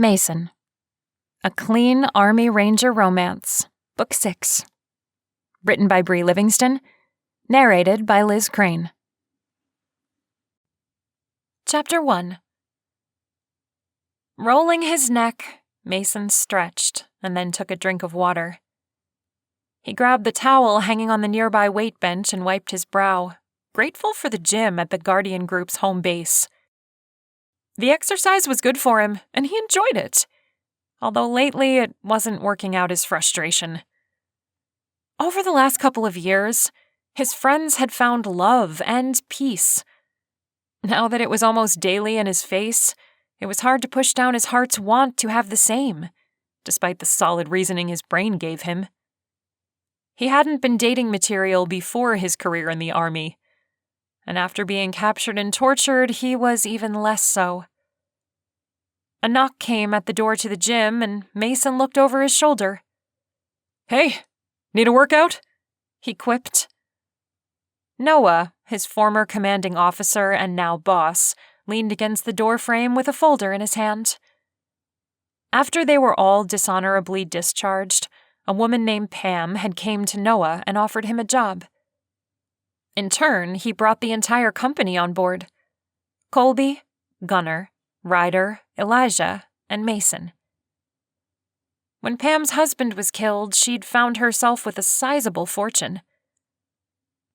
Mason. A Clean Army Ranger Romance. Book 6. Written by Bree Livingston. Narrated by Liz Krane. Chapter 1. Rolling his neck, Mason stretched and then took a drink of water. He grabbed the towel hanging on the nearby weight bench and wiped his brow, grateful for the gym at the Guardian Group's home base. The exercise was good for him, and he enjoyed it, although lately it wasn't working out his frustration. Over the last couple of years, his friends had found love and peace. Now that it was almost daily in his face, it was hard to push down his heart's want to have the same, despite the solid reasoning his brain gave him. He hadn't been dating material before his career in the army, and after being captured and tortured, he was even less so. A knock came at the door to the gym, and Mason looked over his shoulder. "Hey, need a workout?" he quipped. Noah, his former commanding officer and now boss, leaned against the doorframe with a folder in his hand. After they were all dishonorably discharged, a woman named Pam had came to Noah and offered him a job. In turn, he brought the entire company on board: Colby, Gunner, Ryder, Elijah, and Mason. When Pam's husband was killed, she'd found herself with a sizable fortune.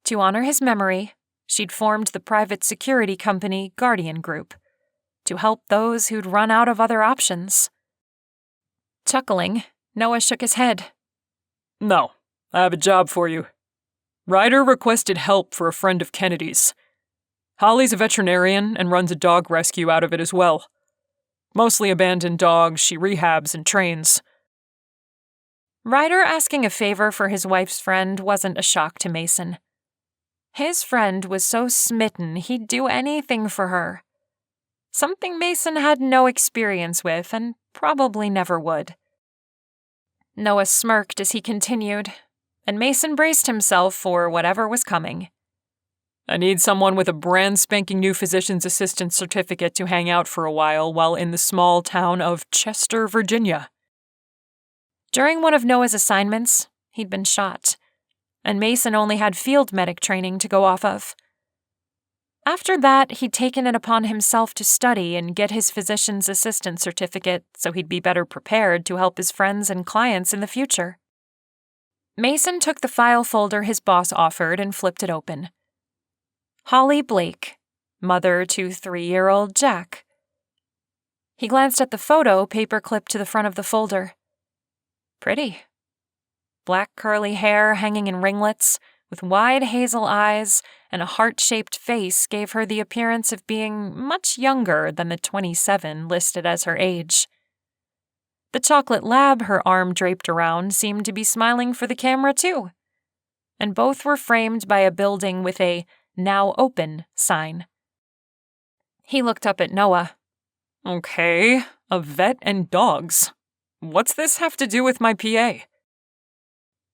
To honor his memory, she'd formed the private security company Guardian Group to help those who'd run out of other options. Chuckling, Noah shook his head. "No, I have a job for you. Ryder requested help for a friend of Kennedy's. Holly's a veterinarian and runs a dog rescue out of it as well. Mostly abandoned dogs she rehabs and trains." Ryder asking a favor for his wife's friend wasn't a shock to Mason. His friend was so smitten he'd do anything for her. Something Mason had no experience with and probably never would. Noah smirked as he continued, and Mason braced himself for whatever was coming. "I need someone with a brand spanking new physician's assistant certificate to hang out for a while in the small town of Chester, Virginia." During one of Noah's assignments, he'd been shot, and Mason only had field medic training to go off of. After that, he'd taken it upon himself to study and get his physician's assistant certificate so he'd be better prepared to help his friends and clients in the future. Mason took the file folder his boss offered and flipped it open. Holly Blake, mother to 3-year-old Jack. He glanced at the photo paper-clipped to the front of the folder. Pretty. Black curly hair hanging in ringlets, with wide hazel eyes and a heart-shaped face gave her the appearance of being much younger than the 27 listed as her age. The chocolate lab her arm draped around seemed to be smiling for the camera too, and both were framed by a building with a "Now Open" sign. He looked up at Noah. "Okay, a vet and dogs. What's this have to do with my PA?"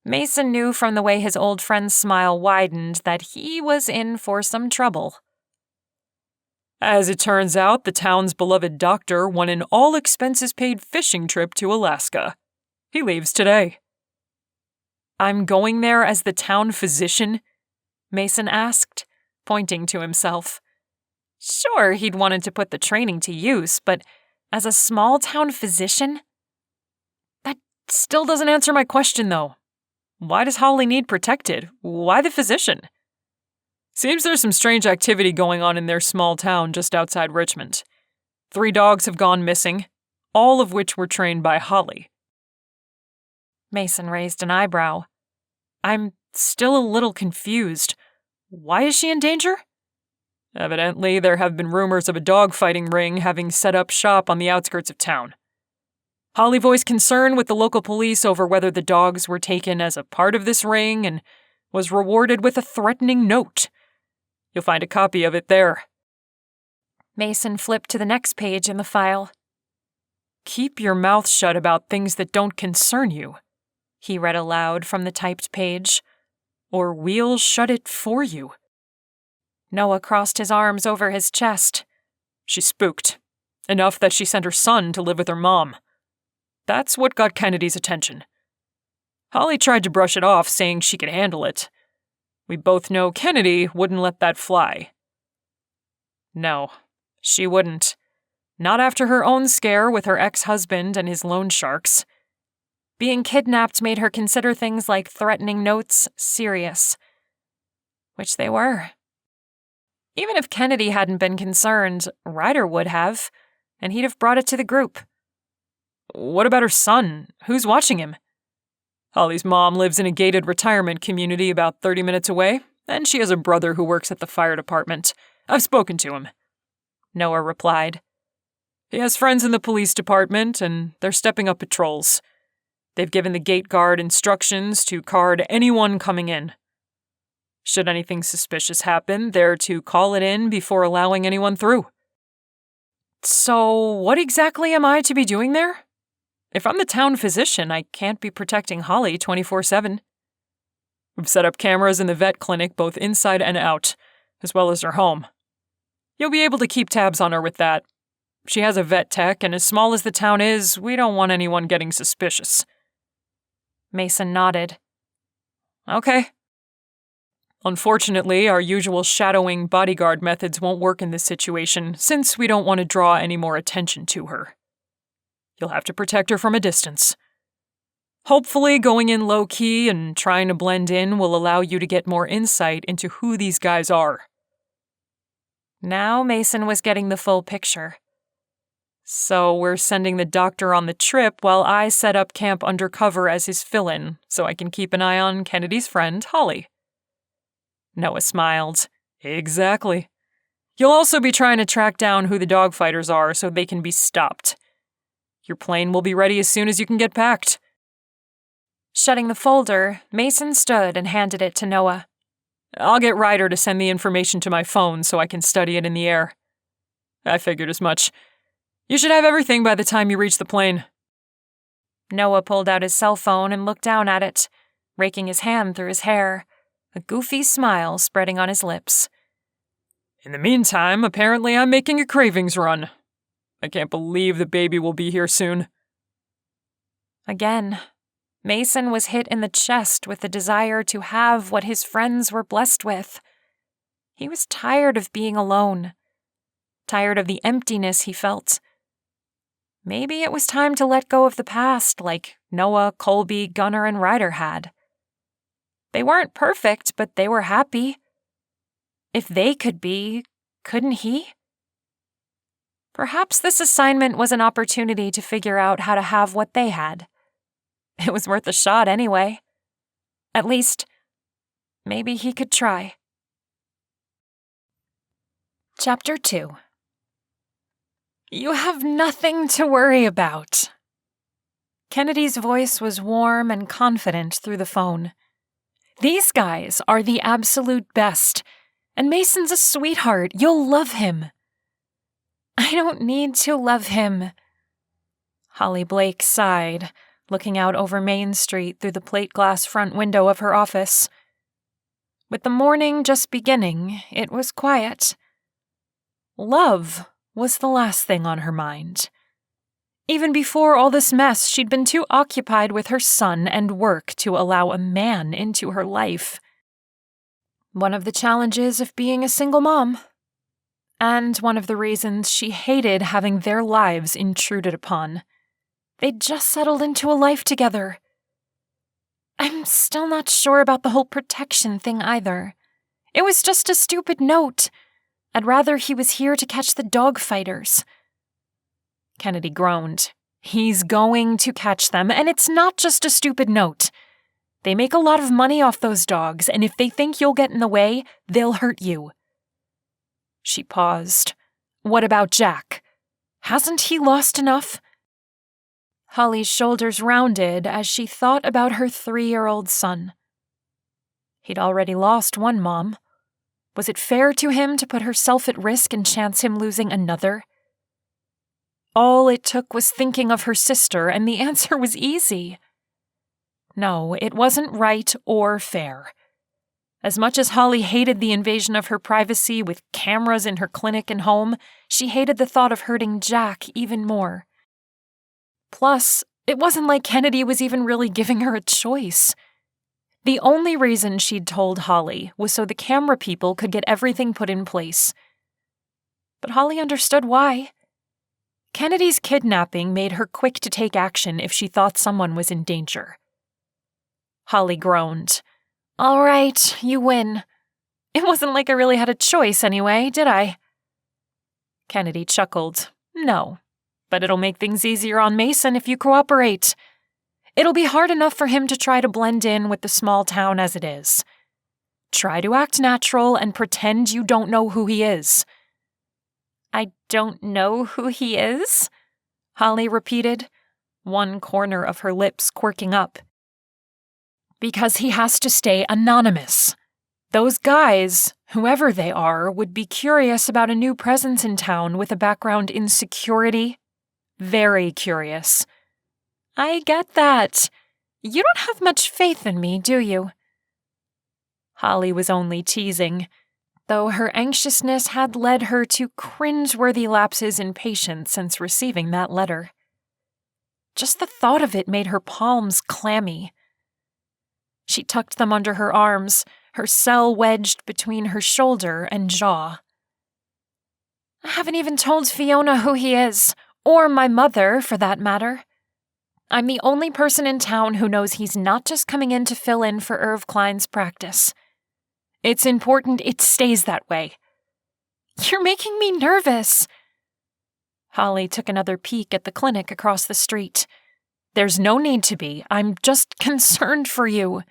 Mason knew from the way his old friend's smile widened that he was in for some trouble. "As it turns out, the town's beloved doctor won an all-expenses-paid fishing trip to Alaska. He leaves today." "I'm going there as the town physician?" Mason asked, pointing to himself. Sure, he'd wanted to put the training to use, but as a small-town physician? That still doesn't answer my question, though. Why does Holly need protected? Why the physician? Seems there's some strange activity going on in their small town just outside Richmond. 3 dogs have gone missing, all of which were trained by Holly. Mason raised an eyebrow. "I'm still a little confused. Why is she in danger?" Evidently, there have been rumors of a dogfighting ring having set up shop on the outskirts of town. Holly voiced concern with the local police over whether the dogs were taken as a part of this ring and was rewarded with a threatening note. You'll find a copy of it there. Mason flipped to the next page in the file. "Keep your mouth shut about things that don't concern you," he read aloud from the typed page, "or we'll shut it for you." Noah crossed his arms over his chest. "She's spooked. Enough that she sent her son to live with her mom. That's what got Kennedy's attention. Holly tried to brush it off, saying she could handle it. We both know Kennedy wouldn't let that fly. No, she wouldn't. Not after her own scare with her ex-husband and his loan sharks. Being kidnapped made her consider things like threatening notes serious. Which they were. Even if Kennedy hadn't been concerned, Ryder would have, and he'd have brought it to the group. What about her son? Who's watching him? Holly's mom lives in a gated retirement community about 30 minutes away, and she has a brother who works at the fire department. I've spoken to him. Noah replied. He has friends in the police department, and they're stepping up patrols. They've given the gate guard instructions to card anyone coming in. Should anything suspicious happen, they're to call it in before allowing anyone through. So, what exactly am I to be doing there? If I'm the town physician, I can't be protecting Holly 24/7. We've set up cameras in the vet clinic both inside and out, as well as her home. You'll be able to keep tabs on her with that. She has a vet tech, and as small as the town is, we don't want anyone getting suspicious. Mason nodded. Okay. Unfortunately, our usual shadowing bodyguard methods won't work in this situation, since we don't want to draw any more attention to her. You'll have to protect her from a distance. Hopefully, going in low-key and trying to blend in will allow you to get more insight into who these guys are. Now Mason was getting the full picture. So we're sending the doctor on the trip while I set up camp undercover as his fill-in, so I can keep an eye on Kennedy's friend, Holly. Noah smiled. Exactly. You'll also be trying to track down who the dogfighters are so they can be stopped. Your plane will be ready as soon as you can get packed. Shutting the folder, Mason stood and handed it to Noah. I'll get Ryder to send the information to my phone so I can study it in the air. I figured as much. You should have everything by the time you reach the plane. Noah pulled out his cell phone and looked down at it, raking his hand through his hair, a goofy smile spreading on his lips. In the meantime, apparently I'm making a cravings run. I can't believe the baby will be here soon. Again, Mason was hit in the chest with the desire to have what his friends were blessed with. He was tired of being alone, tired of the emptiness he felt. Maybe it was time to let go of the past like Noah, Colby, Gunnar, and Ryder had. They weren't perfect, but they were happy. If they could be, couldn't he? Perhaps this assignment was an opportunity to figure out how to have what they had. It was worth a shot anyway. At least, maybe he could try. Chapter 2. You have nothing to worry about. Kennedy's voice was warm and confident through the phone. These guys are the absolute best, and Mason's a sweetheart. You'll love him. I don't need to love him. Holly Blake sighed, looking out over Main Street through the plate glass front window of her office. With the morning just beginning, it was quiet. Love was the last thing on her mind. Even before all this mess, she'd been too occupied with her son and work to allow a man into her life. One of the challenges of being a single mom. And one of the reasons she hated having their lives intruded upon. They'd just settled into a life together. I'm still not sure about the whole protection thing either. It was just a stupid note. I'd rather he was here to catch the dogfighters. Kennedy groaned. He's going to catch them, and it's not just a stupid note. They make a lot of money off those dogs, and if they think you'll get in the way, they'll hurt you. She paused. What about Jack? Hasn't he lost enough? Holly's shoulders rounded as she thought about her 3-year-old son. He'd already lost one mom. Was it fair to him to put herself at risk and chance him losing another? All it took was thinking of her sister, and the answer was easy. No, it wasn't right or fair. As much as Holly hated the invasion of her privacy with cameras in her clinic and home, she hated the thought of hurting Jack even more. Plus, it wasn't like Kennedy was even really giving her a choice. The only reason she'd told Holly was so the camera people could get everything put in place. But Holly understood why. Kennedy's kidnapping made her quick to take action if she thought someone was in danger. Holly groaned. "All right, you win. It wasn't like I really had a choice anyway, did I?" Kennedy chuckled. "No, but it'll make things easier on Mason if you cooperate. It'll be hard enough for him to try to blend in with the small town as it is. Try to act natural and pretend you don't know who he is." "I don't know who he is?" Holly repeated, one corner of her lips quirking up. "Because he has to stay anonymous. Those guys, whoever they are, would be curious about a new presence in town with a background in security. Very curious." "I get that. You don't have much faith in me, do you?" Holly was only teasing, though her anxiousness had led her to cringe-worthy lapses in patience since receiving that letter. Just the thought of it made her palms clammy. She tucked them under her arms, her cell wedged between her shoulder and jaw. "I haven't even told Fiona who he is, or my mother, for that matter. I'm the only person in town who knows he's not just coming in to fill in for Irv Klein's practice. It's important it stays that way." "You're making me nervous." Holly took another peek at the clinic across the street. "There's no need to be. I'm just concerned for you.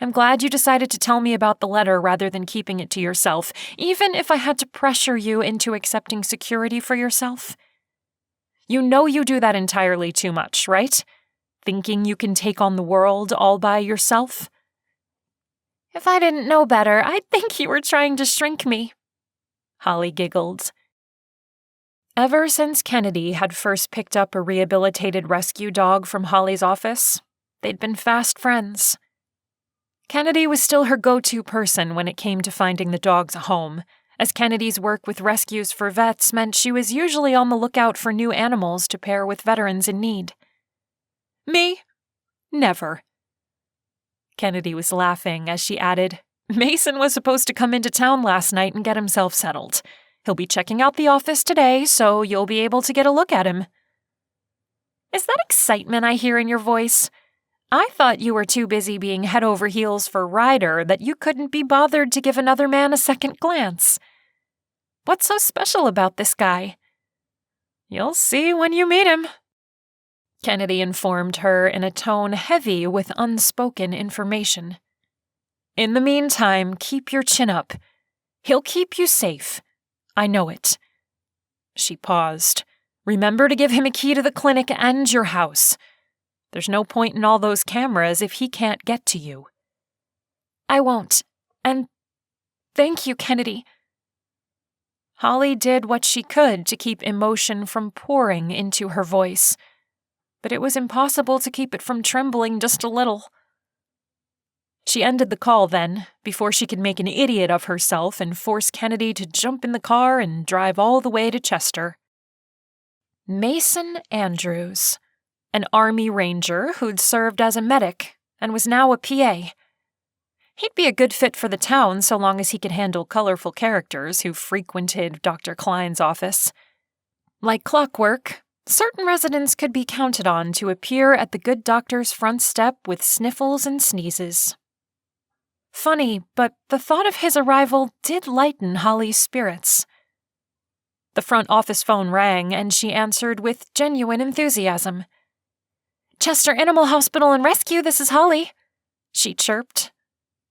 I'm glad you decided to tell me about the letter rather than keeping it to yourself, even if I had to pressure you into accepting security for yourself. You know you do that entirely too much, right? Thinking you can take on the world all by yourself?" "If I didn't know better, I'd think you were trying to shrink me." Holly giggled. Ever since Kennedy had first picked up a rehabilitated rescue dog from Holly's office, they'd been fast friends. Kennedy was still her go-to person when it came to finding the dogs a home, as Kennedy's work with rescues for vets meant she was usually on the lookout for new animals to pair with veterans in need. "Me? Never." Kennedy was laughing as she added, "Mason was supposed to come into town last night and get himself settled. He'll be checking out the office today, so you'll be able to get a look at him." "Is that excitement I hear in your voice? I thought you were too busy being head over heels for Ryder that you couldn't be bothered to give another man a second glance. What's so special about this guy?" "You'll see when you meet him," Kennedy informed her in a tone heavy with unspoken information. "In the meantime, keep your chin up. He'll keep you safe. I know it." She paused. "Remember to give him a key to the clinic and your house. There's no point in all those cameras if he can't get to you." "I won't. And thank you, Kennedy." Holly did what she could to keep emotion from pouring into her voice, but it was impossible to keep it from trembling just a little. She ended the call then, before she could make an idiot of herself and force Kennedy to jump in the car and drive all the way to Chester. Mason Andrews, an Army Ranger who'd served as a medic and was now a PA. He'd be a good fit for the town so long as he could handle colorful characters who frequented Dr. Klein's office. Like clockwork, certain residents could be counted on to appear at the good doctor's front step with sniffles and sneezes. Funny, but the thought of his arrival did lighten Holly's spirits. The front office phone rang, and she answered with genuine enthusiasm. "Chester Animal Hospital and Rescue, this is Holly," she chirped,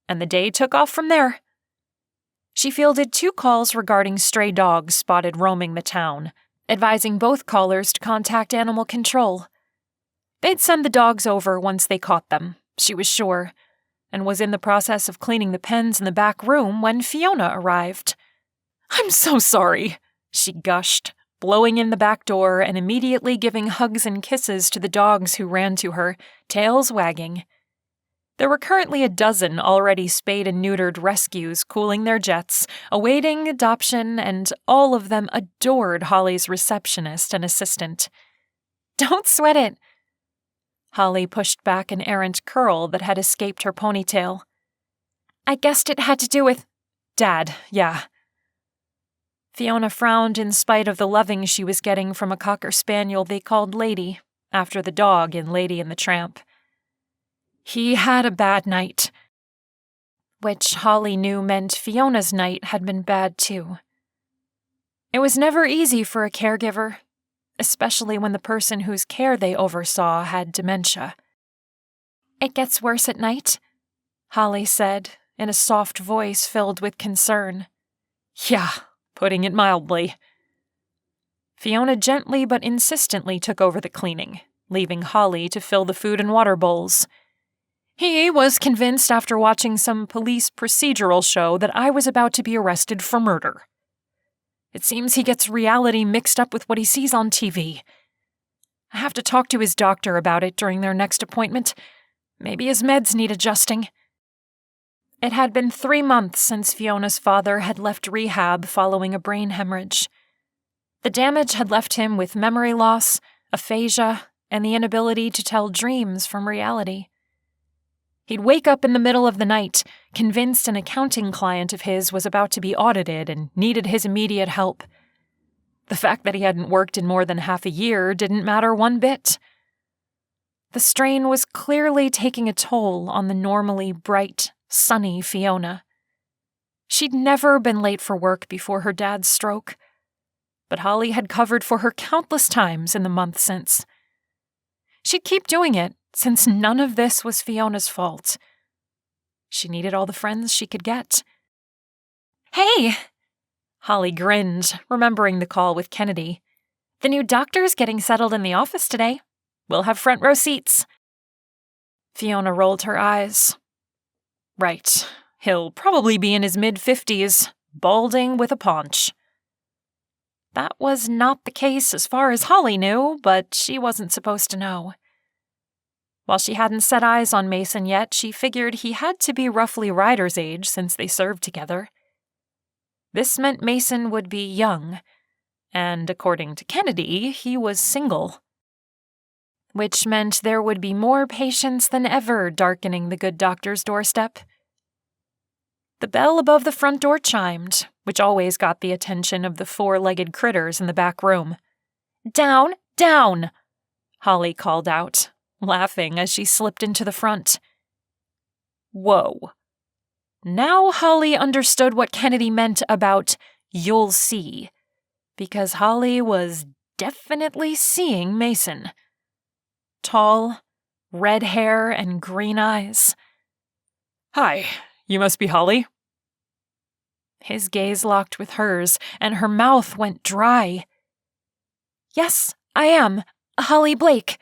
and the day took off from there. She fielded 2 calls regarding stray dogs spotted roaming the town, advising both callers to contact animal control. They'd send the dogs over once they caught them, she was sure, and was in the process of cleaning the pens in the back room when Fiona arrived. "I'm so sorry," she gushed, blowing in the back door and immediately giving hugs and kisses to the dogs who ran to her, tails wagging. There were currently a dozen already spayed and neutered rescues cooling their jets, awaiting adoption, and all of them adored Holly's receptionist and assistant. "Don't sweat it." Holly pushed back an errant curl that had escaped her ponytail. "I guessed it had to do with Dad, yeah." Fiona frowned in spite of the loving she was getting from a cocker spaniel they called Lady, after the dog in Lady and the Tramp. He had a bad night. Which Holly knew meant Fiona's night had been bad too. It was never easy for a caregiver, especially when the person whose care they oversaw had dementia. "It gets worse at night," Holly said, in a soft voice filled with concern. "Yeah, putting it mildly." Fiona gently but insistently took over the cleaning, leaving Holly to fill the food and water bowls. He was convinced after watching some police procedural show that I was about to be arrested for murder. It seems he gets reality mixed up with what he sees on TV. I have to talk to his doctor about it during their next appointment. Maybe his meds need adjusting. It had been 3 months since Fiona's father had left rehab following a brain hemorrhage. The damage had left him with memory loss, aphasia, and the inability to tell dreams from reality. He'd wake up in the middle of the night, convinced an accounting client of his was about to be audited and needed his immediate help. The fact that he hadn't worked in more than half a year didn't matter one bit. The strain was clearly taking a toll on the normally bright, sunny Fiona. She'd never been late for work before her dad's stroke, but Holly had covered for her countless times in the month since. She'd keep doing it, since none of this was Fiona's fault. She needed all the friends she could get. "Hey!" Holly grinned, remembering the call with Kennedy. "The new doctor's getting settled in the office today. We'll have front row seats." Fiona rolled her eyes. Right. He'll probably be in his mid-50s, balding with a paunch. That was not the case as far as Holly knew, but she wasn't supposed to know. While she hadn't set eyes on Mason yet, she figured he had to be roughly Ryder's age since they served together. This meant Mason would be young, and according to Kennedy, he was single. Which meant there would be more patience than ever darkening the good doctor's doorstep. The bell above the front door chimed, which always got the attention of the 4-legged critters in the back room. "Down, down!" Holly called out, laughing as she slipped into the front. Whoa. Now Holly understood what Kennedy meant about "you'll see," because Holly was definitely seeing Mason. Tall, red hair, and green eyes. "Hi, you must be Holly." His gaze locked with hers, and her mouth went dry. "Yes, I am. Holly Blake."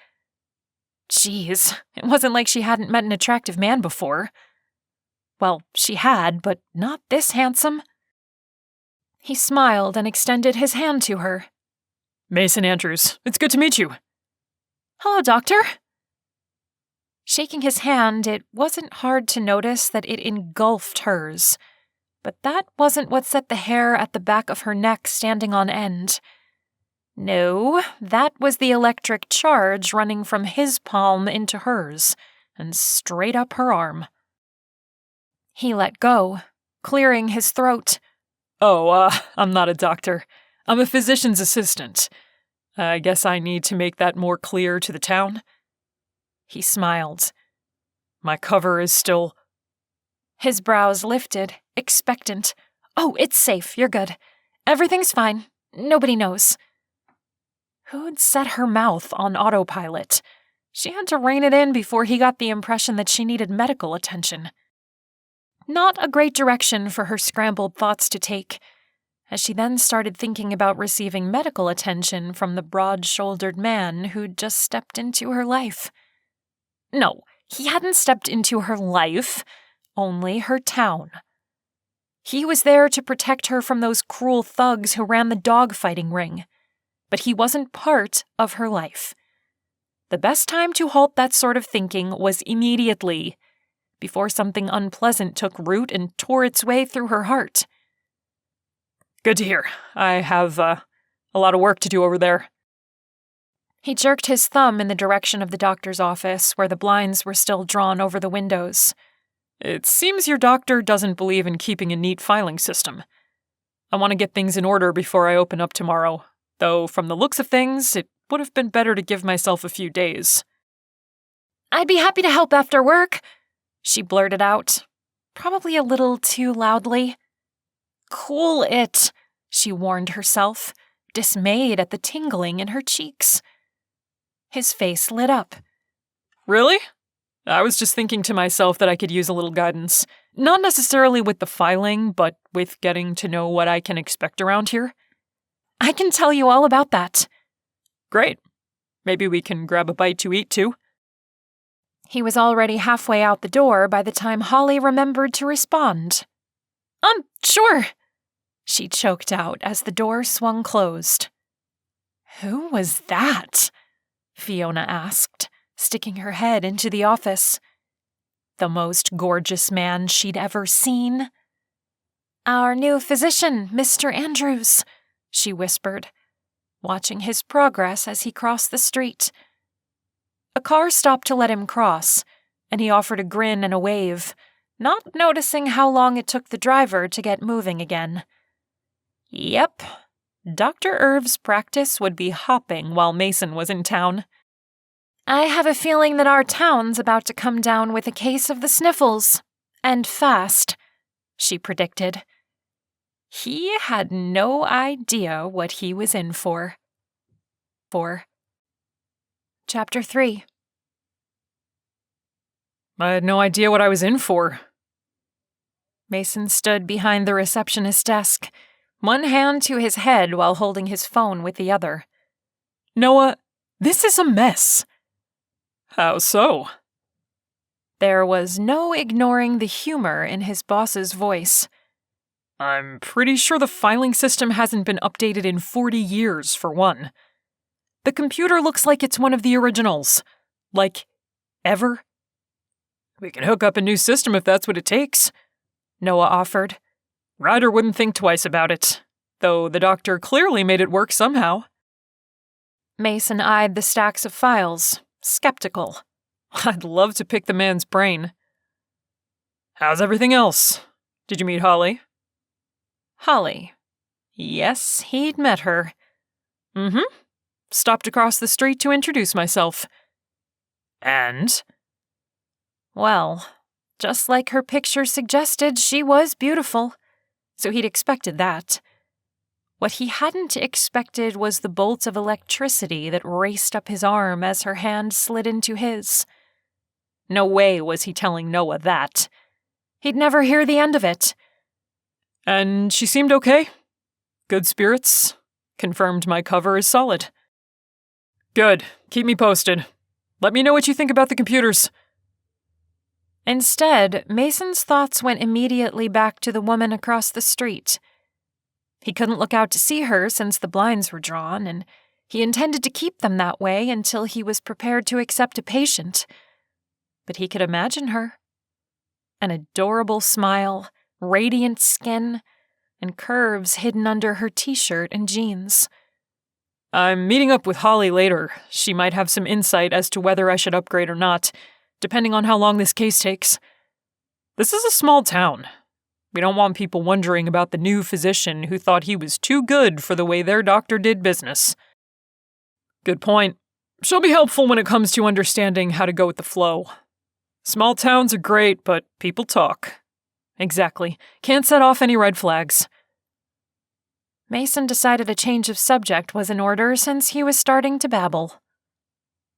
Jeez, it wasn't like she hadn't met an attractive man before. Well, she had, but not this handsome. He smiled and extended his hand to her. "Mason Andrews, it's good to meet you." "Hello, Doctor." Shaking his hand, it wasn't hard to notice that it engulfed hers. But that wasn't what set the hair at the back of her neck standing on end. No, that was the electric charge running from his palm into hers, and straight up her arm. He let go, clearing his throat. "Oh, I'm not a doctor. I'm a physician's assistant. I guess I need to make that more clear to the town." He smiled. "My cover is still—" His brows lifted, expectant. "Oh, it's safe. You're good. Everything's fine. Nobody knows." Who'd set her mouth on autopilot? She had to rein it in before he got the impression that she needed medical attention. Not a great direction for her scrambled thoughts to take, as she then started thinking about receiving medical attention from the broad-shouldered man who'd just stepped into her life. No, he hadn't stepped into her life, only her town. He was there to protect her from those cruel thugs who ran the dogfighting ring, but he wasn't part of her life. The best time to halt that sort of thinking was immediately. before something unpleasant took root and tore its way through her heart. Good to hear. I have, a lot of work to do over there. He jerked his thumb in the direction of the doctor's office, where the blinds were still drawn over the windows. It seems your doctor doesn't believe in keeping a neat filing system. I want to get things in order before I open up tomorrow, though from the looks of things, it would have been better to give myself a few days. I'd be happy to help after work, she blurted out, probably a little too loudly. Cool it, she warned herself, dismayed at the tingling in her cheeks. His face lit up. Really? I was just thinking to myself that I could use a little guidance. Not necessarily with the filing, but with getting to know what I can expect around here. I can tell you all about that. Great. Maybe we can grab a bite to eat, too. He was already halfway out the door by the time Holly remembered to respond. Sure, she choked out as the door swung closed. Who was that? Fiona asked, sticking her head into the office. The most gorgeous man she'd ever seen. Our new physician, Mr. Andrews, she whispered, watching his progress as he crossed the street. A car stopped to let him cross, and he offered a grin and a wave, not noticing how long it took the driver to get moving again. Yep, Dr. Irv's practice would be hopping while Mason was in town. I have a feeling that our town's about to come down with a case of the sniffles. And fast, she predicted. He had no idea what he was in for. Chapter 3. I had no idea what I was in for. Mason stood behind the receptionist's desk, one hand to his head while holding his phone with the other. Noah, this is a mess. How so? There was no ignoring the humor in his boss's voice. I'm pretty sure the filing system hasn't been updated in 40 years, for one. The computer looks like it's one of the originals. Like, ever. We can hook up a new system if that's what it takes, Noah offered. Ryder wouldn't think twice about it, though the doctor clearly made it work somehow. Mason eyed the stacks of files, skeptical. I'd love to pick the man's brain. How's everything else? Did you meet Holly? Holly. Yes, he'd met her. Mm-hmm. Stopped across the street to introduce myself. And? Well, just like her picture suggested, she was beautiful, so he'd expected that. What he hadn't expected was the bolt of electricity that raced up his arm as her hand slid into his. No way was he telling Noah that. He'd never hear the end of it. And she seemed okay. Good spirits. Confirmed my cover is solid. Good. Keep me posted. Let me know what you think about the computers. Instead, Mason's thoughts went immediately back to the woman across the street. He couldn't look out to see her since the blinds were drawn, and he intended to keep them that way until he was prepared to accept a patient. But he could imagine her. An adorable smile, radiant skin, and curves hidden under her t-shirt and jeans. I'm meeting up with Holly later. She might have some insight as to whether I should upgrade or not, depending on how long this case takes. This is a small town. We don't want people wondering about the new physician who thought he was too good for the way their doctor did business. Good point. She'll be helpful when it comes to understanding how to go with the flow. Small towns are great, but people talk. Exactly. Can't set off any red flags. Mason decided a change of subject was in order since he was starting to babble.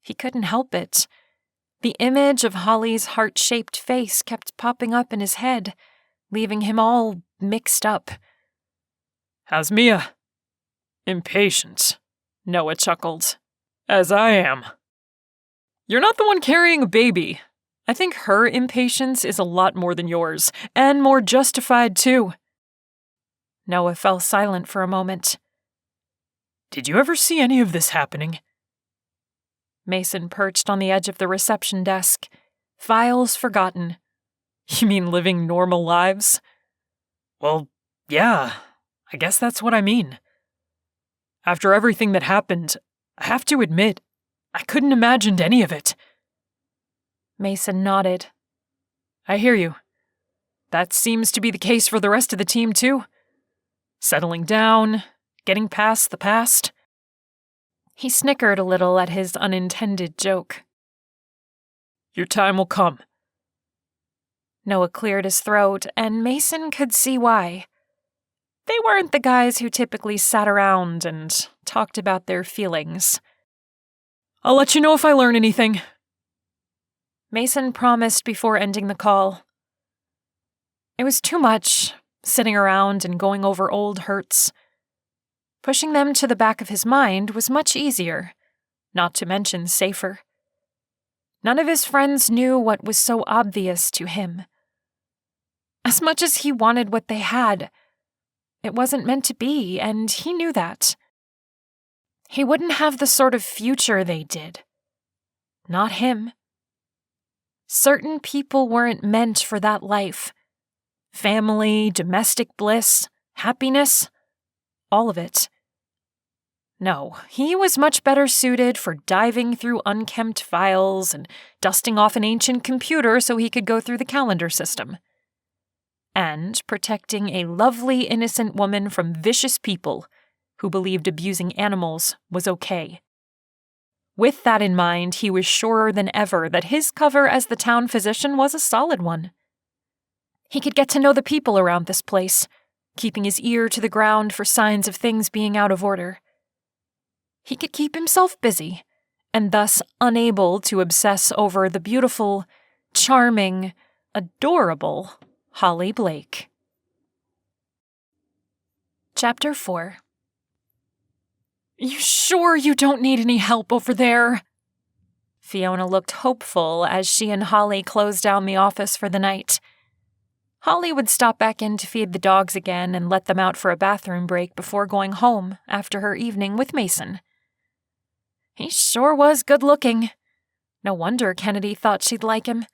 He couldn't help it. The image of Holly's heart-shaped face kept popping up in his head, leaving him all mixed up. How's Mia? Impatient, Noah chuckled. As I am. You're not the one carrying a baby. I think her impatience is a lot more than yours, and more justified too. Noah fell silent for a moment. Did you ever see any of this happening? Mason perched on the edge of the reception desk, files forgotten, You mean living normal lives? Well, yeah, I guess that's what I mean. After everything that happened, I have to admit, I couldn't imagine any of it. Mason nodded. I hear you. That seems to be the case for the rest of the team, too. Settling down, getting past the past. He snickered a little at his unintended joke. Your time will come. Noah cleared his throat, and Mason could see why. They weren't the guys who typically sat around and talked about their feelings. I'll let you know if I learn anything. Mason promised before ending the call. It was too much, sitting around and going over old hurts. Pushing them to the back of his mind was much easier, not to mention safer. None of his friends knew what was so obvious to him. As much as he wanted what they had, it wasn't meant to be, and he knew that. He wouldn't have the sort of future they did. Not him. Certain people weren't meant for that life. Family, domestic bliss, happiness, all of it. No, he was much better suited for diving through unkempt files and dusting off an ancient computer so he could go through the calendar system. And protecting a lovely, innocent woman from vicious people who believed abusing animals was okay. With that in mind, he was surer than ever that his cover as the town physician was a solid one. He could get to know the people around this place, keeping his ear to the ground for signs of things being out of order. He could keep himself busy, and thus unable to obsess over the beautiful, charming, adorable Holly Blake. Chapter 4. You sure you don't need any help over there? Fiona looked hopeful as she and Holly closed down the office for the night. Holly would stop back in to feed the dogs again and let them out for a bathroom break before going home after her evening with Mason. He sure was good-looking. No wonder Kennedy thought she'd like him.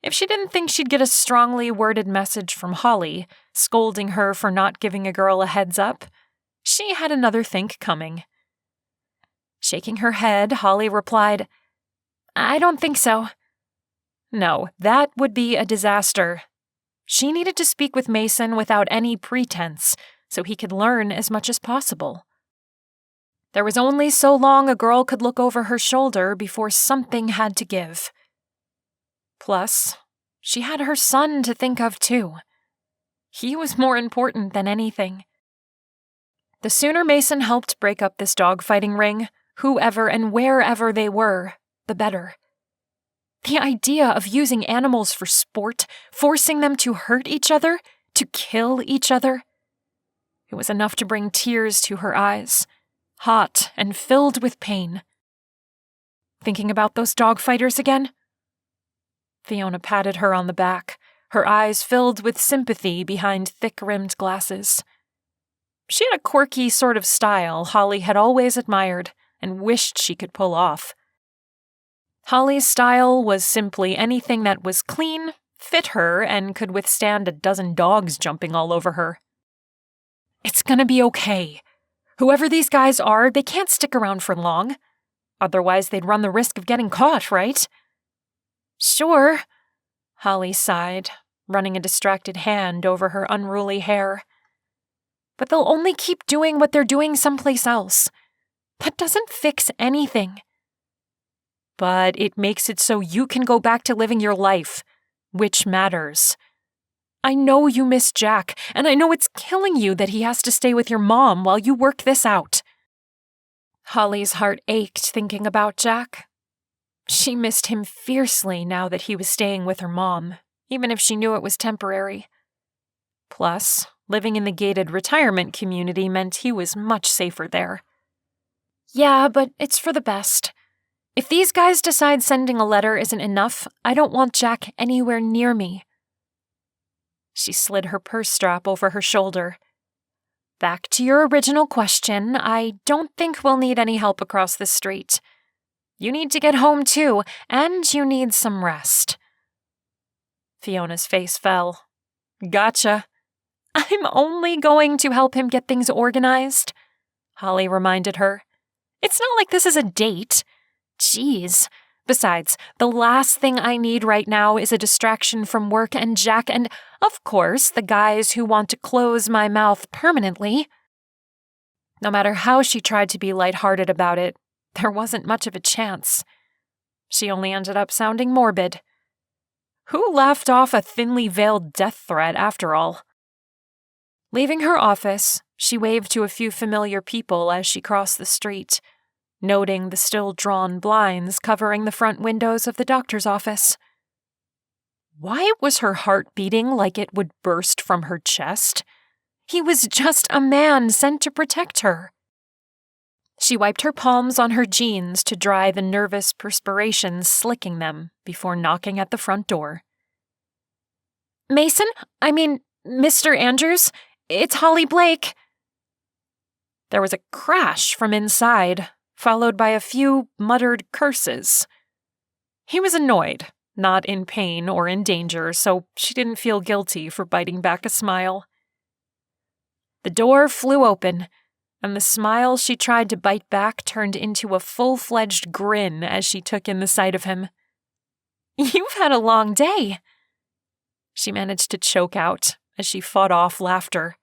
If she didn't think she'd get a strongly worded message from Holly, scolding her for not giving a girl a heads up, she had another think coming. Shaking her head, Holly replied, I don't think so. No, that would be a disaster. She needed to speak with Mason without any pretense, so he could learn as much as possible. There was only so long a girl could look over her shoulder before something had to give. Plus, she had her son to think of too. He was more important than anything. The sooner Mason helped break up this dogfighting ring, whoever and wherever they were, the better. The idea of using animals for sport, forcing them to hurt each other, to kill each other. It was enough to bring tears to her eyes, hot and filled with pain. Thinking about those dogfighters again? Fiona patted her on the back, her eyes filled with sympathy behind thick-rimmed glasses. She had a quirky sort of style Holly had always admired and wished she could pull off. Holly's style was simply anything that was clean, fit her, and could withstand a dozen dogs jumping all over her. It's gonna be okay. Whoever these guys are, they can't stick around for long. Otherwise, they'd run the risk of getting caught, right? Sure, Holly sighed, running a distracted hand over her unruly hair. But they'll only keep doing what they're doing someplace else. That doesn't fix anything. But it makes it so you can go back to living your life, which matters. I know you miss Jack, and I know it's killing you that he has to stay with your mom while you work this out. Holly's heart ached thinking about Jack. She missed him fiercely now that he was staying with her mom, even if she knew it was temporary. Plus, living in the gated retirement community meant he was much safer there. Yeah, but it's for the best. If these guys decide sending a letter isn't enough, I don't want Jack anywhere near me. She slid her purse strap over her shoulder. Back to your original question, I don't think we'll need any help across the street. You need to get home too, and you need some rest. Fiona's face fell. Gotcha. I'm only going to help him get things organized, Holly reminded her. It's not like this is a date. Jeez. Besides, the last thing I need right now is a distraction from work and Jack and, of course, the guys who want to close my mouth permanently. No matter how she tried to be lighthearted about it, there wasn't much of a chance. She only ended up sounding morbid. Who laughed off a thinly veiled death threat, after all? Leaving her office, she waved to a few familiar people as she crossed the street, noting the still-drawn blinds covering the front windows of the doctor's office. Why was her heart beating like it would burst from her chest? He was just a man sent to protect her. She wiped her palms on her jeans to dry the nervous perspiration slicking them before knocking at the front door. Mr. Andrews, it's Holly Blake. There was a crash from inside, followed by a few muttered curses. He was annoyed, not in pain or in danger, so she didn't feel guilty for biting back a smile. The door flew open, and the smile she tried to bite back turned into a full-fledged grin as she took in the sight of him. You've had a long day, she managed to choke out as she fought off laughter.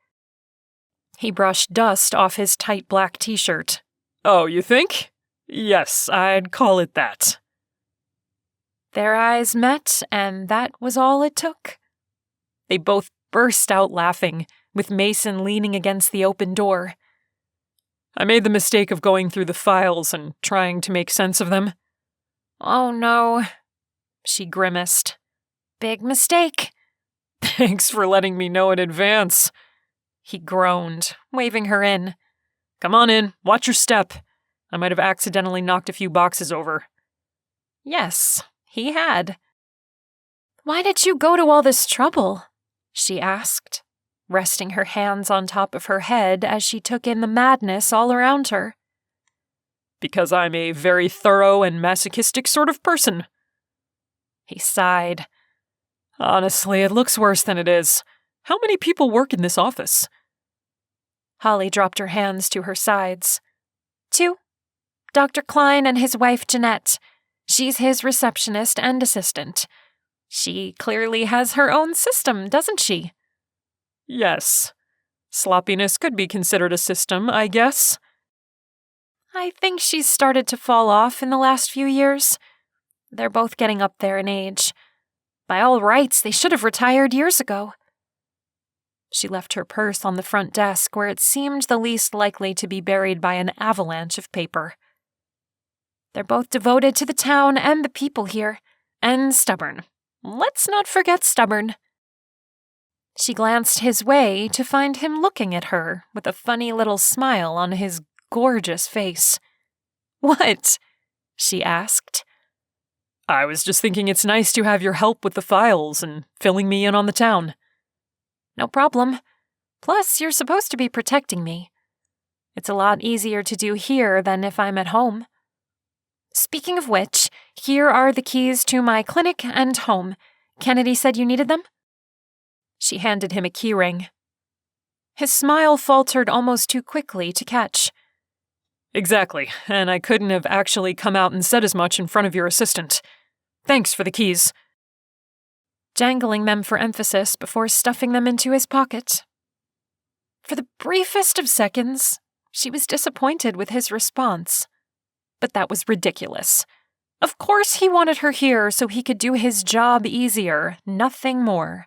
He brushed dust off his tight black t-shirt. Oh, you think? Yes, I'd call it that. Their eyes met, and that was all it took. They both burst out laughing, with Mason leaning against the open door. I made the mistake of going through the files and trying to make sense of them. Oh no, she grimaced. Big mistake. Thanks for letting me know in advance, he groaned, waving her in. Come on in, watch your step. I might have accidentally knocked a few boxes over. Yes, he had. Why did you go to all this trouble? She asked, resting her hands on top of her head as she took in the madness all around her. Because I'm a very thorough and masochistic sort of person. He sighed. Honestly, it looks worse than it is. How many people work in this office? Holly dropped her hands to her sides. 2. Dr. Krane and his wife Jeanette. She's his receptionist and assistant. She clearly has her own system, doesn't she? Yes. Sloppiness could be considered a system, I guess. I think she's started to fall off in the last few years. They're both getting up there in age. By all rights, they should have retired years ago. She left her purse on the front desk where it seemed the least likely to be buried by an avalanche of paper. They're both devoted to the town and the people here, and stubborn. Let's not forget stubborn. She glanced his way to find him looking at her with a funny little smile on his gorgeous face. What? She asked. I was just thinking it's nice to have your help with the files and filling me in on the town. No problem. Plus, you're supposed to be protecting me. It's a lot easier to do here than if I'm at home. Speaking of which, here are the keys to my clinic and home. Kennedy said you needed them? She handed him a keyring. His smile faltered almost too quickly to catch. Exactly, and I couldn't have actually come out and said as much in front of your assistant. Thanks for the keys. Jangling them for emphasis before stuffing them into his pocket. For the briefest of seconds, she was disappointed with his response. But that was ridiculous. Of course he wanted her here so he could do his job easier, nothing more.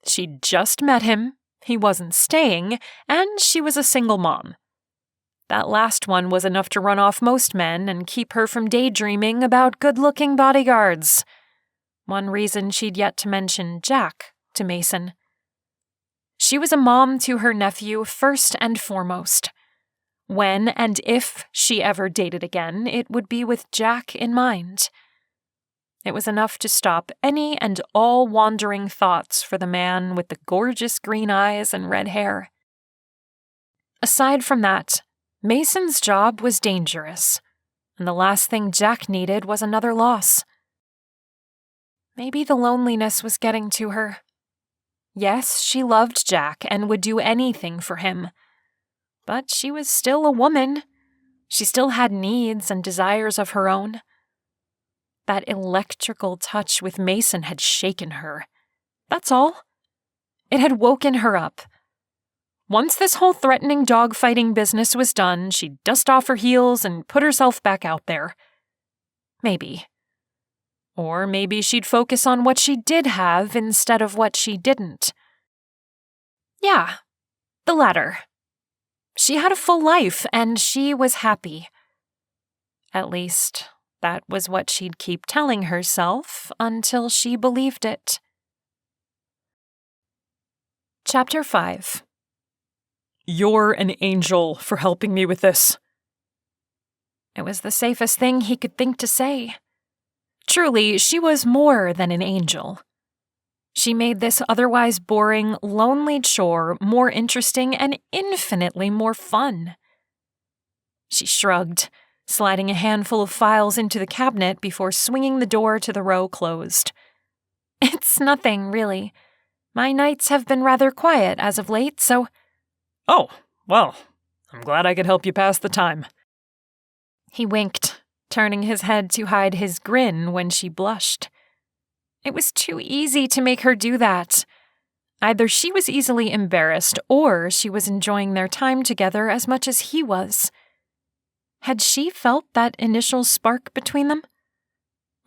She'd just met him, he wasn't staying, and she was a single mom. That last one was enough to run off most men and keep her from daydreaming about good-looking bodyguards. One reason she'd yet to mention Jack to Mason. She was a mom to her nephew first and foremost. When and if she ever dated again, it would be with Jack in mind. It was enough to stop any and all wandering thoughts for the man with the gorgeous green eyes and red hair. Aside from that, Mason's job was dangerous, and the last thing Jack needed was another loss. Maybe the loneliness was getting to her. Yes, she loved Jack and would do anything for him. But she was still a woman. She still had needs and desires of her own. That electrical touch with Mason had shaken her. That's all. It had woken her up. Once this whole threatening dogfighting business was done, she'd dust off her heels and put herself back out there. Maybe. Or maybe she'd focus on what she did have instead of what she didn't. Yeah, the latter. She had a full life, and she was happy. At least, that was what she'd keep telling herself until she believed it. Chapter 5. You're an angel for helping me with this. It was the safest thing he could think to say. Truly, she was more than an angel. She made this otherwise boring, lonely chore more interesting and infinitely more fun. She shrugged, sliding a handful of files into the cabinet before swinging the door to the row closed. It's nothing, really. My nights have been rather quiet as of late, so... Oh, well, I'm glad I could help you pass the time. He winked, turning his head to hide his grin when she blushed. It was too easy to make her do that. Either she was easily embarrassed, or she was enjoying their time together as much as he was. Had she felt that initial spark between them?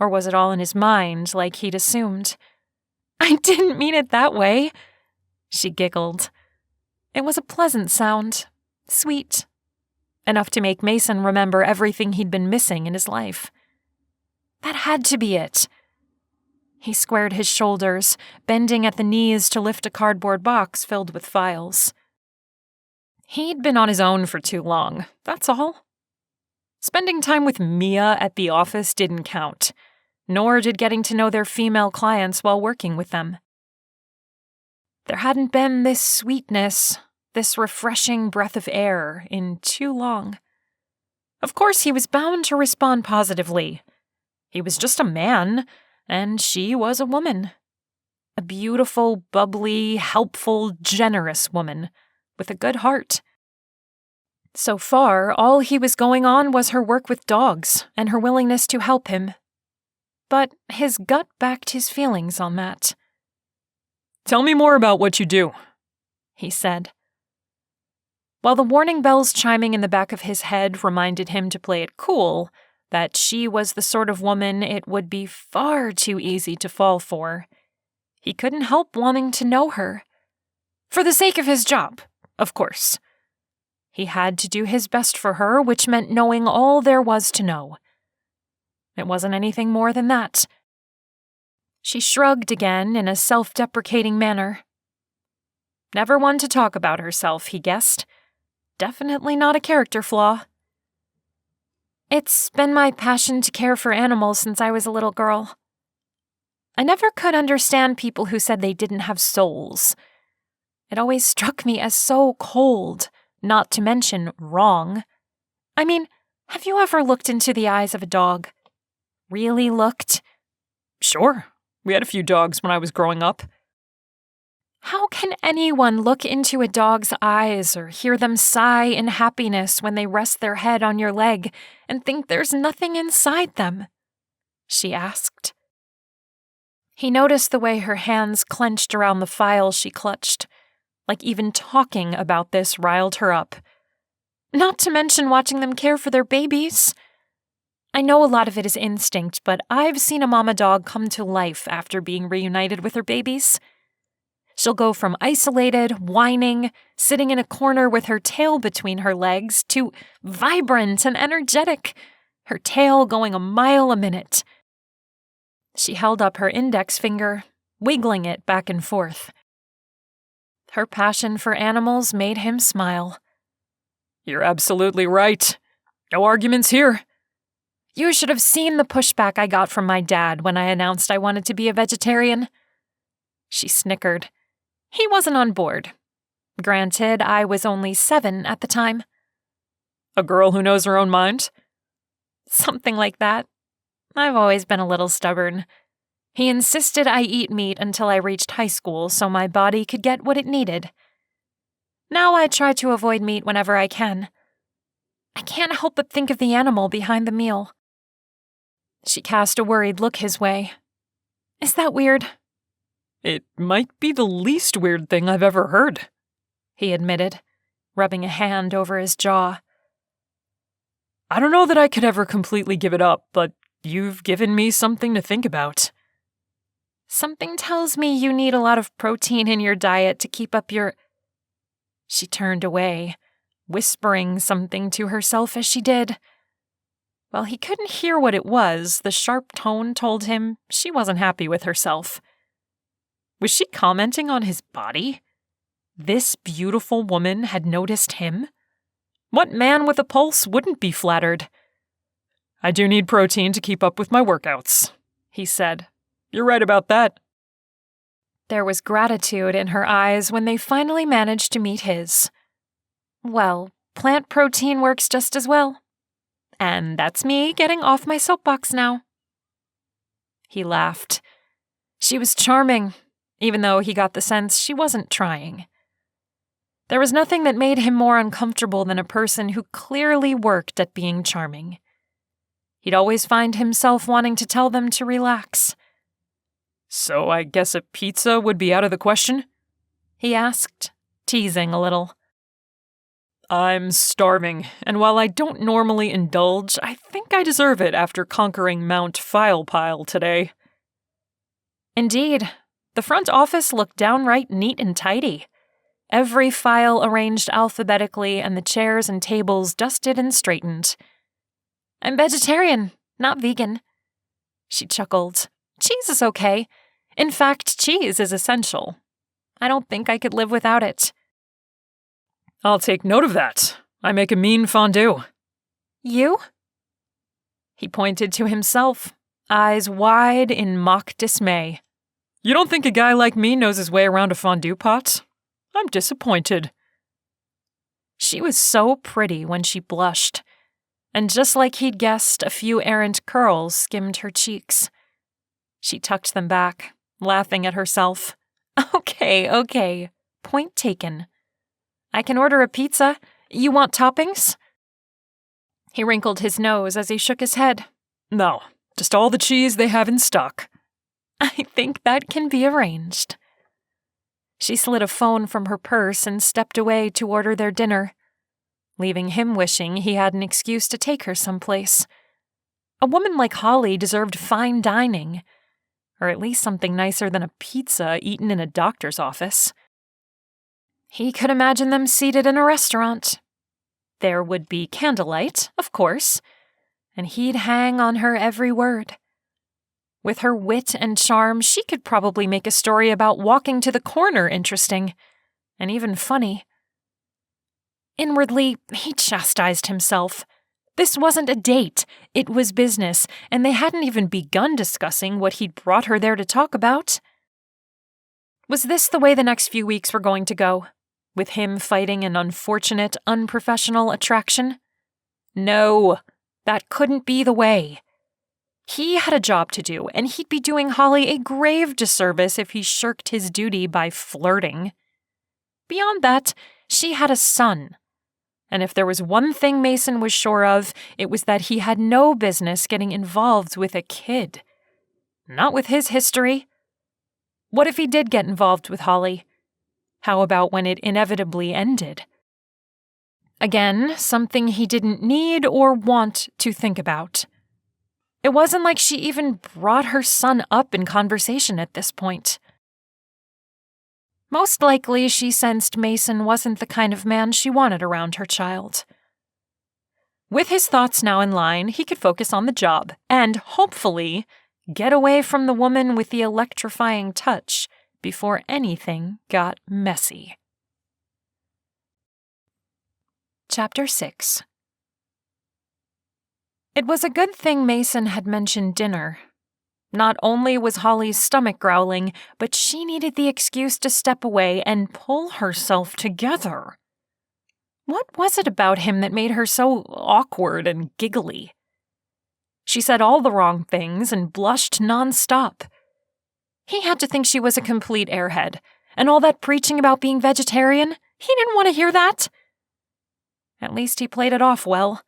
Or was it all in his mind, like he'd assumed? I didn't mean it that way, she giggled. It was a pleasant sound, sweet, enough to make Mason remember everything he'd been missing in his life. That had to be it. He squared his shoulders, bending at the knees to lift a cardboard box filled with files. He'd been on his own for too long, that's all. Spending time with Mia at the office didn't count, nor did getting to know their female clients while working with them. There hadn't been this sweetness, this refreshing breath of air, in too long. Of course, he was bound to respond positively. He was just a man, and she was a woman. A beautiful, bubbly, helpful, generous woman, with a good heart. So far, all he was going on was her work with dogs and her willingness to help him. But his gut backed his feelings on that. Tell me more about what you do, he said. While the warning bells chiming in the back of his head reminded him to play it cool, that she was the sort of woman it would be far too easy to fall for, he couldn't help wanting to know her. For the sake of his job, of course. He had to do his best for her, which meant knowing all there was to know. It wasn't anything more than that. She shrugged again in a self-deprecating manner. Never one to talk about herself, he guessed. Definitely not a character flaw. It's been my passion to care for animals since I was a little girl. I never could understand people who said they didn't have souls. It always struck me as so cold, not to mention wrong. I mean, have you ever looked into the eyes of a dog? Really looked? Sure. We had a few dogs when I was growing up. How can anyone look into a dog's eyes or hear them sigh in happiness when they rest their head on your leg and think there's nothing inside them? She asked. He noticed the way her hands clenched around the file she clutched, like even talking about this riled her up. Not to mention watching them care for their babies. I know a lot of it is instinct, but I've seen a mama dog come to life after being reunited with her babies. She'll go from isolated, whining, sitting in a corner with her tail between her legs, to vibrant and energetic, her tail going a mile a minute. She held up her index finger, wiggling it back and forth. Her passion for animals made him smile. You're absolutely right. No arguments here. You should have seen the pushback I got from my dad when I announced I wanted to be a vegetarian. She snickered. He wasn't on board. Granted, I was only 7 at the time. A girl who knows her own mind? Something like that. I've always been a little stubborn. He insisted I eat meat until I reached high school so my body could get what it needed. Now I try to avoid meat whenever I can. I can't help but think of the animal behind the meal." She cast a worried look his way. "Is that weird?" "It might be the least weird thing I've ever heard," he admitted, rubbing a hand over his jaw. "I don't know that I could ever completely give it up, but you've given me something to think about." "Something tells me you need a lot of protein in your diet to keep up your—" She turned away, whispering something to herself as she did. While he couldn't hear what it was, the sharp tone told him she wasn't happy with herself. Was she commenting on his body? This beautiful woman had noticed him? What man with a pulse wouldn't be flattered? "I do need protein to keep up with my workouts," he said. "You're right about that." There was gratitude in her eyes when they finally managed to meet his. "Well, plant protein works just as well. And that's me getting off my soapbox now." He laughed. She was charming, even though he got the sense she wasn't trying. There was nothing that made him more uncomfortable than a person who clearly worked at being charming. He'd always find himself wanting to tell them to relax. "So I guess a pizza would be out of the question?" he asked, teasing a little. "I'm starving, and while I don't normally indulge, I think I deserve it after conquering Mount File Pile today." Indeed, the front office looked downright neat and tidy. Every file arranged alphabetically and the chairs and tables dusted and straightened. "I'm vegetarian, not vegan." She chuckled. "Cheese is okay. In fact, cheese is essential. I don't think I could live without it." "I'll take note of that. I make a mean fondue." "You?" He pointed to himself, eyes wide in mock dismay. "You don't think a guy like me knows his way around a fondue pot? I'm disappointed." She was so pretty when she blushed, and just like he'd guessed, a few errant curls skimmed her cheeks. She tucked them back, laughing at herself. Okay, point taken. I can order a pizza. You want toppings?" He wrinkled his nose as he shook his head. "No, just all the cheese they have in stock." "I think that can be arranged." She slid a phone from her purse and stepped away to order their dinner, leaving him wishing he had an excuse to take her someplace. A woman like Holly deserved fine dining, or at least something nicer than a pizza eaten in a doctor's office. He could imagine them seated in a restaurant. There would be candlelight, of course, and he'd hang on her every word. With her wit and charm, she could probably make a story about walking to the corner interesting, and even funny. Inwardly, he chastised himself. This wasn't a date, it was business, and they hadn't even begun discussing what he'd brought her there to talk about. Was this the way the next few weeks were going to go? With him fighting an unfortunate, unprofessional attraction? No, that couldn't be the way. He had a job to do, and he'd be doing Holly a grave disservice if he shirked his duty by flirting. Beyond that, she had a son. And if there was one thing Mason was sure of, it was that he had no business getting involved with a kid. Not with his history. What if he did get involved with Holly? How about when it inevitably ended? Again, something he didn't need or want to think about. It wasn't like she even brought her son up in conversation at this point. Most likely, she sensed Mason wasn't the kind of man she wanted around her child. With his thoughts now in line, he could focus on the job and, hopefully, get away from the woman with the electrifying touch before anything got messy. Chapter 6. It was a good thing Mason had mentioned dinner. Not only was Holly's stomach growling, but she needed the excuse to step away and pull herself together. What was it about him that made her so awkward and giggly? She said all the wrong things and blushed nonstop. He had to think she was a complete airhead, and all that preaching about being vegetarian, he didn't want to hear that. At least he played it off well.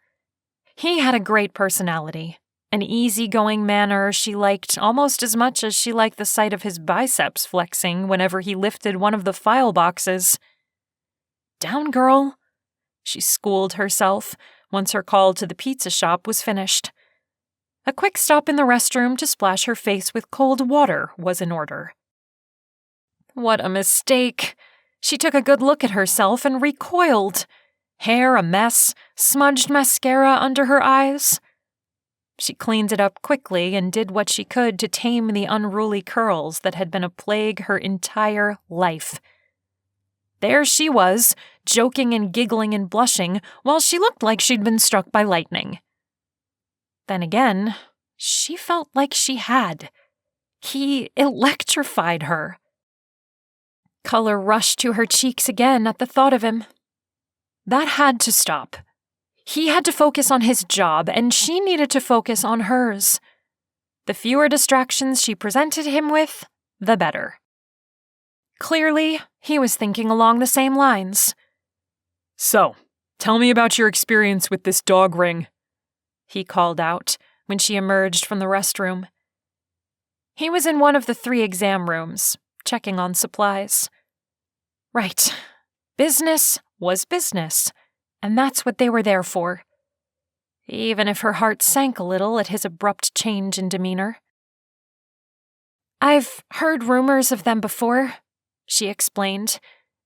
He had a great personality, an easygoing manner she liked almost as much as she liked the sight of his biceps flexing whenever he lifted one of the file boxes. "Down, girl," she schooled herself once her call to the pizza shop was finished. A quick stop in the restroom to splash her face with cold water was in order. What a mistake! She took a good look at herself and recoiled. Hair a mess, smudged mascara under her eyes. She cleaned it up quickly and did what she could to tame the unruly curls that had been a plague her entire life. There she was, joking and giggling and blushing, while she looked like she'd been struck by lightning. Then again, she felt like she had. He electrified her. Color rushed to her cheeks again at the thought of him. That had to stop. He had to focus on his job, and she needed to focus on hers. The fewer distractions she presented him with, the better. Clearly, he was thinking along the same lines. "So, tell me about your experience with this dog ring," he called out when she emerged from the restroom. He was in one of the 3 exam rooms, checking on supplies. Right. Business was business, and that's what they were there for. Even if her heart sank a little at his abrupt change in demeanor. "I've heard rumors of them before," she explained.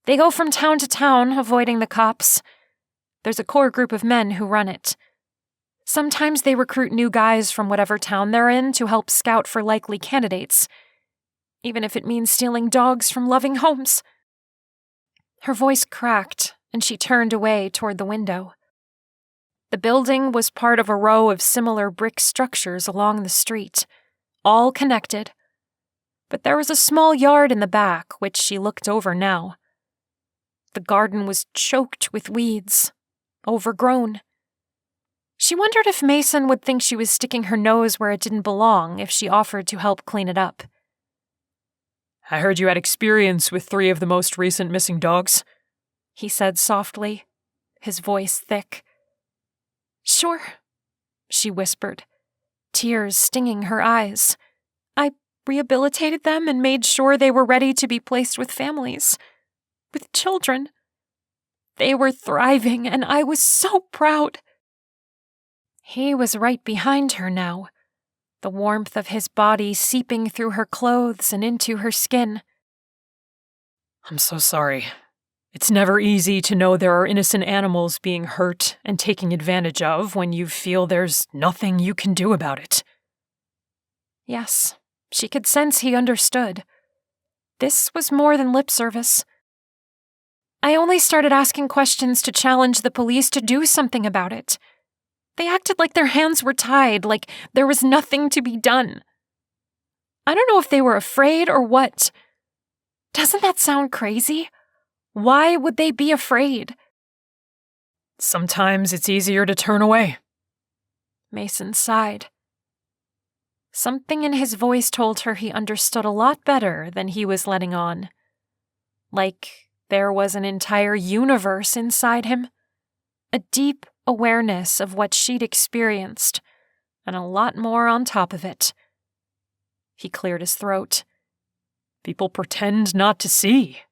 "They go from town to town, avoiding the cops. There's a core group of men who run it. Sometimes they recruit new guys from whatever town they're in to help scout for likely candidates, even if it means stealing dogs from loving homes." Her voice cracked, and she turned away toward the window. The building was part of a row of similar brick structures along the street, all connected. But there was a small yard in the back, which she looked over now. The garden was choked with weeds, overgrown. She wondered if Mason would think she was sticking her nose where it didn't belong if she offered to help clean it up. "I heard you had experience with 3 of the most recent missing dogs," he said softly, his voice thick. "Sure," she whispered, tears stinging her eyes. "I rehabilitated them and made sure they were ready to be placed with families, with children. They were thriving, and I was so proud." He was right behind her now, the warmth of his body seeping through her clothes and into her skin. "I'm so sorry. It's never easy to know there are innocent animals being hurt and taken advantage of when you feel there's nothing you can do about it." Yes, she could sense he understood. This was more than lip service. "I only started asking questions to challenge the police to do something about it. They acted like their hands were tied, like there was nothing to be done. I don't know if they were afraid or what. Doesn't that sound crazy? Why would they be afraid?" "Sometimes it's easier to turn away." Mason sighed. Something in his voice told her he understood a lot better than he was letting on. Like there was an entire universe inside him. A deep awareness of what she'd experienced, and a lot more on top of it. He cleared his throat. "People pretend not to see,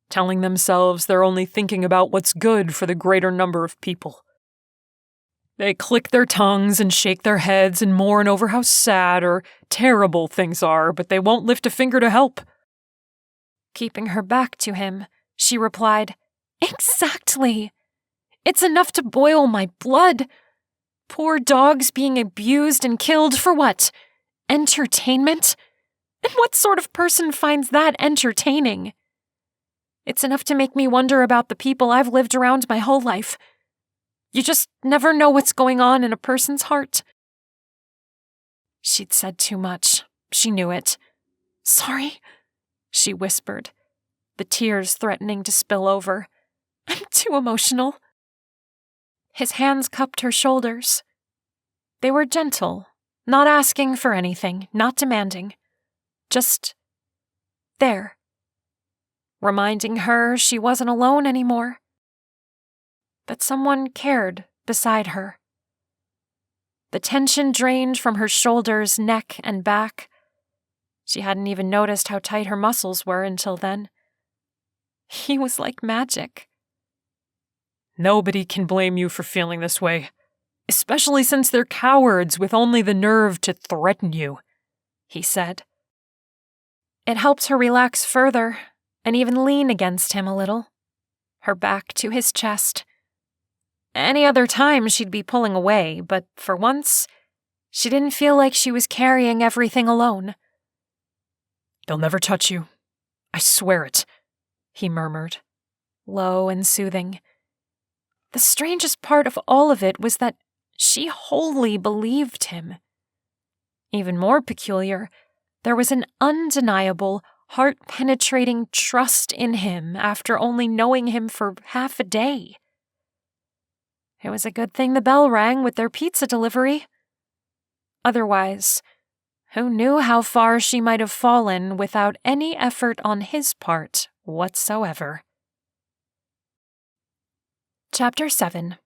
telling themselves they're only thinking about what's good for the greater number of people. They click their tongues and shake their heads and mourn over how sad or terrible things are, but they won't lift a finger to help." Keeping her back to him, she replied, "Exactly. It's enough to boil my blood. Poor dogs being abused and killed for what? Entertainment? And what sort of person finds that entertaining? It's enough to make me wonder about the people I've lived around my whole life. You just never know what's going on in a person's heart." She'd said too much. She knew it. "Sorry," she whispered, the tears threatening to spill over. "I'm too emotional." His hands cupped her shoulders. They were gentle, not asking for anything, not demanding. Just there, reminding her she wasn't alone anymore, that someone cared beside her. The tension drained from her shoulders, neck, and back. She hadn't even noticed how tight her muscles were until then. He was like magic. Nobody can blame you for feeling this way, especially since they're cowards with only the nerve to threaten you, he said. It helped her relax further and even lean against him a little, her back to his chest. Any other time she'd be pulling away, but for once, she didn't feel like she was carrying everything alone. They'll never touch you. I swear it, he murmured, low and soothing. The strangest part of all of it was that she wholly believed him. Even more peculiar, there was an undeniable, heart-penetrating trust in him after only knowing him for half a day. It was a good thing the bell rang with their pizza delivery. Otherwise, who knew how far she might have fallen without any effort on his part whatsoever. Chapter 7.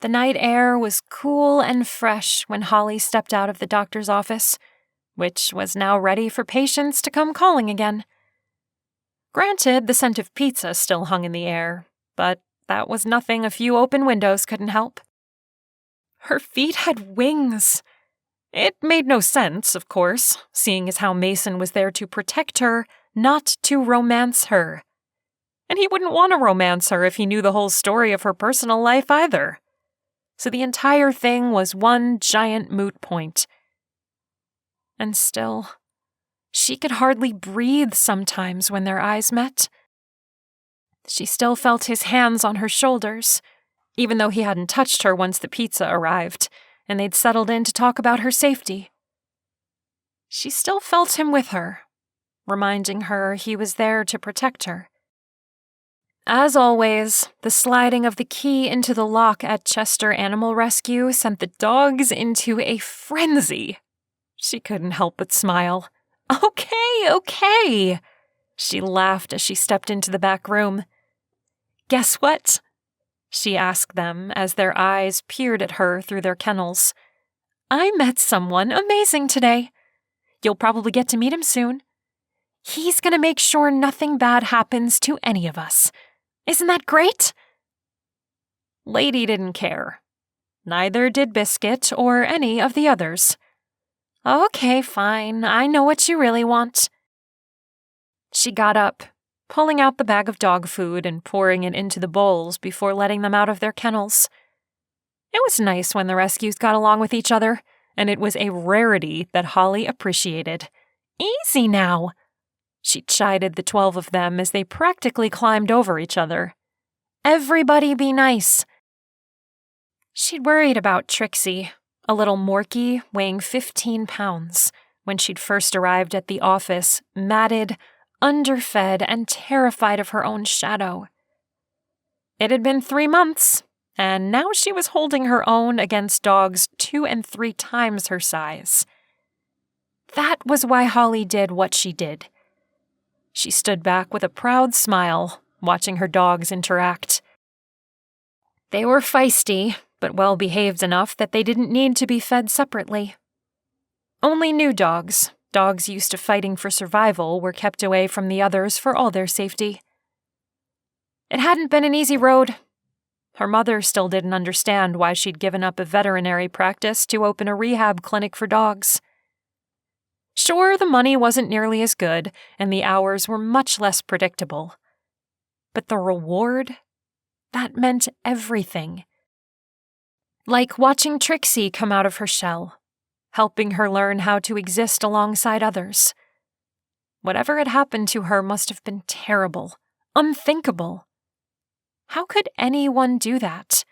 The night air was cool and fresh when Holly stepped out of the doctor's office, which was now ready for patients to come calling again. Granted, the scent of pizza still hung in the air, but that was nothing a few open windows couldn't help. Her feet had wings. It made no sense, of course, seeing as how Mason was there to protect her, not to romance her. And he wouldn't want to romance her if he knew the whole story of her personal life either. So the entire thing was one giant moot point. And still, she could hardly breathe sometimes when their eyes met. She still felt his hands on her shoulders, even though he hadn't touched her once the pizza arrived, and they'd settled in to talk about her safety. She still felt him with her, reminding her he was there to protect her. As always, the sliding of the key into the lock at Chester Animal Rescue sent the dogs into a frenzy. She couldn't help but smile. Okay, she laughed as she stepped into the back room. Guess what? She asked them as their eyes peered at her through their kennels. I met someone amazing today. You'll probably get to meet him soon. He's going to make sure nothing bad happens to any of us. Isn't that great? Lady didn't care. Neither did Biscuit or any of the others. Okay, fine. I know what you really want. She got up, pulling out the bag of dog food and pouring it into the bowls before letting them out of their kennels. It was nice when the rescues got along with each other, and it was a rarity that Holly appreciated. Easy now. She chided the 12 of them as they practically climbed over each other. Everybody be nice. She'd worried about Trixie, a little Morky weighing 15 pounds, when she'd first arrived at the office, matted, underfed, and terrified of her own shadow. It had been 3 months, and now she was holding her own against dogs 2 and 3 times her size. That was why Holly did what she did. She stood back with a proud smile, watching her dogs interact. They were feisty, but well-behaved enough that they didn't need to be fed separately. Only new dogs used to fighting for survival, were kept away from the others for all their safety. It hadn't been an easy road. Her mother still didn't understand why she'd given up a veterinary practice to open a rehab clinic for dogs. Sure, the money wasn't nearly as good, and the hours were much less predictable. But the reward? That meant everything. Like watching Trixie come out of her shell, helping her learn how to exist alongside others. Whatever had happened to her must have been terrible, unthinkable. How could anyone do that?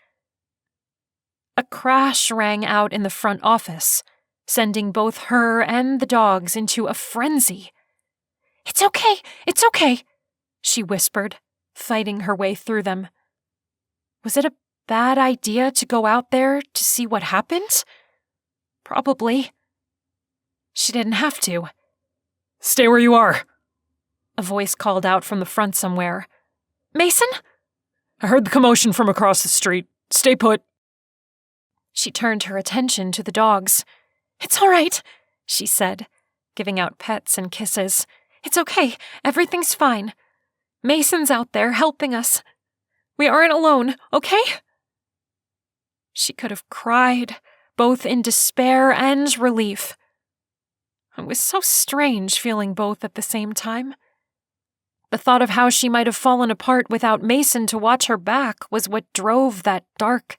A crash rang out in the front office, sending both her and the dogs into a frenzy. It's okay, she whispered, fighting her way through them. Was it a bad idea to go out there to see what happened? Probably. She didn't have to. Stay where you are. A voice called out from the front somewhere. Mason? I heard the commotion from across the street. Stay put. She turned her attention to the dogs. It's all right, she said, giving out pets and kisses. It's okay. Everything's fine. Mason's out there helping us. We aren't alone, okay? She could have cried, both in despair and relief. It was so strange feeling both at the same time. The thought of how she might have fallen apart without Mason to watch her back was what drove that dark,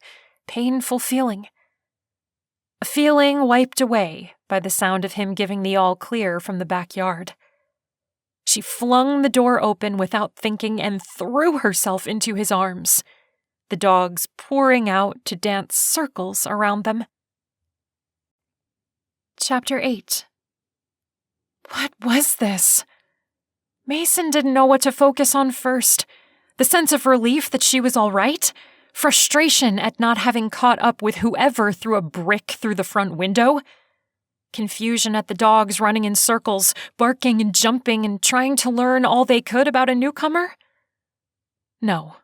painful feeling. A feeling wiped away by the sound of him giving the all clear from the backyard. She flung the door open without thinking and threw herself into his arms, the dogs pouring out to dance circles around them. Chapter 8. What was this? Mason didn't know what to focus on first. The sense of relief that she was all right? Frustration at not having caught up with whoever threw a brick through the front window? Confusion at the dogs running in circles, barking and jumping and trying to learn all they could about a newcomer? No.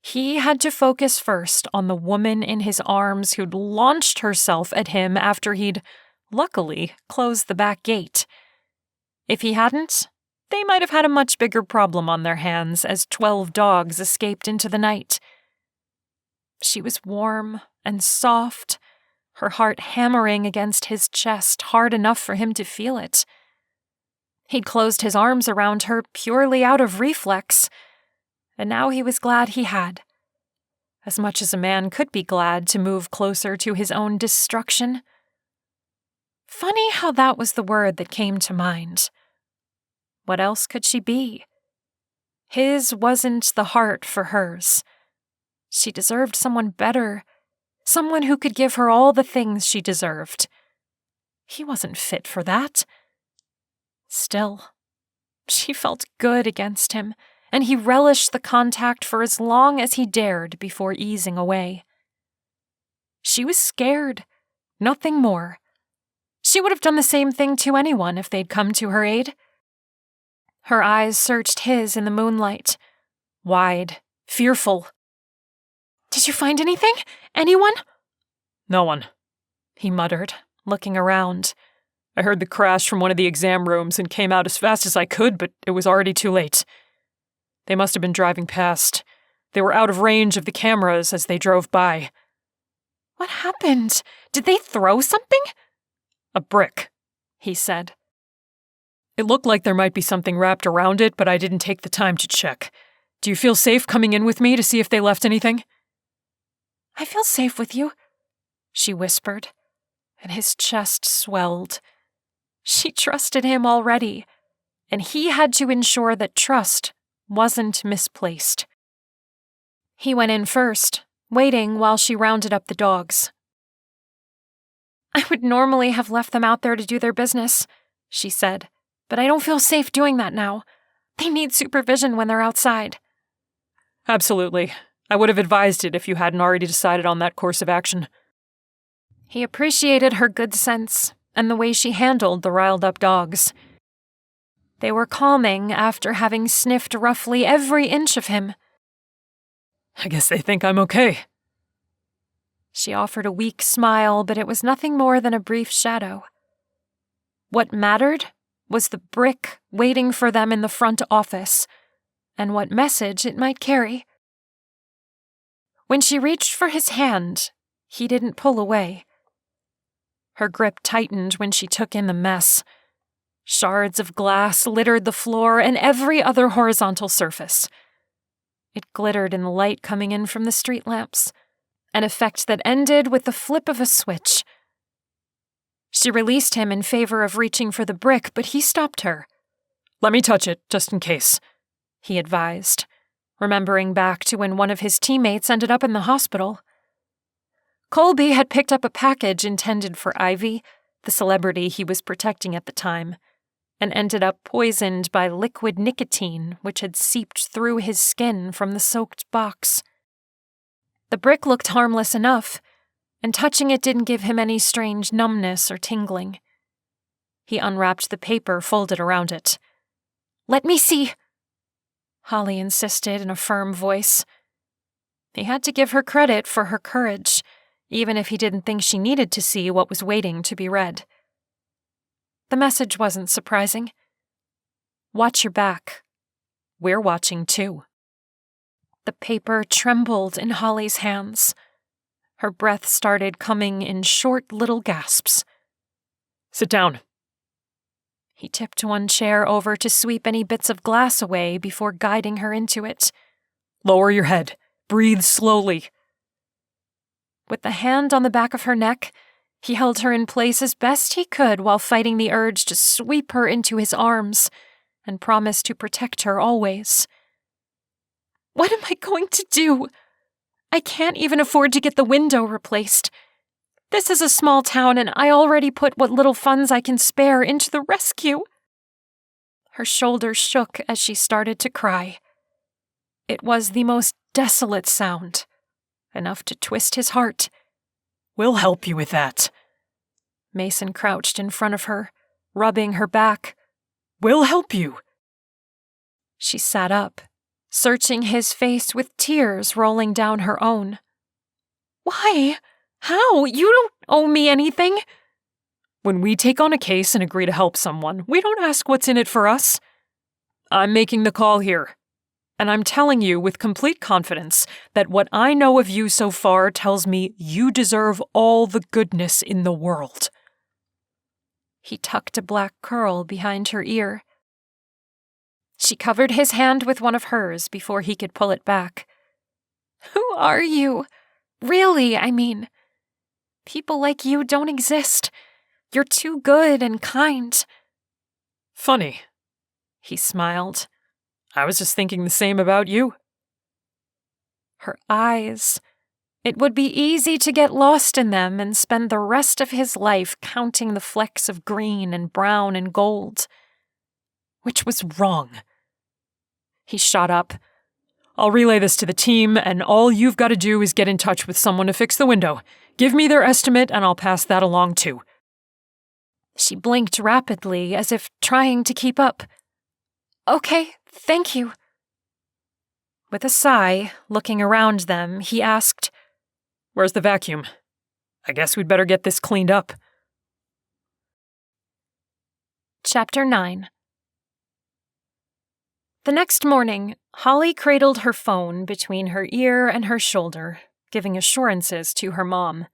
He had to focus first on the woman in his arms who'd launched herself at him after he'd, luckily, closed the back gate. If he hadn't, they might have had a much bigger problem on their hands as 12 dogs escaped into the night. She was warm and soft, her heart hammering against his chest hard enough for him to feel it. He'd closed his arms around her purely out of reflex, and now he was glad he had. As much as a man could be glad to move closer to his own destruction. Funny how that was the word that came to mind. What else could she be? His wasn't the heart for hers. She deserved someone better, someone who could give her all the things she deserved. He wasn't fit for that. Still, she felt good against him, and he relished the contact for as long as he dared before easing away. She was scared, nothing more. She would have done the same thing to anyone if they'd come to her aid. Her eyes searched his in the moonlight, wide, fearful. Did you find anything? Anyone? No one, he muttered, looking around. I heard the crash from one of the exam rooms and came out as fast as I could, but it was already too late. They must have been driving past. They were out of range of the cameras as they drove by. What happened? Did they throw something? A brick, he said. It looked like there might be something wrapped around it, but I didn't take the time to check. Do you feel safe coming in with me to see if they left anything? I feel safe with you, she whispered, and his chest swelled. She trusted him already, and he had to ensure that trust wasn't misplaced. He went in first, waiting while she rounded up the dogs. I would normally have left them out there to do their business, she said, but I don't feel safe doing that now. They need supervision when they're outside. Absolutely. I would have advised it if you hadn't already decided on that course of action. He appreciated her good sense and the way she handled the riled-up dogs. They were calming after having sniffed roughly every inch of him. I guess they think I'm okay. She offered a weak smile, but it was nothing more than a brief shadow. What mattered was the brick waiting for them in the front office, and what message it might carry. When she reached for his hand, he didn't pull away. Her grip tightened when she took in the mess. Shards of glass littered the floor and every other horizontal surface. It glittered in the light coming in from the street lamps, an effect that ended with the flip of a switch. She released him in favor of reaching for the brick, but he stopped her. Let me touch it, just in case, he advised, remembering back to when one of his teammates ended up in the hospital. Colby had picked up a package intended for Ivy, the celebrity he was protecting at the time, and ended up poisoned by liquid nicotine which had seeped through his skin from the soaked box. The brick looked harmless enough, and touching it didn't give him any strange numbness or tingling. He unwrapped the paper folded around it. "Let me see," Holly insisted in a firm voice. He had to give her credit for her courage, even if he didn't think she needed to see what was waiting to be read. The message wasn't surprising. "Watch your back. We're watching too." The paper trembled in Holly's hands. Her breath started coming in short little gasps. "Sit down." He tipped one chair over to sweep any bits of glass away before guiding her into it. "Lower your head. Breathe slowly." With the hand on the back of her neck, he held her in place as best he could while fighting the urge to sweep her into his arms and promised to protect her always. "What am I going to do? I can't even afford to get the window replaced. This is a small town, and I already put what little funds I can spare into the rescue." Her shoulders shook as she started to cry. It was the most desolate sound, enough to twist his heart. "We'll help you with that." Mason crouched in front of her, rubbing her back. "We'll help you." She sat up, searching his face with tears rolling down her own. "Why? How? You don't owe me anything." "When we take on a case and agree to help someone, we don't ask what's in it for us. I'm making the call here, and I'm telling you with complete confidence that what I know of you so far tells me you deserve all the goodness in the world." He tucked a black curl behind her ear. She covered his hand with one of hers before he could pull it back. "Who are you? Really, I mean. People like you don't exist. You're too good and kind." "Funny," he smiled. "I was just thinking the same about you." Her eyes. It would be easy to get lost in them and spend the rest of his life counting the flecks of green and brown and gold. Which was wrong. He shot up. "I'll relay this to the team, and all you've got to do is get in touch with someone to fix the window. Give me their estimate, and I'll pass that along too." She blinked rapidly, as if trying to keep up. "Okay, thank you." With a sigh, looking around them, he asked, "Where's the vacuum? I guess we'd better get this cleaned up." Chapter 9. The next morning, Holly cradled her phone between her ear and her shoulder, giving assurances to her mom.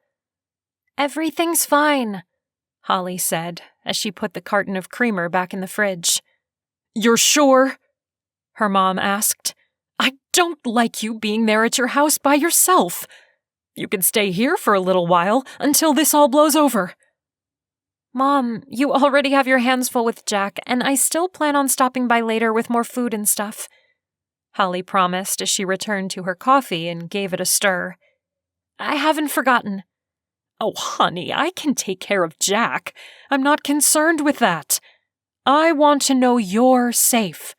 "Everything's fine," Holly said as she put the carton of creamer back in the fridge. "You're sure?" her mom asked. "I don't like you being there at your house by yourself. You can stay here for a little while until this all blows over." "Mom, you already have your hands full with Jack, and I still plan on stopping by later with more food and stuff," Holly promised as she returned to her coffee and gave it a stir. "I haven't forgotten." "Oh, honey, I can take care of Jack. I'm not concerned with that. I want to know you're safe."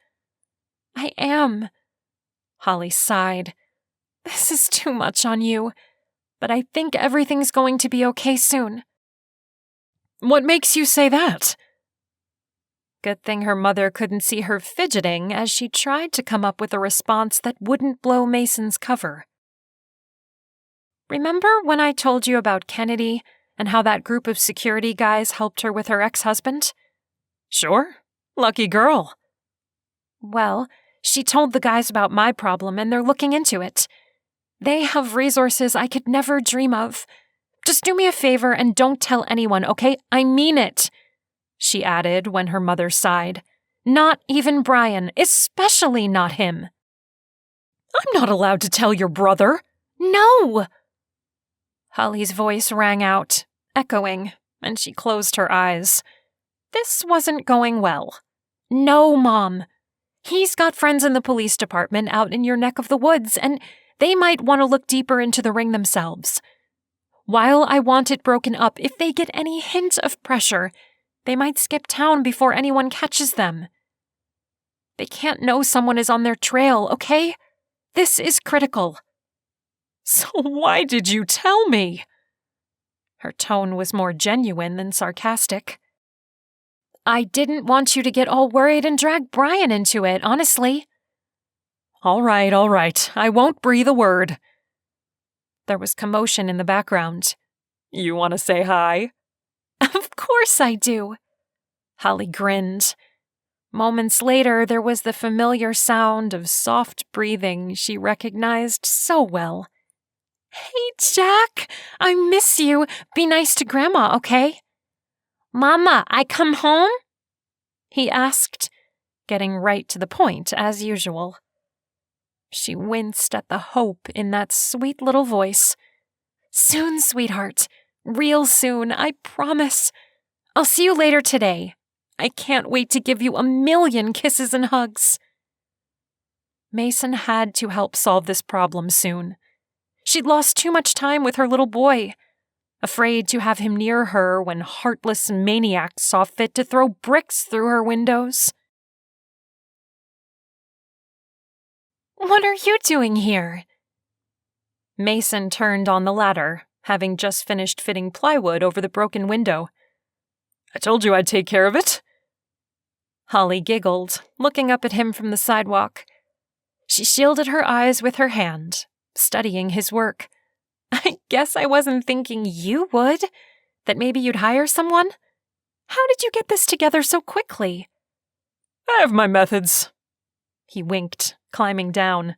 "I am." Holly sighed. "This is too much on you, but I think everything's going to be okay soon." "What makes you say that?" Good thing her mother couldn't see her fidgeting as she tried to come up with a response that wouldn't blow Mason's cover. "Remember when I told you about Kennedy and how that group of security guys helped her with her ex-husband?" "Sure. Lucky girl." "Well, she told the guys about my problem and they're looking into it. They have resources I could never dream of. Just do me a favor and don't tell anyone, okay? I mean it," she added when her mother sighed. "Not even Brian, especially not him." "I'm not allowed to tell your brother." "No!" Holly's voice rang out, echoing, and she closed her eyes. This wasn't going well. "No, Mom. He's got friends in the police department out in your neck of the woods, and they might want to look deeper into the ring themselves. While I want it broken up, if they get any hint of pressure, they might skip town before anyone catches them. They can't know someone is on their trail, okay? This is critical." "So why did you tell me?" Her tone was more genuine than sarcastic. I didn't want you to get all worried and drag Brian into it, honestly. All right. I won't breathe a word. There was commotion in the background. You want to say hi? Of course I do. Holly grinned. Moments later, there was the familiar sound of soft breathing she recognized so well. Hey, Jack, I miss you. Be nice to Grandma, okay? Mama, I come home? He asked, getting right to the point as usual. She winced at the hope in that sweet little voice. Soon, sweetheart. Real soon, I promise. I'll see you later today. I can't wait to give you 1,000,000 kisses and hugs. Mason had to help solve this problem soon. She'd lost too much time with her little boy, afraid to have him near her when heartless maniacs saw fit to throw bricks through her windows. What are you doing here? Mason turned on the ladder, having just finished fitting plywood over the broken window. I told you I'd take care of it. Holly giggled, looking up at him from the sidewalk. She shielded her eyes with her hand, studying his work. I guess I wasn't thinking you would. That maybe you'd hire someone? How did you get this together so quickly? I have my methods. He winked, climbing down.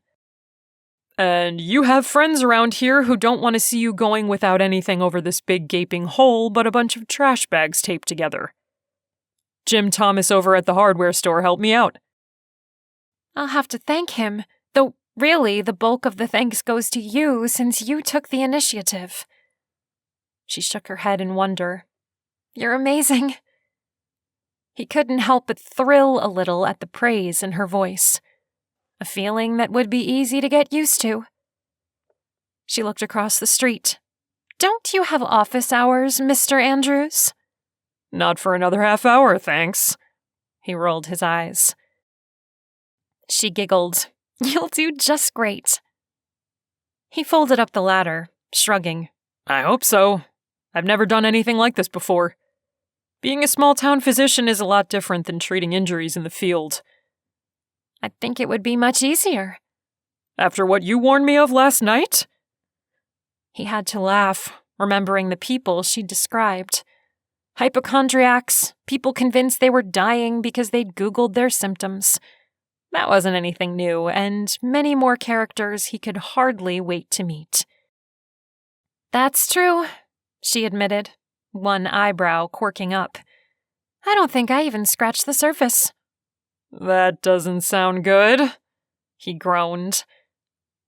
And you have friends around here who don't want to see you going without anything over this big gaping hole but a bunch of trash bags taped together. Jim Thomas over at the hardware store helped me out. I'll have to thank him, though really the bulk of the thanks goes to you since you took the initiative. She shook her head in wonder. You're amazing. He couldn't help but thrill a little at the praise in her voice, a feeling that would be easy to get used to. She looked across the street. Don't you have office hours, Mr. Andrews? Not for another half hour, thanks. He rolled his eyes. She giggled. You'll do just great. He folded up the ladder, shrugging. I hope so. I've never done anything like this before. Being a small-town physician is a lot different than treating injuries in the field. I think it would be much easier. After what you warned me of last night? He had to laugh, remembering the people she'd described. Hypochondriacs, people convinced they were dying because they'd Googled their symptoms. That wasn't anything new, and many more characters he could hardly wait to meet. That's true, she admitted, one eyebrow quirking up. I don't think I even scratched the surface. That doesn't sound good, he groaned.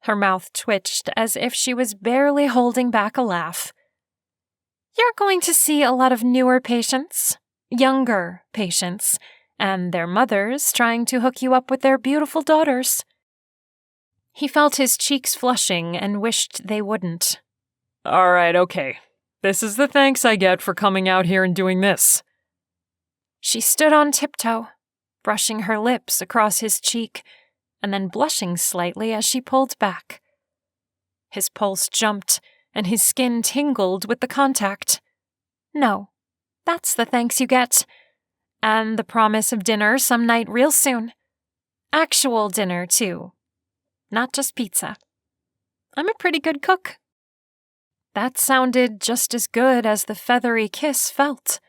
Her mouth twitched as if she was barely holding back a laugh. You're going to see a lot of newer patients, younger patients, and their mothers trying to hook you up with their beautiful daughters. He felt his cheeks flushing and wished they wouldn't. All right, okay. This is the thanks I get for coming out here and doing this. She stood on tiptoe, brushing her lips across his cheek, and then blushing slightly as she pulled back. His pulse jumped, and his skin tingled with the contact. No, that's the thanks you get. And the promise of dinner some night real soon. Actual dinner, too. Not just pizza. I'm a pretty good cook. That sounded just as good as the feathery kiss felt.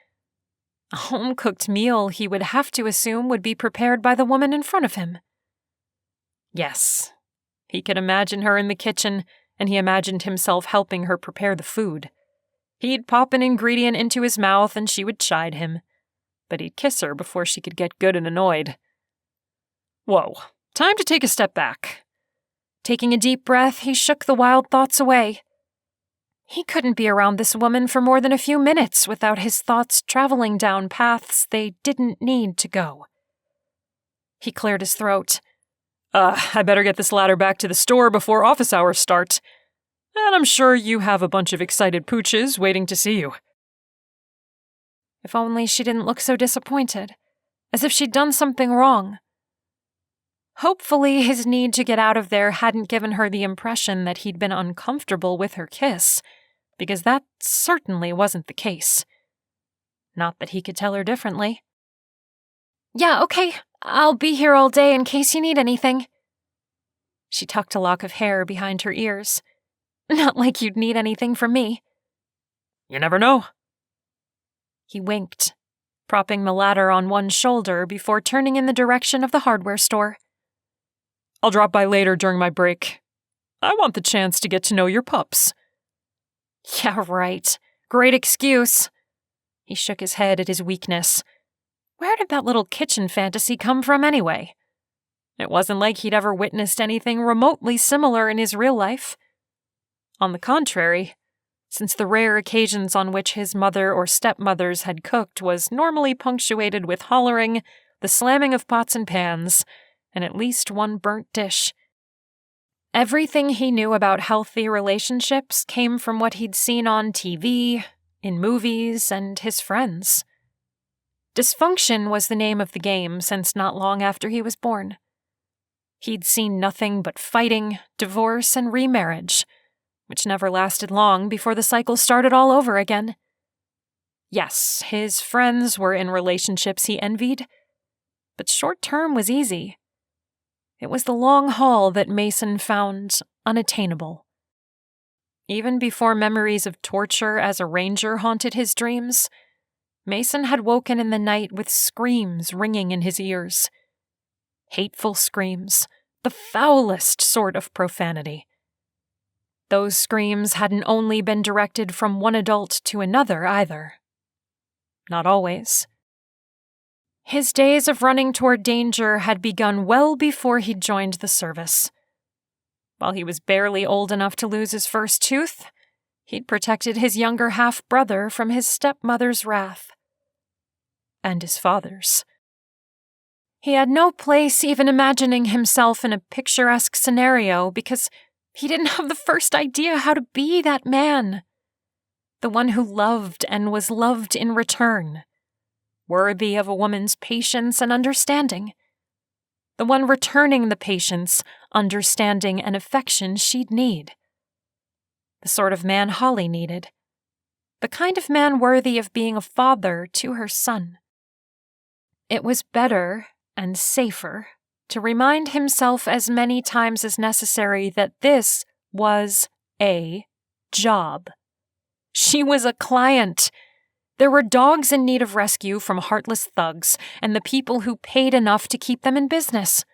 A home-cooked meal he would have to assume would be prepared by the woman in front of him. Yes, he could imagine her in the kitchen, and he imagined himself helping her prepare the food. He'd pop an ingredient into his mouth and she would chide him, but he'd kiss her before she could get good and annoyed. Whoa, time to take a step back. Taking a deep breath, he shook the wild thoughts away. He couldn't be around this woman for more than a few minutes without his thoughts traveling down paths they didn't need to go. He cleared his throat. I better get this ladder back to the store before office hours start. And I'm sure you have a bunch of excited pooches waiting to see you. If only she didn't look so disappointed, as if she'd done something wrong. Hopefully his need to get out of there hadn't given her the impression that he'd been uncomfortable with her kiss, because that certainly wasn't the case. Not that he could tell her differently. Yeah, okay. I'll be here all day in case you need anything. She tucked a lock of hair behind her ears. Not like you'd need anything from me. You never know. He winked, propping the ladder on one shoulder before turning in the direction of the hardware store. I'll drop by later during my break. I want the chance to get to know your pups. Yeah, right. Great excuse. He shook his head at his weakness. Where did that little kitchen fantasy come from anyway? It wasn't like he'd ever witnessed anything remotely similar in his real life. On the contrary, since the rare occasions on which his mother or stepmothers had cooked was normally punctuated with hollering, the slamming of pots and pans, and at least one burnt dish. Everything he knew about healthy relationships came from what he'd seen on TV, in movies, and his friends. Dysfunction was the name of the game since not long after he was born. He'd seen nothing but fighting, divorce, and remarriage, which never lasted long before the cycle started all over again. Yes, his friends were in relationships he envied, but short-term was easy. It was the long haul that Mason found unattainable. Even before memories of torture as a ranger haunted his dreams, Mason had woken in the night with screams ringing in his ears. Hateful screams, the foulest sort of profanity. Those screams hadn't only been directed from one adult to another either. Not always. His days of running toward danger had begun well before he'd joined the service. While he was barely old enough to lose his first tooth, he'd protected his younger half-brother from his stepmother's wrath. And his father's. He had no place even imagining himself in a picturesque scenario because he didn't have the first idea how to be that man. The one who loved and was loved in return. Worthy of a woman's patience and understanding. The one returning the patience, understanding, and affection she'd need. The sort of man Holly needed. The kind of man worthy of being a father to her son. It was better and safer to remind himself as many times as necessary that this was a job. She was a client. There were dogs in need of rescue from heartless thugs and the people who paid enough to keep them in business.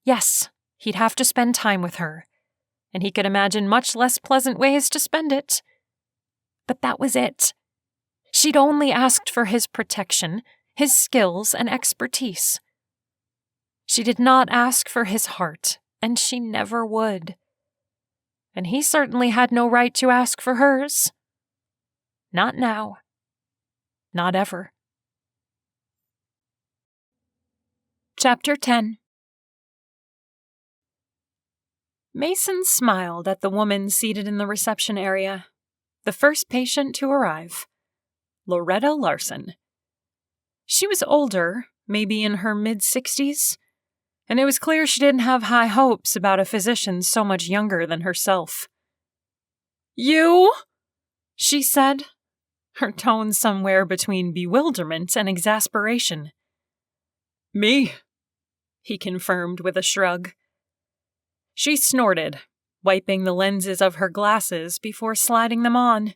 Yes, he'd have to spend time with her, and he could imagine much less pleasant ways to spend it. But that was it. She'd only asked for his protection, his skills and expertise. She did not ask for his heart, and she never would. And he certainly had no right to ask for hers. Not now. Not ever. Chapter 10. Mason smiled at the woman seated in the reception area, the first patient to arrive, Loretta Larson. She was older, maybe in her mid-60s, and it was clear she didn't have high hopes about a physician so much younger than herself. "You?" she said, her tone somewhere between bewilderment and exasperation. "Me," he confirmed with a shrug. She snorted, wiping the lenses of her glasses before sliding them on.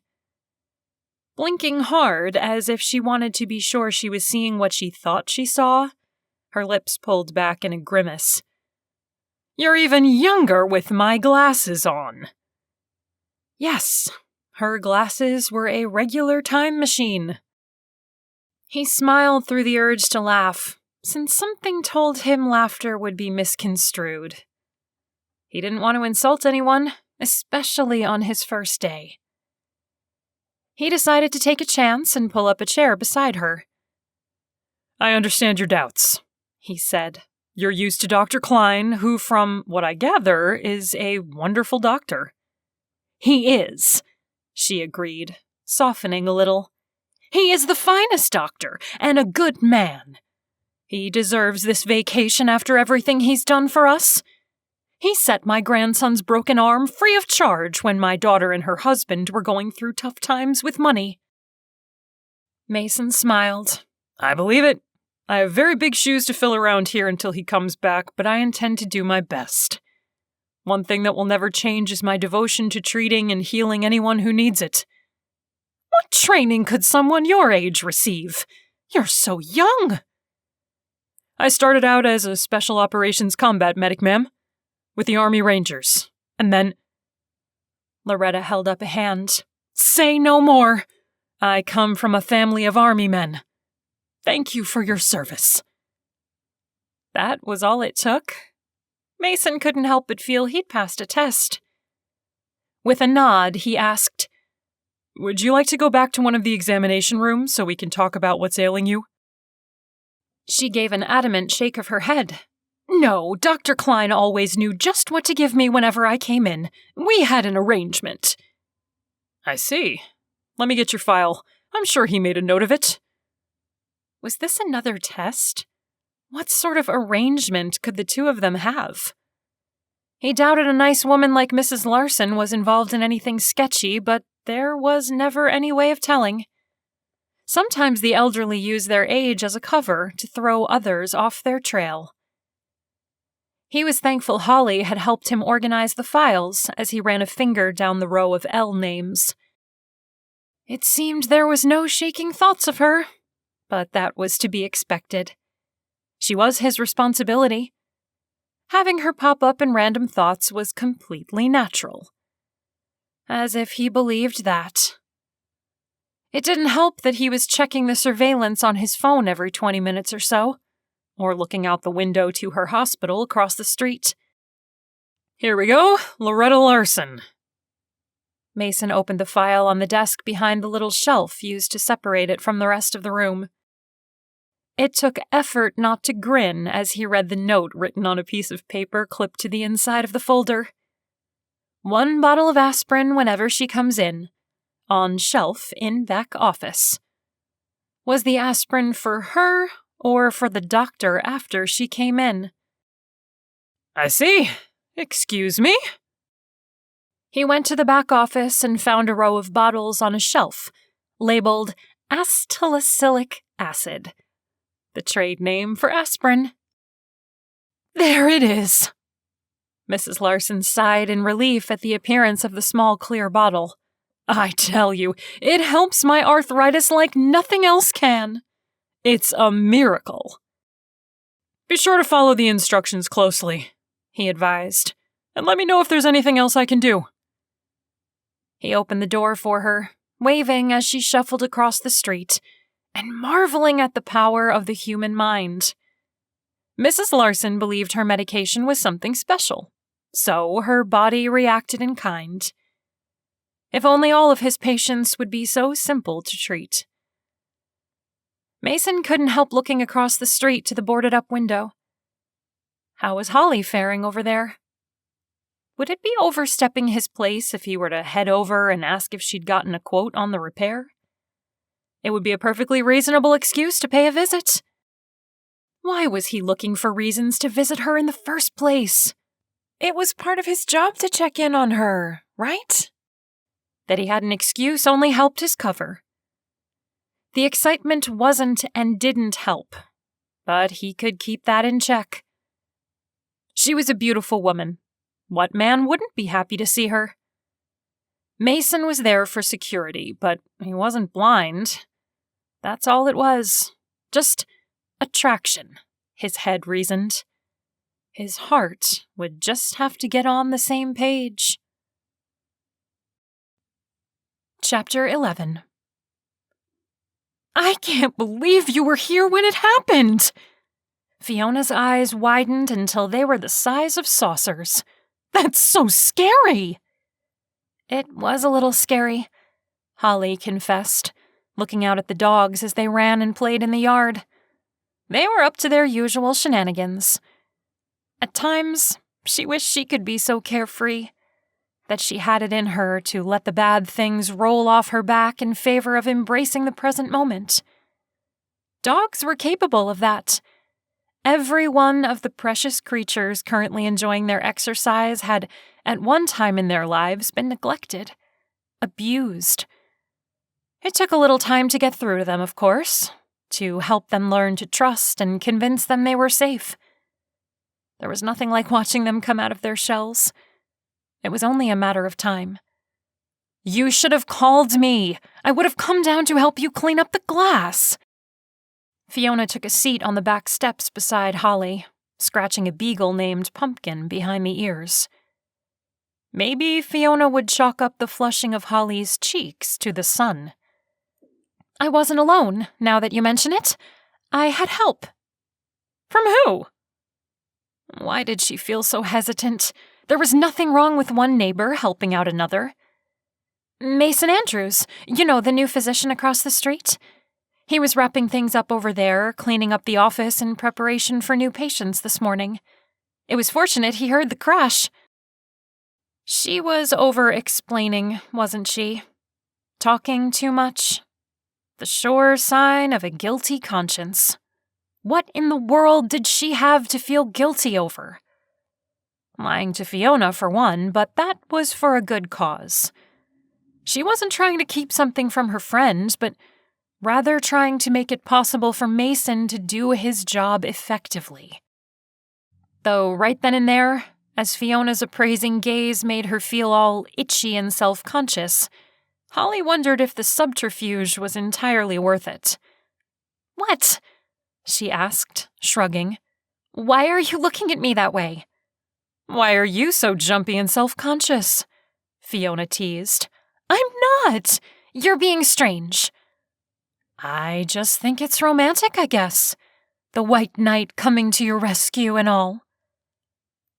Blinking hard as if she wanted to be sure she was seeing what she thought she saw, her lips pulled back in a grimace. "You're even younger with my glasses on." Yes, her glasses were a regular time machine. He smiled through the urge to laugh, since something told him laughter would be misconstrued. He didn't want to insult anyone, especially on his first day. He decided to take a chance and pull up a chair beside her. "I understand your doubts," he said. "You're used to Dr. Krane, who, from what I gather, is a wonderful doctor." "He is," she agreed, softening a little. "He is the finest doctor, and a good man. He deserves this vacation after everything he's done for us. He set my grandson's broken arm free of charge when my daughter and her husband were going through tough times with money." Mason smiled. "I believe it. I have very big shoes to fill around here until he comes back, but I intend to do my best. One thing that will never change is my devotion to treating and healing anyone who needs it. What training could someone your age receive? You're so young. I started out as a Special Operations Combat Medic, ma'am, with the Army Rangers, and then... Loretta held up a hand. Say no more. I come from a family of Army men. Thank you for your service. That was all it took. Mason couldn't help but feel he'd passed a test. With a nod, he asked, Would you like to go back to one of the examination rooms so we can talk about what's ailing you? She gave an adamant shake of her head. No, Dr. Krane always knew just what to give me whenever I came in. We had an arrangement. I see. Let me get your file. I'm sure he made a note of it. Was this another test? What sort of arrangement could the two of them have? He doubted a nice woman like Mrs. Larson was involved in anything sketchy, but there was never any way of telling. Sometimes the elderly use their age as a cover to throw others off their trail. He was thankful Holly had helped him organize the files as he ran a finger down the row of L names. It seemed there was no shaking thoughts of her, but that was to be expected. She was his responsibility. Having her pop up in random thoughts was completely natural. As if he believed that. It didn't help that he was checking the surveillance on his phone every 20 minutes or so, or looking out the window to her hospital across the street. Here we go, Loretta Larson. Mason opened the file on the desk behind the little shelf used to separate it from the rest of the room. It took effort not to grin as he read the note written on a piece of paper clipped to the inside of the folder. 1 bottle of aspirin whenever she comes in. On shelf in back office. Was the aspirin for her or for the doctor after she came in? I see. Excuse me? He went to the back office and found a row of bottles on a shelf, labeled acetylsalicylic acid, the trade name for aspirin. There it is. Mrs. Larson sighed in relief at the appearance of the small clear bottle. I tell you, it helps my arthritis like nothing else can. It's a miracle. Be sure to follow the instructions closely, he advised, and let me know if there's anything else I can do. He opened the door for her, waving as she shuffled across the street, and marveling at the power of the human mind. Mrs. Larson believed her medication was something special, so her body reacted in kind. If only all of his patients would be so simple to treat. Mason couldn't help looking across the street to the boarded-up window. How was Holly faring over there? Would it be overstepping his place if he were to head over and ask if she'd gotten a quote on the repair? It would be a perfectly reasonable excuse to pay a visit. Why was he looking for reasons to visit her in the first place? It was part of his job to check in on her, right? That he had an excuse only helped his cover. The excitement wasn't and didn't help, but he could keep that in check. She was a beautiful woman. What man wouldn't be happy to see her? Mason was there for security, but he wasn't blind. That's all it was. Just attraction, his head reasoned. His heart would just have to get on the same page. Chapter 11. I can't believe you were here when it happened! Fiona's eyes widened until they were the size of saucers. That's so scary! It was a little scary, Holly confessed, looking out at the dogs as they ran and played in the yard. They were up to their usual shenanigans. At times, she wished she could be so carefree, that she had it in her to let the bad things roll off her back in favor of embracing the present moment. Dogs were capable of that. Every one of the precious creatures currently enjoying their exercise had, at one time in their lives, been neglected, abused. It took a little time to get through to them, of course, to help them learn to trust and convince them they were safe. There was nothing like watching them come out of their shells. It was only a matter of time. "You should have called me. I would have come down to help you clean up the glass." Fiona took a seat on the back steps beside Holly, scratching a beagle named Pumpkin behind the ears. Maybe Fiona would chalk up the flushing of Holly's cheeks to the sun. "I wasn't alone, now that you mention it. I had help." "From who?" Why did she feel so hesitant? There was nothing wrong with one neighbor helping out another. "Mason Andrews, you know, the new physician across the street. He was wrapping things up over there, cleaning up the office in preparation for new patients this morning. It was fortunate he heard the crash." She was over-explaining, wasn't she? Talking too much? The sure sign of a guilty conscience. What in the world did she have to feel guilty over? Lying to Fiona, for one, but that was for a good cause. She wasn't trying to keep something from her friend, but rather trying to make it possible for Mason to do his job effectively. Though right then and there, as Fiona's appraising gaze made her feel all itchy and self-conscious, Holly wondered if the subterfuge was entirely worth it. "What?" she asked, shrugging. "Why are you looking at me that way?" "Why are you so jumpy and self-conscious?" Fiona teased. "I'm not! You're being strange." "I just think it's romantic, I guess. The white knight coming to your rescue and all."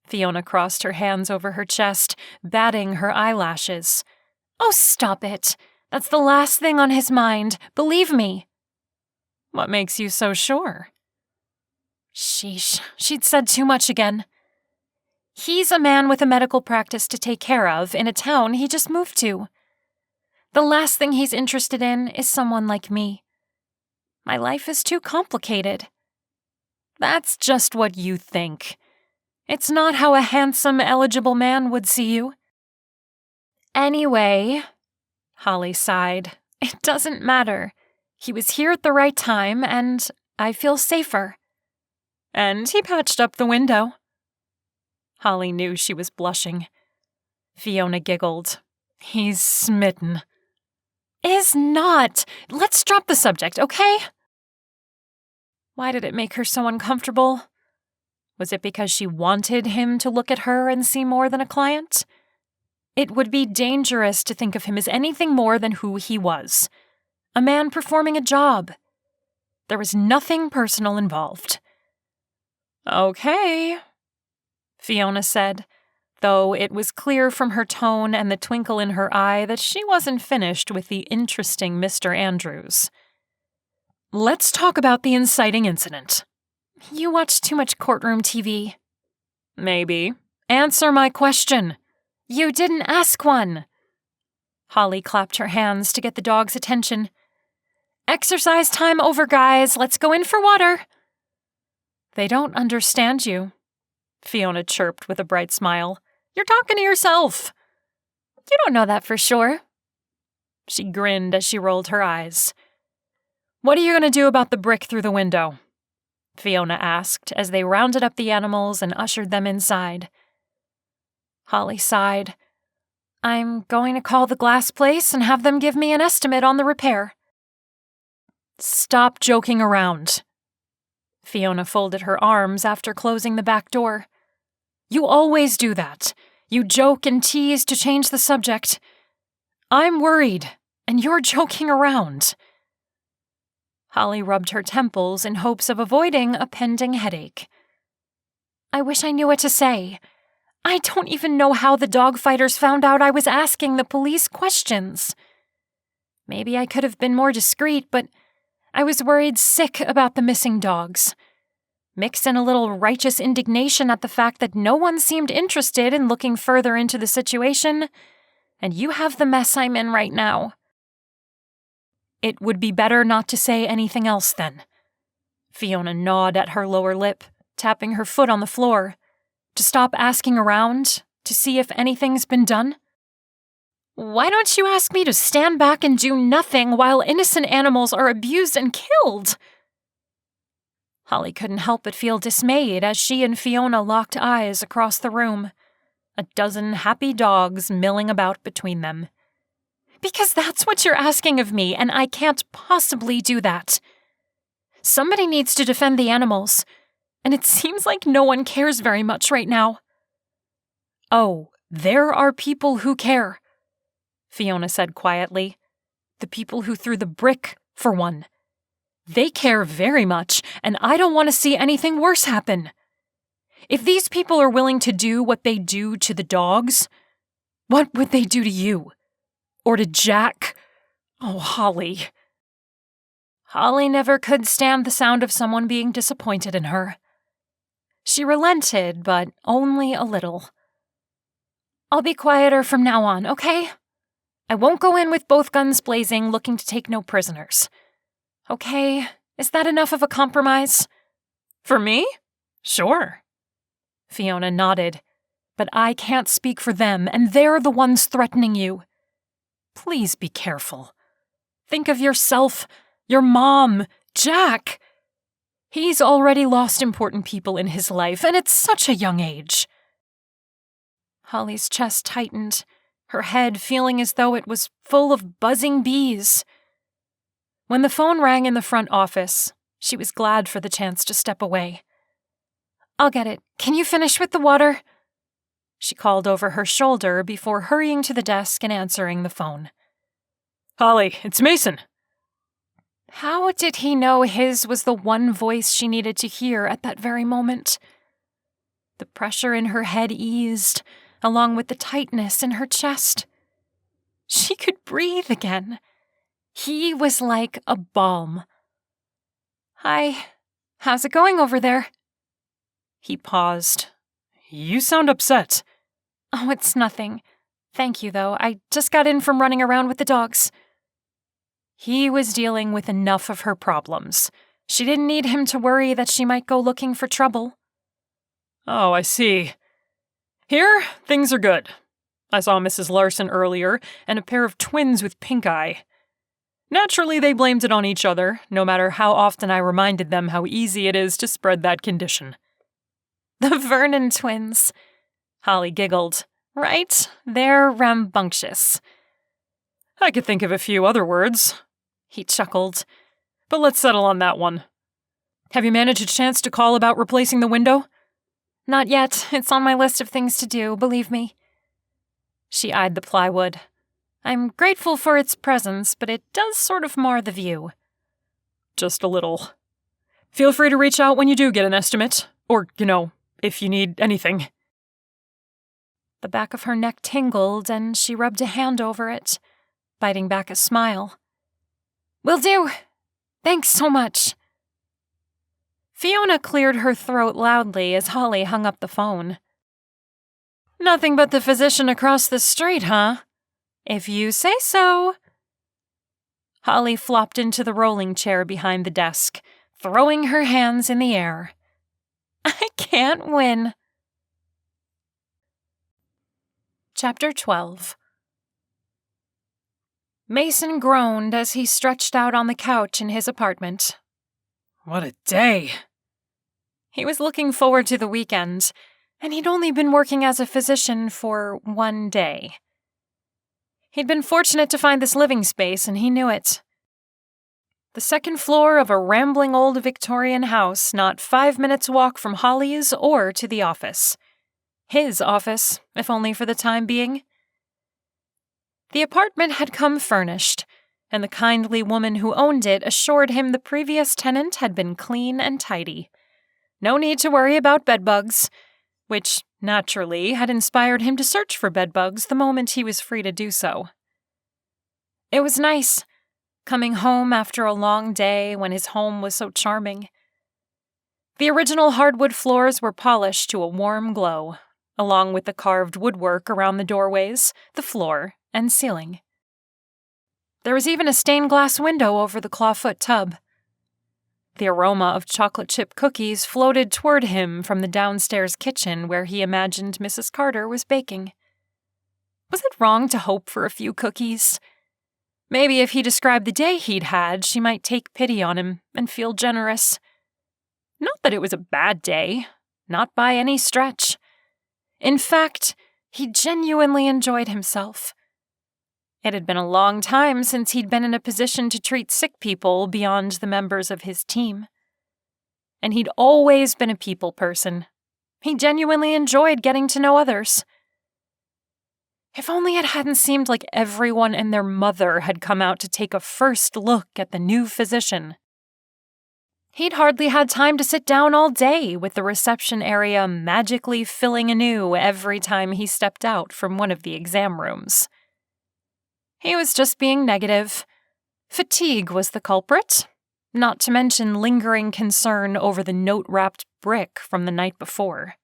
Fiona crossed her hands over her chest, batting her eyelashes. "Oh, stop it. That's the last thing on his mind, believe me." "What makes you so sure?" Sheesh, she'd said too much again. "He's a man with a medical practice to take care of in a town he just moved to. The last thing he's interested in is someone like me. My life is too complicated." "That's just what you think. It's not how a handsome, eligible man would see you." "Anyway," Holly sighed, "it doesn't matter. He was here at the right time, and I feel safer." "And he patched up the window." Holly knew she was blushing. Fiona giggled. "He's smitten." "Is not. Let's drop the subject, okay?" Why did it make her so uncomfortable? Was it because she wanted him to look at her and see more than a client? It would be dangerous to think of him as anything more than who he was. A man performing a job. There was nothing personal involved. "Okay," Fiona said, though it was clear from her tone and the twinkle in her eye that she wasn't finished with the interesting Mr. Andrews. "Let's talk about the inciting incident." "You watch too much courtroom TV." "Maybe. Answer my question." "You didn't ask one." Holly clapped her hands to get the dog's attention. "Exercise time over, guys. Let's go in for water." "They don't understand you," Fiona chirped with a bright smile. "You're talking to yourself." "You don't know that for sure." She grinned as she rolled her eyes. "What are you going to do about the brick through the window?" Fiona asked as they rounded up the animals and ushered them inside. Holly sighed. "I'm going to call the glass place and have them give me an estimate on the repair." "Stop joking around." Fiona folded her arms after closing the back door. "You always do that. You joke and tease to change the subject. I'm worried, and you're joking around." Holly rubbed her temples in hopes of avoiding a pending headache. "I wish I knew what to say. I don't even know how the dogfighters found out I was asking the police questions. Maybe I could have been more discreet, but I was worried sick about the missing dogs. Mix in a little righteous indignation at the fact that no one seemed interested in looking further into the situation, and you have the mess I'm in right now." "It would be better not to say anything else, then." Fiona gnawed at her lower lip, tapping her foot on the floor. "To stop asking around, to see if anything's been done?" "Why don't you ask me to stand back and do nothing while innocent animals are abused and killed?" Holly couldn't help but feel dismayed as she and Fiona locked eyes across the room, a dozen happy dogs milling about between them. Because that's what you're asking of me, and I can't possibly do that. Somebody needs to defend the animals, and it seems like no one cares very much right now. Oh, there are people who care, Fiona said quietly. The people who threw the brick, for one. They care very much, and I don't want to see anything worse happen. If these people are willing to do what they do to the dogs, what would they do to you? Or to Jack? Oh, Holly. Holly never could stand the sound of someone being disappointed in her. She relented, but only a little. I'll be quieter from now on, okay? I won't go in with both guns blazing, looking to take no prisoners. Okay, is that enough of a compromise? For me? Sure. Fiona nodded. But I can't speak for them, and they're the ones threatening you. Please be careful. Think of yourself, your mom, Jack. He's already lost important people in his life, and at such a young age. Holly's chest tightened, her head feeling as though it was full of buzzing bees. When the phone rang in the front office, she was glad for the chance to step away. I'll get it. Can you finish with the water? She called over her shoulder before hurrying to the desk and answering the phone. Holly, it's Mason. How did he know his was the one voice she needed to hear at that very moment? The pressure in her head eased, along with the tightness in her chest. She could breathe again. He was like a balm. Hi, how's it going over there? He paused. You sound upset. Oh, it's nothing. Thank you, though. I just got in from running around with the dogs. He was dealing with enough of her problems. She didn't need him to worry that she might go looking for trouble. Oh, I see. Here, things are good. I saw Mrs. Larson earlier, and a pair of twins with pink eye. Naturally, they blamed it on each other, no matter how often I reminded them how easy it is to spread that condition. The Vernon twins. Holly giggled. Right? They're rambunctious. I could think of a few other words. He chuckled. But let's settle on that one. Have you managed a chance to call about replacing the window? Not yet. It's on my list of things to do, believe me. She eyed the plywood. I'm grateful for its presence, but it does sort of mar the view. Just a little. Feel free to reach out when you do get an estimate. Or, if you need anything. The back of her neck tingled, and she rubbed a hand over it, biting back a smile. Will do. Thanks so much. Fiona cleared her throat loudly as Holly hung up the phone. Nothing but the physician across the street, huh? If you say so. Holly flopped into the rolling chair behind the desk, throwing her hands in the air. I can't win. Chapter 12. Mason groaned as he stretched out on the couch in his apartment. What a day! He was looking forward to the weekend, and he'd only been working as a physician for one day. He'd been fortunate to find this living space, and he knew it. The second floor of a rambling old Victorian house not 5 minutes' walk from Holly's or to the office. His office, if only for the time being. The apartment had come furnished, and the kindly woman who owned it assured him the previous tenant had been clean and tidy. No need to worry about bedbugs, which, naturally, had inspired him to search for bedbugs the moment he was free to do so. It was nice, coming home after a long day when his home was so charming. The original hardwood floors were polished to a warm glow, along with the carved woodwork around the doorways, the floor, and ceiling. There was even a stained glass window over the clawfoot tub. The aroma of chocolate chip cookies floated toward him from the downstairs kitchen where he imagined Mrs. Carter was baking. Was it wrong to hope for a few cookies? Maybe if he described the day he'd had, she might take pity on him and feel generous. Not that it was a bad day, not by any stretch. In fact, he genuinely enjoyed himself. It had been a long time since he'd been in a position to treat sick people beyond the members of his team. And he'd always been a people person. He genuinely enjoyed getting to know others. If only it hadn't seemed like everyone and their mother had come out to take a first look at the new physician. He'd hardly had time to sit down all day, with the reception area magically filling anew every time he stepped out from one of the exam rooms. He was just being negative. Fatigue was the culprit, not to mention lingering concern over the note-wrapped brick from the night before.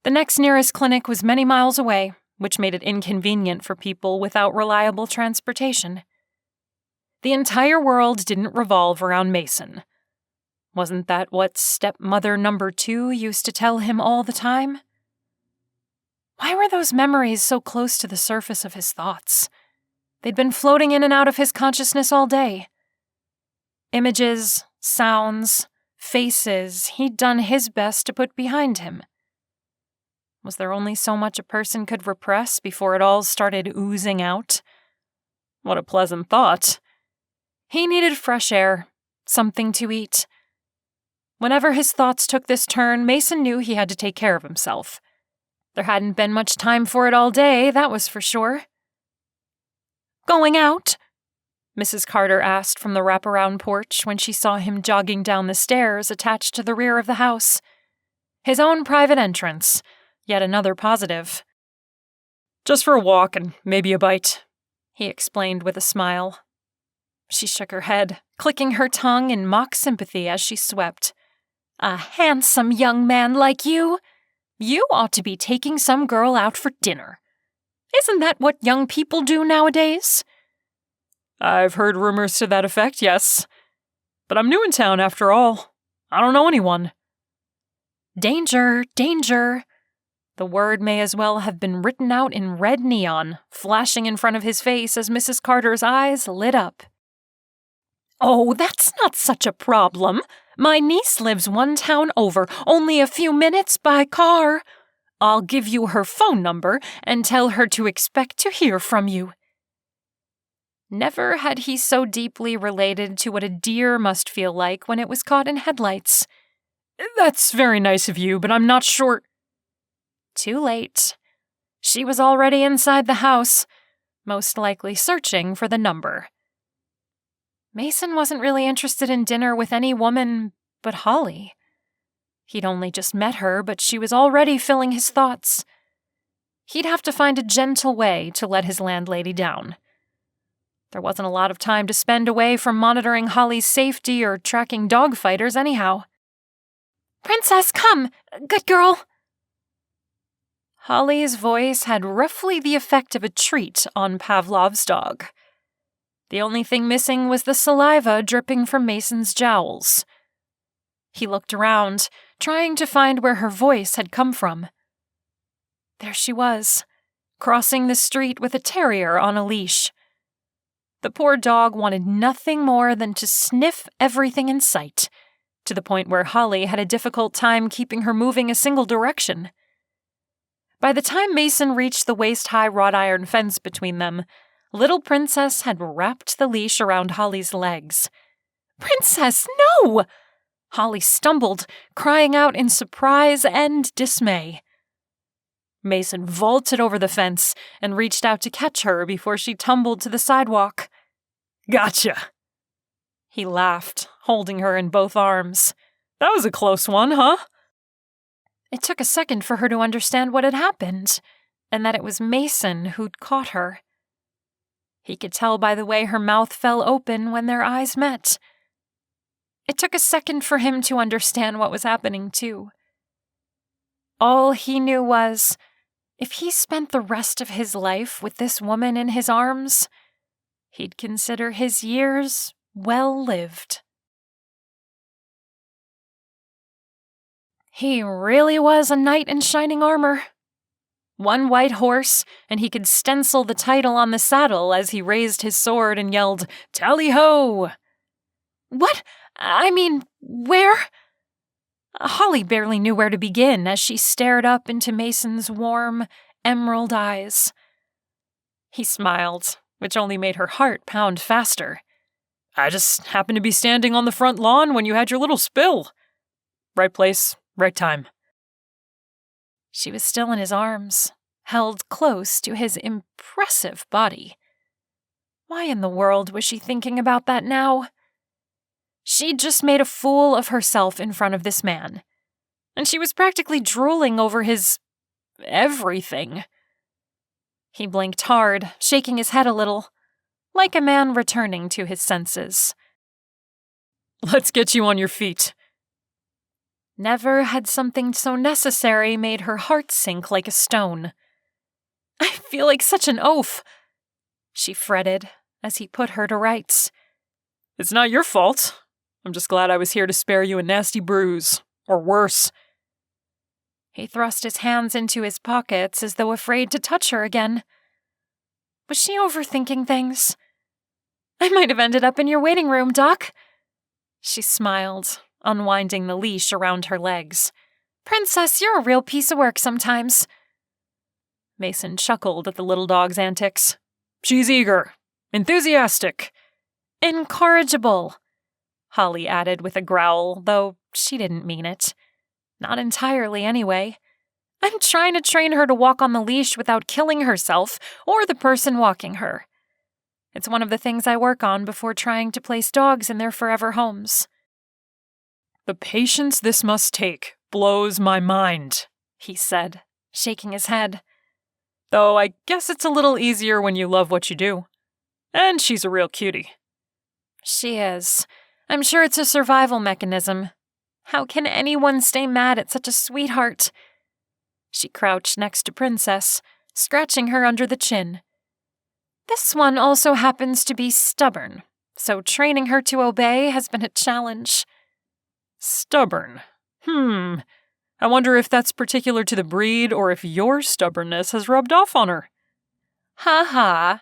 The next nearest clinic was many miles away, which made it inconvenient for people without reliable transportation. The entire world didn't revolve around Mason. Wasn't that what stepmother number 2 used to tell him all the time? Why were those memories so close to the surface of his thoughts? They'd been floating in and out of his consciousness all day. Images, sounds, faces he'd done his best to put behind him. Was there only so much a person could repress before it all started oozing out? What a pleasant thought. He needed fresh air, something to eat. Whenever his thoughts took this turn, Mason knew he had to take care of himself. There hadn't been much time for it all day, that was for sure. "Going out?" Mrs. Carter asked from the wraparound porch when she saw him jogging down the stairs attached to the rear of the house. His own private entrance, yet another positive. "Just for a walk and maybe a bite," he explained with a smile. She shook her head, clicking her tongue in mock sympathy as she swept. "A handsome young man like you? You ought to be taking some girl out for dinner. Isn't that what young people do nowadays?" "I've heard rumors to that effect, yes. But I'm new in town after all. I don't know anyone." Danger, danger. The word may as well have been written out in red neon, flashing in front of his face as Mrs. Carter's eyes lit up. "Oh, that's not such a problem. My niece lives one town over, only a few minutes by car. I'll give you her phone number and tell her to expect to hear from you." Never had he so deeply related to what a deer must feel like when it was caught in headlights. "That's very nice of you, but I'm not sure—" Too late. She was already inside the house, most likely searching for the number. Mason wasn't really interested in dinner with any woman but Holly. He'd only just met her, but she was already filling his thoughts. He'd have to find a gentle way to let his landlady down. There wasn't a lot of time to spend away from monitoring Holly's safety or tracking dogfighters anyhow. "Princess, come! Good girl!" Holly's voice had roughly the effect of a treat on Pavlov's dog. The only thing missing was the saliva dripping from Mason's jowls. He looked around, trying to find where her voice had come from. There she was, crossing the street with a terrier on a leash. The poor dog wanted nothing more than to sniff everything in sight, to the point where Holly had a difficult time keeping her moving a single direction. By the time Mason reached the waist-high wrought iron fence between them, little Princess had wrapped the leash around Holly's legs. "Princess, no!" Holly stumbled, crying out in surprise and dismay. Mason vaulted over the fence and reached out to catch her before she tumbled to the sidewalk. "Gotcha!" He laughed, holding her in both arms. "That was a close one, huh?" It took a second for her to understand what had happened, and that it was Mason who'd caught her. He could tell by the way her mouth fell open when their eyes met. It took a second for him to understand what was happening, too. All he knew was, if he spent the rest of his life with this woman in his arms, he'd consider his years well lived. He really was a knight in shining armor. One white horse, and he could stencil the title on the saddle as he raised his sword and yelled, "Tally-ho!" "What? I mean, where?" Holly barely knew where to begin as she stared up into Mason's warm, emerald eyes. He smiled, which only made her heart pound faster. I just happened to be standing on the front lawn when you had your little spill. Right place, right time. She was still in his arms, held close to his impressive body. Why in the world was she thinking about that now? She'd just made a fool of herself in front of this man, and she was practically drooling over his everything. He blinked hard, shaking his head a little, like a man returning to his senses. Let's get you on your feet. Never had something so necessary made her heart sink like a stone. I feel like such an oaf, she fretted as he put her to rights. It's not your fault. I'm just glad I was here to spare you a nasty bruise, or worse. He thrust his hands into his pockets as though afraid to touch her again. Was she overthinking things? I might have ended up in your waiting room, Doc. She smiled, unwinding the leash around her legs. Princess, you're a real piece of work sometimes. Mason chuckled at the little dog's antics. She's eager, enthusiastic, incorrigible, Holly added with a growl, though she didn't mean it. Not entirely, anyway. I'm trying to train her to walk on the leash without killing herself or the person walking her. It's one of the things I work on before trying to place dogs in their forever homes. The patience this must take blows my mind, he said, shaking his head. Though I guess it's a little easier when you love what you do. And she's a real cutie. She is. I'm sure it's a survival mechanism. How can anyone stay mad at such a sweetheart? She crouched next to Princess, scratching her under the chin. This one also happens to be stubborn, so training her to obey has been a challenge. Stubborn? I wonder if that's particular to the breed or if your stubbornness has rubbed off on her. Ha ha.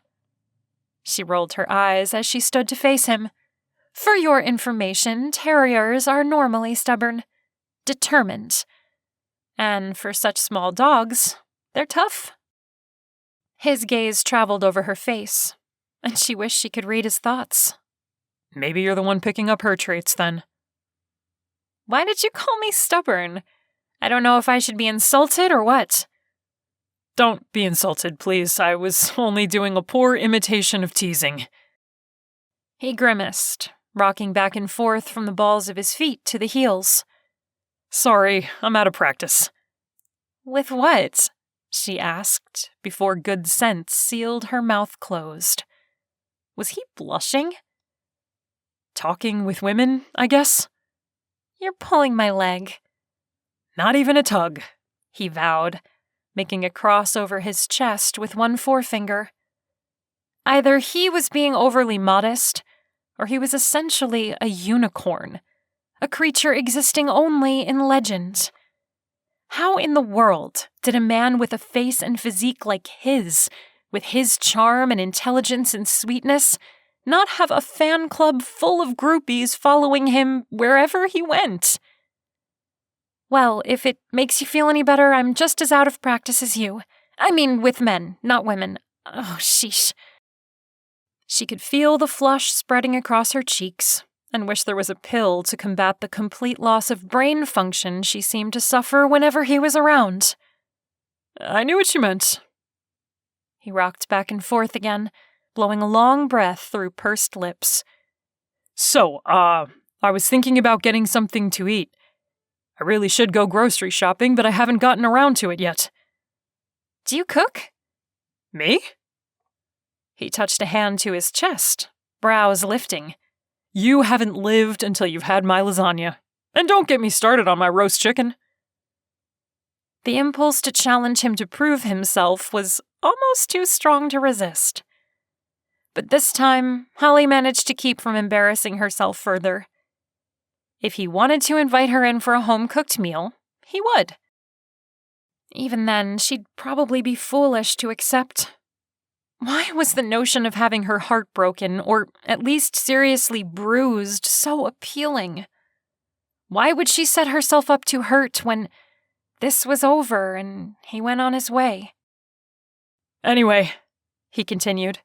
She rolled her eyes as she stood to face him. For your information, terriers are normally stubborn, determined. And for such small dogs, they're tough. His gaze traveled over her face, and she wished she could read his thoughts. Maybe you're the one picking up her traits, then. Why did you call me stubborn? I don't know if I should be insulted or what. Don't be insulted, please. I was only doing a poor imitation of teasing. He grimaced, rocking back and forth from the balls of his feet to the heels. Sorry, I'm out of practice. With what? She asked, before good sense sealed her mouth closed. Was he blushing? Talking with women, I guess? You're pulling my leg. Not even a tug, he vowed, making a cross over his chest with one forefinger. Either he was being overly modest, or he was essentially a unicorn, a creature existing only in legend. How in the world did a man with a face and physique like his, with his charm and intelligence and sweetness, not have a fan club full of groupies following him wherever he went? Well, if it makes you feel any better, I'm just as out of practice as you. I mean, with men, not women. Oh, sheesh. She could feel the flush spreading across her cheeks and wish there was a pill to combat the complete loss of brain function she seemed to suffer whenever he was around. I knew what you meant. He rocked back and forth again, blowing a long breath through pursed lips. So, I was thinking about getting something to eat. I really should go grocery shopping, but I haven't gotten around to it yet. Do you cook? Me? He touched a hand to his chest, brows lifting. You haven't lived until you've had my lasagna. And don't get me started on my roast chicken. The impulse to challenge him to prove himself was almost too strong to resist. But this time, Holly managed to keep from embarrassing herself further. If he wanted to invite her in for a home-cooked meal, he would. Even then, she'd probably be foolish to accept. Why was the notion of having her heart broken, or at least seriously bruised, so appealing? Why would she set herself up to hurt when this was over and he went on his way? Anyway, he continued,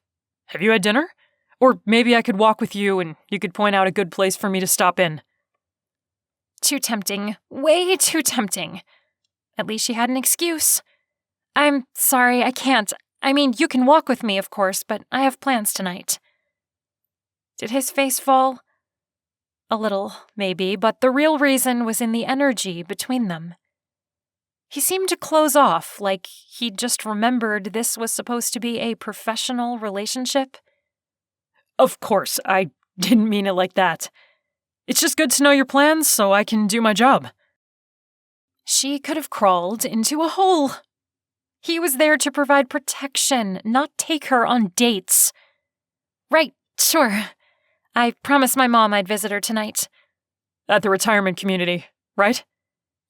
have you had dinner? Or maybe I could walk with you and you could point out a good place for me to stop in. Too tempting. Way too tempting. At least she had an excuse. I'm sorry, I can't. I mean, you can walk with me, of course, but I have plans tonight. Did his face fall? A little, maybe, but the real reason was in the energy between them. He seemed to close off, like he'd just remembered this was supposed to be a professional relationship. Of course, I didn't mean it like that. It's just good to know your plans so I can do my job. She could have crawled into a hole. He was there to provide protection, not take her on dates. Right, sure. I promised my mom I'd visit her tonight. At the retirement community, right?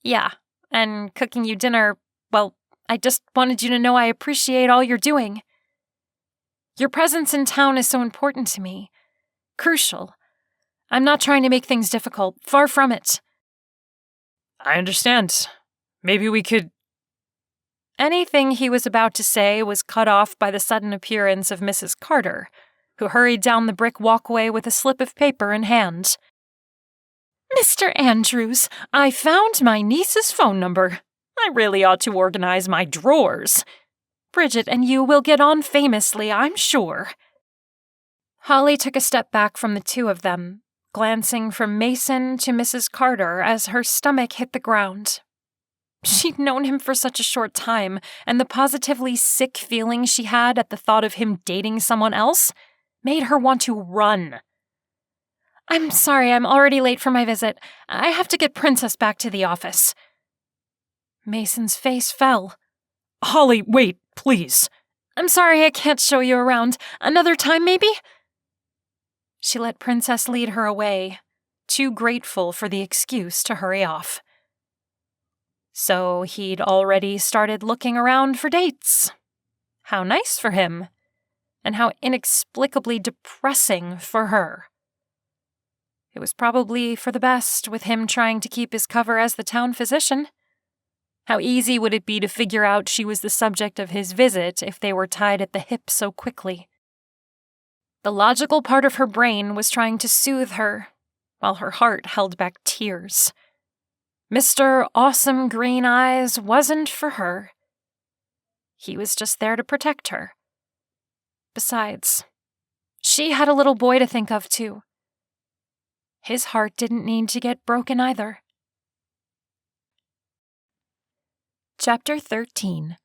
Yeah, and cooking you dinner, well, I just wanted you to know I appreciate all you're doing. Your presence in town is so important to me. Crucial. I'm not trying to make things difficult. Far from it. I understand. Maybe we could... Anything he was about to say was cut off by the sudden appearance of Mrs. Carter, who hurried down the brick walkway with a slip of paper in hand. Mr. Andrews, I found my niece's phone number. I really ought to organize my drawers. Bridget and you will get on famously, I'm sure. Holly took a step back from the two of them, glancing from Mason to Mrs. Carter as her stomach hit the ground. She'd known him for such a short time, and the positively sick feeling she had at the thought of him dating someone else made her want to run. I'm sorry, I'm already late for my visit. I have to get Princess back to the office. Mason's face fell. Holly, wait, please. I'm sorry I can't show you around. Another time, maybe? She let Princess lead her away, too grateful for the excuse to hurry off. So he'd already started looking around for dates. How nice for him, and how inexplicably depressing for her. It was probably for the best with him trying to keep his cover as the town physician. How easy would it be to figure out she was the subject of his visit if they were tied at the hip so quickly? The logical part of her brain was trying to soothe her, while her heart held back tears. Mr. Awesome Green Eyes wasn't for her. He was just there to protect her. Besides, she had a little boy to think of, too. His heart didn't need to get broken either. Chapter 13.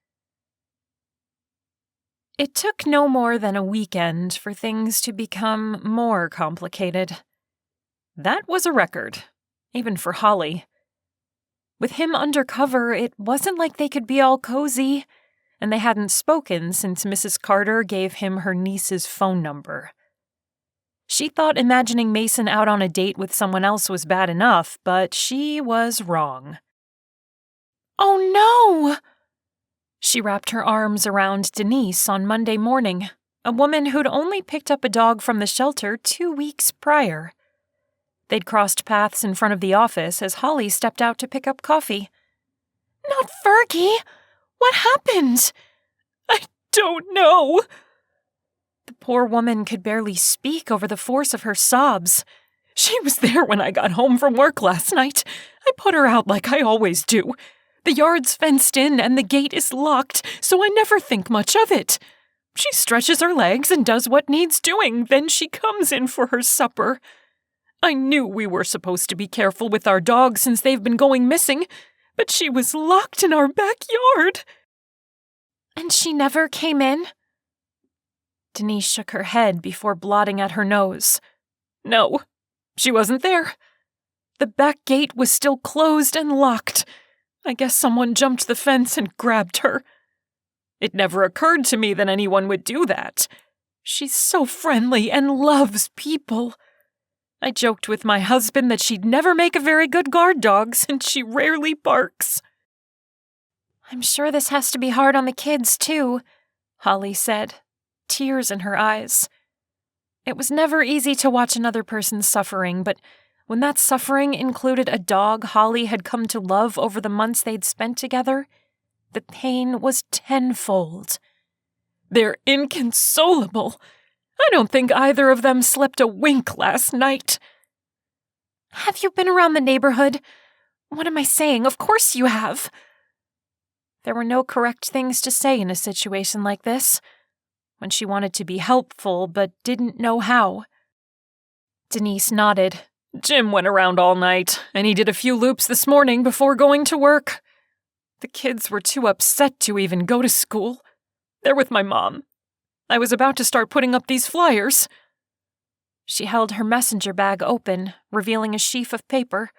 It took no more than a weekend for things to become more complicated. That was a record, even for Holly. With him undercover, it wasn't like they could be all cozy, and they hadn't spoken since Mrs. Carter gave him her niece's phone number. She thought imagining Mason out on a date with someone else was bad enough, but she was wrong. Oh no! She wrapped her arms around Denise on Monday morning, a woman who'd only picked up a dog from the shelter 2 weeks prior. They'd crossed paths in front of the office as Holly stepped out to pick up coffee. Not Fergie! What happened? I don't know. The poor woman could barely speak over the force of her sobs. She was there when I got home from work last night. I put her out like I always do. The yard's fenced in and the gate is locked, so I never think much of it. She stretches her legs and does what needs doing, then she comes in for her supper. I knew we were supposed to be careful with our dogs since they've been going missing, but she was locked in our backyard. And she never came in? Denise shook her head before blotting at her nose. No, she wasn't there. The back gate was still closed and locked. I guess someone jumped the fence and grabbed her. It never occurred to me that anyone would do that. She's so friendly and loves people. I joked with my husband that she'd never make a very good guard dog since she rarely barks. I'm sure this has to be hard on the kids, too, Holly said, tears in her eyes. It was never easy to watch another person's suffering, but when that suffering included a dog Holly had come to love over the months they'd spent together, the pain was tenfold. They're inconsolable. I don't think either of them slept a wink last night. Have you been around the neighborhood? What am I saying? Of course you have. There were no correct things to say in a situation like this, when she wanted to be helpful but didn't know how. Denise nodded. Jim went around all night, and he did a few loops this morning before going to work. The kids were too upset to even go to school. They're with my mom. I was about to start putting up these flyers. She held her messenger bag open, revealing a sheaf of paper.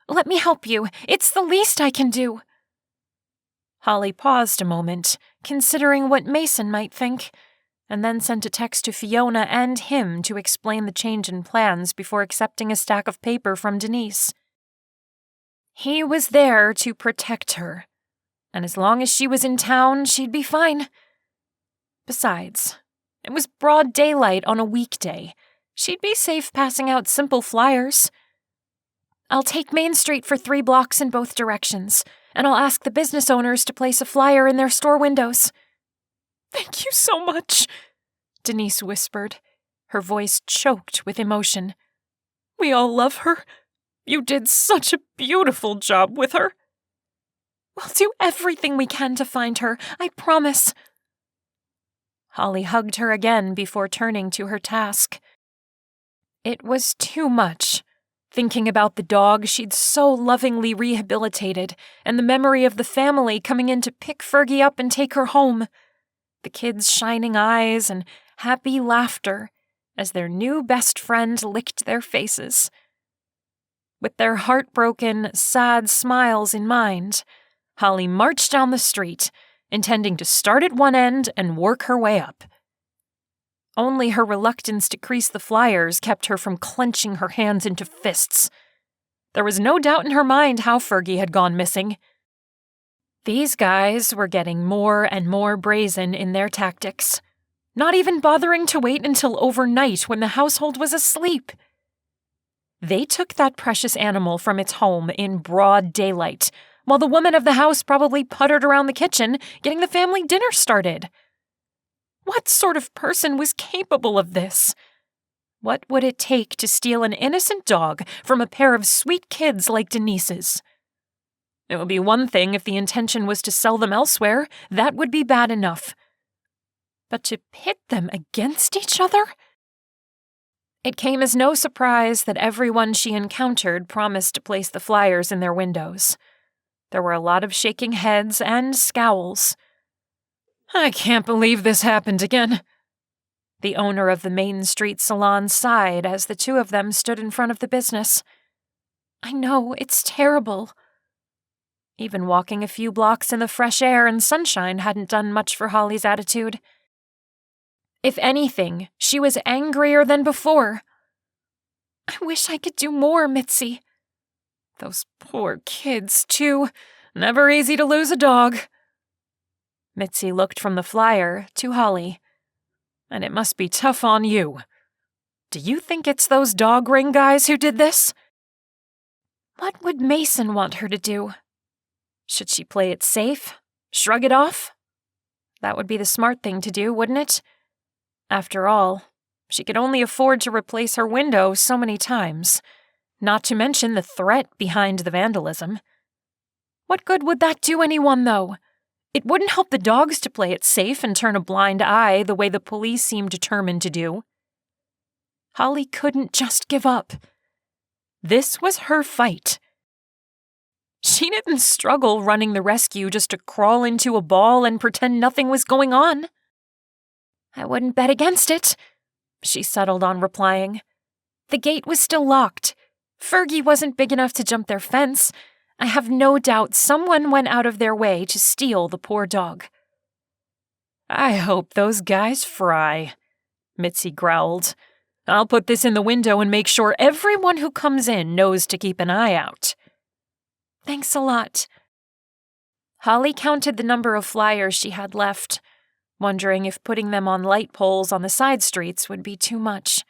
Let me help you. It's the least I can do. Holly paused a moment, considering what Mason might think, and then sent a text to Fiona and him to explain the change in plans before accepting a stack of paper from Denise. He was there to protect her, and as long as she was in town, she'd be fine. Besides, it was broad daylight on a weekday. She'd be safe passing out simple flyers. I'll take Main Street for 3 blocks in both directions, and I'll ask the business owners to place a flyer in their store windows. Thank you so much, Denise whispered, her voice choked with emotion. We all love her. You did such a beautiful job with her. We'll do everything we can to find her, I promise. Holly hugged her again before turning to her task. It was too much, thinking about the dog she'd so lovingly rehabilitated and the memory of the family coming in to pick Fergie up and take her home. The kids' shining eyes and happy laughter as their new best friend licked their faces. With their heartbroken, sad smiles in mind, Holly marched down the street, intending to start at one end and work her way up. Only her reluctance to crease the flyers kept her from clenching her hands into fists. There was no doubt in her mind how Fergie had gone missing. These guys were getting more and more brazen in their tactics, not even bothering to wait until overnight when the household was asleep. They took that precious animal from its home in broad daylight, while the woman of the house probably puttered around the kitchen, getting the family dinner started. What sort of person was capable of this? What would it take to steal an innocent dog from a pair of sweet kids like Denise's? It would be one thing if the intention was to sell them elsewhere. That would be bad enough. But to pit them against each other? It came as no surprise that everyone she encountered promised to place the flyers in their windows. There were a lot of shaking heads and scowls. I can't believe this happened again. The owner of the Main Street salon sighed as the two of them stood in front of the business. I know, it's terrible. Even walking a few blocks in the fresh air and sunshine hadn't done much for Holly's attitude. If anything, she was angrier than before. I wish I could do more, Mitzi. Those poor kids, too. Never easy to lose a dog. Mitzi looked from the flyer to Holly. And it must be tough on you. Do you think it's those dog ring guys who did this? What would Mason want her to do? Should she play it safe? Shrug it off? That would be the smart thing to do, wouldn't it? After all, she could only afford to replace her window so many times, not to mention the threat behind the vandalism. What good would that do anyone, though? It wouldn't help the dogs to play it safe and turn a blind eye the way the police seemed determined to do. Holly couldn't just give up. This was her fight. She didn't struggle running the rescue just to crawl into a ball and pretend nothing was going on. I wouldn't bet against it, she settled on replying. The gate was still locked. Fergie wasn't big enough to jump their fence. I have no doubt someone went out of their way to steal the poor dog. I hope those guys fry, Mitzi growled. I'll put this in the window and make sure everyone who comes in knows to keep an eye out. Thanks a lot. Holly counted the number of flyers she had left, wondering if putting them on light poles on the side streets would be too much.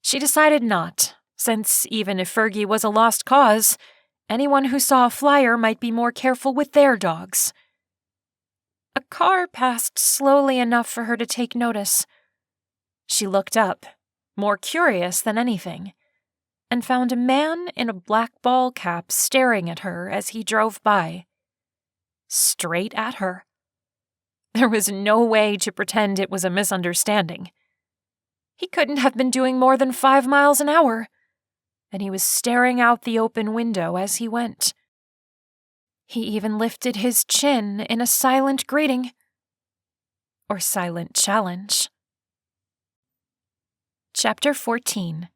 She decided not, since even if Fergie was a lost cause, anyone who saw a flyer might be more careful with their dogs. A car passed slowly enough for her to take notice. She looked up, more curious than anything, and found a man in a black ball cap staring at her as he drove by. Straight at her. There was no way to pretend it was a misunderstanding. He couldn't have been doing more than 5 miles an hour, and he was staring out the open window as he went. He even lifted his chin in a silent greeting. Or silent challenge. Chapter 14.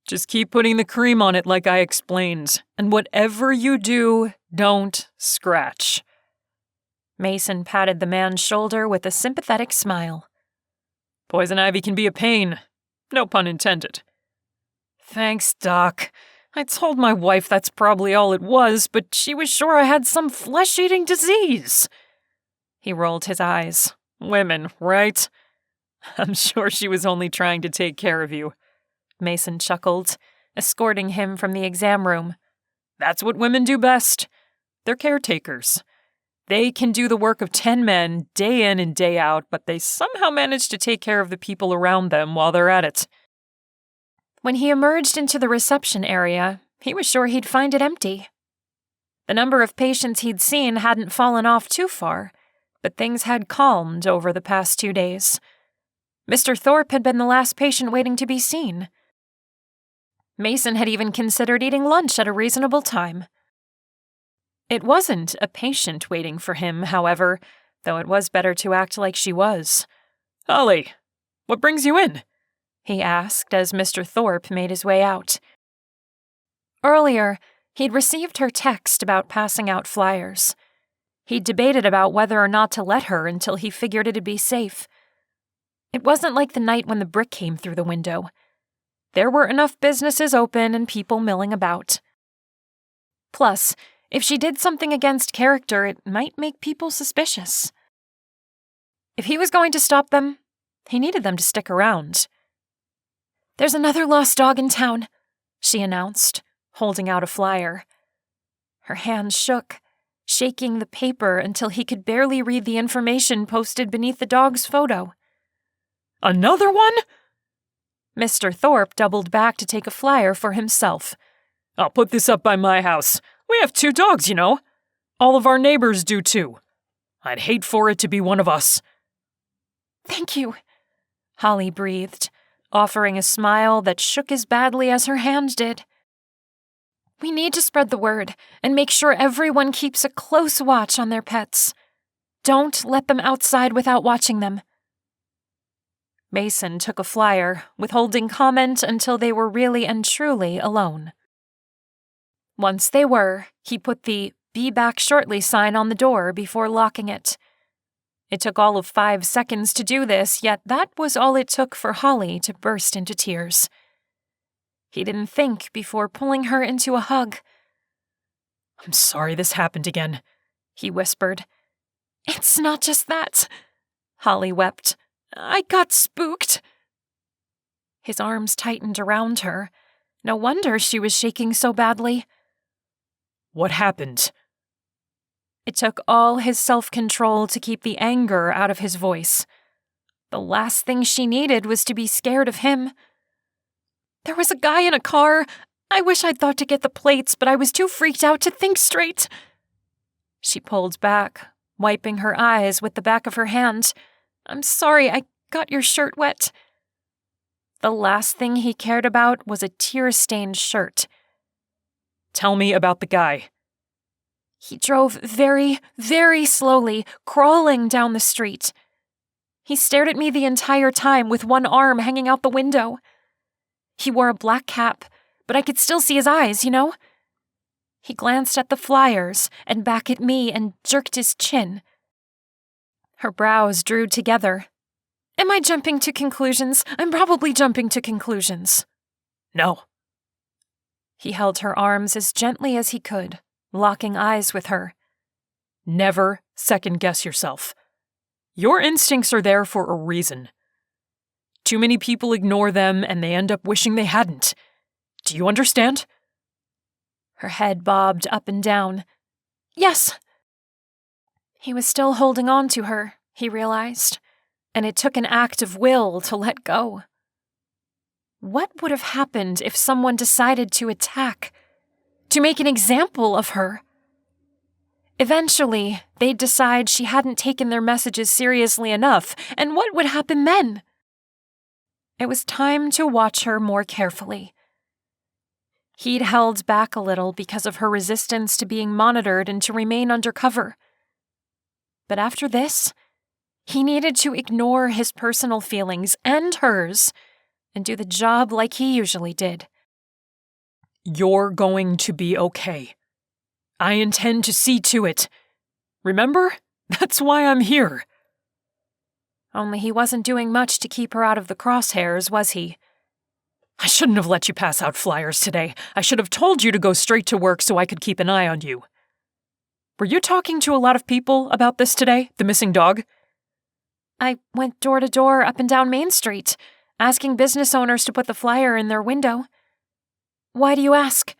Just keep putting the cream on it like I explained, and whatever you do, don't scratch. Mason patted the man's shoulder with a sympathetic smile. Poison ivy can be a pain. No pun intended. Thanks, Doc. I told my wife that's probably all it was, but she was sure I had some flesh-eating disease. He rolled his eyes. Women, right? I'm sure she was only trying to take care of you. Mason chuckled, escorting him from the exam room. That's what women do best. They're caretakers. They can do the work of 10 men day in and day out, but they somehow manage to take care of the people around them while they're at it. When he emerged into the reception area, he was sure he'd find it empty. The number of patients he'd seen hadn't fallen off too far, but things had calmed over the past 2 days. Mr. Thorpe had been the last patient waiting to be seen. Mason had even considered eating lunch at a reasonable time. It wasn't a patient waiting for him, however, though it was better to act like she was. Holly, what brings you in? He asked as Mr. Thorpe made his way out. Earlier, he'd received her text about passing out flyers. He'd debated about whether or not to let her until he figured it'd be safe. It wasn't like the night when the brick came through the window. There were enough businesses open and people milling about. Plus, if she did something against character, it might make people suspicious. If he was going to stop them, he needed them to stick around. "There's another lost dog in town," she announced, holding out a flyer. Her hand shook, shaking the paper until he could barely read the information posted beneath the dog's photo. Another one? Mr. Thorpe doubled back to take a flyer for himself. I'll put this up by my house. We have 2 dogs, you know. All of our neighbors do too. I'd hate for it to be one of us. "Thank you," Holly breathed, offering a smile that shook as badly as her hand did. "We need to spread the word and make sure everyone keeps a close watch on their pets. Don't let them outside without watching them." Mason took a flyer, withholding comment until they were really and truly alone. Once they were, he put the "Be back shortly" sign on the door before locking it. It took all of 5 seconds to do this, yet that was all it took for Holly to burst into tears. He didn't think before pulling her into a hug. "I'm sorry this happened again," he whispered. "It's not just that," Holly wept. "I got spooked." His arms tightened around her. No wonder she was shaking so badly. "What happened?" It took all his self-control to keep the anger out of his voice. The last thing she needed was to be scared of him. "There was a guy in a car. I wish I'd thought to get the plates, but I was too freaked out to think straight." She pulled back, wiping her eyes with the back of her hand. "I'm sorry, I got your shirt wet." The last thing he cared about was a tear-stained shirt. "Tell me about the guy." He drove very, very slowly, crawling down the street. He stared at me the entire time with one arm hanging out the window. He wore a black cap, but I could still see his eyes, you know? He glanced at the flyers and back at me and jerked his chin. Her brows drew together. "Am I jumping to conclusions? I'm probably jumping to conclusions." "No." He held her arms as gently as he could, locking eyes with her. "Never second-guess yourself. Your instincts are there for a reason. Too many people ignore them and they end up wishing they hadn't. Do you understand? Her head bobbed up and down. Yes. He was still holding on to her, he realized, and it took an act of will to let go. What would have happened if someone decided to attack, to make an example of her? Eventually, they'd decide she hadn't taken their messages seriously enough, and what would happen then? It was time to watch her more carefully. He'd held back a little because of her resistance to being monitored and to remain undercover. But after this, he needed to ignore his personal feelings and hers and do the job like he usually did. You're going to be okay. I intend to see to it. Remember? That's why I'm here. Only he wasn't doing much to keep her out of the crosshairs, was he? I shouldn't have let you pass out flyers today. I should have told you to go straight to work so I could keep an eye on you. Were you talking to a lot of people about this today, the missing dog? I went door to door up and down Main Street, asking business owners to put the flyer in their window. Why do you ask?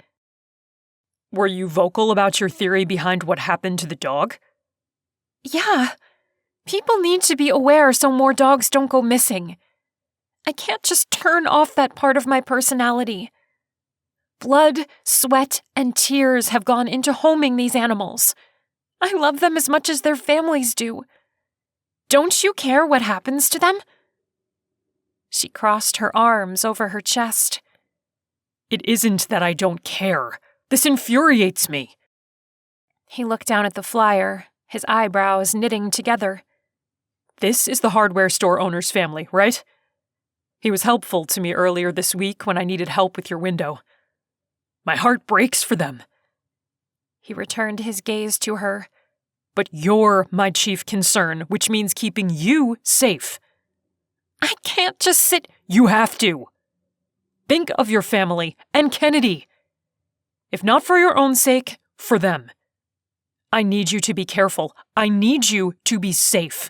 Were you vocal about your theory behind what happened to the dog? Yeah. People need to be aware so more dogs don't go missing. I can't just turn off that part of my personality. Blood, sweat, and tears have gone into homing these animals. I love them as much as their families do. Don't you care what happens to them? She crossed her arms over her chest. It isn't that I don't care. This infuriates me. He looked down at the flyer, his eyebrows knitting together. This is the hardware store owner's family, right? He was helpful to me earlier this week when I needed help with your window. My heart breaks for them. He returned his gaze to her. But you're my chief concern, which means keeping you safe. I can't just sit— You have to. Think of your family and Kennedy. If not for your own sake, for them. I need you to be careful. I need you to be safe.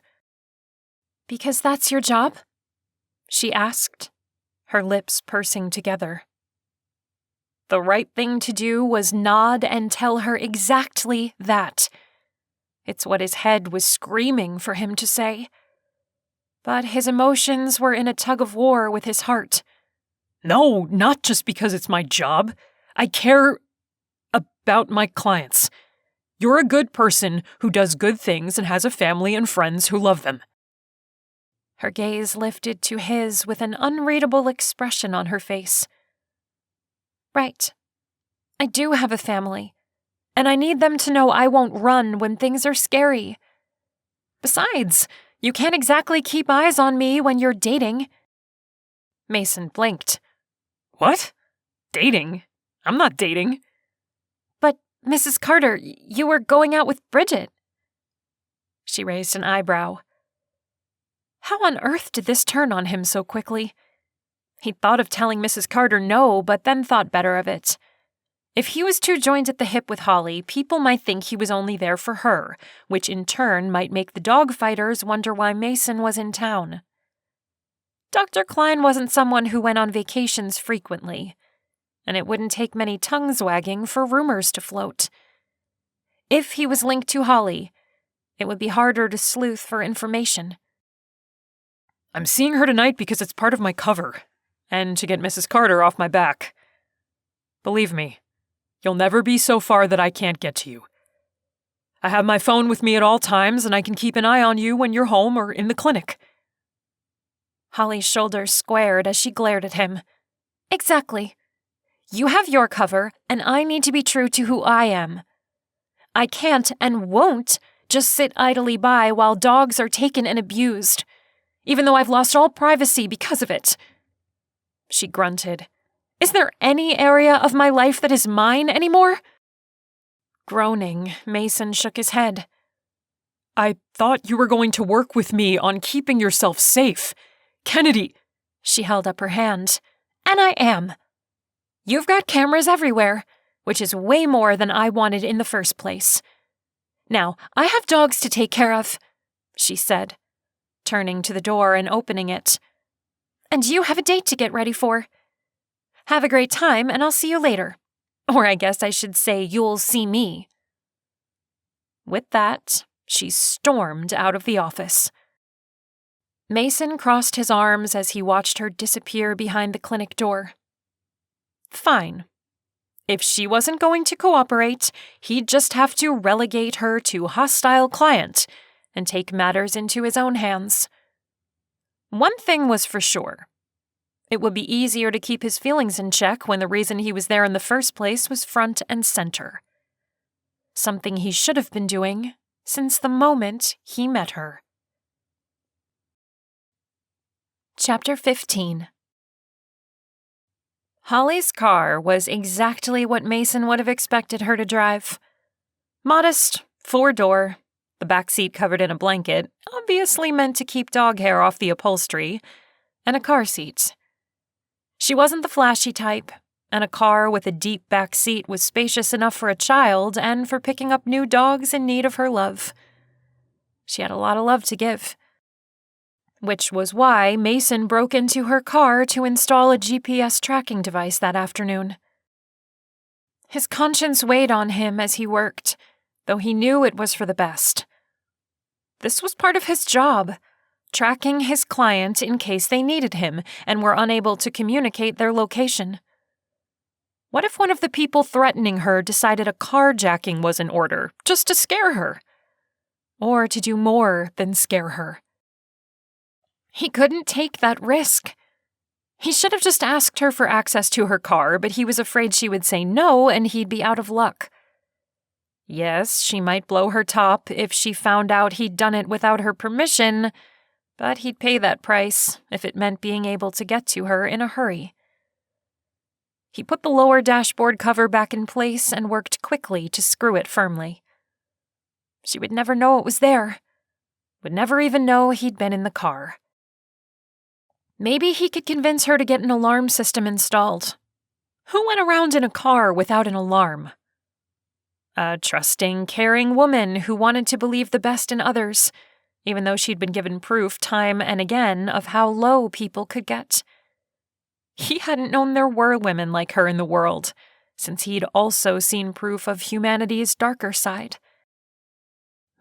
Because that's your job? She asked, her lips pursing together. The right thing to do was nod and tell her exactly that. It's what his head was screaming for him to say. But his emotions were in a tug-of-war with his heart. No, not just because it's my job. I care about my clients. You're a good person who does good things and has a family and friends who love them. Her gaze lifted to his with an unreadable expression on her face. Right. I do have a family, and I need them to know I won't run when things are scary. Besides, you can't exactly keep eyes on me when you're dating. Mason blinked. What? Dating? I'm not dating. But, Mrs. Carter, you were going out with Bridget. She raised an eyebrow. How on earth did this turn on him so quickly? He'd thought of telling Mrs. Carter no, but then thought better of it. If he was too joined at the hip with Holly, people might think he was only there for her, which in turn might make the dogfighters wonder why Mason was in town. Dr. Krane wasn't someone who went on vacations frequently, and it wouldn't take many tongues wagging for rumors to float. If he was linked to Holly, it would be harder to sleuth for information. I'm seeing her tonight because it's part of my cover, and to get Mrs. Carter off my back. Believe me, you'll never be so far that I can't get to you. I have my phone with me at all times, and I can keep an eye on you when you're home or in the clinic. Holly's shoulders squared as she glared at him. Exactly. You have your cover, and I need to be true to who I am. I can't and won't just sit idly by while dogs are taken and abused, even though I've lost all privacy because of it. She grunted. Is there any area of my life that is mine anymore? Groaning, Mason shook his head. I thought you were going to work with me on keeping yourself safe. Kennedy! She held up her hand. And I am. You've got cameras everywhere, which is way more than I wanted in the first place. Now, I have dogs to take care of, she said, turning to the door and opening it. And you have a date to get ready for. Have a great time, and I'll see you later. Or I guess I should say you'll see me." With that, she stormed out of the office. Mason crossed his arms as he watched her disappear behind the clinic door. Fine. If she wasn't going to cooperate, he'd just have to relegate her to hostile client and take matters into his own hands. One thing was for sure. It would be easier to keep his feelings in check when the reason he was there in the first place was front and center. Something he should have been doing since the moment he met her. Chapter 15. Holly's car was exactly what Mason would have expected her to drive. Modest, 4-door, the back seat covered in a blanket, obviously meant to keep dog hair off the upholstery, and a car seat. She wasn't the flashy type, and a car with a deep back seat was spacious enough for a child and for picking up new dogs in need of her love. She had a lot of love to give. Which was why Mason broke into her car to install a GPS tracking device that afternoon. His conscience weighed on him as he worked, though he knew it was for the best. This was part of his job, tracking his client in case they needed him and were unable to communicate their location. What if one of the people threatening her decided a carjacking was in order, just to scare her? Or to do more than scare her? He couldn't take that risk. He should have just asked her for access to her car, but he was afraid she would say no and he'd be out of luck. Yes, she might blow her top if she found out he'd done it without her permission, but he'd pay that price if it meant being able to get to her in a hurry. He put the lower dashboard cover back in place and worked quickly to screw it firmly. She would never know it was there. Would never even know he'd been in the car. Maybe he could convince her to get an alarm system installed. Who went around in a car without an alarm? A trusting, caring woman who wanted to believe the best in others, even though she'd been given proof time and again of how low people could get. He hadn't known there were women like her in the world, since he'd also seen proof of humanity's darker side.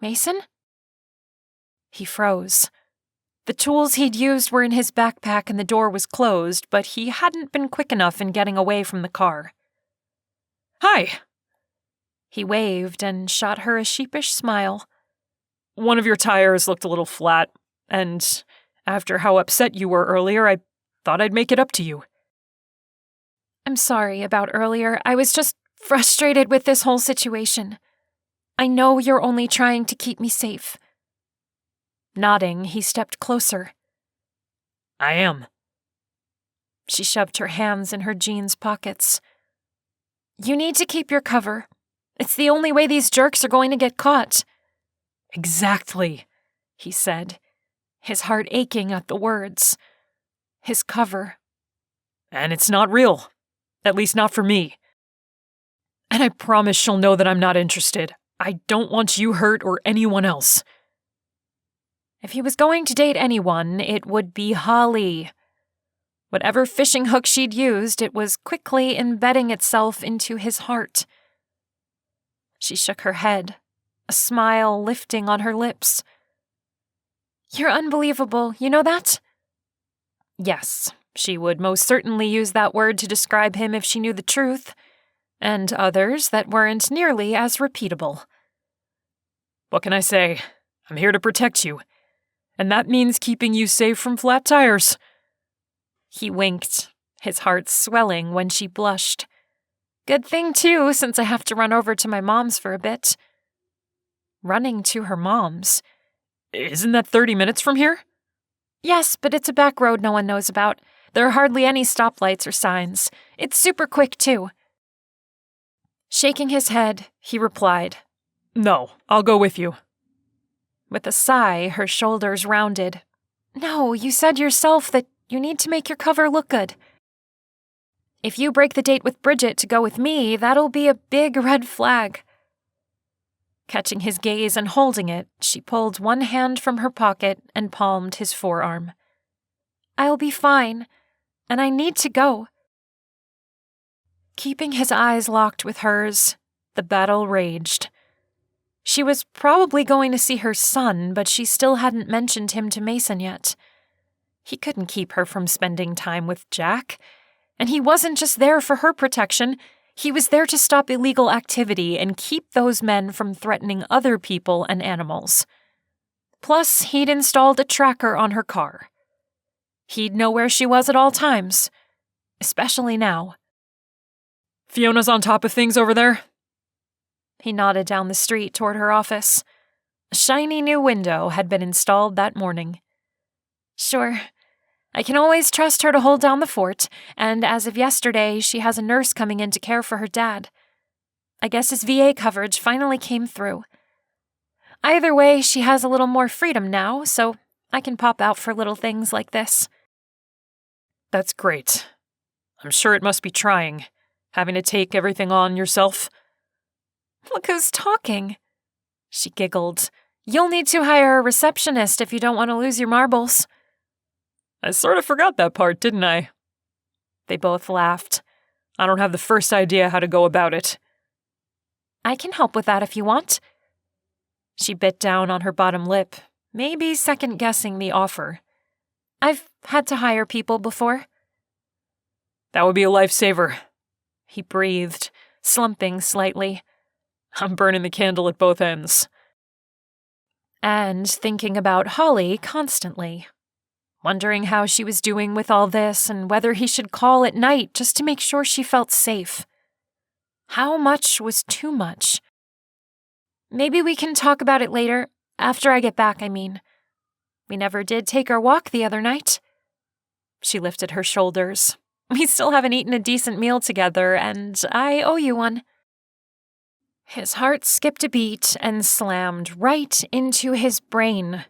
Mason? He froze. The tools he'd used were in his backpack and the door was closed, but he hadn't been quick enough in getting away from the car. "Hi!" He waved and shot her a sheepish smile. "One of your tires looked a little flat, and after how upset you were earlier, I thought I'd make it up to you." "I'm sorry about earlier. I was just frustrated with this whole situation. I know you're only trying to keep me safe." Nodding, he stepped closer. "I am." She shoved her hands in her jeans pockets. "You need to keep your cover. It's the only way these jerks are going to get caught." "Exactly," he said, his heart aching at the words. His cover. "And it's not real. At least not for me. And I promise she'll know that I'm not interested. I don't want you hurt or anyone else." If he was going to date anyone, it would be Holly. Whatever fishing hook she'd used, it was quickly embedding itself into his heart. She shook her head, a smile lifting on her lips. "You're unbelievable, you know that?" Yes, she would most certainly use that word to describe him if she knew the truth, and others that weren't nearly as repeatable. "What can I say? I'm here to protect you. And that means keeping you safe from flat tires." He winked, his heart swelling when she blushed. "Good thing, too, since I have to run over to my mom's for a bit." Running to her mom's? Isn't that 30 minutes from here? "Yes, but it's a back road no one knows about. There are hardly any stoplights or signs. It's super quick, too." Shaking his head, he replied, "No, I'll go with you." With a sigh, her shoulders rounded. "No, you said yourself that you need to make your cover look good. If you break the date with Bridget to go with me, that'll be a big red flag." Catching his gaze and holding it, she pulled one hand from her pocket and palmed his forearm. I'll be fine, and I need to go." Keeping his eyes locked with hers, the battle raged. She was probably going to see her son, but she still hadn't mentioned him to Mason yet. He couldn't keep her from spending time with Jack, and he wasn't just there for her protection. He was there to stop illegal activity and keep those men from threatening other people and animals. Plus, he'd installed a tracker on her car. He'd know where she was at all times, especially now. "Fiona's on top of things over there?" He nodded down the street toward her office. A shiny new window had been installed that morning. "Sure. I can always trust her to hold down the fort, and as of yesterday, she has a nurse coming in to care for her dad. I guess his VA coverage finally came through. Either way, she has a little more freedom now, so I can pop out for little things like this." "That's great. I'm sure it must be trying, having to take everything on yourself." "Look who's talking." She giggled. "You'll need to hire a receptionist if you don't want to lose your marbles." "I sort of forgot that part, didn't I?" They both laughed. "I don't have the first idea how to go about it." "I can help with that if you want." She bit down on her bottom lip, maybe second-guessing the offer. "I've had to hire people before." "That would be a lifesaver," he breathed, slumping slightly. "I'm burning the candle at both ends." And thinking about Holly constantly, wondering how she was doing with all this and whether he should call at night just to make sure she felt safe. How much was too much? "Maybe we can talk about it later, after I get back, I mean. We never did take our walk the other night." She lifted her shoulders. "We still haven't eaten a decent meal together, and I owe you one." His heart skipped a beat and slammed right into his brain.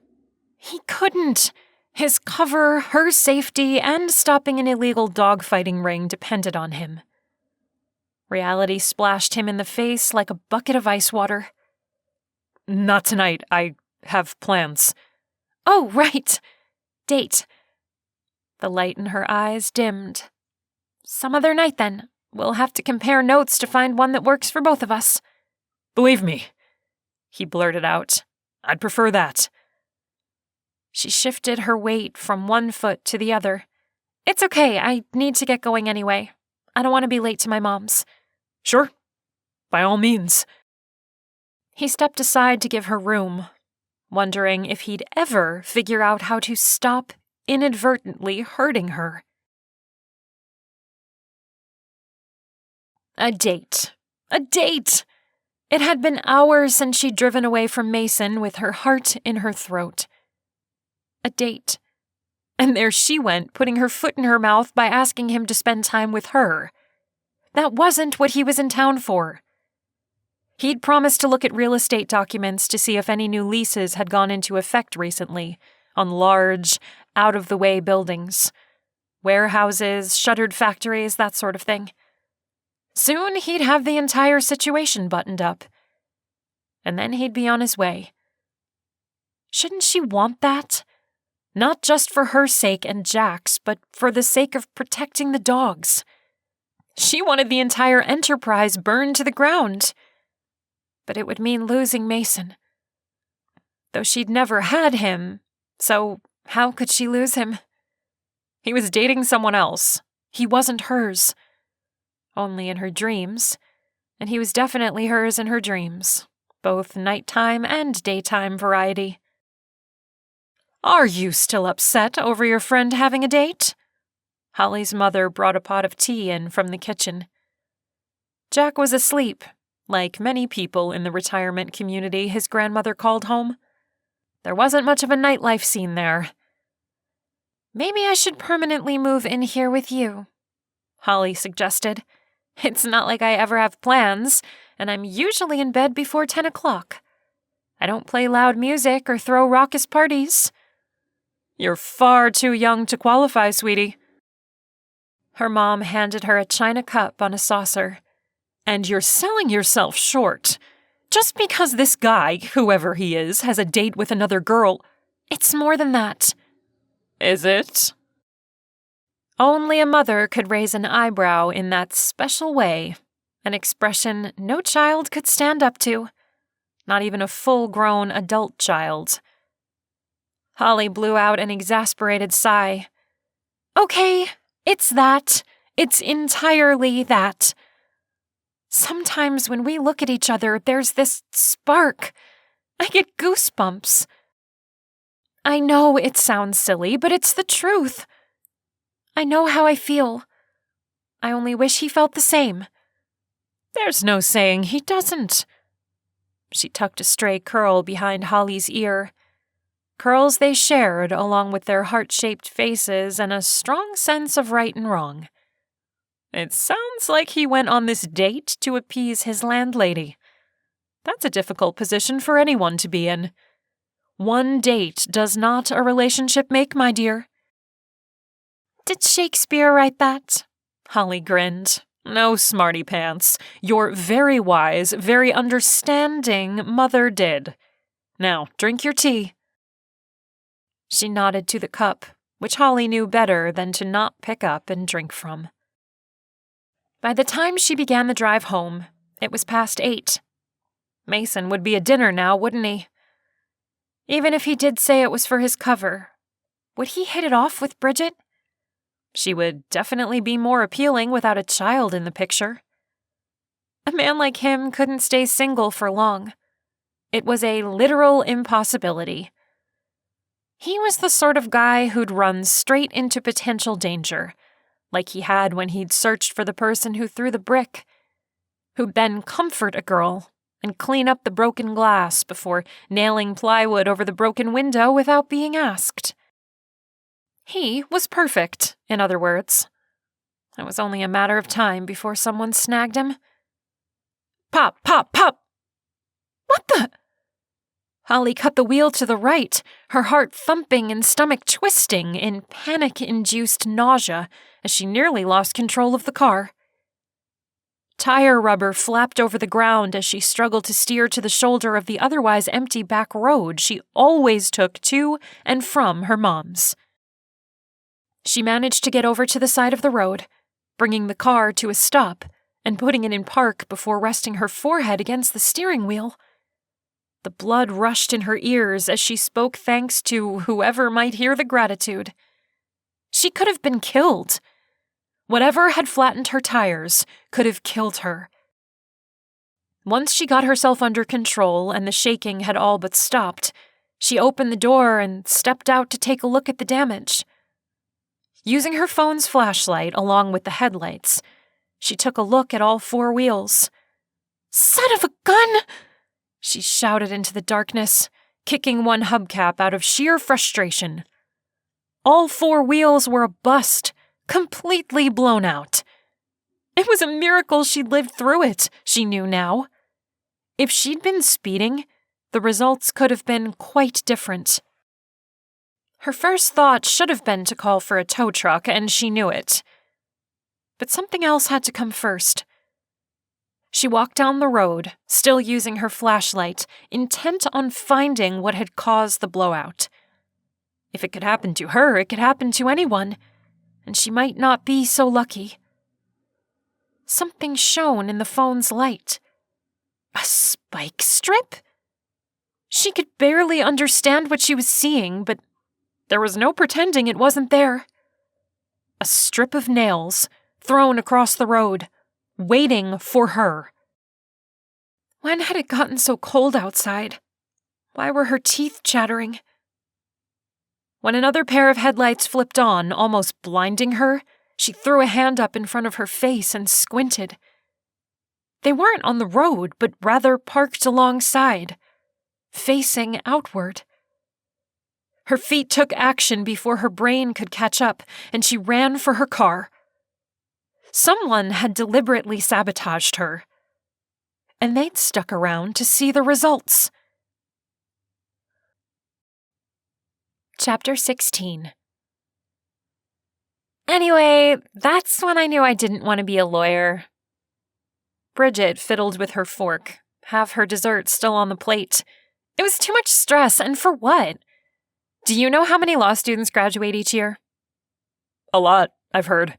He couldn't. His cover, her safety, and stopping an illegal dogfighting ring depended on him. Reality splashed him in the face like a bucket of ice water. "Not tonight. I have plans." "Oh, right. Date." The light in her eyes dimmed. "Some other night, then. We'll have to compare notes to find one that works for both of us." "Believe me," he blurted out. "I'd prefer that." She shifted her weight from one foot to the other. "It's okay. I need to get going anyway. I don't want to be late to my mom's." "Sure. By all means." He stepped aside to give her room, wondering if he'd ever figure out how to stop inadvertently hurting her. A date. A date! It had been hours since she'd driven away from Mason with her heart in her throat. A date. And there she went, putting her foot in her mouth by asking him to spend time with her. That wasn't what he was in town for. He'd promised to look at real estate documents to see if any new leases had gone into effect recently on large, out-of-the-way buildings. Warehouses, shuttered factories, that sort of thing. Soon he'd have the entire situation buttoned up. And then he'd be on his way. Shouldn't she want that? Not just for her sake and Jack's, but for the sake of protecting the dogs. She wanted the entire enterprise burned to the ground. But it would mean losing Mason. Though she'd never had him, so how could she lose him? He was dating someone else. He wasn't hers. Only in her dreams, and he was definitely hers in her dreams, both nighttime and daytime variety. "Are you still upset over your friend having a date?" Holly's mother brought a pot of tea in from the kitchen. Jack was asleep, like many people in the retirement community his grandmother called home. There wasn't much of a nightlife scene there. "Maybe I should permanently move in here with you," Holly suggested. "It's not like I ever have plans, and I'm usually in bed before 10 o'clock. I don't play loud music or throw raucous parties." "You're far too young to qualify, sweetie." Her mom handed her a china cup on a saucer. "And you're selling yourself short. Just because this guy, whoever he is, has a date with another girl..." "It's more than that." "Is it?" Only a mother could raise an eyebrow in that special way, an expression no child could stand up to, not even a full-grown adult child. Holly blew out an exasperated sigh. Okay, it's that. It's entirely that. Sometimes when we look at each other, there's this spark. I get goosebumps. I know it sounds silly, but it's the truth. I know how I feel. I only wish he felt the same. There's no saying he doesn't. She tucked a stray curl behind Holly's ear. Curls they shared along with their heart-shaped faces and a strong sense of right and wrong. It sounds like he went on this date to appease his landlady. That's a difficult position for anyone to be in. One date does not a relationship make, my dear. Did Shakespeare write that? Holly grinned. No, smarty pants. Your very wise, very understanding mother did. Now, drink your tea. She nodded to the cup, which Holly knew better than to not pick up and drink from. By the time she began the drive home, it was past 8. Mason would be at dinner now, wouldn't he? Even if he did say it was for his cover, would he hit it off with Bridget? She would definitely be more appealing without a child in the picture. A man like him couldn't stay single for long. It was a literal impossibility. He was the sort of guy who'd run straight into potential danger, like he had when he'd searched for the person who threw the brick, who'd then comfort a girl and clean up the broken glass before nailing plywood over the broken window without being asked. He was perfect, in other words. It was only a matter of time before someone snagged him. Pop, pop, pop! What the? Holly cut the wheel to the right, her heart thumping and stomach twisting in panic-induced nausea as she nearly lost control of the car. Tire rubber flapped over the ground as she struggled to steer to the shoulder of the otherwise empty back road she always took to and from her mom's. She managed to get over to the side of the road, bringing the car to a stop and putting it in park before resting her forehead against the steering wheel. The blood rushed in her ears as she spoke thanks to whoever might hear the gratitude. She could have been killed. Whatever had flattened her tires could have killed her. Once she got herself under control and the shaking had all but stopped, she opened the door and stepped out to take a look at the damage. Using her phone's flashlight along with the headlights, she took a look at all 4 wheels. "Son of a gun!" she shouted into the darkness, kicking one hubcap out of sheer frustration. All 4 wheels were a bust, completely blown out. It was a miracle she'd lived through it, she knew now. If she'd been speeding, the results could have been quite different. Her first thought should have been to call for a tow truck, and she knew it. But something else had to come first. She walked down the road, still using her flashlight, intent on finding what had caused the blowout. If it could happen to her, it could happen to anyone, and she might not be so lucky. Something shone in the phone's light. A spike strip? She could barely understand what she was seeing, but there was no pretending it wasn't there. A strip of nails thrown across the road, waiting for her. When had it gotten so cold outside? Why were her teeth chattering? When another pair of headlights flipped on, almost blinding her, she threw a hand up in front of her face and squinted. They weren't on the road, but rather parked alongside, facing outward. Her feet took action before her brain could catch up, and she ran for her car. Someone had deliberately sabotaged her, and they'd stuck around to see the results. Chapter 16. Anyway, that's when I knew I didn't want to be a lawyer. Bridget fiddled with her fork, half her dessert still on the plate. It was too much stress, and for what? Do you know how many law students graduate each year? A lot. I've heard.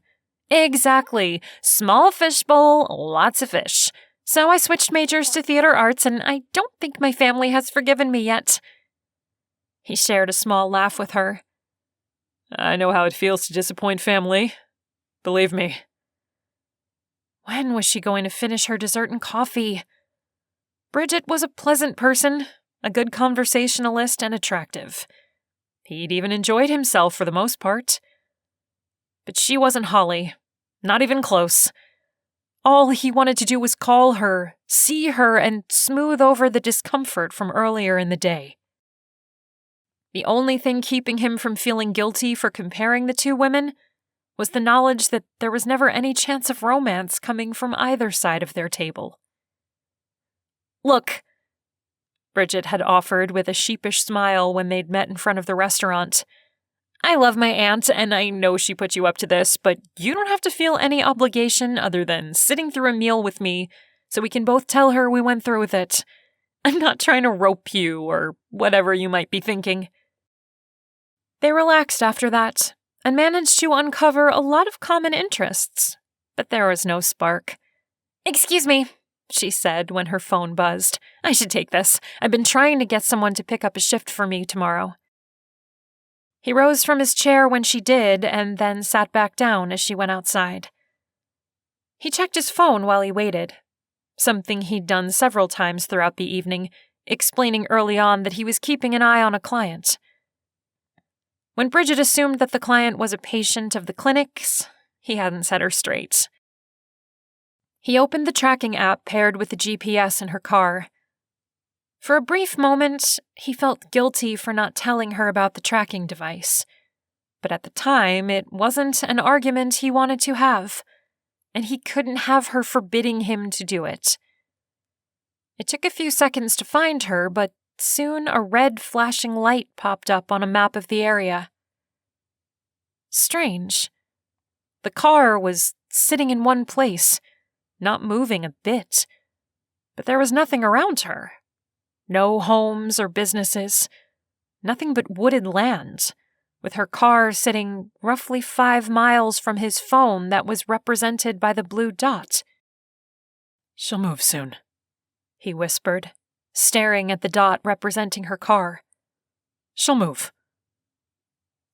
Exactly. Small fishbowl, lots of fish. So I switched majors to theater arts, and I don't think my family has forgiven me yet. He shared a small laugh with her. I know how it feels to disappoint family. Believe me. When was she going to finish her dessert and coffee? Bridget was a pleasant person, a good conversationalist, and attractive. He'd even enjoyed himself for the most part. But she wasn't Holly. Not even close. All he wanted to do was call her, see her, and smooth over the discomfort from earlier in the day. The only thing keeping him from feeling guilty for comparing the two women was the knowledge that there was never any chance of romance coming from either side of their table. Look, Bridget had offered with a sheepish smile when they'd met in front of the restaurant. I love my aunt, and I know she put you up to this, but you don't have to feel any obligation other than sitting through a meal with me so we can both tell her we went through with it. I'm not trying to rope you or whatever you might be thinking. They relaxed after that and managed to uncover a lot of common interests, but there was no spark. Excuse me, she said when her phone buzzed. I should take this. I've been trying to get someone to pick up a shift for me tomorrow. He rose from his chair when she did and then sat back down as she went outside. He checked his phone while he waited, something he'd done several times throughout the evening, explaining early on that he was keeping an eye on a client. When Bridget assumed that the client was a patient of the clinic's, he hadn't set her straight. He opened the tracking app paired with the GPS in her car. For a brief moment, he felt guilty for not telling her about the tracking device. But at the time, it wasn't an argument he wanted to have, and he couldn't have her forbidding him to do it. It took a few seconds to find her, but soon a red flashing light popped up on a map of the area. Strange. The car was sitting in one place, not moving a bit, but there was nothing around her. No homes or businesses, nothing but wooded land, with her car sitting roughly 5 miles from his phone that was represented by the blue dot. She'll move soon, he whispered, staring at the dot representing her car. She'll move.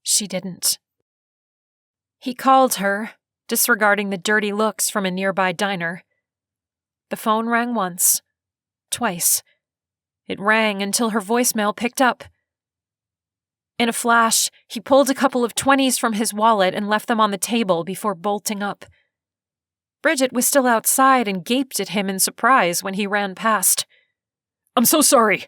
She didn't. He called her, disregarding the dirty looks from a nearby diner. The phone rang once, twice. It rang until her voicemail picked up. In a flash, he pulled a couple of 20s from his wallet and left them on the table before bolting up. Bridget was still outside and gaped at him in surprise when he ran past. I'm so sorry,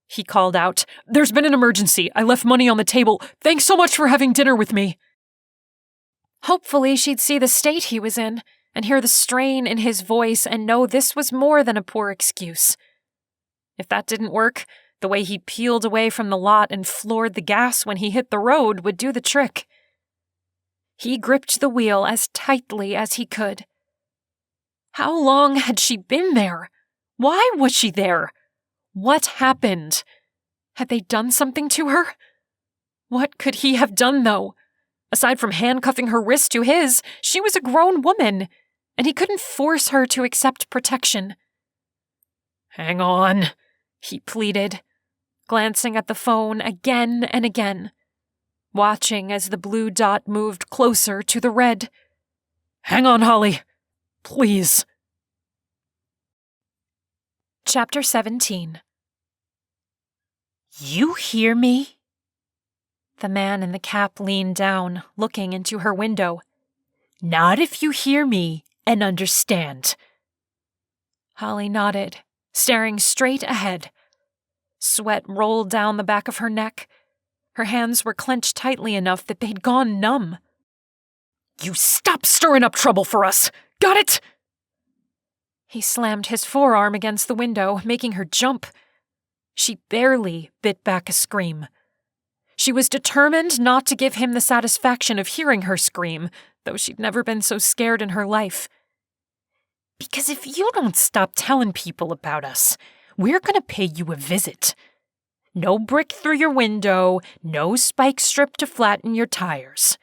he called out. There's been an emergency. I left money on the table. Thanks so much for having dinner with me. Hopefully she'd see the state he was in and hear the strain in his voice and know this was more than a poor excuse. If that didn't work, the way he peeled away from the lot and floored the gas when he hit the road would do the trick. He gripped the wheel as tightly as he could. How long had she been there? Why was she there? What happened? Had they done something to her? What could he have done, though? Aside from handcuffing her wrist to his, she was a grown woman, and he couldn't force her to accept protection. Hang on, he pleaded, glancing at the phone again and again, watching as the blue dot moved closer to the red. Hang on, Holly. Please. Chapter 17. You hear me? The man in the cap leaned down, looking into her window. Not if you hear me and understand. Holly nodded, staring straight ahead. Sweat rolled down the back of her neck. Her hands were clenched tightly enough that they'd gone numb. You stop stirring up trouble for us! Got it? He slammed his forearm against the window, making her jump. She barely bit back a scream. She was determined not to give him the satisfaction of hearing her scream, though she'd never been so scared in her life. Because if you don't stop telling people about us, we're gonna pay you a visit. No brick through your window, no spike strip to flatten your tires.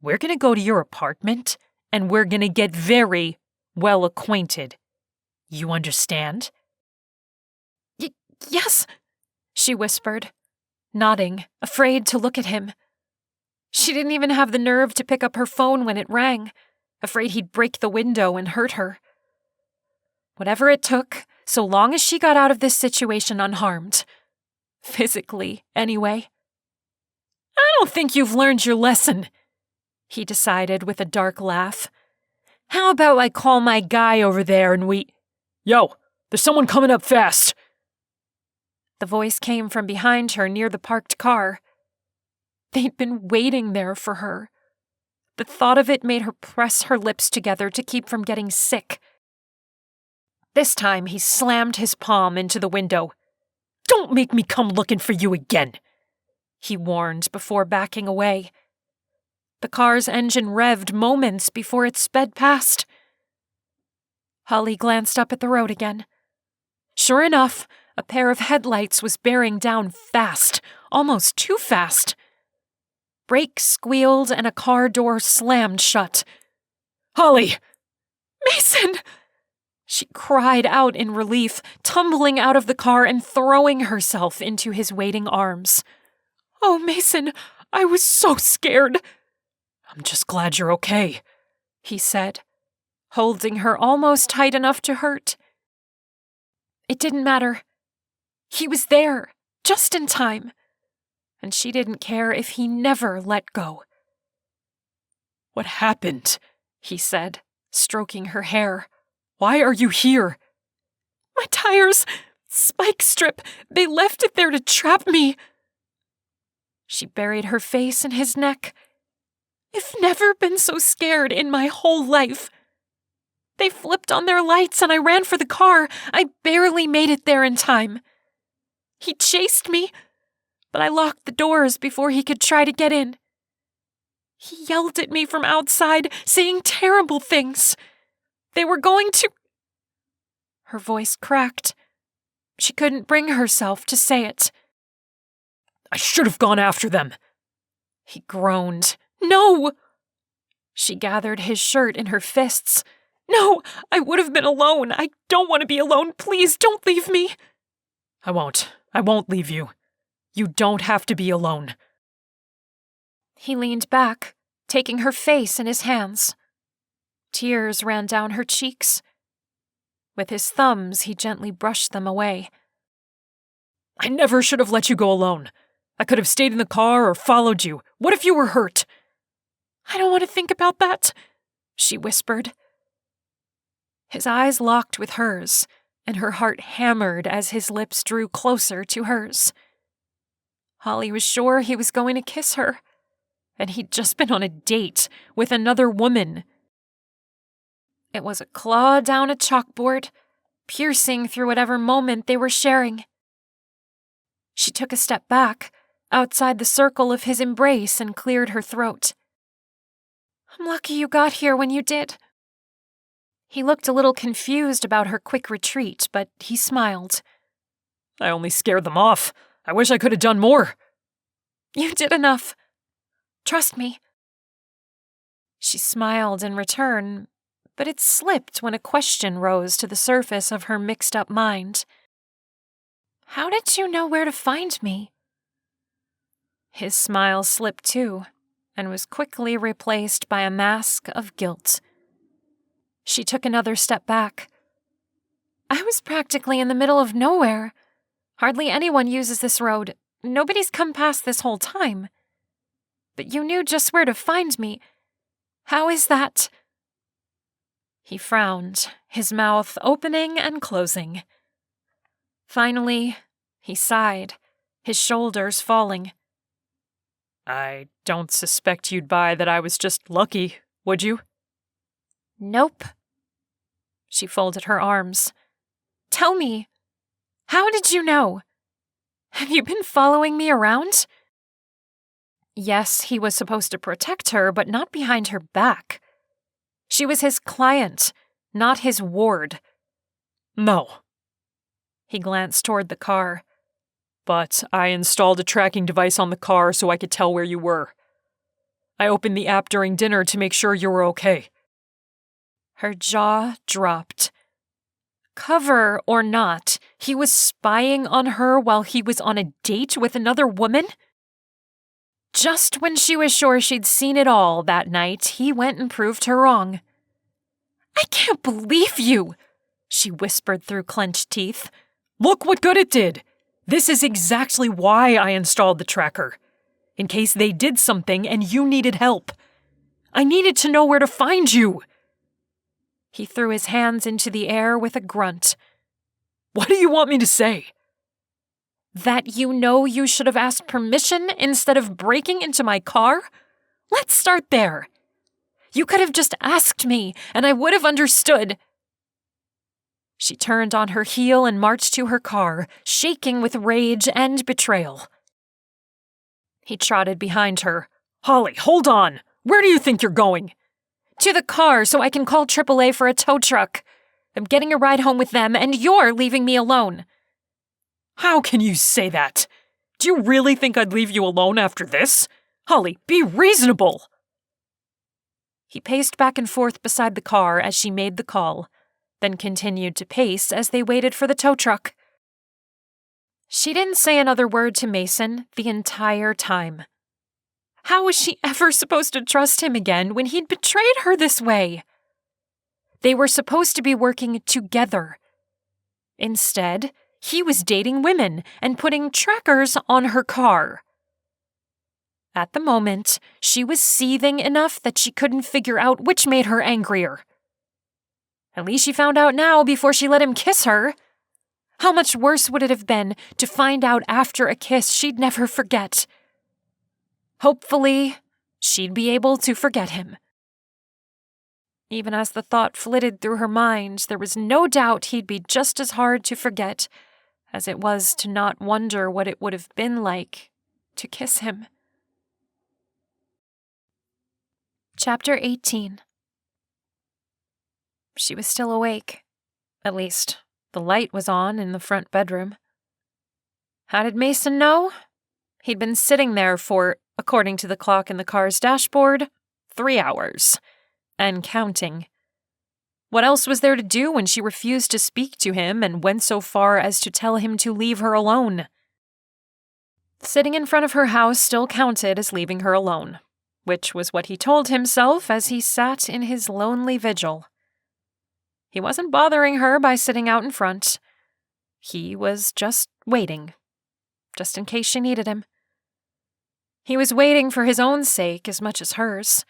We're gonna go to your apartment, and we're gonna get very well acquainted. You understand? Yes, she whispered, nodding, afraid to look at him. She didn't even have the nerve to pick up her phone when it rang, afraid he'd break the window and hurt her. Whatever it took, so long as she got out of this situation unharmed. Physically, anyway. I don't think you've learned your lesson, he decided with a dark laugh. How about I call my guy over there and we— Yo, there's someone coming up fast. The voice came from behind her near the parked car. They'd been waiting there for her. The thought of it made her press her lips together to keep from getting sick. This time he slammed his palm into the window. Don't make me come looking for you again, he warned before backing away. The car's engine revved moments before it sped past. Holly glanced up at the road again. Sure enough, a pair of headlights was bearing down fast, almost too fast. Brakes squealed and a car door slammed shut. Holly! Mason! She cried out in relief, tumbling out of the car and throwing herself into his waiting arms. Oh, Mason, I was so scared. I'm just glad you're okay, he said, holding her almost tight enough to hurt. It didn't matter. He was there, just in time, and she didn't care if he never let go. What happened? He said, stroking her hair. Why are you here? My tires! Spike strip! They left it there to trap me! She buried her face in his neck. I've never been so scared in my whole life. They flipped on their lights and I ran for the car. I barely made it there in time. He chased me, but I locked the doors before he could try to get in. He yelled at me from outside, saying terrible things. They were going to— Her voice cracked. She couldn't bring herself to say it. I should have gone after them. He groaned. No! She gathered his shirt in her fists. No, I would have been alone. I don't want to be alone. Please don't leave me. I won't leave you. You don't have to be alone. He leaned back, taking her face in his hands. Tears ran down her cheeks. With his thumbs, he gently brushed them away. I never should have let you go alone. I could have stayed in the car or followed you. What if you were hurt? I don't want to think about that, she whispered. His eyes locked with hers, and her heart hammered as his lips drew closer to hers. Holly was sure he was going to kiss her, and he'd just been on a date with another woman. It was a claw down a chalkboard, piercing through whatever moment they were sharing. She took a step back, outside the circle of his embrace, and cleared her throat. I'm lucky you got here when you did. He looked a little confused about her quick retreat, but he smiled. I only scared them off. I wish I could have done more. You did enough. Trust me. She smiled in return, but it slipped when a question rose to the surface of her mixed-up mind. How did you know where to find me? His smile slipped too, and was quickly replaced by a mask of guilt. She took another step back. I was practically in the middle of nowhere. Hardly anyone uses this road. Nobody's come past this whole time. But you knew just where to find me. How is that? He frowned, his mouth opening and closing. Finally, he sighed, his shoulders falling. I don't suspect you'd buy that I was just lucky, would you? Nope. She folded her arms. Tell me, how did you know? Have you been following me around? Yes, he was supposed to protect her, but not behind her back. She was his client, not his ward. No. He glanced toward the car. But I installed a tracking device on the car so I could tell where you were. I opened the app during dinner to make sure you were okay. Her jaw dropped. Cover or not, he was spying on her while he was on a date with another woman? Just when she was sure she'd seen it all that night, he went and proved her wrong. "I can't believe you," she whispered through clenched teeth. Look what good it did! This is exactly why I installed the tracker. In case they did something and you needed help. I needed to know where to find you. He threw his hands into the air with a grunt. What do you want me to say? That you know you should have asked permission instead of breaking into my car? Let's start there. You could have just asked me, and I would have understood. She turned on her heel and marched to her car, shaking with rage and betrayal. He trotted behind her. Holly, hold on! Where do you think you're going? To the car so I can call AAA for a tow truck. I'm getting a ride home with them, and you're leaving me alone. How can you say that? Do you really think I'd leave you alone after this? Holly, be reasonable! He paced back and forth beside the car as she made the call, then continued to pace as they waited for the tow truck. She didn't say another word to Mason the entire time. How was she ever supposed to trust him again when he'd betrayed her this way? They were supposed to be working together. Instead, he was dating women and putting trackers on her car. At the moment, she was seething enough that she couldn't figure out which made her angrier. At least she found out now before she let him kiss her. How much worse would it have been to find out after a kiss she'd never forget? Hopefully, she'd be able to forget him. Even as the thought flitted through her mind, there was no doubt he'd be just as hard to forget as it was to not wonder what it would have been like to kiss him. Chapter 18. She was still awake. At least, the light was on in the front bedroom. How did Mason know? He'd been sitting there for, according to the clock in the car's dashboard, 3 hours. And counting. What else was there to do when she refused to speak to him and went so far as to tell him to leave her alone? Sitting in front of her house still counted as leaving her alone, which was what he told himself as he sat in his lonely vigil. He wasn't bothering her by sitting out in front. He was just waiting, just in case she needed him. He was waiting for his own sake as much as hers,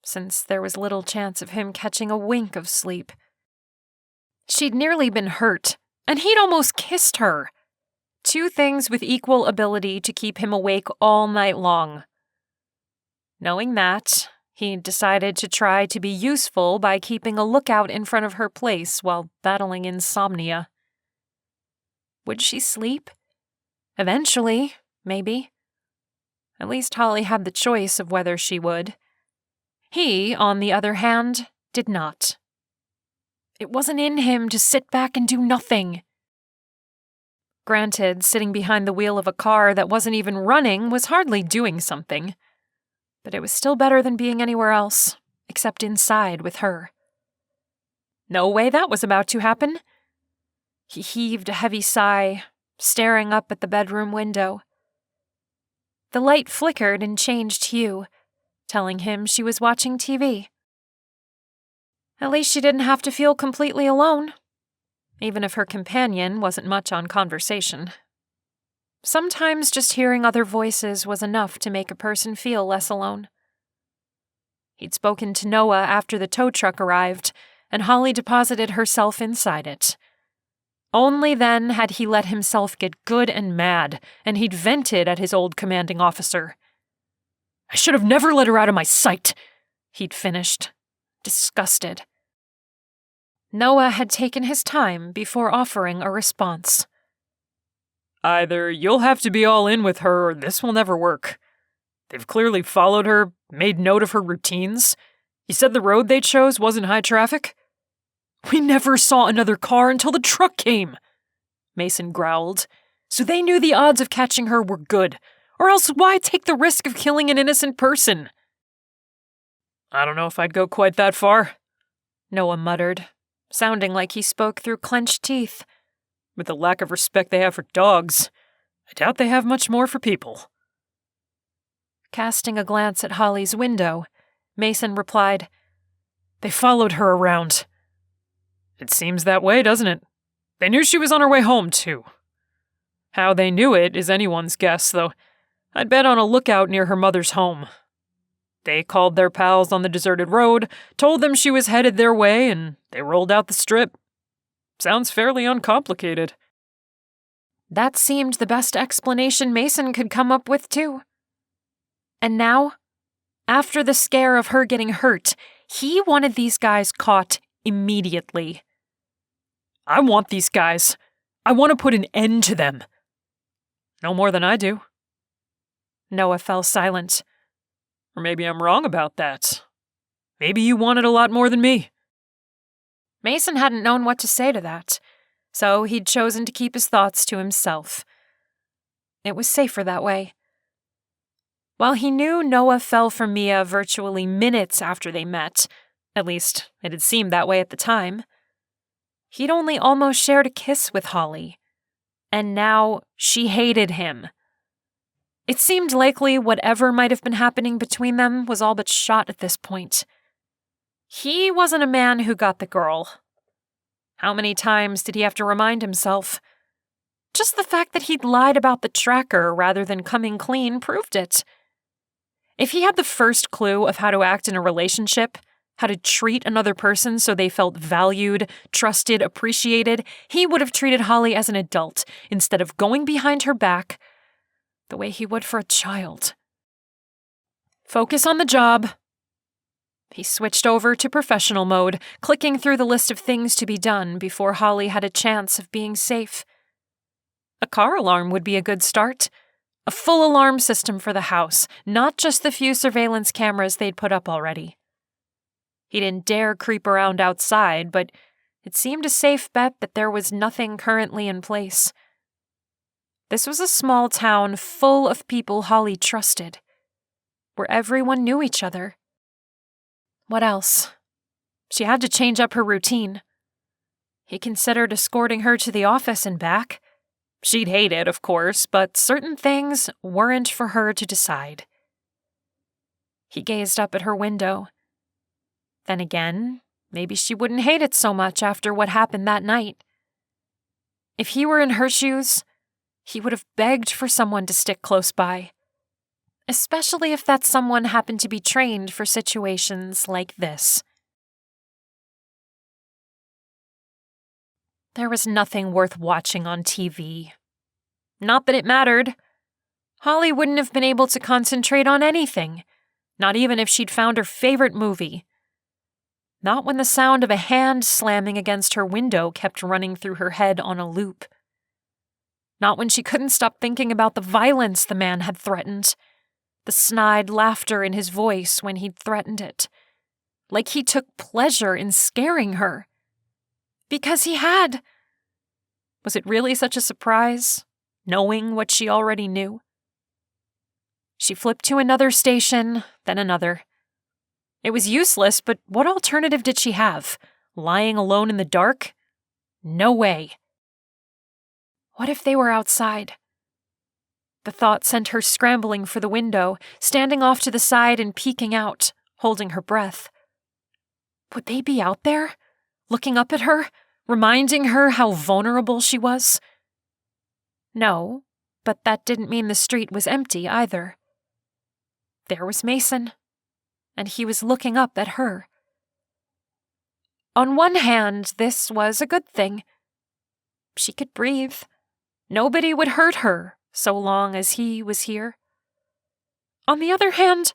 since there was little chance of him catching a wink of sleep. She'd nearly been hurt, and he'd almost kissed her. 2 things with equal ability to keep him awake all night long. Knowing that, he decided to try to be useful by keeping a lookout in front of her place while battling insomnia. Would she sleep? Eventually, maybe. At least Holly had the choice of whether she would. He, on the other hand, did not. It wasn't in him to sit back and do nothing. Granted, sitting behind the wheel of a car that wasn't even running was hardly doing something. But it was still better than being anywhere else, except inside with her. No way that was about to happen. He heaved a heavy sigh, staring up at the bedroom window. The light flickered and changed hue, telling him she was watching TV. At least she didn't have to feel completely alone, even if her companion wasn't much on conversation. Sometimes just hearing other voices was enough to make a person feel less alone. He'd spoken to Noah after the tow truck arrived, and Holly deposited herself inside it. Only then had he let himself get good and mad, and he'd vented at his old commanding officer. I should have never let her out of my sight, he'd finished, disgusted. Noah had taken his time before offering a response. Either you'll have to be all in with her or this will never work. They've clearly followed her, made note of her routines. You said the road they chose wasn't high traffic? We never saw another car until the truck came, Mason growled. So they knew the odds of catching her were good, or else why take the risk of killing an innocent person? I don't know if I'd go quite that far, Noah muttered, sounding like he spoke through clenched teeth. With the lack of respect they have for dogs, I doubt they have much more for people. Casting a glance at Holly's window, Mason replied, They followed her around. It seems that way, doesn't it? They knew she was on her way home, too. How they knew it is anyone's guess, though I'd bet on a lookout near her mother's home. They called their pals on the deserted road, told them she was headed their way, and they rolled out the strip. Sounds fairly uncomplicated. That seemed the best explanation Mason could come up with, too. And now, after the scare of her getting hurt, he wanted these guys caught immediately. I want these guys. I want to put an end to them. No more than I do. Noah fell silent. Or maybe I'm wrong about that. Maybe you want it a lot more than me. Mason hadn't known what to say to that, so he'd chosen to keep his thoughts to himself. It was safer that way. While he knew Noah fell for Mia virtually minutes after they met, at least it had seemed that way at the time, he'd only almost shared a kiss with Holly, and now she hated him. It seemed likely whatever might have been happening between them was all but shot at this point. He wasn't a man who got the girl. How many times did he have to remind himself? Just the fact that he'd lied about the tracker rather than coming clean proved it. If he had the first clue of how to act in a relationship, how to treat another person so they felt valued, trusted, appreciated, he would have treated Holly as an adult instead of going behind her back the way he would for a child. Focus on the job. He switched over to professional mode, clicking through the list of things to be done before Holly had a chance of being safe. A car alarm would be a good start. A full alarm system for the house, not just the few surveillance cameras they'd put up already. He didn't dare creep around outside, but it seemed a safe bet that there was nothing currently in place. This was a small town full of people Holly trusted, where everyone knew each other. What else? She had to change up her routine. He considered escorting her to the office and back. She'd hate it, of course, but certain things weren't for her to decide. He gazed up at her window. Then again, maybe she wouldn't hate it so much after what happened that night. If he were in her shoes, he would have begged for someone to stick close by, especially if that someone happened to be trained for situations like this. There was nothing worth watching on TV. Not that it mattered. Holly wouldn't have been able to concentrate on anything, not even if she'd found her favorite movie. Not when the sound of a hand slamming against her window kept running through her head on a loop. Not when she couldn't stop thinking about the violence the man had threatened, the snide laughter in his voice when he'd threatened it, like he took pleasure in scaring her. Because he had. Was it really such a surprise, knowing what she already knew? She flipped to another station, then another. It was useless, but what alternative did she have? Lying alone in the dark? No way. What if they were outside? The thought sent her scrambling for the window, standing off to the side and peeking out, holding her breath. Would they be out there, looking up at her, reminding her how vulnerable she was? No, but that didn't mean the street was empty either. There was Mason, and he was looking up at her. On one hand, this was a good thing. She could breathe. Nobody would hurt her so long as he was here. On the other hand,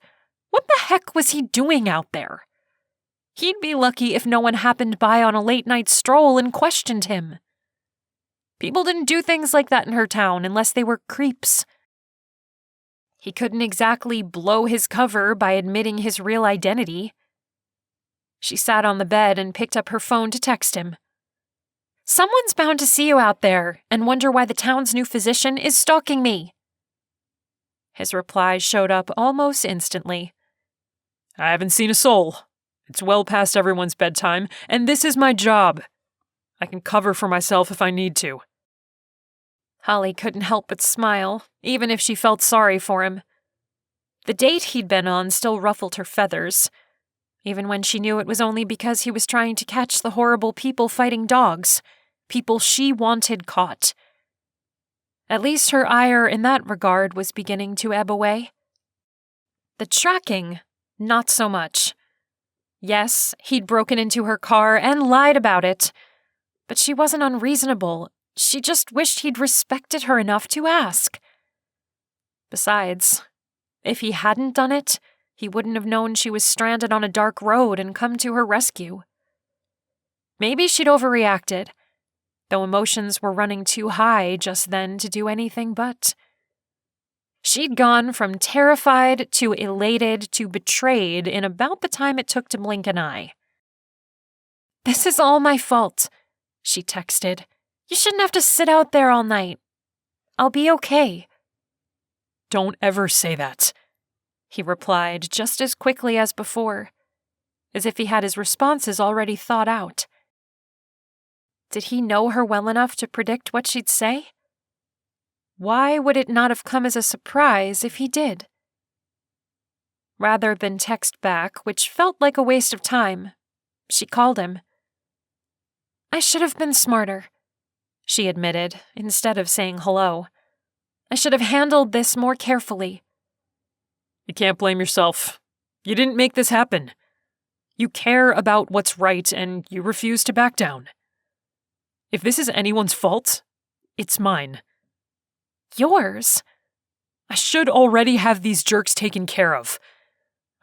what the heck was he doing out there? He'd be lucky if no one happened by on a late-night stroll and questioned him. People didn't do things like that in her town unless they were creeps. He couldn't exactly blow his cover by admitting his real identity. She sat on the bed and picked up her phone to text him. Someone's bound to see you out there and wonder why the town's new physician is stalking me. His reply showed up almost instantly. I haven't seen a soul. It's well past everyone's bedtime, and this is my job. I can cover for myself if I need to. Holly couldn't help but smile, even if she felt sorry for him. The date he'd been on still ruffled her feathers, even when she knew it was only because he was trying to catch the horrible people fighting dogs, people she wanted caught. At least her ire in that regard was beginning to ebb away. The tracking, not so much. Yes, he'd broken into her car and lied about it, but she wasn't unreasonable. She just wished he'd respected her enough to ask. Besides, if he hadn't done it, he wouldn't have known she was stranded on a dark road and come to her rescue. Maybe she'd overreacted, though emotions were running too high just then to do anything but. She'd gone from terrified to elated to betrayed in about the time it took to blink an eye. "This is all my fault," she texted. "You shouldn't have to sit out there all night. I'll be okay." "Don't ever say that," he replied just as quickly as before, as if he had his responses already thought out. Did he know her well enough to predict what she'd say? Why would it not have come as a surprise if he did? Rather than text back, which felt like a waste of time, she called him. "I should have been smarter," she admitted, instead of saying hello. "I should have handled this more carefully." You can't blame yourself. You didn't make this happen. You care about what's right, and you refuse to back down. If this is anyone's fault, it's mine. Yours? I should already have these jerks taken care of.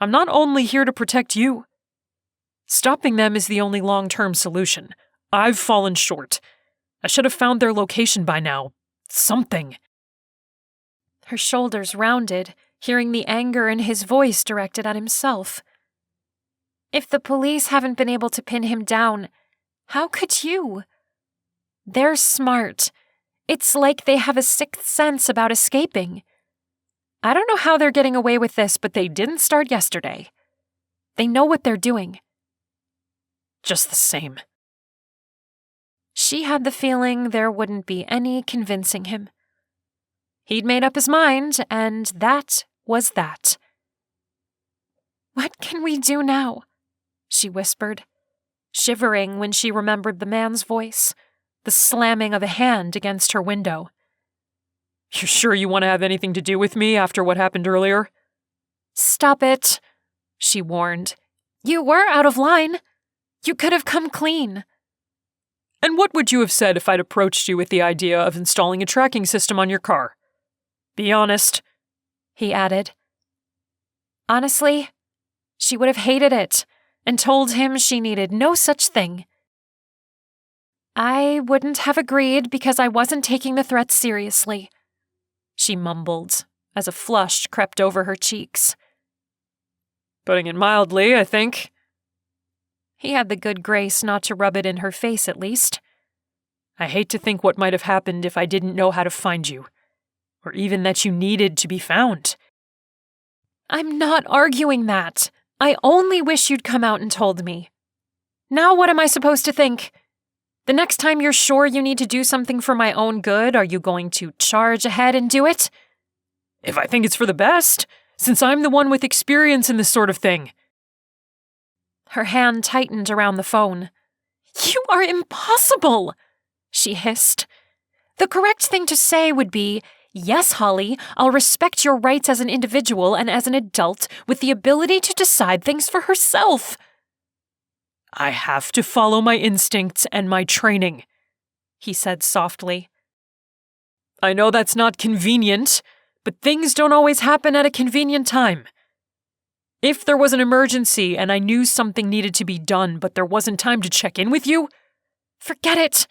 I'm not only here to protect you. Stopping them is the only long-term solution. I've fallen short. I should have found their location by now. Something. Her shoulders rounded, hearing the anger in his voice directed at himself. If the police haven't been able to pin him down, how could you? They're smart. It's like they have a sixth sense about escaping. I don't know how they're getting away with this, but they didn't start yesterday. They know what they're doing. Just the same. She had the feeling there wouldn't be any convincing him. He'd made up his mind, and that was that. "What can we do now?" she whispered, shivering when she remembered the man's voice, the slamming of a hand against her window. "You sure you want to have anything to do with me after what happened earlier?" "Stop it," she warned. "You were out of line. You could have come clean." "And what would you have said if I'd approached you with the idea of installing a tracking system on your car? Be honest," he added. Honestly, she would have hated it and told him she needed no such thing. "I wouldn't have agreed because I wasn't taking the threat seriously," she mumbled as a flush crept over her cheeks. "Putting it mildly, I think." He had the good grace not to rub it in her face, at least. "I hate to think what might have happened if I didn't know how to find you, or even that you needed to be found." "I'm not arguing that. I only wish you'd come out and told me. Now what am I supposed to think? The next time you're sure you need to do something for my own good, are you going to charge ahead and do it?" "If I think it's for the best, since I'm the one with experience in this sort of thing." Her hand tightened around the phone. "You are impossible," she hissed. "The correct thing to say would be, 'Yes, Holly, I'll respect your rights as an individual and as an adult with the ability to decide things for herself.'" "I have to follow my instincts and my training," he said softly. "I know that's not convenient, but things don't always happen at a convenient time. If there was an emergency and I knew something needed to be done, but there wasn't time to check in with you..." "Forget it,"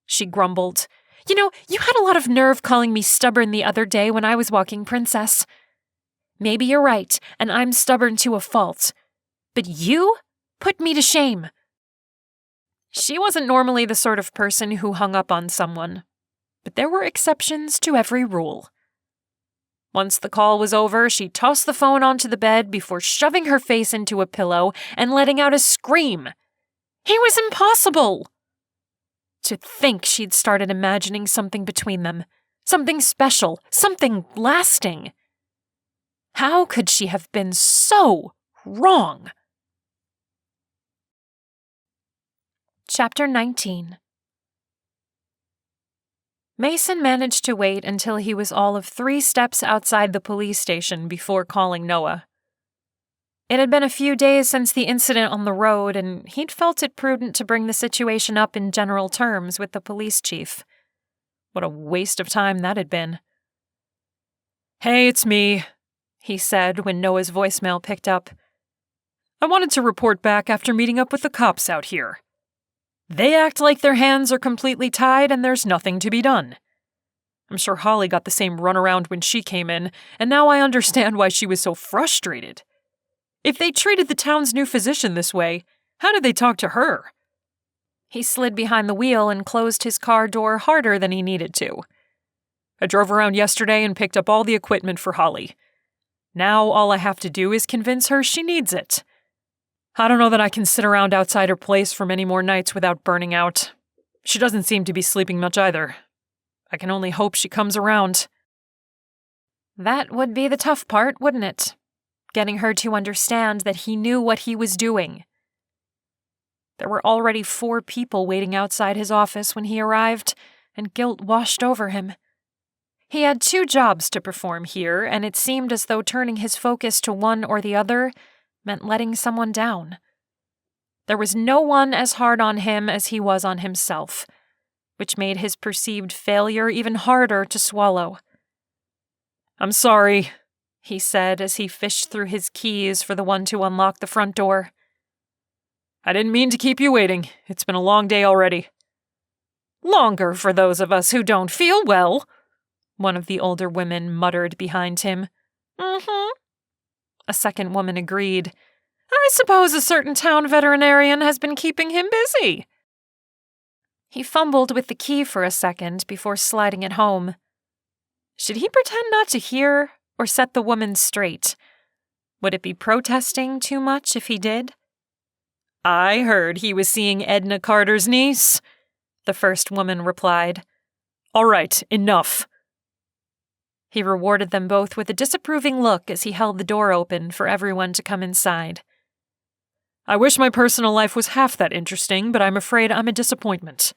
she grumbled. "You know, you had a lot of nerve calling me stubborn the other day when I was walking Princess. Maybe you're right, and I'm stubborn to a fault. But you put me to shame." She wasn't normally the sort of person who hung up on someone, but there were exceptions to every rule. Once the call was over, she tossed the phone onto the bed before shoving her face into a pillow and letting out a scream. He was impossible! To think she'd started imagining something between them. Something special. Something lasting. How could she have been so wrong? Chapter 19. Mason managed to wait until he was all of 3 steps outside the police station before calling Noah. It had been a few days since the incident on the road, and he'd felt it prudent to bring the situation up in general terms with the police chief. What a waste of time that had been. "Hey, it's me," he said when Noah's voicemail picked up. "I wanted to report back after meeting up with the cops out here. They act like their hands are completely tied and there's nothing to be done. I'm sure Holly got the same runaround when she came in, and now I understand why she was so frustrated. If they treated the town's new physician this way, how did they talk to her?" He slid behind the wheel and closed his car door harder than he needed to. "I drove around yesterday and picked up all the equipment for Holly. Now all I have to do is convince her she needs it. I don't know that I can sit around outside her place for many more nights without burning out. She doesn't seem to be sleeping much either. I can only hope she comes around." That would be the tough part, wouldn't it? Getting her to understand that he knew what he was doing. There were already 4 people waiting outside his office when he arrived, and guilt washed over him. He had 2 jobs to perform here, and it seemed as though turning his focus to one or the other meant letting someone down. There was no one as hard on him as he was on himself, which made his perceived failure even harder to swallow. "I'm sorry," he said as he fished through his keys for the one to unlock the front door. "I didn't mean to keep you waiting. It's been a long day already." "Longer for those of us who don't feel well," one of the older women muttered behind him. "Mm-hmm," a second woman agreed. "I suppose a certain town veterinarian has been keeping him busy." He fumbled with the key for a second before sliding it home. Should he pretend not to hear or set the woman straight? Would it be protesting too much if he did? "I heard he was seeing Edna Carter's niece," the first woman replied. "All right, enough." He rewarded them both with a disapproving look as he held the door open for everyone to come inside. "I wish my personal life was half that interesting, but I'm afraid I'm a disappointment."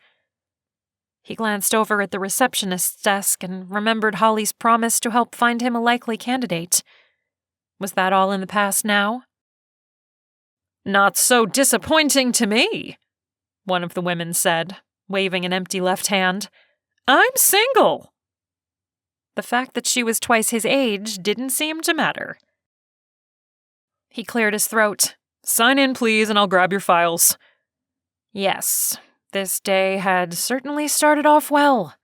He glanced over at the receptionist's desk and remembered Holly's promise to help find him a likely candidate. Was that all in the past now? "Not so disappointing to me," one of the women said, waving an empty left hand. "I'm single." The fact that she was twice his age didn't seem to matter. He cleared his throat. "Sign in, please, and I'll grab your files." Yes, this day had certainly started off well.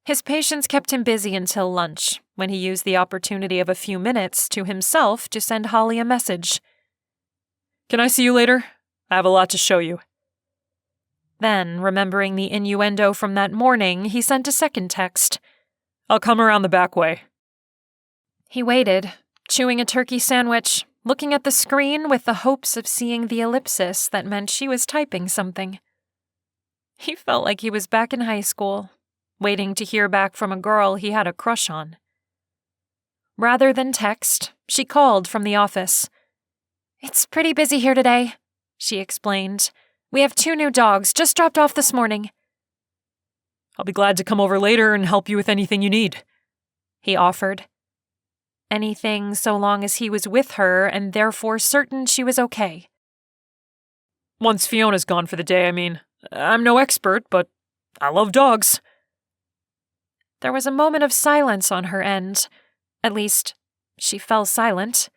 His patience kept him busy until lunch, when he used the opportunity of a few minutes to himself to send Holly a message. "Can I see you later? I have a lot to show you." Then, remembering the innuendo from that morning, he sent a second text. "I'll come around the back way." He waited, chewing a turkey sandwich, looking at the screen with the hopes of seeing the ellipsis that meant she was typing something. He felt like he was back in high school, waiting to hear back from a girl he had a crush on. Rather than text, she called from the office. "It's pretty busy here today," she explained. "We have 2 new dogs, just dropped off this morning." "I'll be glad to come over later and help you with anything you need," he offered. Anything so long as he was with her and therefore certain she was okay. "Once Fiona's gone for the day, I mean. I'm no expert, but I love dogs." There was a moment of silence on her end. At least, she fell silent.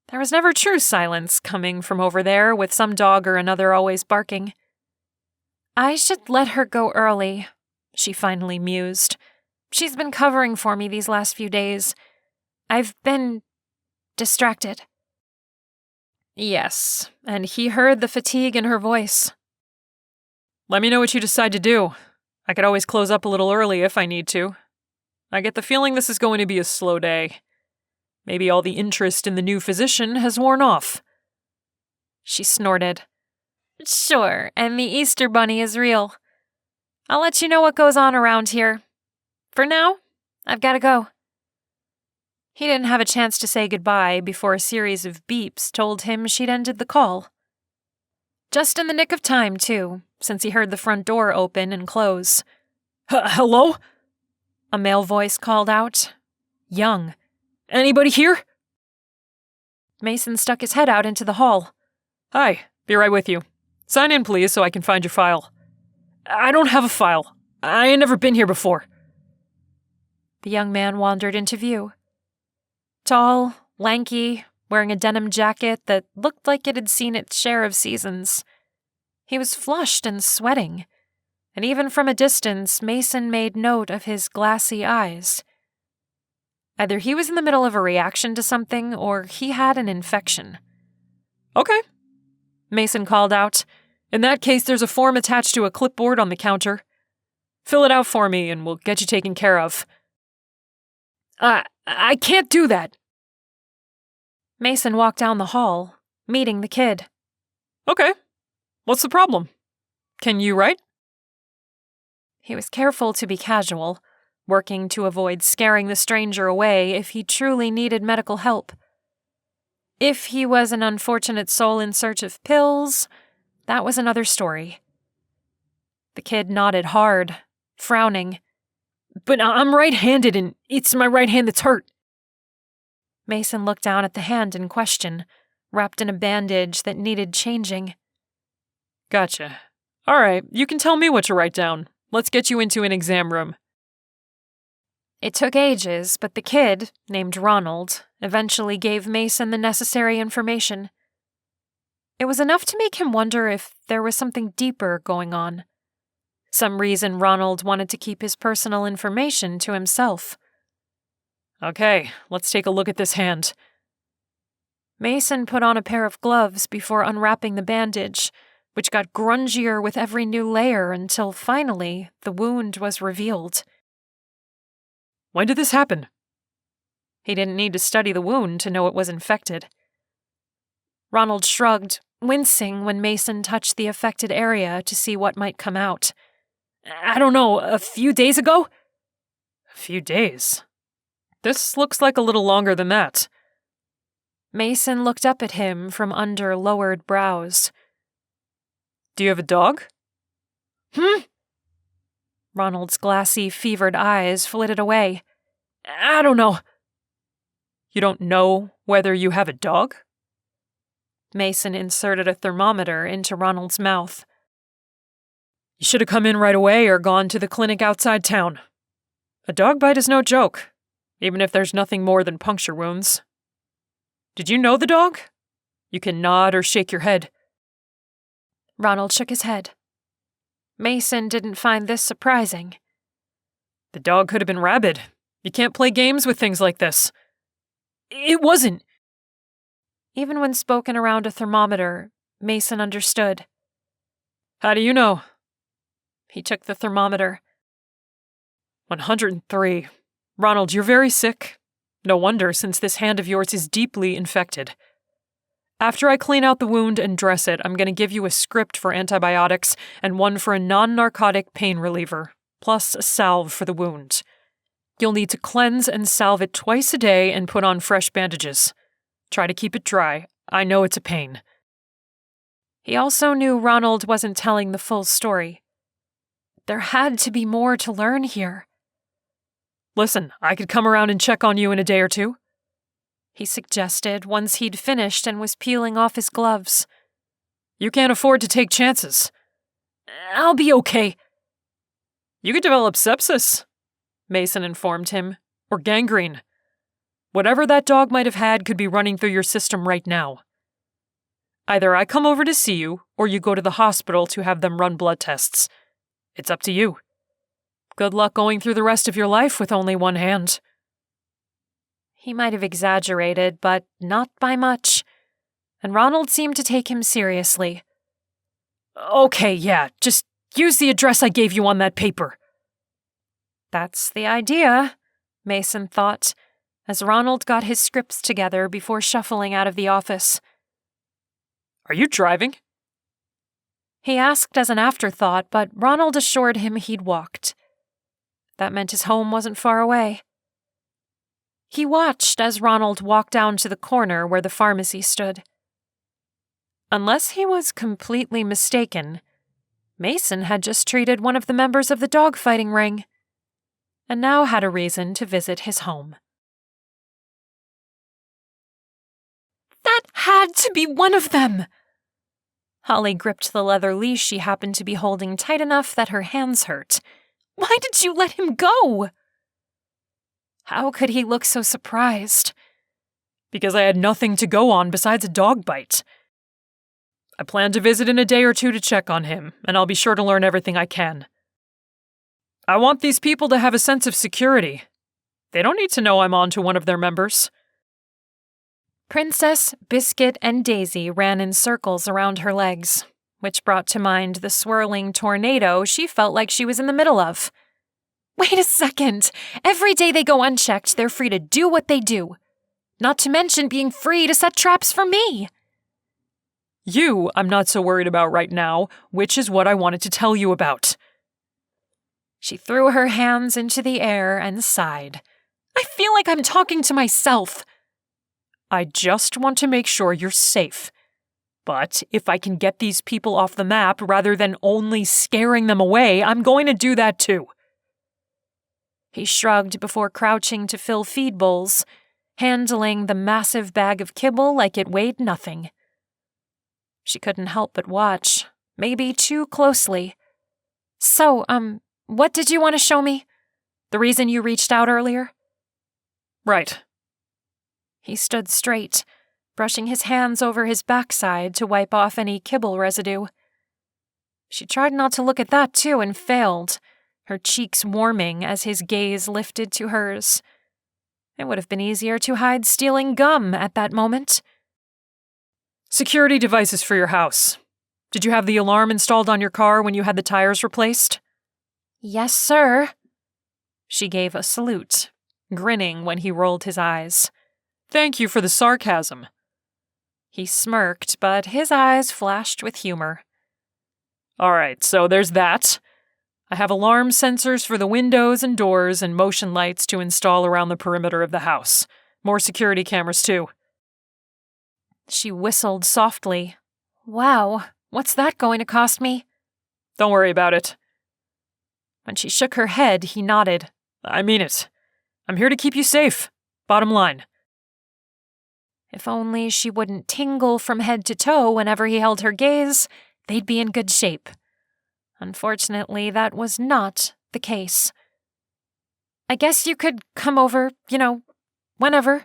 There was never true silence coming from over there with some dog or another always barking. "I should let her go early," she finally mused. "She's been covering for me these last few days. I've been distracted." Yes, and he heard the fatigue in her voice. "Let me know what you decide to do. I could always close up a little early if I need to. I get the feeling this is going to be a slow day. Maybe all the interest in the new physician has worn off. She snorted. Sure, and the Easter Bunny is real. I'll let you know what goes on around here. For now, I've got to go. He didn't have a chance to say goodbye before a series of beeps told him she'd ended the call. Just in the nick of time, too, since he heard the front door open and close. Hello? A male voice called out. Young. Anybody here? Mason stuck his head out into the hall. Hi, be right with you. Sign in, please, so I can find your file. I don't have a file. I ain't never been here before. The young man wandered into view. Tall, lanky, wearing a denim jacket that looked like it had seen its share of seasons. He was flushed and sweating, and even from a distance, Mason made note of his glassy eyes. Either he was in the middle of a reaction to something, or he had an infection. Okay, Mason called out. In that case, there's a form attached to a clipboard on the counter. Fill it out for me, and we'll get you taken care of. I can't do that. Mason walked down the hall, meeting the kid. Okay. What's the problem? Can you write? He was careful to be casual, working to avoid scaring the stranger away if he truly needed medical help. If he was an unfortunate soul in search of pills, that was another story. The kid nodded hard, frowning. But I'm right-handed, and it's my right hand that's hurt. Mason looked down at the hand in question, wrapped in a bandage that needed changing. Gotcha. All right, you can tell me what to write down. Let's get you into an exam room. It took ages, but the kid, named Ronald, eventually gave Mason the necessary information. It was enough to make him wonder if there was something deeper going on. Some reason Ronald wanted to keep his personal information to himself. Okay, let's take a look at this hand. Mason put on a pair of gloves before unwrapping the bandage, which got grungier with every new layer until finally the wound was revealed. When did this happen? He didn't need to study the wound to know it was infected. Ronald shrugged, wincing when Mason touched the affected area to see what might come out. I don't know, a few days ago? A few days? This looks like a little longer than that. Mason looked up at him from under lowered brows. Do you have a dog? Ronald's glassy, fevered eyes flitted away. I don't know. You don't know whether you have a dog? Mason inserted a thermometer into Ronald's mouth. You should have come in right away or gone to the clinic outside town. A dog bite is no joke, even if there's nothing more than puncture wounds. Did you know the dog? You can nod or shake your head. Ronald shook his head. Mason didn't find this surprising. The dog could have been rabid. You can't play games with things like this. It wasn't. Even when spoken around a thermometer, Mason understood. How do you know? He took the thermometer. 103. Ronald, you're very sick. No wonder, since this hand of yours is deeply infected. After I clean out the wound and dress it, I'm going to give you a script for antibiotics and one for a non-narcotic pain reliever, plus a salve for the wound. You'll need to cleanse and salve it twice a day and put on fresh bandages. Try to keep it dry. I know it's a pain. He also knew Ronald wasn't telling the full story. There had to be more to learn here. Listen, I could come around and check on you in a day or two, he suggested once he'd finished and was peeling off his gloves. You can't afford to take chances. I'll be okay. You could develop sepsis, Mason informed him, or gangrene. Whatever that dog might have had could be running through your system right now. Either I come over to see you, or you go to the hospital to have them run blood tests. It's up to you. Good luck going through the rest of your life with only one hand. He might have exaggerated, but not by much, and Ronald seemed to take him seriously. Okay, yeah, just use the address I gave you on that paper. That's the idea, Mason thought, as Ronald got his scripts together before shuffling out of the office. Are you driving? He asked as an afterthought, but Ronald assured him he'd walked. That meant his home wasn't far away. He watched as Ronald walked down to the corner where the pharmacy stood. Unless he was completely mistaken, Mason had just treated one of the members of the dogfighting ring, and now had a reason to visit his home. That had to be one of them! Holly gripped the leather leash she happened to be holding tight enough that her hands hurt. Why did you let him go? How could he look so surprised? Because I had nothing to go on besides a dog bite. I plan to visit in a day or two to check on him, and I'll be sure to learn everything I can. I want these people to have a sense of security. They don't need to know I'm on to one of their members. Princess, Biscuit, and Daisy ran in circles around her legs, which brought to mind the swirling tornado she felt like she was in the middle of. Wait a second! Every day they go unchecked, they're free to do what they do. Not to mention being free to set traps for me. You, I'm not so worried about right now, which is what I wanted to tell you about. She threw her hands into the air and sighed. I feel like I'm talking to myself. I just want to make sure you're safe. But if I can get these people off the map rather than only scaring them away, I'm going to do that too. He shrugged before crouching to fill feed bowls, handling the massive bag of kibble like it weighed nothing. She couldn't help but watch, maybe too closely. So, what did you want to show me? The reason you reached out earlier? Right. He stood straight, brushing his hands over his backside to wipe off any kibble residue. She tried not to look at that too and failed, her cheeks warming as his gaze lifted to hers. It would have been easier to hide stealing gum at that moment. Security devices for your house. Did you have the alarm installed on your car when you had the tires replaced? Yes, sir. She gave a salute, grinning when he rolled his eyes. Thank you for the sarcasm. He smirked, but his eyes flashed with humor. All right, so there's that. I have alarm sensors for the windows and doors and motion lights to install around the perimeter of the house. More security cameras, too. She whistled softly. Wow, what's that going to cost me? Don't worry about it. When she shook her head, he nodded. I mean it. I'm here to keep you safe. Bottom line. If only she wouldn't tingle from head to toe whenever he held her gaze, they'd be in good shape. Unfortunately, that was not the case. I guess you could come over, whenever.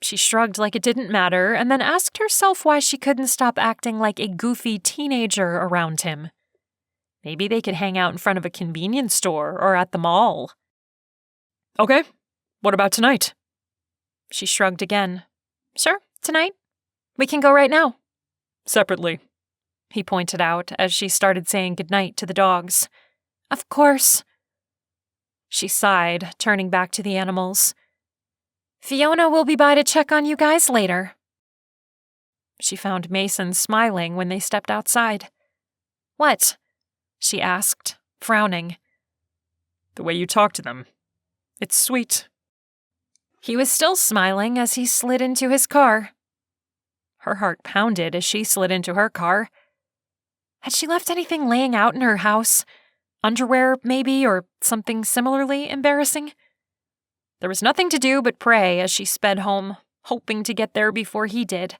She shrugged like it didn't matter and then asked herself why she couldn't stop acting like a goofy teenager around him. Maybe they could hang out in front of a convenience store or at the mall. Okay, what about tonight? She shrugged again. Sure, tonight. We can go right now. Separately, he pointed out as she started saying goodnight to the dogs. Of course. She sighed, turning back to the animals. Fiona will be by to check on you guys later. She found Mason smiling when they stepped outside. What? She asked, frowning. The way you talk to them. It's sweet. He was still smiling as he slid into his car. Her heart pounded as she slid into her car. Had she left anything laying out in her house? Underwear, maybe, or something similarly embarrassing? There was nothing to do but pray as she sped home, hoping to get there before he did.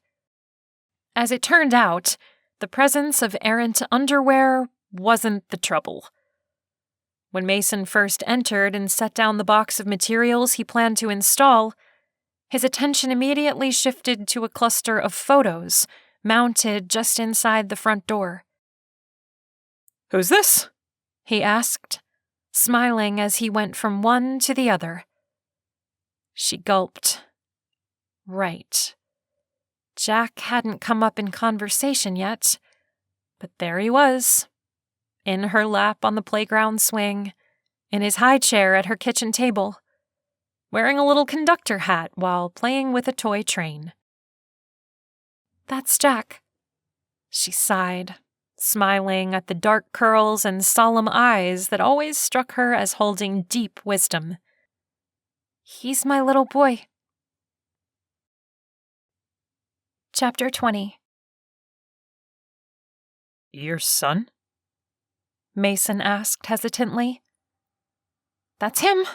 As it turned out, the presence of errant underwear wasn't the trouble. When Mason first entered and set down the box of materials he planned to install, his attention immediately shifted to a cluster of photos mounted just inside the front door. Who's this? He asked, smiling as he went from one to the other. She gulped. Right. Jack hadn't come up in conversation yet, but there he was. In her lap on the playground swing, in his high chair at her kitchen table. wearing a little conductor hat while playing with a toy train. "That's Jack," she sighed, smiling at the dark curls and solemn eyes that always struck her as holding deep wisdom. "He's my little boy." Chapter 20. Your son? Mason asked hesitantly. "That's him."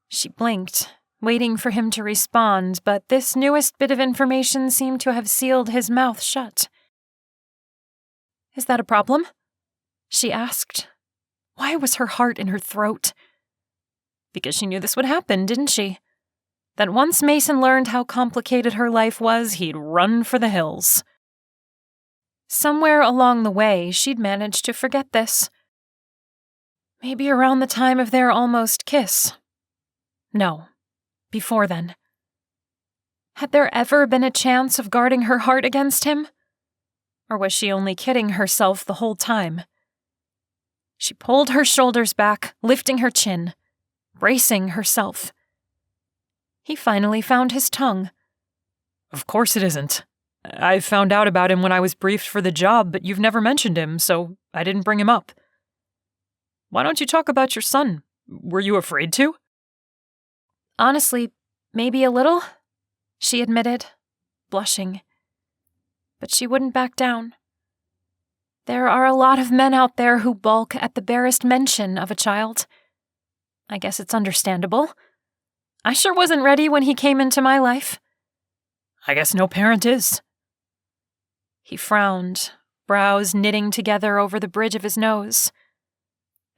She blinked, waiting for him to respond, but this newest bit of information seemed to have sealed his mouth shut. "Is that a problem?" she asked. Why was her heart in her throat? Because she knew this would happen, didn't she? That once Mason learned how complicated her life was, he'd run for the hills. Somewhere along the way, she'd managed to forget this. Maybe around the time of their almost kiss. No, before then. Had there ever been a chance of guarding her heart against him? Or was she only kidding herself the whole time? She pulled her shoulders back, lifting her chin, bracing herself. He finally found his tongue. Of course it isn't. I found out about him when I was briefed for the job, but you've never mentioned him, so I didn't bring him up. Why don't you talk about your son? Were you afraid to? Honestly, maybe a little, she admitted, blushing. But she wouldn't back down. There are a lot of men out there who balk at the barest mention of a child. I guess it's understandable. I sure wasn't ready when he came into my life. I guess no parent is. He frowned, brows knitting together over the bridge of his nose.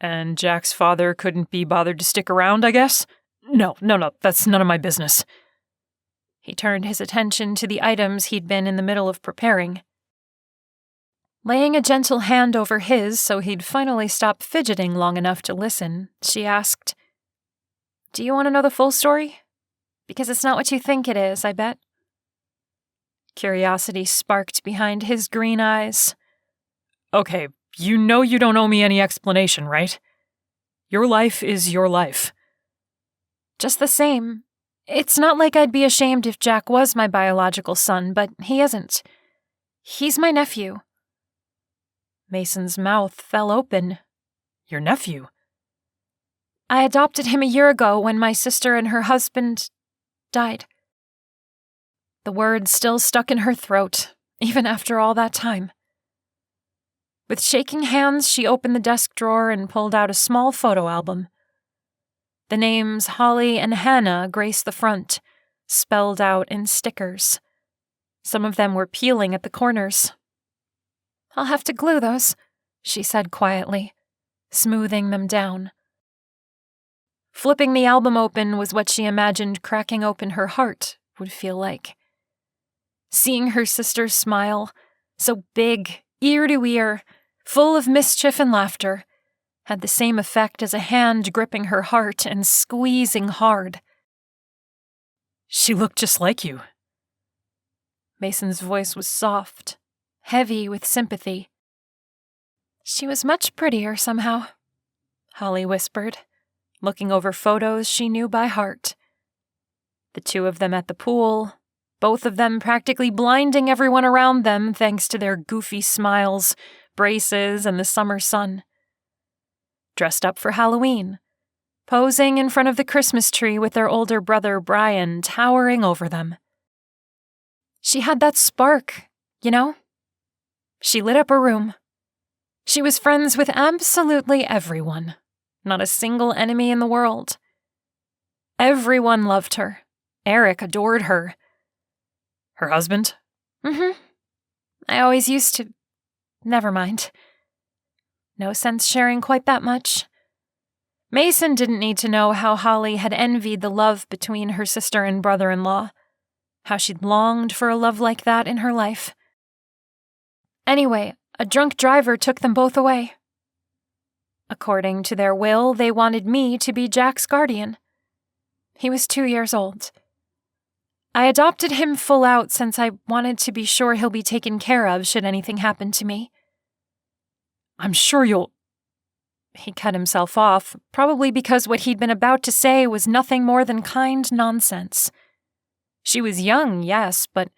And Jack's father couldn't be bothered to stick around, I guess? No, that's none of my business. He turned his attention to the items he'd been in the middle of preparing. Laying a gentle hand over his so he'd finally stop fidgeting long enough to listen, she asked, "Do you want to know the full story? Because it's not what you think it is, I bet." Curiosity sparked behind his green eyes. Okay, you know you don't owe me any explanation, right? Your life is your life. Just the same, it's not like I'd be ashamed if Jack was my biological son, but he isn't. He's my nephew. Mason's mouth fell open. Your nephew? I adopted him a year ago when my sister and her husband died. The words still stuck in her throat, even after all that time. With shaking hands, she opened the desk drawer and pulled out a small photo album. The names Holly and Hannah graced the front, spelled out in stickers. Some of them were peeling at the corners. "I'll have to glue those," she said quietly, smoothing them down. Flipping the album open was what she imagined cracking open her heart would feel like. Seeing her sister smile, so big, ear to ear, full of mischief and laughter, had the same effect as a hand gripping her heart and squeezing hard. She looked just like you. Mason's voice was soft, heavy with sympathy. "She was much prettier somehow," Holly whispered, looking over photos she knew by heart. The two of them at the pool, both of them practically blinding everyone around them thanks to their goofy smiles, braces, and the summer sun. Dressed up for Halloween, posing in front of the Christmas tree with their older brother Brian towering over them. She had that spark, you know? She lit up a room. She was friends with absolutely everyone, not a single enemy in the world. Everyone loved her. Eric adored her. Her husband? I always used to... Never mind. No sense sharing quite that much. Mason didn't need to know how Holly had envied the love between her sister and brother-in-law, how she'd longed for a love like that in her life. Anyway, a drunk driver took them both away. According to their will, they wanted me to be Jack's guardian. He was 2 years old. I adopted him full out since I wanted to be sure he'll be taken care of should anything happen to me. I'm sure you'll... He cut himself off, probably because what he'd been about to say was nothing more than kind nonsense. She was young, yes, but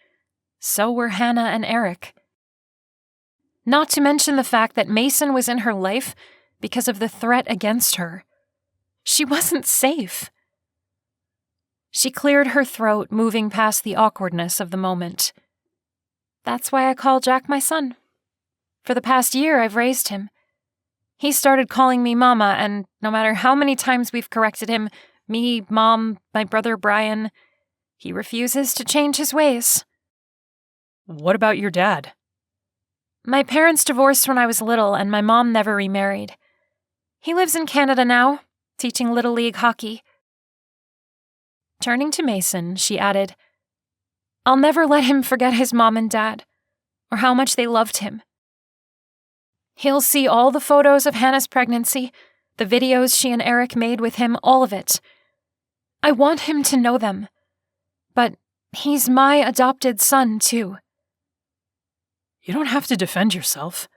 so were Hannah and Eric. Not to mention the fact that Mason was in her life because of the threat against her. She wasn't safe. She cleared her throat, moving past the awkwardness of the moment. That's why I call Jack my son. For the past year, I've raised him. He started calling me Mama, and no matter how many times we've corrected him, me, Mom, my brother Brian, he refuses to change his ways. What about your dad? My parents divorced when I was little, and my mom never remarried. He lives in Canada now, teaching Little League hockey. Turning to Mason, she added, I'll never let him forget his mom and dad, or how much they loved him. He'll see all the photos of Hannah's pregnancy, the videos she and Eric made with him, all of it. I want him to know them. But he's my adopted son, too. You don't have to defend yourself.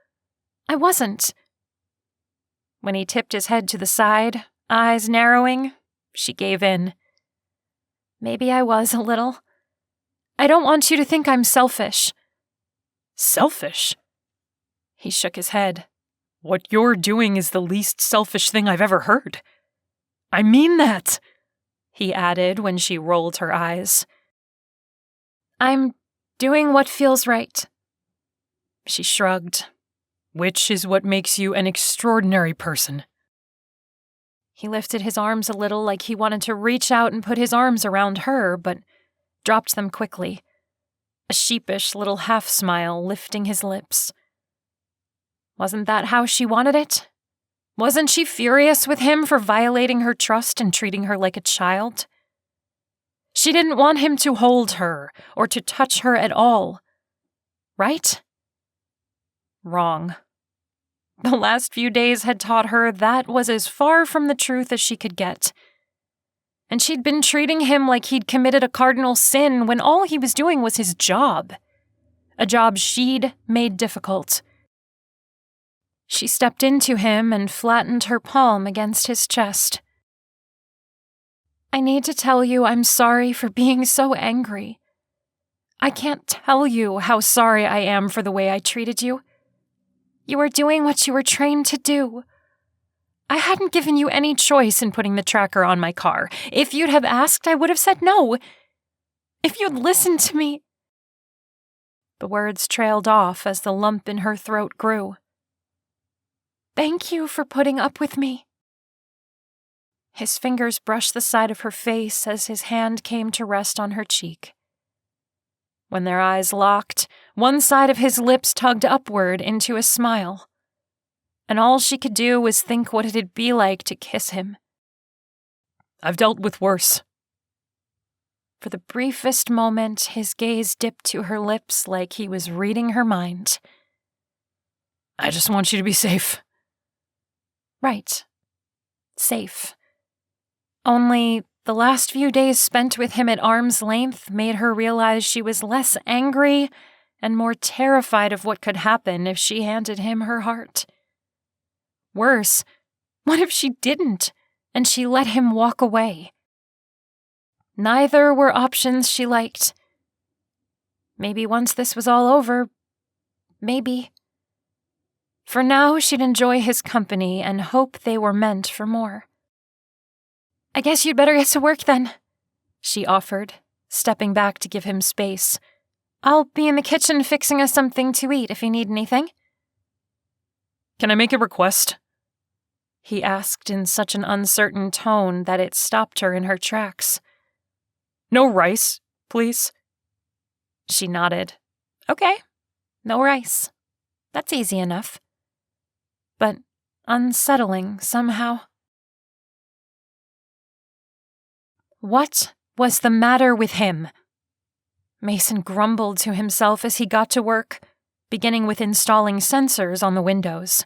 I wasn't. When he tipped his head to the side, eyes narrowing, she gave in. Maybe I was a little. I don't want you to think I'm selfish. Selfish? He shook his head. What you're doing is the least selfish thing I've ever heard. I mean that, he added when she rolled her eyes. I'm doing what feels right. She shrugged. Which is what makes you an extraordinary person. He lifted his arms a little like he wanted to reach out and put his arms around her, but dropped them quickly. A sheepish little half-smile lifting his lips. Wasn't that how she wanted it? Wasn't she furious with him for violating her trust and treating her like a child? She didn't want him to hold her or to touch her at all. Right? Wrong. The last few days had taught her that was as far from the truth as she could get. And she'd been treating him like he'd committed a cardinal sin when all he was doing was his job. A job she'd made difficult. She stepped into him and flattened her palm against his chest. I need to tell you I'm sorry for being so angry. I can't tell you how sorry I am for the way I treated you. You were doing what you were trained to do. I hadn't given you any choice in putting the tracker on my car. If you'd have asked, I would have said no. If you'd listened to me. The words trailed off as the lump in her throat grew. Thank you for putting up with me. His fingers brushed the side of her face as his hand came to rest on her cheek. When their eyes locked, one side of his lips tugged upward into a smile. And all she could do was think what it'd be like to kiss him. I've dealt with worse. For the briefest moment, his gaze dipped to her lips like he was reading her mind. I just want you to be safe. Right. Safe. Only the last few days spent with him at arm's length made her realize she was less angry and more terrified of what could happen if she handed him her heart. Worse, what if she didn't, and she let him walk away? Neither were options she liked. Maybe once this was all over, maybe. For now, she'd enjoy his company and hope they were meant for more. I guess you'd better get to work then, she offered, stepping back to give him space. I'll be in the kitchen fixing us something to eat if you need anything. Can I make a request? He asked in such an uncertain tone that it stopped her in her tracks. No rice, please. She nodded. Okay, no rice. That's easy enough. But unsettling somehow. What was the matter with him? Mason grumbled to himself as he got to work, beginning with installing sensors on the windows.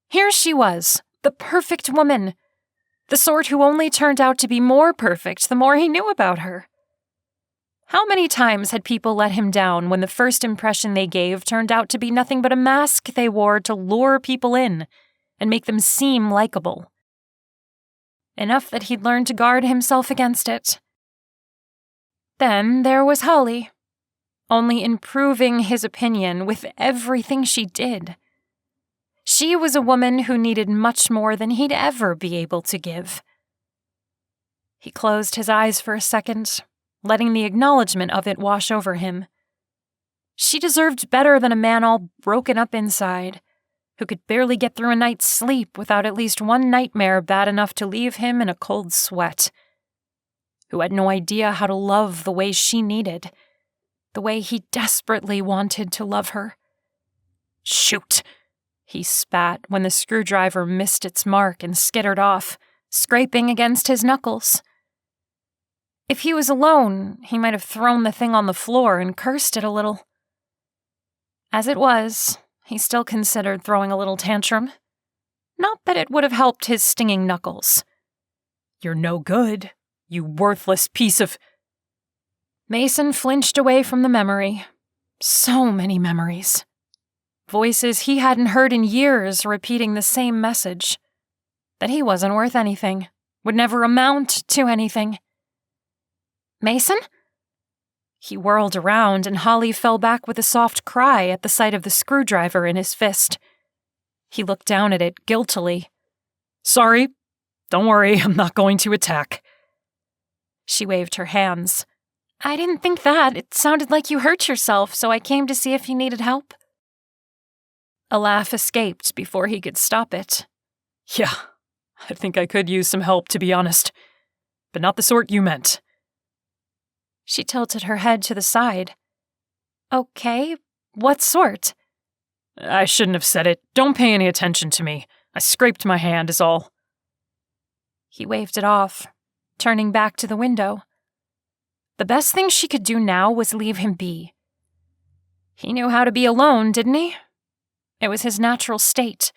Here she was, the perfect woman, the sort who only turned out to be more perfect the more he knew about her. How many times had people let him down when the first impression they gave turned out to be nothing but a mask they wore to lure people in, and make them seem likable. Enough that he'd learned to guard himself against it. Then there was Holly, only improving his opinion with everything she did. She was a woman who needed much more than he'd ever be able to give. He closed his eyes for a second, letting the acknowledgement of it wash over him. She deserved better than a man all broken up inside, who could barely get through a night's sleep without at least one nightmare bad enough to leave him in a cold sweat, who had no idea how to love the way she needed, the way he desperately wanted to love her. "Shoot!" he spat when the screwdriver missed its mark and skittered off, scraping against his knuckles. If he was alone, he might have thrown the thing on the floor and cursed it a little. As it was, he still considered throwing a little tantrum. Not that it would have helped his stinging knuckles. "You're no good, you worthless piece of—" Mason flinched away from the memory. So many memories. Voices he hadn't heard in years repeating the same message. That he wasn't worth anything, would never amount to anything. "Mason?" He whirled around and Holly fell back with a soft cry at the sight of the screwdriver in his fist. He looked down at it guiltily. "Sorry. Don't worry, I'm not going to attack." She waved her hands. "I didn't think that. It sounded like you hurt yourself, so I came to see if you needed help." A laugh escaped before he could stop it. "Yeah, I think I could use some help, to be honest. But not the sort you meant." She tilted her head to the side. "Okay, what sort?" "I shouldn't have said it. Don't pay any attention to me. I scraped my hand is all." He waved it off, turning back to the window. The best thing she could do now was leave him be. He knew how to be alone, didn't he? It was his natural state.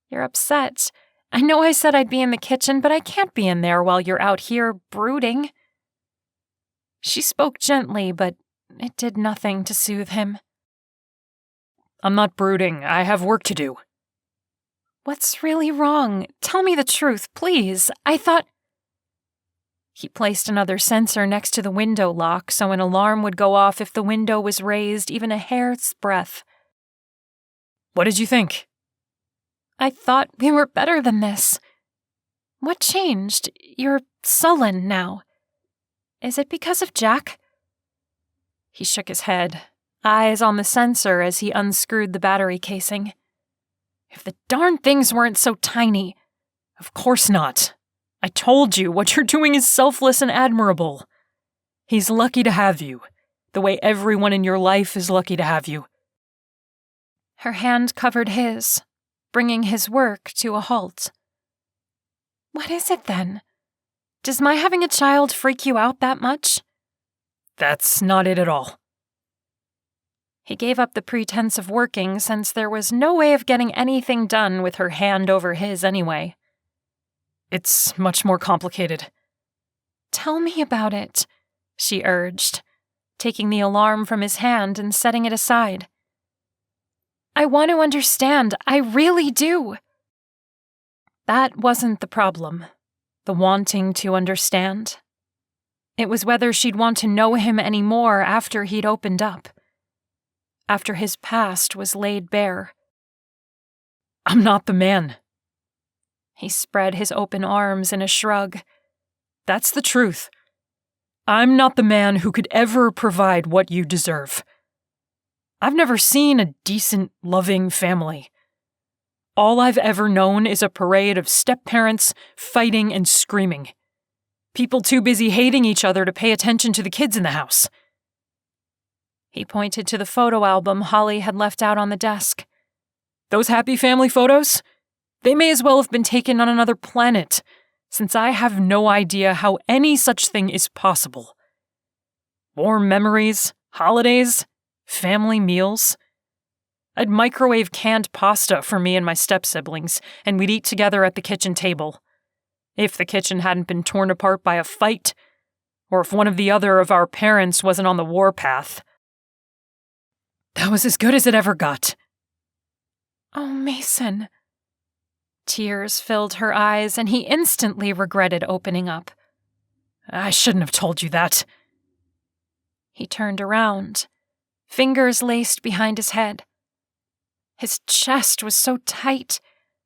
"You're upset. I know I said I'd be in the kitchen, but I can't be in there while you're out here brooding." She spoke gently, but it did nothing to soothe him. "I'm not brooding. I have work to do." "What's really wrong? Tell me the truth, please. I thought—" He placed another sensor next to the window lock so an alarm would go off if the window was raised even a hair's breadth. "What did you think?" "I thought we were better than this. What changed? You're sullen now. Is it because of Jack?" He shook his head, eyes on the sensor as he unscrewed the battery casing. If the darn things weren't so tiny. "Of course not. I told you, what you're doing is selfless and admirable. He's lucky to have you, the way everyone in your life is lucky to have you." Her hand covered his, bringing his work to a halt. "What is it then? Does my having a child freak you out that much?" "That's not it at all." He gave up the pretense of working since there was no way of getting anything done with her hand over his anyway. "It's much more complicated." "Tell me about it," she urged, taking the alarm from his hand and setting it aside. "I want to understand. I really do." That wasn't the problem, the wanting to understand. It was whether she'd want to know him any more after he'd opened up, after his past was laid bare. "I'm not the man." He spread his open arms in a shrug. "That's the truth. I'm not the man who could ever provide what you deserve. I've never seen a decent, loving family. All I've ever known is a parade of step-parents fighting and screaming. People too busy hating each other to pay attention to the kids in the house." He pointed to the photo album Holly had left out on the desk. "Those happy family photos? They may as well have been taken on another planet, since I have no idea how any such thing is possible. Warm memories, holidays, family meals. I'd microwave canned pasta for me and my step-siblings, and we'd eat together at the kitchen table. If the kitchen hadn't been torn apart by a fight, or if one of the other of our parents wasn't on the warpath. That was as good as it ever got." "Oh, Mason." Tears filled her eyes, and he instantly regretted opening up. I shouldn't have told you that. He turned around, fingers laced behind his head. His chest was so tight,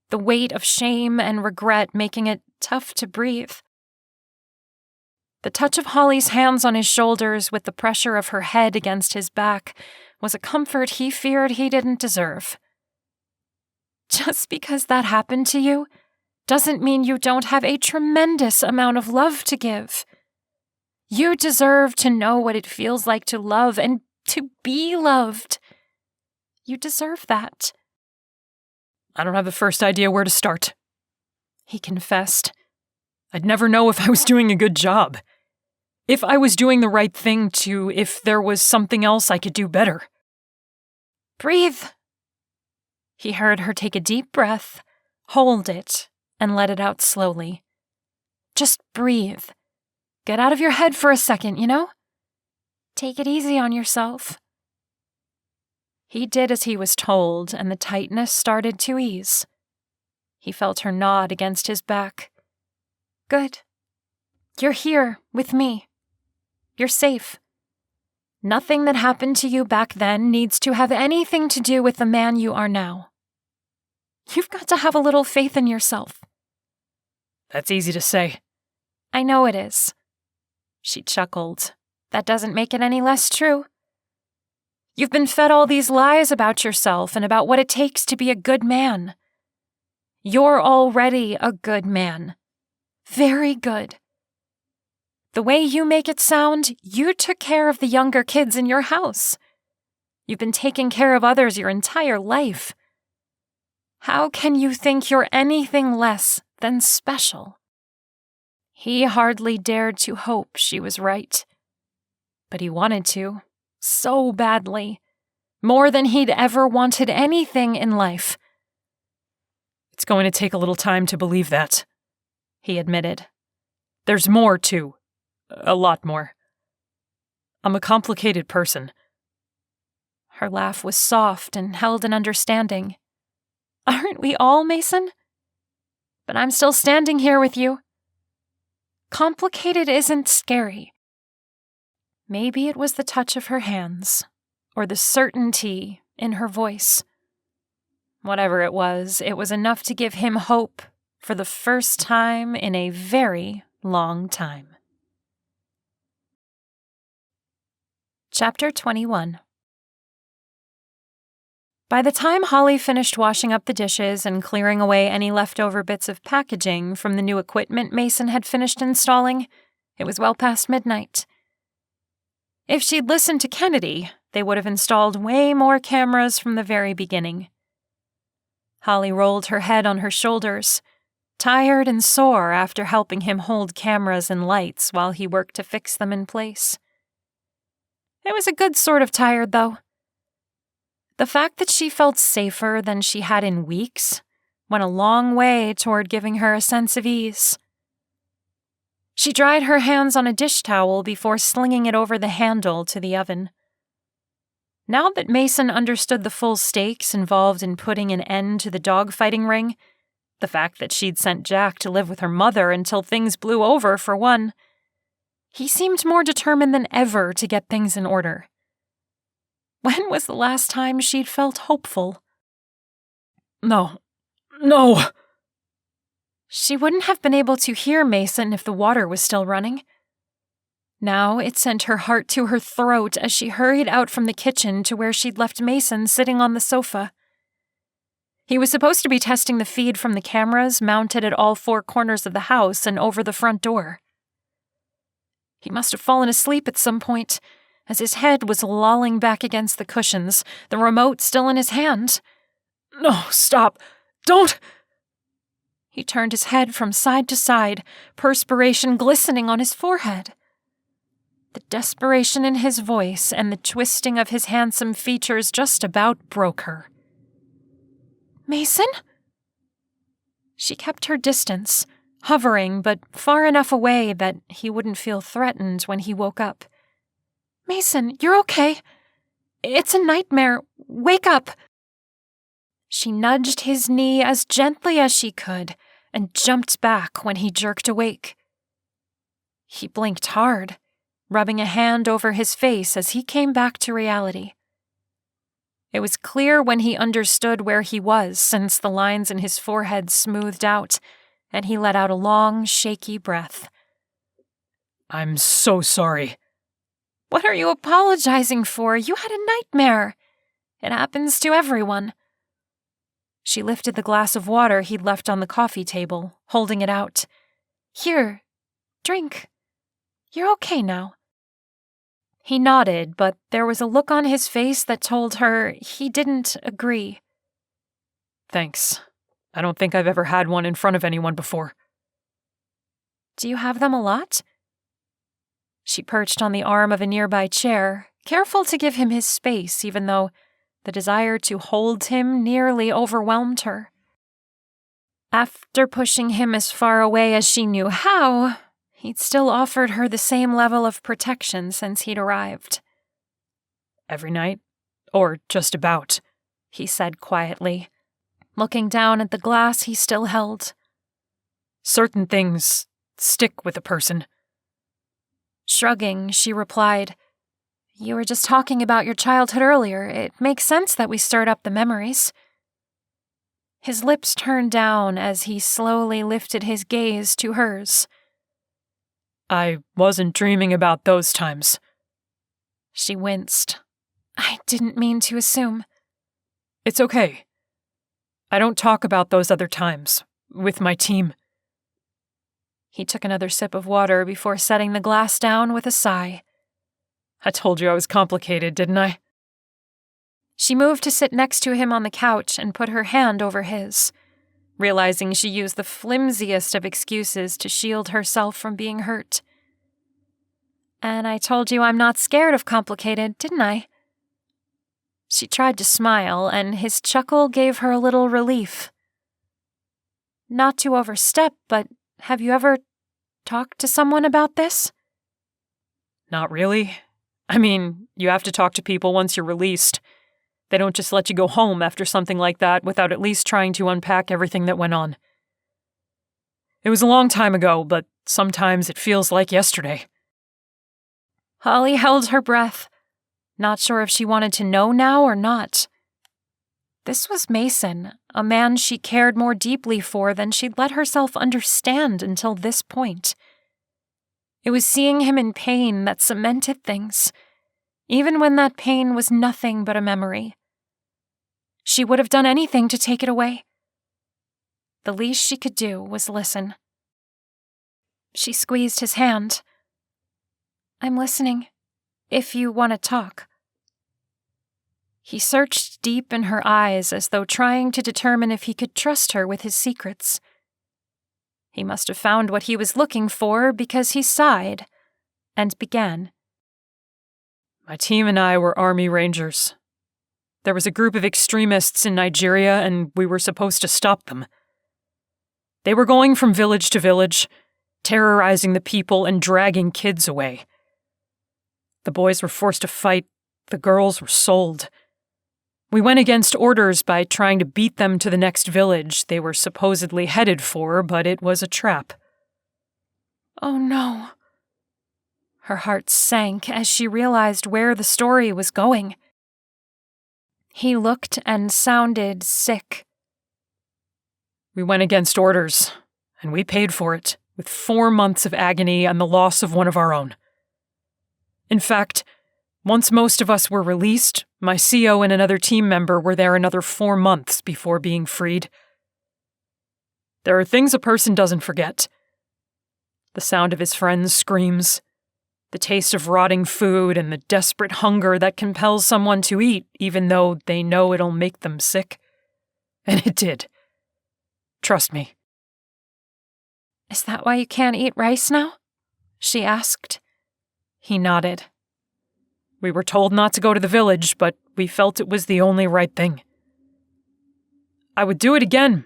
the weight of shame and regret making it tough to breathe. The touch of Holly's hands on his shoulders with the pressure of her head against his back was a comfort he feared he didn't deserve. Just because that happened to you doesn't mean you don't have a tremendous amount of love to give. You deserve to know what it feels like to love and to be loved. You deserve that. I don't have the first idea where to start, he confessed. I'd never know if I was doing a good job. If I was doing the right thing if there was something else I could do better. Breathe. He heard her take a deep breath, hold it, and let it out slowly. Just breathe. Get out of your head for a second, you know? Take it easy on yourself. He did as he was told, and the tightness started to ease. He felt her nod against his back. Good. You're here, with me. You're safe. Nothing that happened to you back then needs to have anything to do with the man you are now. You've got to have a little faith in yourself. That's easy to say. I know it is. She chuckled. That doesn't make it any less true. You've been fed all these lies about yourself and about what it takes to be a good man. You're already a good man. Very good. The way you make it sound, you took care of the younger kids in your house. You've been taking care of others your entire life. How can you think you're anything less than special? He hardly dared to hope she was right. But he wanted to, so badly, more than he'd ever wanted anything in life. It's going to take a little time to believe that, he admitted. There's more, too. A lot more. I'm a complicated person. Her laugh was soft and held in understanding. Aren't we all, Mason? But I'm still standing here with you. Complicated isn't scary. Maybe it was the touch of her hands, or the certainty in her voice. Whatever it was enough to give him hope for the first time in a very long time. Chapter 21. By the time Holly finished washing up the dishes and clearing away any leftover bits of packaging from the new equipment Mason had finished installing, it was well past midnight. If she'd listened to Kennedy, they would have installed way more cameras from the very beginning. Holly rolled her head on her shoulders, tired and sore after helping him hold cameras and lights while he worked to fix them in place. It was a good sort of tired, though. The fact that she felt safer than she had in weeks went a long way toward giving her a sense of ease. She dried her hands on a dish towel before slinging it over the handle to the oven. Now that Mason understood the full stakes involved in putting an end to the dogfighting ring, the fact that she'd sent Jack to live with her mother until things blew over, for one, he seemed more determined than ever to get things in order. When was the last time she'd felt hopeful? No. She wouldn't have been able to hear Mason if the water was still running. Now it sent her heart to her throat as she hurried out from the kitchen to where she'd left Mason sitting on the sofa. He was supposed to be testing the feed from the cameras mounted at all four corners of the house and over the front door. He must have fallen asleep at some point, as his head was lolling back against the cushions, the remote still in his hand. No, stop. Don't! He turned his head from side to side, perspiration glistening on his forehead. The desperation in his voice and the twisting of his handsome features just about broke her. Mason? She kept her distance, hovering but far enough away that he wouldn't feel threatened when he woke up. Mason, you're okay. It's a nightmare. Wake up. She nudged his knee as gently as she could and jumped back when he jerked awake. He blinked hard, rubbing a hand over his face as he came back to reality. It was clear when he understood where he was, since the lines in his forehead smoothed out, and he let out a long, shaky breath. I'm so sorry. What are you apologizing for? You had a nightmare. It happens to everyone. She lifted the glass of water he'd left on the coffee table, holding it out. Here, drink. You're okay now. He nodded, but there was a look on his face that told her he didn't agree. Thanks. I don't think I've ever had one in front of anyone before. Do you have them a lot? She perched on the arm of a nearby chair, careful to give him his space, even though the desire to hold him nearly overwhelmed her. After pushing him as far away as she knew how, he'd still offered her the same level of protection since he'd arrived. Every night? Or just about? He said quietly, looking down at the glass he still held. Certain things stick with a person. Shrugging, she replied, You were just talking about your childhood earlier. It makes sense that we stirred up the memories. His lips turned down as he slowly lifted his gaze to hers. I wasn't dreaming about those times. She winced. I didn't mean to assume. It's okay. I don't talk about those other times with my team. He took another sip of water before setting the glass down with a sigh. I told you I was complicated, didn't I? She moved to sit next to him on the couch and put her hand over his, realizing she used the flimsiest of excuses to shield herself from being hurt. And I told you I'm not scared of complicated, didn't I? She tried to smile, and his chuckle gave her a little relief. Not to overstep, but have you ever talked to someone about this? Not really. I mean, you have to talk to people once you're released. They don't just let you go home after something like that without at least trying to unpack everything that went on. It was a long time ago, but sometimes it feels like yesterday. Holly held her breath, not sure if she wanted to know now or not. This was Mason, a man she cared more deeply for than she'd let herself understand until this point. It was seeing him in pain that cemented things, even when that pain was nothing but a memory. She would have done anything to take it away. The least she could do was listen. She squeezed his hand. I'm listening, if you want to talk. He searched deep in her eyes as though trying to determine if he could trust her with his secrets. He must have found what he was looking for because he sighed and began. My team and I were Army Rangers. There was a group of extremists in Nigeria, and we were supposed to stop them. They were going from village to village, terrorizing the people and dragging kids away. The boys were forced to fight, the girls were sold. We went against orders by trying to beat them to the next village they were supposedly headed for, but it was a trap. Oh no. Her heart sank as she realized where the story was going. He looked and sounded sick. We went against orders, and we paid for it, with 4 months of agony and the loss of one of our own. In fact, once most of us were released, my CO and another team member were there another 4 months before being freed. There are things a person doesn't forget. The sound of his friends' screams, the taste of rotting food, and the desperate hunger that compels someone to eat even though they know it'll make them sick. And it did. Trust me. Is that why you can't eat rice now? She asked. He nodded. We were told not to go to the village, but we felt it was the only right thing. I would do it again,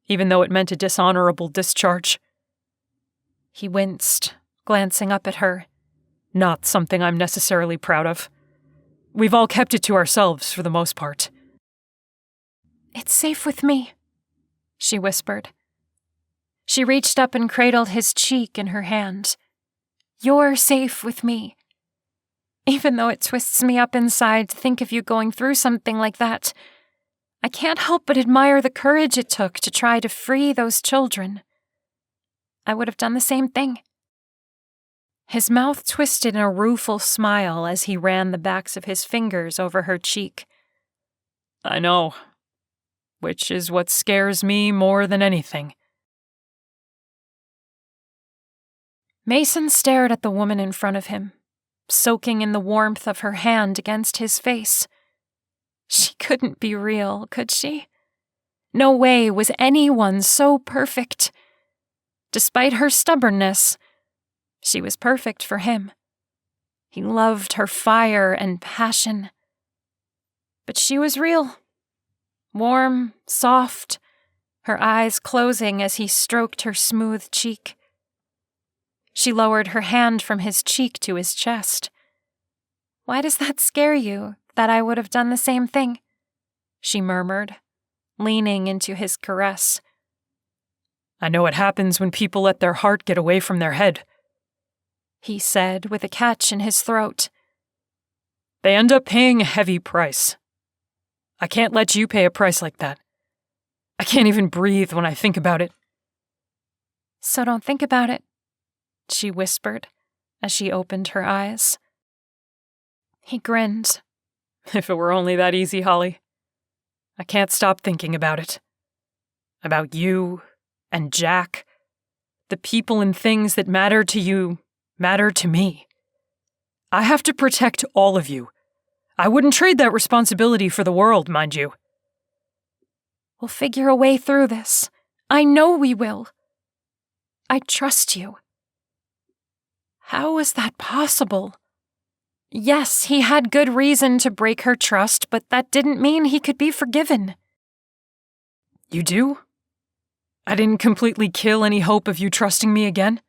even though it meant a dishonorable discharge. He winced, glancing up at her. Not something I'm necessarily proud of. We've all kept it to ourselves for the most part. It's safe with me, she whispered. She reached up and cradled his cheek in her hand. You're safe with me. Even though it twists me up inside to think of you going through something like that, I can't help but admire the courage it took to try to free those children. I would have done the same thing. His mouth twisted in a rueful smile as he ran the backs of his fingers over her cheek. I know. Which is what scares me more than anything. Mason stared at the woman in front of him, soaking in the warmth of her hand against his face. She couldn't be real, could she? No way was anyone so perfect. Despite her stubbornness, she was perfect for him. He loved her fire and passion. But she was real. Warm, soft, her eyes closing as he stroked her smooth cheek. She lowered her hand from his cheek to his chest. Why does that scare you, that I would have done the same thing? She murmured, leaning into his caress. I know it happens when people let their heart get away from their head, he said with a catch in his throat. They end up paying a heavy price. I can't let you pay a price like that. I can't even breathe when I think about it. So don't think about it, she whispered as she opened her eyes. He grinned. If it were only that easy, Holly. I can't stop thinking about it. About you and Jack. The people and things that matter to you matter to me. I have to protect all of you. I wouldn't trade that responsibility for the world, mind you. We'll figure a way through this. I know we will. I trust you. How is that possible? Yes, he had good reason to break her trust, but that didn't mean he could be forgiven. You do? I didn't completely kill any hope of you trusting me again?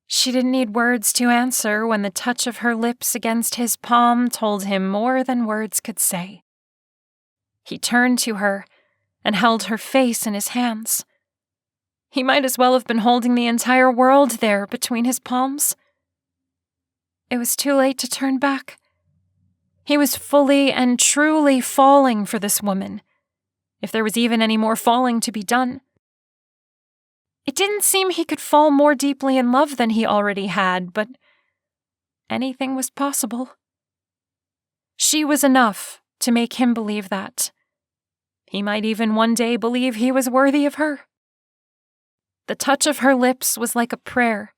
She didn't need words to answer when the touch of her lips against his palm told him more than words could say. He turned to her and held her face in his hands. He might as well have been holding the entire world there between his palms. It was too late to turn back. He was fully and truly falling for this woman, if there was even any more falling to be done. It didn't seem he could fall more deeply in love than he already had, but anything was possible. She was enough to make him believe that. He might even one day believe he was worthy of her. The touch of her lips was like a prayer,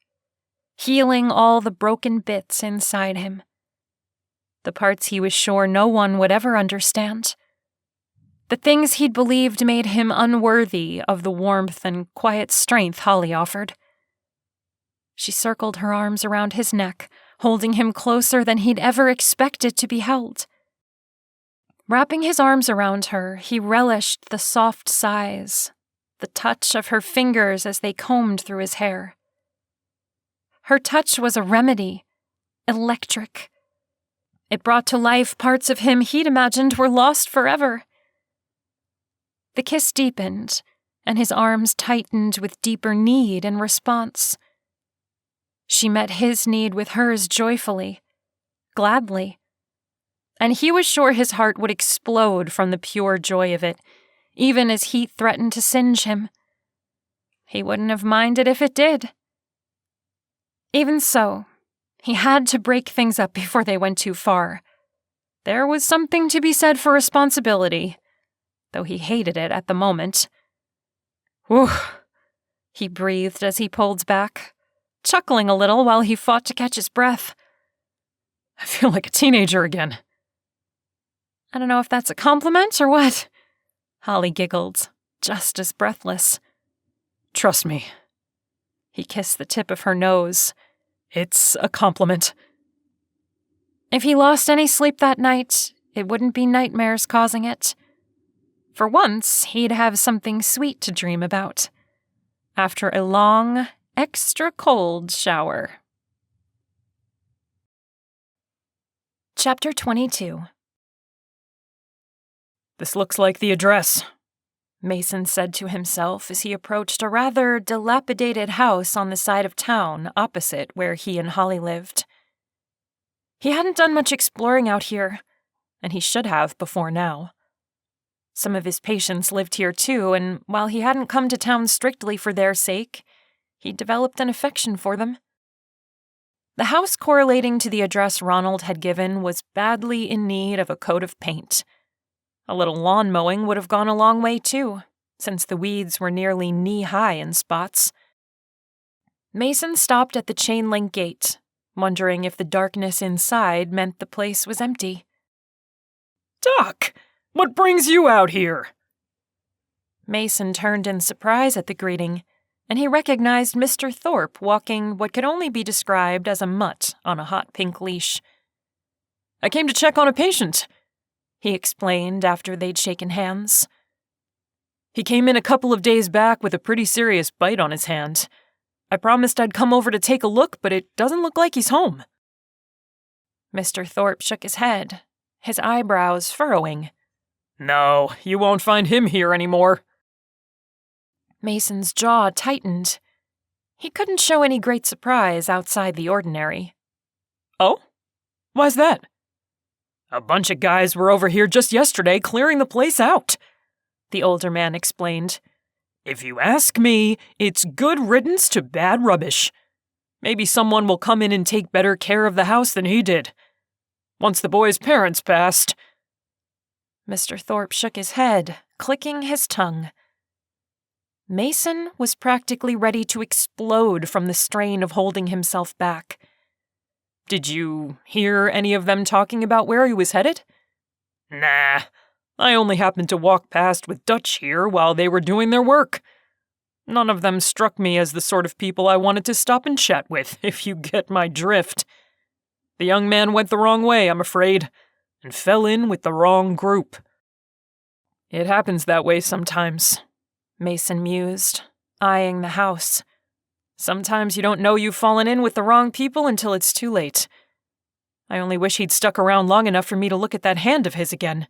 healing all the broken bits inside him. The parts he was sure no one would ever understand. The things he'd believed made him unworthy of the warmth and quiet strength Holly offered. She circled her arms around his neck, holding him closer than he'd ever expected to be held. Wrapping his arms around her, he relished the soft sighs, the touch of her fingers as they combed through his hair. Her touch was a remedy, electric. It brought to life parts of him he'd imagined were lost forever. The kiss deepened, and his arms tightened with deeper need in response. She met his need with hers joyfully, gladly, and he was sure his heart would explode from the pure joy of it, even as heat threatened to singe him. He wouldn't have minded if it did. Even so, he had to break things up before they went too far. There was something to be said for responsibility, though he hated it at the moment. Whew, he breathed as he pulled back, chuckling a little while he fought to catch his breath. I feel like a teenager again. I don't know if that's a compliment or what, Holly giggled, just as breathless. Trust me. He kissed the tip of her nose. It's a compliment. If he lost any sleep that night, it wouldn't be nightmares causing it. For once, he'd have something sweet to dream about, after a long, extra cold shower. Chapter 22. This looks like the address, Mason said to himself as he approached a rather dilapidated house on the side of town opposite where he and Holly lived. He hadn't done much exploring out here, and he should have before now. Some of his patients lived here too, and while he hadn't come to town strictly for their sake, he developed an affection for them. The house correlating to the address Ronald had given was badly in need of a coat of paint. A little lawn mowing would have gone a long way too, since the weeds were nearly knee-high in spots. Mason stopped at the chain-link gate, wondering if the darkness inside meant the place was empty. Doc, what brings you out here? Mason turned in surprise at the greeting, and he recognized Mr. Thorpe walking what could only be described as a mutt on a hot pink leash. I came to check on a patient, he explained after they'd shaken hands. He came in a couple of days back with a pretty serious bite on his hand. I promised I'd come over to take a look, but it doesn't look like he's home. Mr. Thorpe shook his head, his eyebrows furrowing. No, you won't find him here anymore. Mason's jaw tightened. He couldn't show any great surprise outside the ordinary. Oh? Why's that? A bunch of guys were over here just yesterday clearing the place out, the older man explained. If you ask me, it's good riddance to bad rubbish. Maybe someone will come in and take better care of the house than he did. Once the boy's parents passed. Mr. Thorpe shook his head, clicking his tongue. Mason was practically ready to explode from the strain of holding himself back. Did you hear any of them talking about where he was headed? Nah, I only happened to walk past with Dutch here while they were doing their work. None of them struck me as the sort of people I wanted to stop and chat with, if you get my drift. The young man went the wrong way, I'm afraid, and fell in with the wrong group. It happens that way sometimes, Mason mused, eyeing the house. Sometimes you don't know you've fallen in with the wrong people until it's too late. I only wish he'd stuck around long enough for me to look at that hand of his again.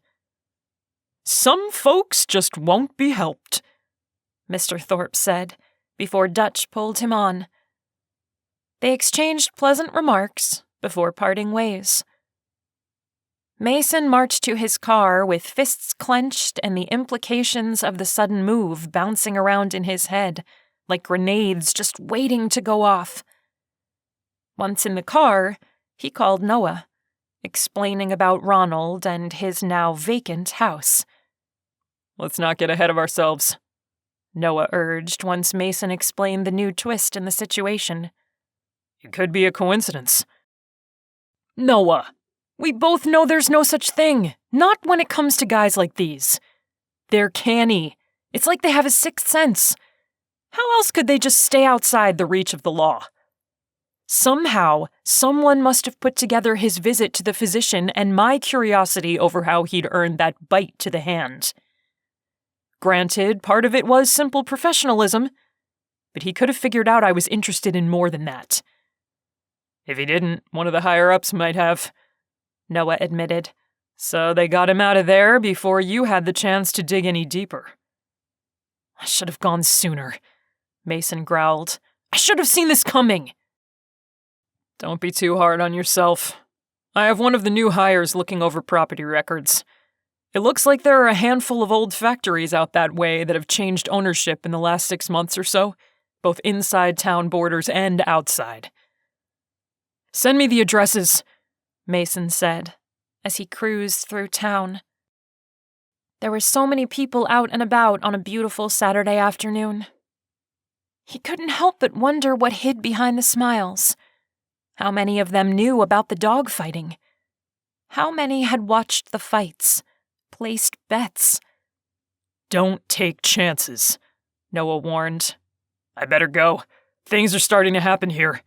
Some folks just won't be helped, Mr. Thorpe said, before Dutch pulled him on. They exchanged pleasant remarks before parting ways. Mason marched to his car with fists clenched and the implications of the sudden move bouncing around in his head, like grenades just waiting to go off. Once in the car, he called Noah, explaining about Ronald and his now vacant house. Let's not get ahead of ourselves, Noah urged once Mason explained the new twist in the situation. It could be a coincidence. Noah, we both know there's no such thing, not when it comes to guys like these. They're canny. It's like they have a sixth sense. How else could they just stay outside the reach of the law? Somehow, someone must have put together his visit to the physician and my curiosity over how he'd earned that bite to the hand. Granted, part of it was simple professionalism, but he could have figured out I was interested in more than that. If he didn't, one of the higher-ups might have, Noah admitted. So they got him out of there before you had the chance to dig any deeper. I should have gone sooner, Mason growled. I should have seen this coming. Don't be too hard on yourself. I have one of the new hires looking over property records. It looks like there are a handful of old factories out that way that have changed ownership in the last 6 months or so, both inside town borders and outside. Send me the addresses, Mason said, as he cruised through town. There were so many people out and about on a beautiful Saturday afternoon. He couldn't help but wonder what hid behind the smiles. How many of them knew about the dogfighting? How many had watched the fights, placed bets? Don't take chances, Noah warned. I better go. Things are starting to happen here.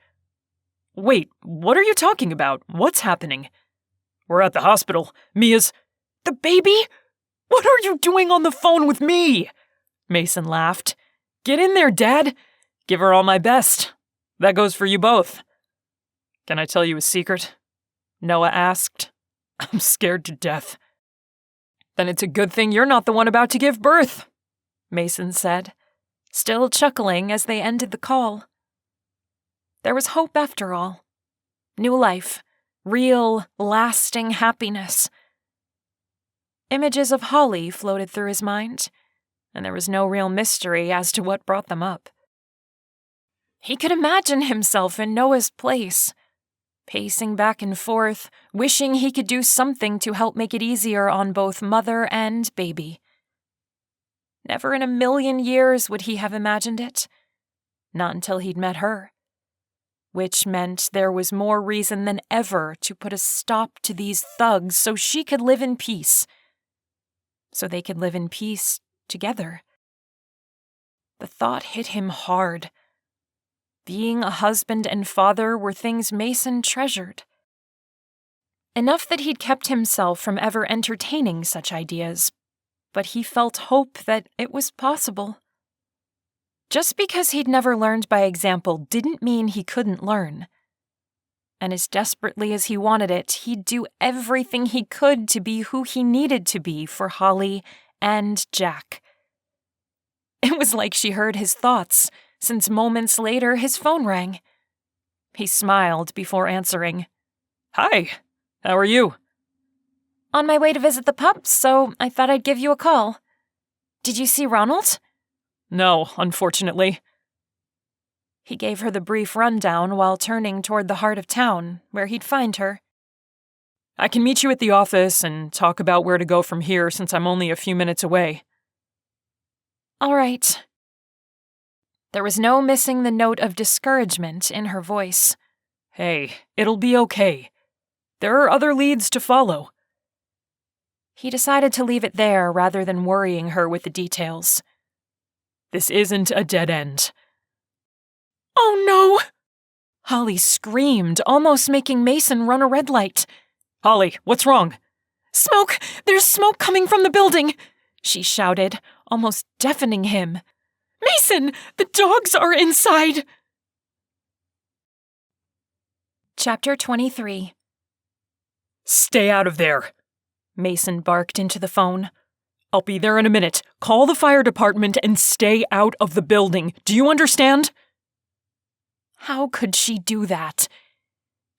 Wait, what are you talking about? What's happening? We're at the hospital. Mia's... The baby? What are you doing on the phone with me? Mason laughed. Get in there, Dad. Give her all my best. That goes for you both. Can I tell you a secret? Noah asked. I'm scared to death. Then it's a good thing you're not the one about to give birth, Mason said, still chuckling as they ended the call. There was hope after all. New life. Real, lasting happiness. Images of Holly floated through his mind, and there was no real mystery as to what brought them up. He could imagine himself in Noah's place, pacing back and forth, wishing he could do something to help make it easier on both mother and baby. Never in a million years would he have imagined it. Not until he'd met her. Which meant there was more reason than ever to put a stop to these thugs so she could live in peace. So they could live in peace together. The thought hit him hard. Being a husband and father were things Mason treasured. Enough that he'd kept himself from ever entertaining such ideas, but he felt hope that it was possible. Just because he'd never learned by example didn't mean he couldn't learn. And as desperately as he wanted it, he'd do everything he could to be who he needed to be for Holly and Jack. It was like she heard his thoughts, since moments later his phone rang. He smiled before answering. Hi, how are you? On my way to visit the pups, so I thought I'd give you a call. Did you see Ronald? No, unfortunately. He gave her the brief rundown while turning toward the heart of town, where he'd find her. I can meet you at the office and talk about where to go from here since I'm only a few minutes away. All right. There was no missing the note of discouragement in her voice. Hey, it'll be okay. There are other leads to follow. He decided to leave it there rather than worrying her with the details. This isn't a dead end. Oh no! Holly screamed, almost making Mason run a red light. Holly, what's wrong? Smoke! There's smoke coming from the building! She shouted, almost deafening him. Mason! The dogs are inside! Chapter 23. Stay out of there, Mason barked into the phone. I'll be there in a minute. Call the fire department and stay out of the building. Do you understand? How could she do that?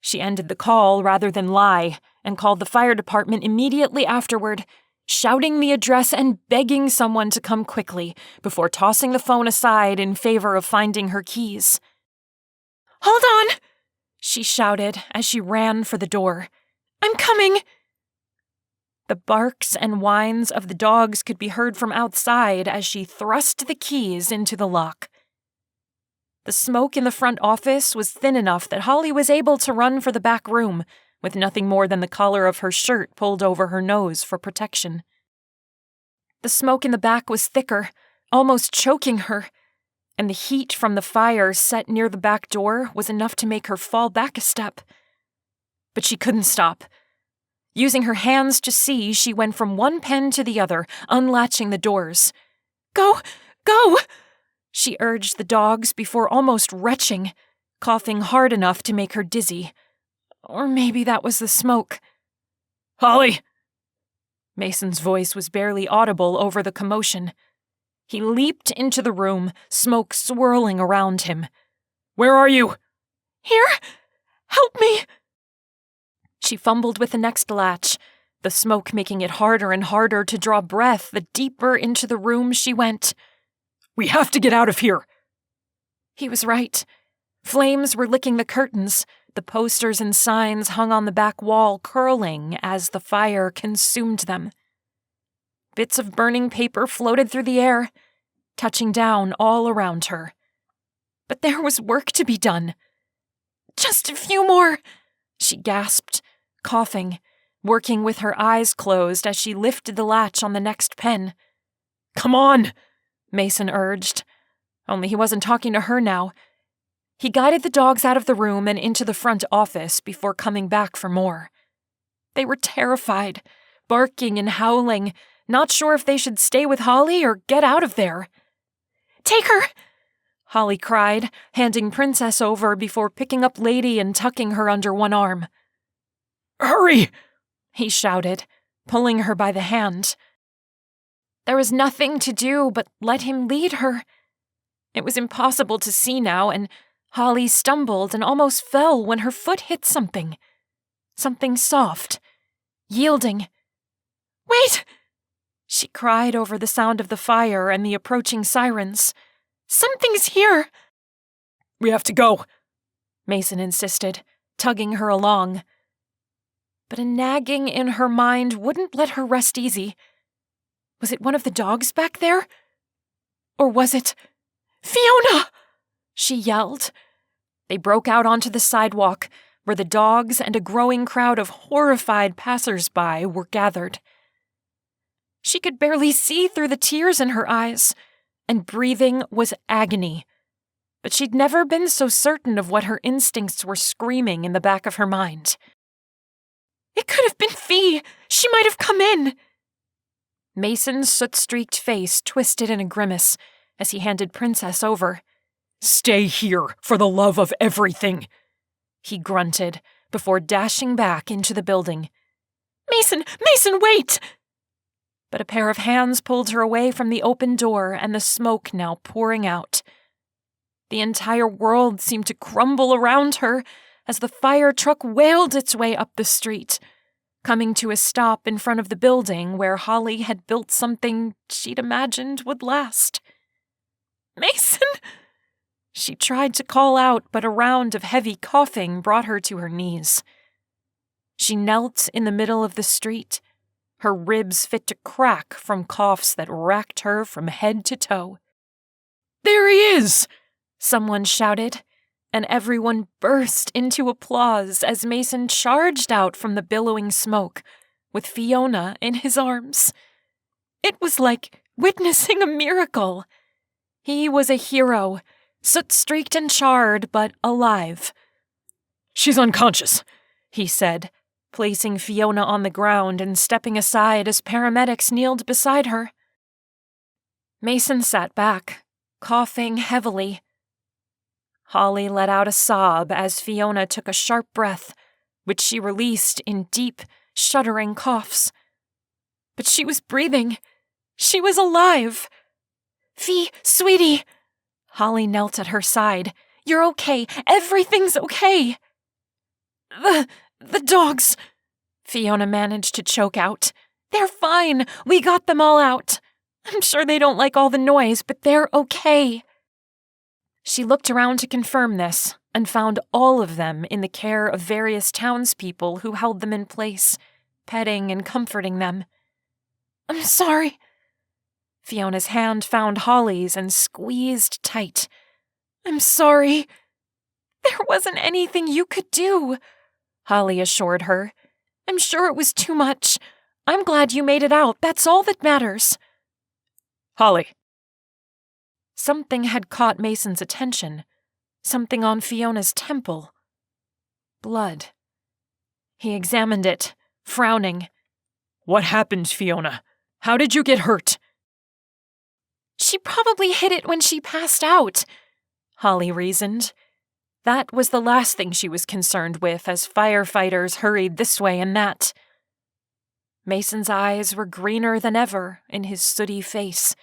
She ended the call rather than lie and called the fire department immediately afterward, shouting the address and begging someone to come quickly before tossing the phone aside in favor of finding her keys. Hold on, she shouted as she ran for the door. I'm coming. The barks and whines of the dogs could be heard from outside as she thrust the keys into the lock. The smoke in the front office was thin enough that Holly was able to run for the back room, with nothing more than the collar of her shirt pulled over her nose for protection. The smoke in the back was thicker, almost choking her, and the heat from the fire set near the back door was enough to make her fall back a step. But she couldn't stop. Using her hands to see, she went from one pen to the other, unlatching the doors. Go! Go! She urged the dogs before almost retching, coughing hard enough to make her dizzy. Or maybe that was the smoke. Holly! Mason's voice was barely audible over the commotion. He leaped into the room, smoke swirling around him. Where are you? Here! Help me! She fumbled with the next latch, the smoke making it harder and harder to draw breath the deeper into the room she went. We have to get out of here! He was right. Flames were licking the curtains, the posters and signs hung on the back wall curling as the fire consumed them. Bits of burning paper floated through the air, touching down all around her. But there was work to be done. Just a few more, she gasped, coughing, working with her eyes closed as she lifted the latch on the next pen. Come on, Mason urged. Only he wasn't talking to her now. He guided the dogs out of the room and into the front office before coming back for more. They were terrified, barking and howling, not sure if they should stay with Holly or get out of there. Take her! Holly cried, handing Princess over before picking up Lady and tucking her under one arm. Hurry! He shouted, pulling her by the hand. There was nothing to do but let him lead her. It was impossible to see now, and Holly stumbled and almost fell when her foot hit something. Something soft, yielding. "Wait!" she cried over the sound of the fire and the approaching sirens. "Something's here!" "We have to go," Mason insisted, tugging her along. But a nagging in her mind wouldn't let her rest easy. Was it one of the dogs back there? Or was it... "Fiona!" she yelled. They broke out onto the sidewalk, where the dogs and a growing crowd of horrified passers-by were gathered. She could barely see through the tears in her eyes, and breathing was agony. But she'd never been so certain of what her instincts were screaming in the back of her mind. "It could have been Fee! She might have come in!" Mason's soot-streaked face twisted in a grimace as he handed Princess over. "Stay here, for the love of everything," he grunted before dashing back into the building. Mason, wait!" But a pair of hands pulled her away from the open door and the smoke now pouring out. The entire world seemed to crumble around her as the fire truck wailed its way up the street, coming to a stop in front of the building where Holly had built something she'd imagined would last. "Mason!" She tried to call out, but a round of heavy coughing brought her to her knees. She knelt in the middle of the street, her ribs fit to crack from coughs that racked her from head to toe. "There he is!" someone shouted, and everyone burst into applause as Mason charged out from the billowing smoke, with Fiona in his arms. It was like witnessing a miracle. He was a hero, soot-streaked and charred, but alive. "She's unconscious," he said, placing Fiona on the ground and stepping aside as paramedics kneeled beside her. Mason sat back, coughing heavily. Holly let out a sob as Fiona took a sharp breath, which she released in deep, shuddering coughs. But she was breathing. She was alive. "Fee, sweetie!" Holly knelt at her side. "You're okay. Everything's okay." The dogs," Fiona managed to choke out. "They're fine. We got them all out. I'm sure they don't like all the noise, but they're okay." She looked around to confirm this and found all of them in the care of various townspeople who held them in place, petting and comforting them. "I'm sorry." Fiona's hand found Holly's and squeezed tight. "I'm sorry." "There wasn't anything you could do," Holly assured her. "I'm sure it was too much. I'm glad you made it out. That's all that matters." "Holly." Something had caught Mason's attention. Something on Fiona's temple. Blood. He examined it, frowning. "What happened, Fiona? How did you get hurt?" "She probably hit it when she passed out," Holly reasoned. That was the last thing she was concerned with as firefighters hurried this way and that. Mason's eyes were greener than ever in his sooty face,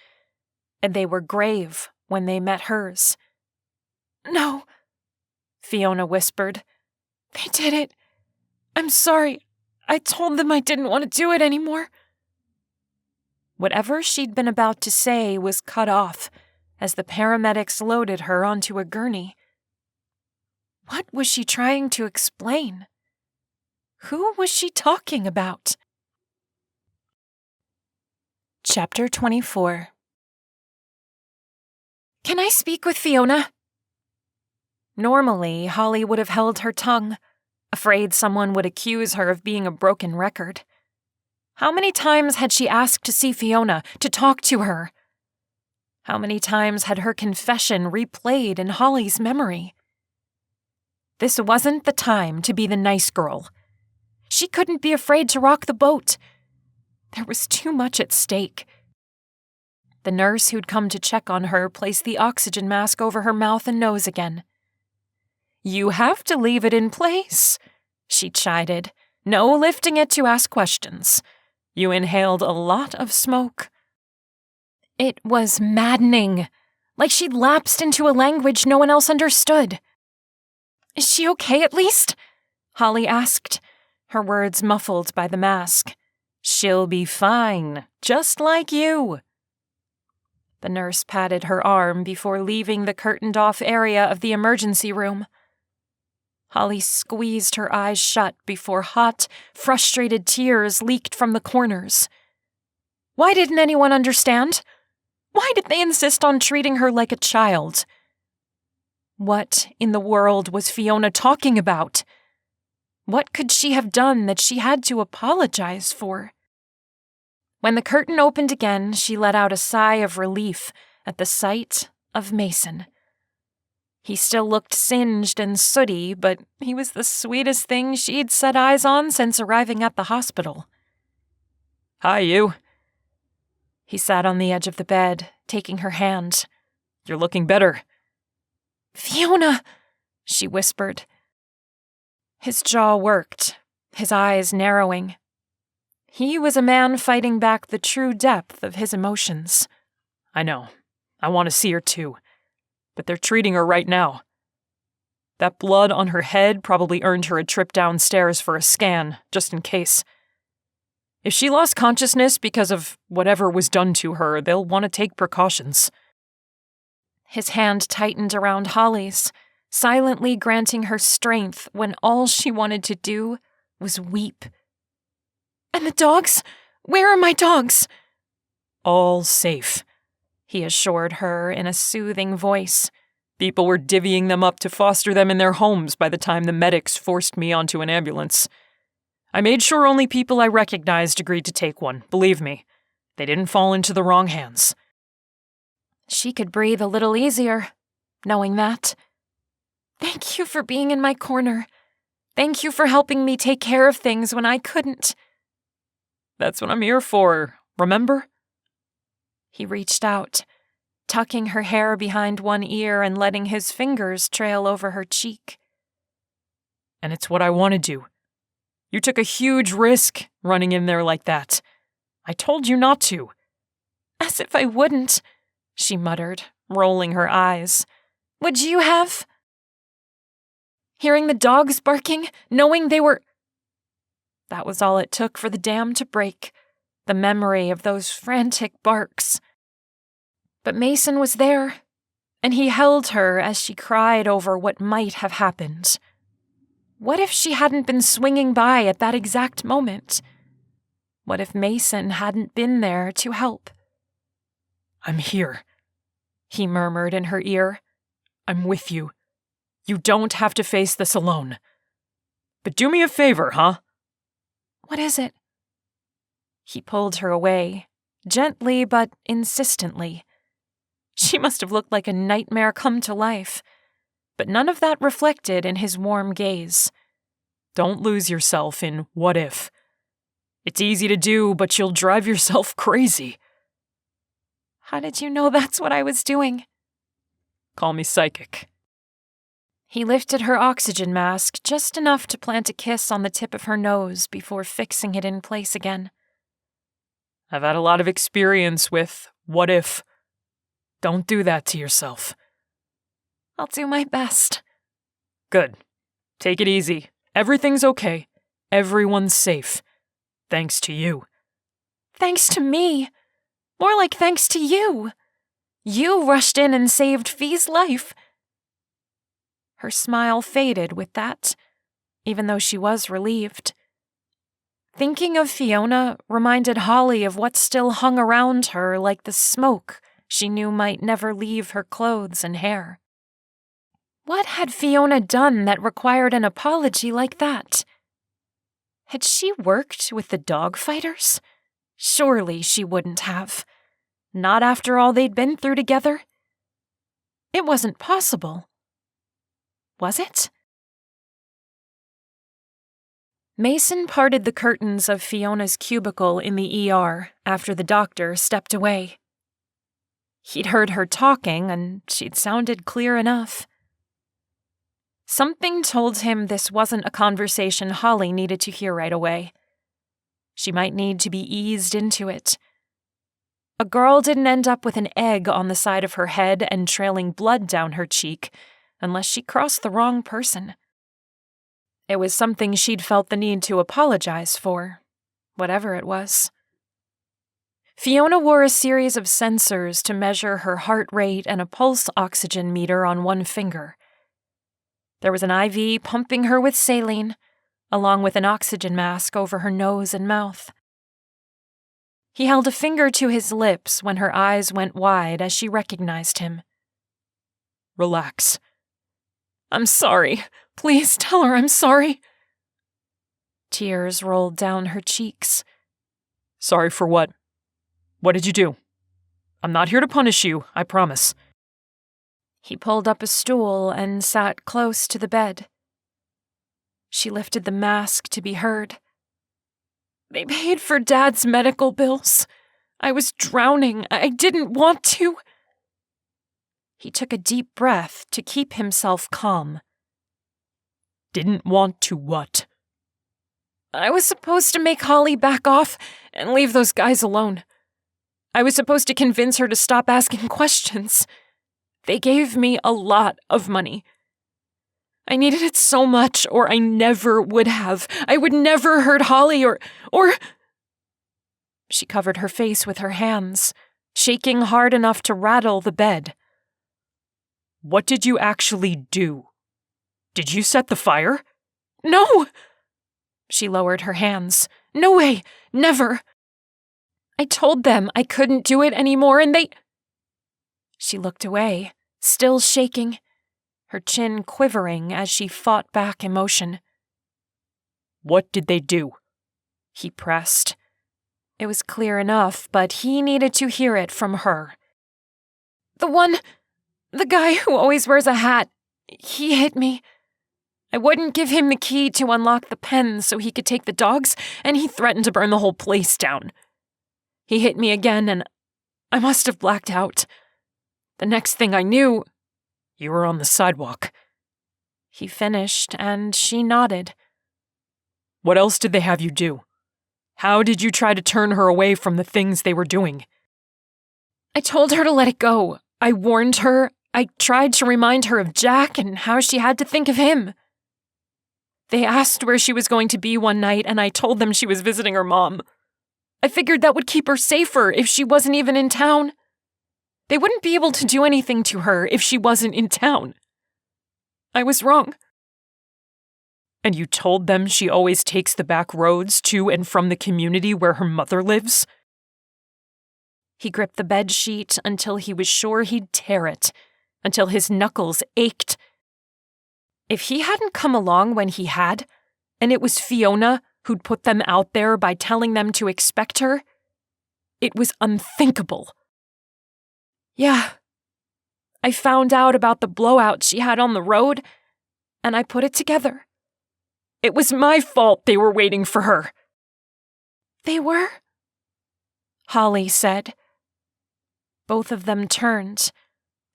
and they were grave when they met hers. "No," Fiona whispered. "They did it. I'm sorry. I told them I didn't want to do it anymore." Whatever she'd been about to say was cut off as the paramedics loaded her onto a gurney. What was she trying to explain? Who was she talking about? Chapter 24. "Can I speak with Fiona?" Normally, Holly would have held her tongue, afraid someone would accuse her of being a broken record. How many times had she asked to see Fiona, to talk to her? How many times had her confession replayed in Holly's memory? This wasn't the time to be the nice girl. She couldn't be afraid to rock the boat. There was too much at stake. The nurse who'd come to check on her placed the oxygen mask over her mouth and nose again. "You have to leave it in place," she chided. "No lifting it to ask questions. You inhaled a lot of smoke." It was maddening, like she'd lapsed into a language no one else understood. "Is she okay at least?" Holly asked, her words muffled by the mask. "She'll be fine, just like you." The nurse patted her arm before leaving the curtained-off area of the emergency room. Holly squeezed her eyes shut before hot, frustrated tears leaked from the corners. Why didn't anyone understand? Why did they insist on treating her like a child? What in the world was Fiona talking about? What could she have done that she had to apologize for? When the curtain opened again, she let out a sigh of relief at the sight of Mason. He still looked singed and sooty, but he was the sweetest thing she'd set eyes on since arriving at the hospital. "Hi, you." He sat on the edge of the bed, taking her hand. "You're looking better." "Fiona," she whispered. His jaw worked, his eyes narrowing. He was a man fighting back the true depth of his emotions. "I know. I want to see her too. But they're treating her right now. That blood on her head probably earned her a trip downstairs for a scan, just in case. If she lost consciousness because of whatever was done to her, they'll want to take precautions." His hand tightened around Holly's, silently granting her strength when all she wanted to do was weep. "And the dogs? Where are my dogs?" "All safe," he assured her in a soothing voice. "People were divvying them up to foster them in their homes by the time the medics forced me onto an ambulance. I made sure only people I recognized agreed to take one, believe me. They didn't fall into the wrong hands." She could breathe a little easier, knowing that. "Thank you for being in my corner. Thank you for helping me take care of things when I couldn't." "That's what I'm here for, remember?" He reached out, tucking her hair behind one ear and letting his fingers trail over her cheek. "And it's what I want to do. You took a huge risk running in there like that. I told you not to." "As if I wouldn't," she muttered, rolling her eyes. "Would you have?" Hearing the dogs barking, knowing they were... That was all it took for the dam to break, the memory of those frantic barks. But Mason was there, and he held her as she cried over what might have happened. What if she hadn't been swinging by at that exact moment? What if Mason hadn't been there to help? "I'm here," he murmured in her ear. "I'm with you. You don't have to face this alone. But do me a favor, huh?" "What is it?" He pulled her away, gently but insistently. She must have looked like a nightmare come to life, but none of that reflected in his warm gaze. "Don't lose yourself in what if. It's easy to do, but you'll drive yourself crazy." "How did you know that's what I was doing?" "Call me psychic." He lifted her oxygen mask just enough to plant a kiss on the tip of her nose before fixing it in place again. "I've had a lot of experience with what if. Don't do that to yourself." "I'll do my best." "Good. Take it easy. Everything's okay. Everyone's safe. Thanks to you." "Thanks to me. More like thanks to you. You rushed in and saved Fee's life." Her smile faded with that, even though she was relieved. Thinking of Fiona reminded Holly of what still hung around her like the smoke she knew might never leave her clothes and hair. What had Fiona done that required an apology like that? Had she worked with the dogfighters? Surely she wouldn't have. Not after all they'd been through together. It wasn't possible. Was it? Mason parted the curtains of Fiona's cubicle in the ER after the doctor stepped away. He'd heard her talking, and she'd sounded clear enough. Something told him this wasn't a conversation Holly needed to hear right away. She might need to be eased into it. A girl didn't end up with an egg on the side of her head and trailing blood down her cheek unless she crossed the wrong person. It was something she'd felt the need to apologize for, whatever it was. Fiona wore a series of sensors to measure her heart rate and a pulse oxygen meter on one finger. There was an IV pumping her with saline, along with an oxygen mask over her nose and mouth. He held a finger to his lips when her eyes went wide as she recognized him. Relax. I'm sorry. Please tell her I'm sorry. Tears rolled down her cheeks. Sorry for what? What did you do? I'm not here to punish you, I promise. He pulled up a stool and sat close to the bed. She lifted the mask to be heard. They paid for Dad's medical bills. I was drowning. I didn't want to. He took a deep breath to keep himself calm. Didn't want to what? I was supposed to make Holly back off and leave those guys alone. I was supposed to convince her to stop asking questions. They gave me a lot of money. I needed it so much, or I never would have. I would never hurt Holly or... She covered her face with her hands, shaking hard enough to rattle the bed. What did you actually do? Did you set the fire? No! She lowered her hands. No way! Never! I told them I couldn't do it anymore, and they... She looked away, still shaking, her chin quivering as she fought back emotion. What did they do? He pressed. It was clear enough, but he needed to hear it from her. The guy who always wears a hat, he hit me. I wouldn't give him the key to unlock the pen so he could take the dogs, and he threatened to burn the whole place down. He hit me again, and I must have blacked out. The next thing I knew... You were on the sidewalk. He finished, and she nodded. What else did they have you do? How did you try to turn her away from the things they were doing? I told her to let it go. I warned her. I tried to remind her of Jack and how she had to think of him. They asked where she was going to be one night, and I told them she was visiting her mom. I figured that would keep her safer if she wasn't even in town. They wouldn't be able to do anything to her if she wasn't in town. I was wrong. And you told them she always takes the back roads to and from the community where her mother lives? He gripped the bed sheet until he was sure he'd tear it, until his knuckles ached. If he hadn't come along when he had, and it was Fiona who'd put them out there by telling them to expect her, it was unthinkable. Yeah. I found out about the blowout she had on the road, and I put it together. It was my fault they were waiting for her. They were? Holly said. Both of them turned,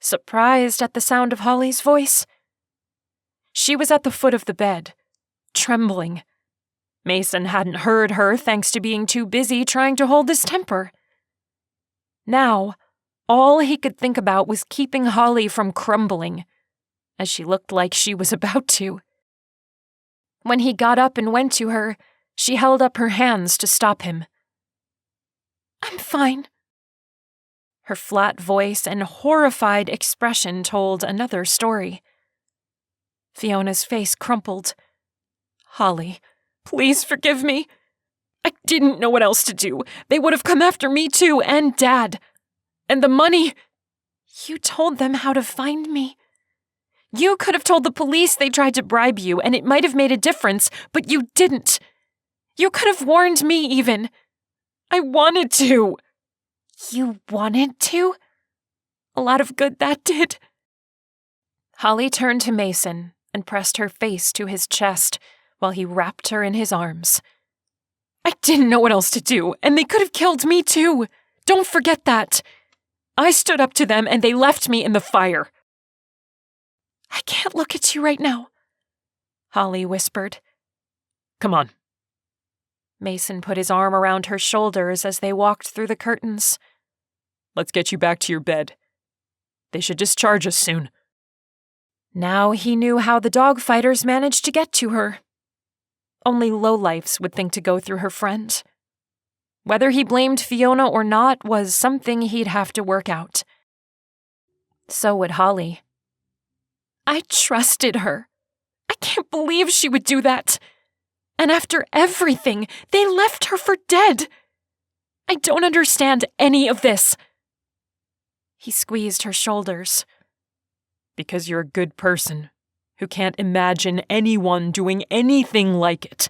surprised at the sound of Holly's voice. She was at the foot of the bed, trembling. Mason hadn't heard her thanks to being too busy trying to hold his temper. Now, all he could think about was keeping Holly from crumbling, as she looked like she was about to. When he got up and went to her, she held up her hands to stop him. I'm fine. Her flat voice and horrified expression told another story. Fiona's face crumpled. Holly, please forgive me. I didn't know what else to do. They would have come after me too, and Dad. And the money. You told them how to find me. You could have told the police they tried to bribe you, and it might have made a difference, but you didn't. You could have warned me even. I wanted to. You wanted to? A lot of good that did. Holly turned to Mason and pressed her face to his chest while he wrapped her in his arms. I didn't know what else to do, and they could have killed me too. Don't forget that. I stood up to them, and they left me in the fire. I can't look at you right now, Holly whispered. Come on. Mason put his arm around her shoulders as they walked through the curtains. Let's get you back to your bed. They should discharge us soon." Now he knew how the dogfighters managed to get to her. Only lowlifes would think to go through her friend. Whether he blamed Fiona or not was something he'd have to work out. So would Holly. I trusted her. I can't believe she would do that. And after everything, they left her for dead. I don't understand any of this. He squeezed her shoulders. Because you're a good person who can't imagine anyone doing anything like it.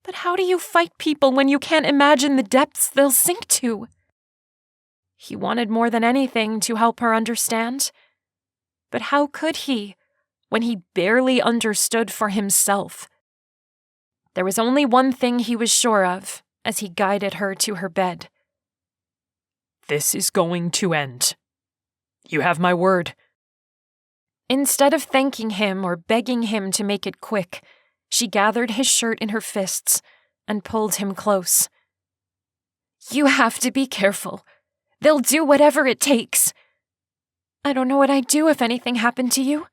But how do you fight people when you can't imagine the depths they'll sink to? He wanted more than anything to help her understand. But how could he, when he barely understood for himself? There was only one thing he was sure of as he guided her to her bed. This is going to end. You have my word. Instead of thanking him or begging him to make it quick, she gathered his shirt in her fists and pulled him close. You have to be careful. They'll do whatever it takes. I don't know what I'd do if anything happened to you.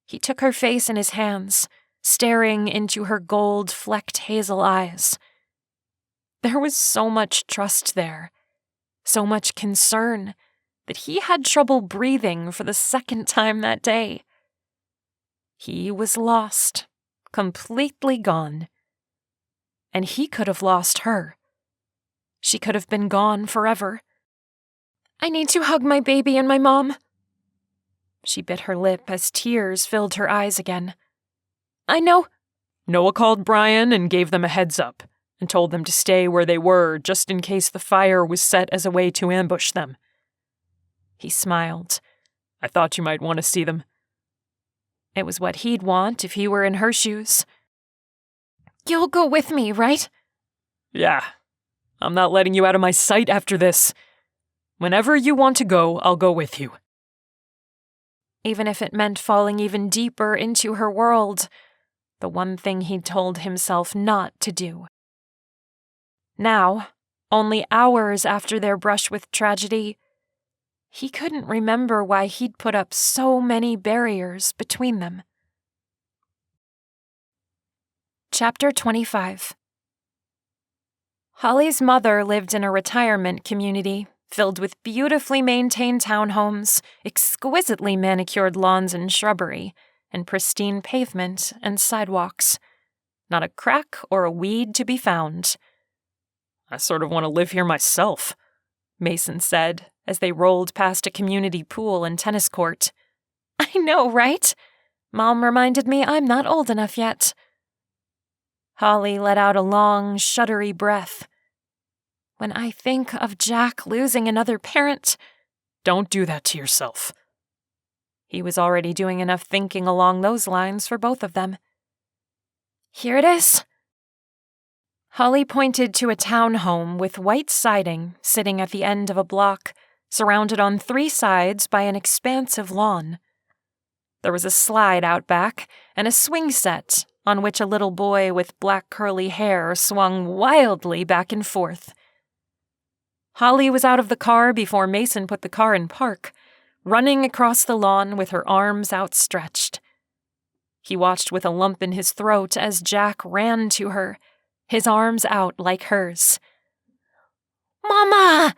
He took her face in his hands, staring into her gold-flecked hazel eyes. There was so much trust there, so much concern, that he had trouble breathing for the second time that day. He was lost, completely gone. And he could have lost her. She could have been gone forever. I need to hug my baby and my mom. She bit her lip as tears filled her eyes again. I know. Noah called Brian and gave them a heads up, and told them to stay where they were just in case the fire was set as a way to ambush them. He smiled. I thought you might want to see them. It was what he'd want if he were in her shoes. You'll go with me, right? Yeah. I'm not letting you out of my sight after this. Whenever you want to go, I'll go with you. Even if it meant falling even deeper into her world, the one thing he'd told himself not to do. Now, only hours after their brush with tragedy, he couldn't remember why he'd put up so many barriers between them. Chapter 25. Holly's mother lived in a retirement community filled with beautifully maintained townhomes, exquisitely manicured lawns and shrubbery, and pristine pavement and sidewalks. Not a crack or a weed to be found. I sort of want to live here myself, Mason said as they rolled past a community pool and tennis court. I know, right? Mom reminded me I'm not old enough yet. Holly let out a long, shuddery breath. When I think of Jack losing another parent... Don't do that to yourself. He was already doing enough thinking along those lines for both of them. Here it is. Holly pointed to a townhome with white siding sitting at the end of a block, surrounded on 3 sides by an expansive lawn. There was a slide out back and a swing set on which a little boy with black curly hair swung wildly back and forth. Holly was out of the car before Mason put the car in park, running across the lawn with her arms outstretched. He watched with a lump in his throat as Jack ran to her, his arms out like hers. "Mama!"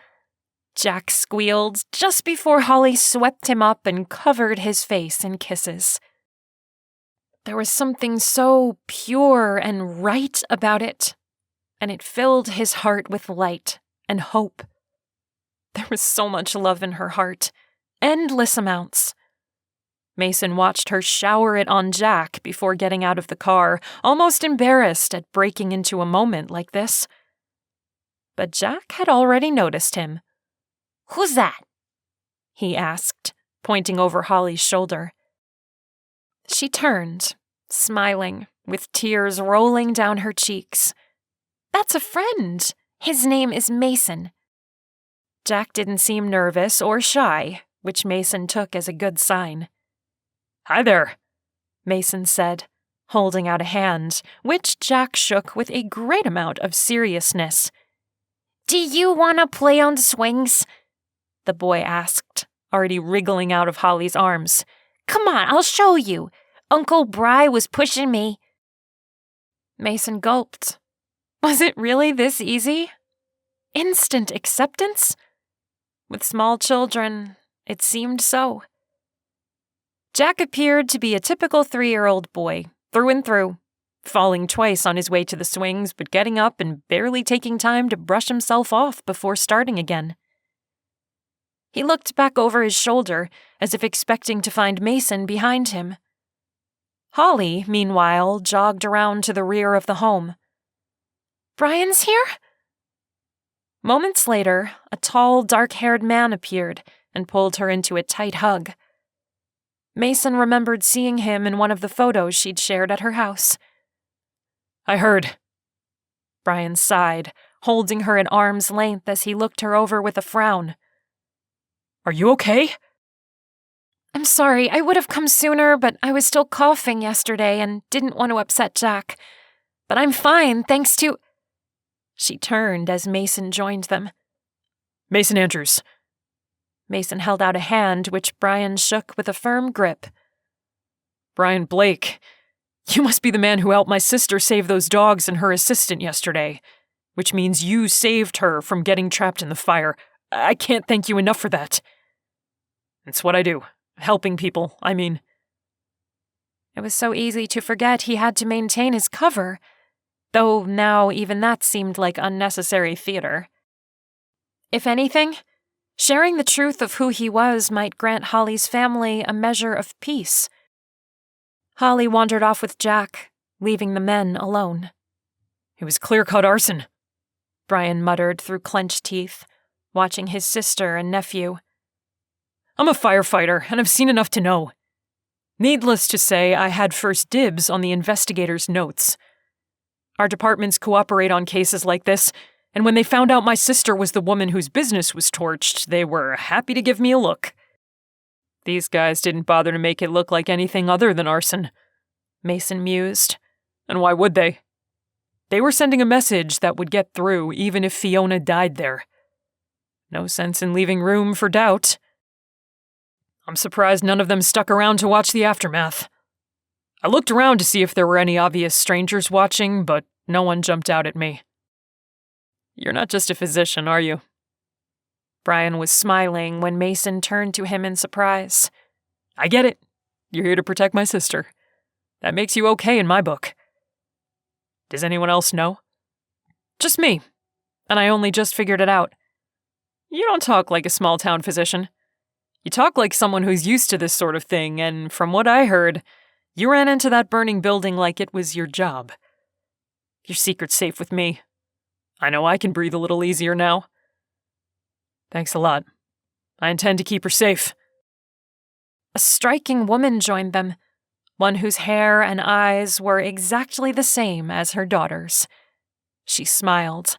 Jack squealed just before Holly swept him up and covered his face in kisses. There was something so pure and right about it, and it filled his heart with light and hope. There was so much love in her heart, endless amounts. Mason watched her shower it on Jack before getting out of the car, almost embarrassed at breaking into a moment like this. But Jack had already noticed him. "Who's that?" he asked, pointing over Holly's shoulder. She turned, smiling, with tears rolling down her cheeks. "That's a friend. His name is Mason." Jack didn't seem nervous or shy, which Mason took as a good sign. "Hi there," Mason said, holding out a hand, which Jack shook with a great amount of seriousness. Do you want to play on the swings? The boy asked, already wriggling out of Holly's arms. Come on, I'll show you. Uncle Bree was pushing me. Mason gulped. Was it really this easy? Instant acceptance? With small children, it seemed so. Jack appeared to be a typical 3-year-old boy, through and through, falling twice on his way to the swings, but getting up and barely taking time to brush himself off before starting again. He looked back over his shoulder, as if expecting to find Mason behind him. Holly, meanwhile, jogged around to the rear of the home. Brian's here? Moments later, a tall, dark-haired man appeared and pulled her into a tight hug. Mason remembered seeing him in one of the photos she'd shared at her house. I heard. Brian sighed, holding her at arm's length as he looked her over with a frown. Are you okay? I'm sorry, I would have come sooner, but I was still coughing yesterday and didn't want to upset Jack. But I'm fine, thanks to... She turned as Mason joined them. Mason Andrews. Mason held out a hand, which Brian shook with a firm grip. Brian Blake. You must be the man who helped my sister save those dogs and her assistant yesterday, which means you saved her from getting trapped in the fire. I can't thank you enough for that. It's what I do. Helping people, I mean. It was so easy to forget he had to maintain his cover, though now even that seemed like unnecessary theater. If anything, sharing the truth of who he was might grant Holly's family a measure of peace. Holly wandered off with Jack, leaving the men alone. It was clear-cut arson, Brian muttered through clenched teeth, watching his sister and nephew. I'm a firefighter, and I've seen enough to know. Needless to say, I had first dibs on the investigator's notes. Our departments cooperate on cases like this, and when they found out my sister was the woman whose business was torched, they were happy to give me a look. These guys didn't bother to make it look like anything other than arson, Mason mused. And why would they? They were sending a message that would get through even if Fiona died there. No sense in leaving room for doubt. I'm surprised none of them stuck around to watch the aftermath. I looked around to see if there were any obvious strangers watching, but no one jumped out at me. You're not just a physician, are you? Brian was smiling when Mason turned to him in surprise. I get it. You're here to protect my sister. That makes you okay in my book. Does anyone else know? Just me. And I only just figured it out. You don't talk like a small-town physician. You talk like someone who's used to this sort of thing, and from what I heard, you ran into that burning building like it was your job. Your secret's safe with me. I know I can breathe a little easier now. Thanks a lot. I intend to keep her safe. A striking woman joined them, one whose hair and eyes were exactly the same as her daughter's. She smiled.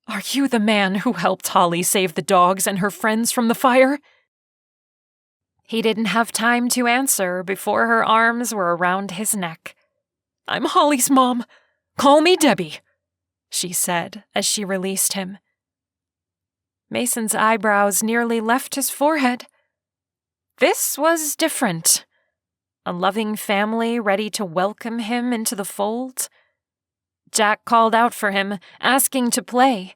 Are you the man who helped Holly save the dogs and her friends from the fire? He didn't have time to answer before her arms were around his neck. I'm Holly's mom. Call me Debbie, she said as she released him. Mason's eyebrows nearly left his forehead. This was different. A loving family ready to welcome him into the fold. Jack called out for him, asking to play.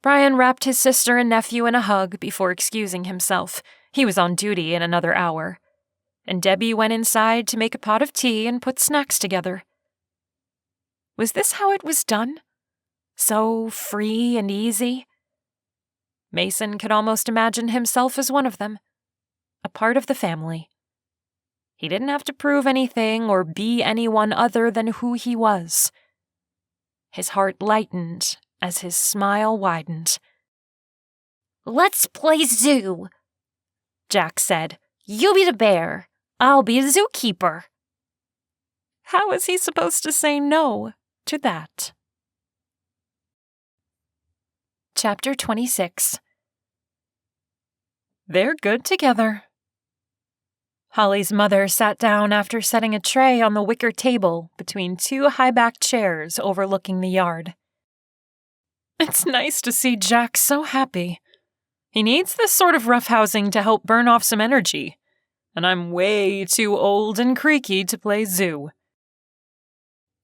Brian wrapped his sister and nephew in a hug before excusing himself. He was on duty in another hour. And Debbie went inside to make a pot of tea and put snacks together. Was this how it was done? So free and easy? Mason could almost imagine himself as one of them, a part of the family. He didn't have to prove anything or be anyone other than who he was. His heart lightened as his smile widened. Let's play zoo, Jack said. You be the bear. I'll be the zookeeper. How was he supposed to say no to that? Chapter 26. They're good together. Holly's mother sat down after setting a tray on the wicker table between two high-backed chairs overlooking the yard. It's nice to see Jack so happy. He needs this sort of roughhousing to help burn off some energy, and I'm way too old and creaky to play zoo.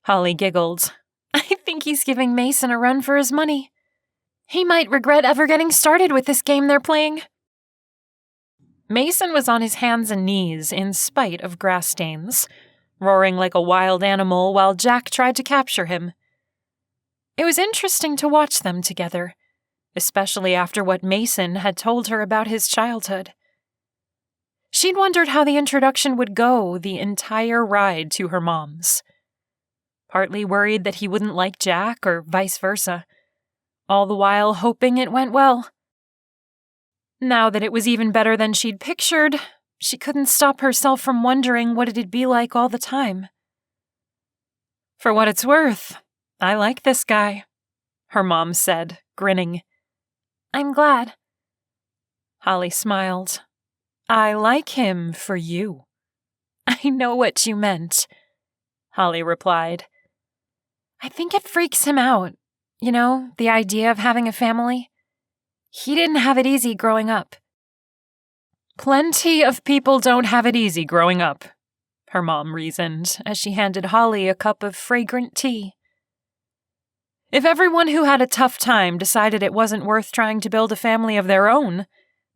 Holly giggled. I think he's giving Mason a run for his money. He might regret ever getting started with this game they're playing. Mason was on his hands and knees in spite of grass stains, roaring like a wild animal while Jack tried to capture him. It was interesting to watch them together, especially after what Mason had told her about his childhood. She'd wondered how the introduction would go the entire ride to her mom's. Partly worried that he wouldn't like Jack or vice versa, all the while hoping it went well. Now that it was even better than she'd pictured, she couldn't stop herself from wondering what it'd be like all the time. For what it's worth, I like this guy, her mom said, grinning. I'm glad. Holly smiled. I like him for you. I know what you meant, Holly replied. I think it freaks him out, you know, the idea of having a family. He didn't have it easy growing up. Plenty of people don't have it easy growing up, her mom reasoned as she handed Holly a cup of fragrant tea. If everyone who had a tough time decided it wasn't worth trying to build a family of their own,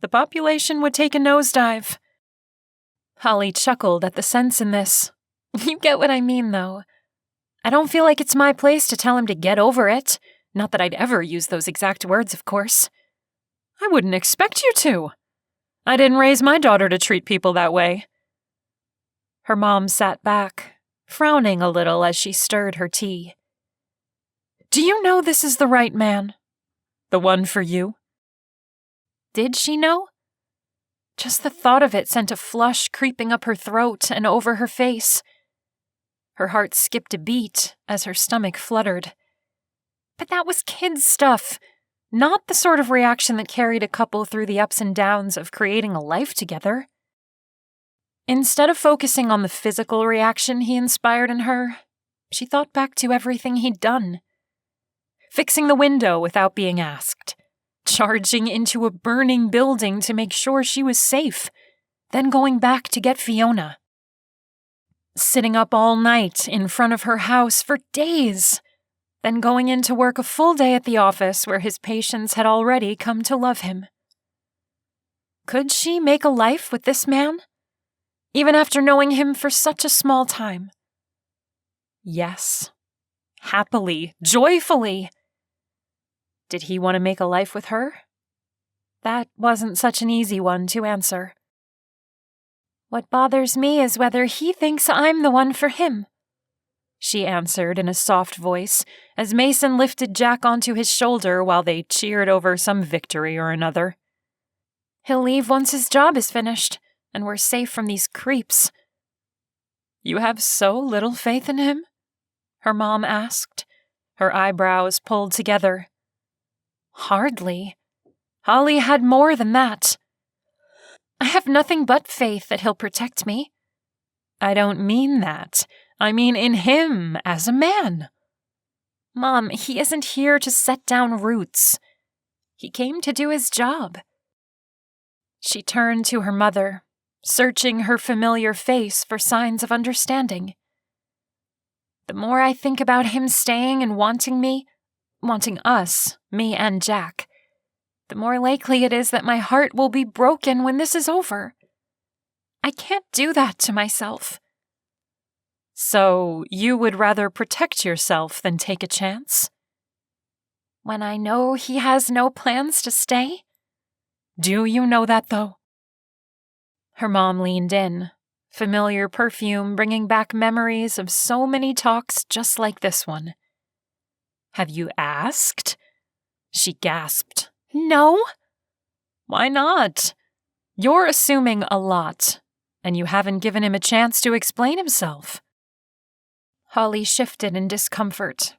the population would take a nosedive. Holly chuckled at the sense in this. You get what I mean, though. I don't feel like it's my place to tell him to get over it. Not that I'd ever use those exact words, of course. I wouldn't expect you to. I didn't raise my daughter to treat people that way. Her mom sat back, frowning a little as she stirred her tea. Do you know this is the right man? The one for you? Did she know? Just the thought of it sent a flush creeping up her throat and over her face. Her heart skipped a beat as her stomach fluttered. But that was kids' stuff, not the sort of reaction that carried a couple through the ups and downs of creating a life together. Instead of focusing on the physical reaction he inspired in her, she thought back to everything he'd done. Fixing the window without being asked, charging into a burning building to make sure she was safe, then going back to get Fiona. Sitting up all night in front of her house for days, then going in to work a full day at the office where his patients had already come to love him. Could she make a life with this man, even after knowing him for such a small time? Yes. Happily, joyfully. Did he want to make a life with her? That wasn't such an easy one to answer. What bothers me is whether he thinks I'm the one for him, she answered in a soft voice as Mason lifted Jack onto his shoulder while they cheered over some victory or another. He'll leave once his job is finished, and we're safe from these creeps. You have so little faith in him? Her mom asked, her eyebrows pulled together. Hardly. Holly had more than that. I have nothing but faith that he'll protect me. I don't mean that. I mean in him as a man. Mom, he isn't here to set down roots. He came to do his job. She turned to her mother, searching her familiar face for signs of understanding. The more I think about him staying and wanting us, me and Jack, the more likely it is that my heart will be broken when this is over. I can't do that to myself. So you would rather protect yourself than take a chance? When I know he has no plans to stay? Do you know that, though? Her mom leaned in, familiar perfume bringing back memories of so many talks just like this one. Have you asked? She gasped. No? Why not? You're assuming a lot, and you haven't given him a chance to explain himself. Holly shifted in discomfort.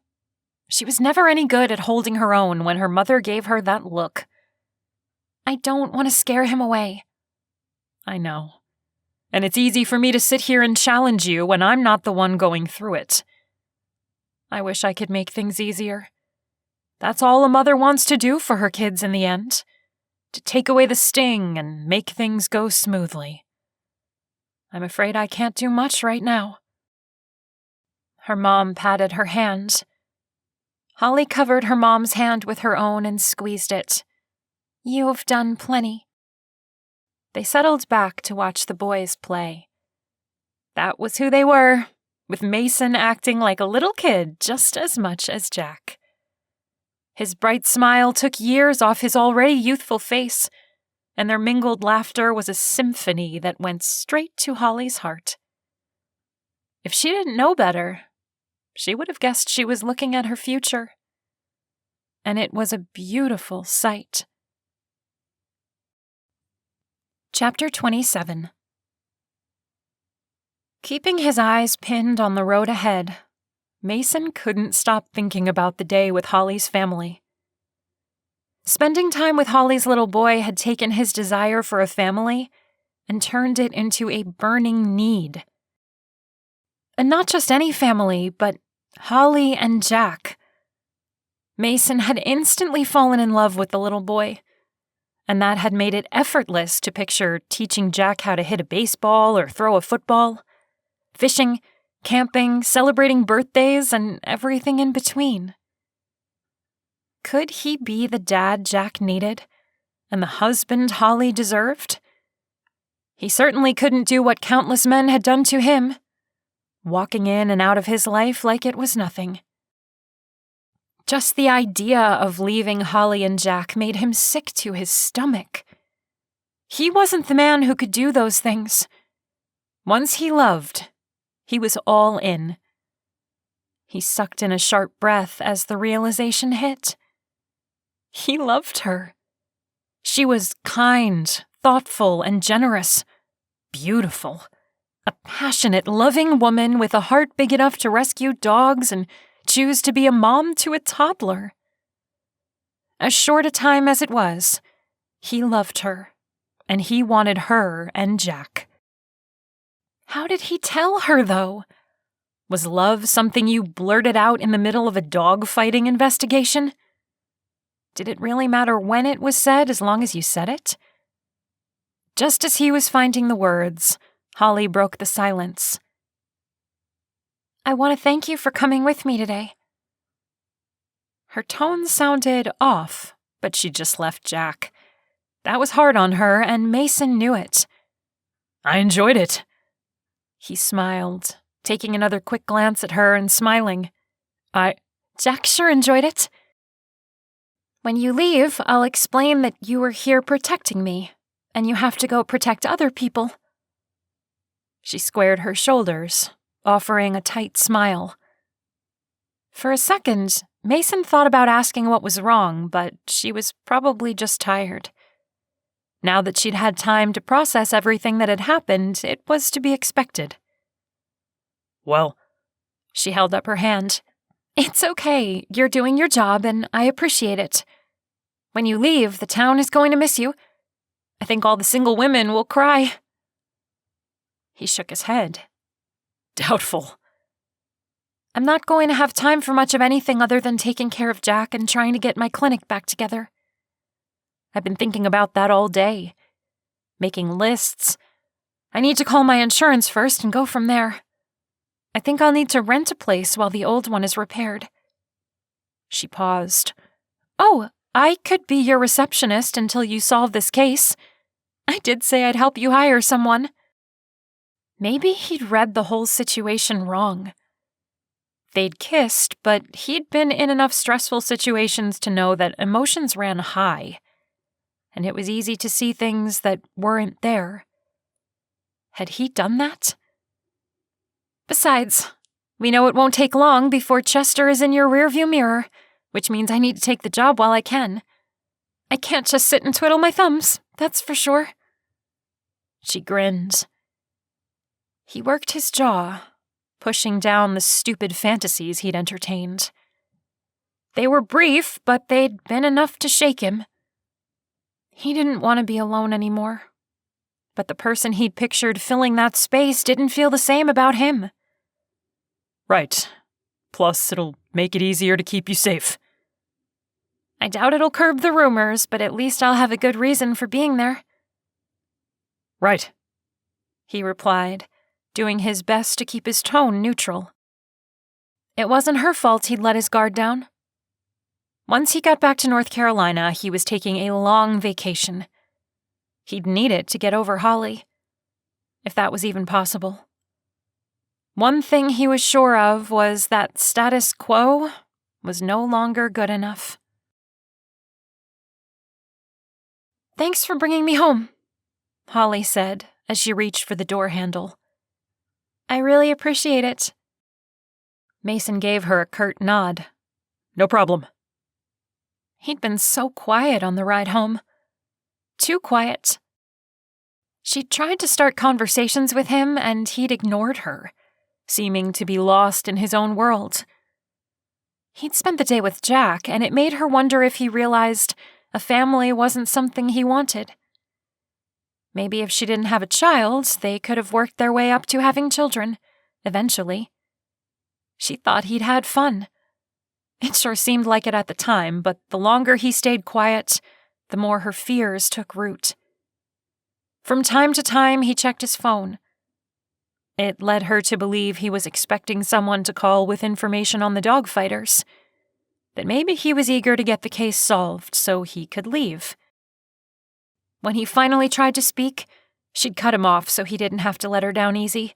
She was never any good at holding her own when her mother gave her that look. I don't want to scare him away. I know. And it's easy for me to sit here and challenge you when I'm not the one going through it. I wish I could make things easier. That's all a mother wants to do for her kids in the end. To take away the sting and make things go smoothly. I'm afraid I can't do much right now." Her mom patted her hand. Holly covered her mom's hand with her own and squeezed it. "You've done plenty." They settled back to watch the boys play. That was who they were, with Mason acting like a little kid just as much as Jack. His bright smile took years off his already youthful face, and their mingled laughter was a symphony that went straight to Holly's heart. If she didn't know better, she would have guessed she was looking at her future. And it was a beautiful sight. Chapter 27. Keeping his eyes pinned on the road ahead, Mason couldn't stop thinking about the day with Holly's family. Spending time with Holly's little boy had taken his desire for a family and turned it into a burning need. And not just any family, but Holly and Jack. Mason had instantly fallen in love with the little boy, and that had made it effortless to picture teaching Jack how to hit a baseball or throw a football, fishing, camping, celebrating birthdays, and everything in between. Could he be the dad Jack needed, and the husband Holly deserved? He certainly couldn't do what countless men had done to him, walking in and out of his life like it was nothing. Just the idea of leaving Holly and Jack made him sick to his stomach. He wasn't the man who could do those things. Once he loved, he was all in. He sucked in a sharp breath as the realization hit. He loved her. She was kind, thoughtful, and generous. Beautiful. A passionate, loving woman with a heart big enough to rescue dogs and choose to be a mom to a toddler. As short a time as it was, he loved her, and he wanted her and Jack. How did he tell her, though? Was love something you blurted out in the middle of a dogfighting investigation? Did it really matter when it was said as long as you said it? Just as he was finding the words, Holly broke the silence. "I want to thank you for coming with me today." Her tone sounded off, but she just left Jack. That was hard on her, and Mason knew it. "I enjoyed it." He smiled, taking another quick glance at her and smiling. Jack sure enjoyed it. When you leave, I'll explain that you were here protecting me, and you have to go protect other people." She squared her shoulders, offering a tight smile. For a second, Mason thought about asking what was wrong, but she was probably just tired. Now that she'd had time to process everything that had happened, it was to be expected. "Well," she held up her hand. "It's okay. You're doing your job, and I appreciate it. When you leave, the town is going to miss you. I think all the single women will cry." He shook his head. "Doubtful." "I'm not going to have time for much of anything other than taking care of Jack and trying to get my clinic back together. I've been thinking about that all day. Making lists. I need to call my insurance first and go from there. I think I'll need to rent a place while the old one is repaired." She paused. "Oh, I could be your receptionist until you solve this case. I did say I'd help you hire someone." Maybe he'd read the whole situation wrong. They'd kissed, but he'd been in enough stressful situations to know that emotions ran high, and it was easy to see things that weren't there. Had he done that? Besides, we know it won't take long before Chester is in your rearview mirror, which means I need to take the job while I can. I can't just sit and twiddle my thumbs, that's for sure. She grinned. He worked his jaw, pushing down the stupid fantasies he'd entertained. They were brief, but they'd been enough to shake him. He didn't want to be alone anymore. But the person he'd pictured filling that space didn't feel the same about him. "Right. Plus, it'll make it easier to keep you safe." I doubt it'll curb the rumors, but at least I'll have a good reason for being there. Right, he replied, doing his best to keep his tone neutral. It wasn't her fault he'd let his guard down. Once he got back to North Carolina, he was taking a long vacation. He'd need it to get over Holly, if that was even possible. One thing he was sure of was that status quo was no longer good enough. "Thanks for bringing me home," Holly said as she reached for the door handle. "I really appreciate it." Mason gave her a curt nod. No problem. He'd been so quiet on the ride home. Too quiet. She'd tried to start conversations with him, and he'd ignored her, seeming to be lost in his own world. He'd spent the day with Jack, and it made her wonder if he realized a family wasn't something he wanted. Maybe if she didn't have a child, they could have worked their way up to having children, eventually. She thought he'd had fun. It sure seemed like it at the time, but the longer he stayed quiet, the more her fears took root. From time to time, he checked his phone. It led her to believe he was expecting someone to call with information on the dogfighters. That maybe he was eager to get the case solved so he could leave. When he finally tried to speak, she'd cut him off so he didn't have to let her down easy.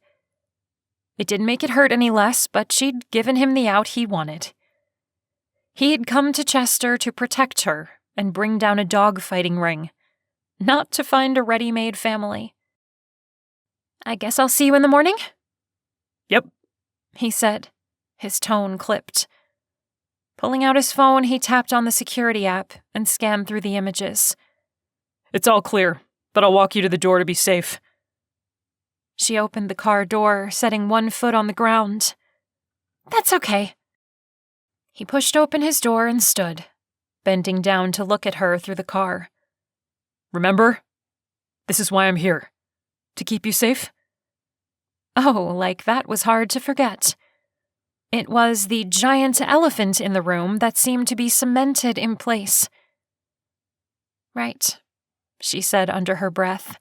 It didn't make it hurt any less, but she'd given him the out he wanted. He'd come to Chester to protect her and bring down a dogfighting ring, not to find a ready-made family. "I guess I'll see you in the morning?" Yep, he said, his tone clipped. Pulling out his phone, he tapped on the security app and scanned through the images. it's all clear, but I'll walk you to the door to be safe. She opened the car door, setting one foot on the ground. "That's okay." He pushed open his door and stood, bending down to look at her through the car. Remember? This is why I'm here. To keep you safe? Oh, like that was hard to forget. It was the giant elephant in the room that seemed to be cemented in place. "Right," she said under her breath,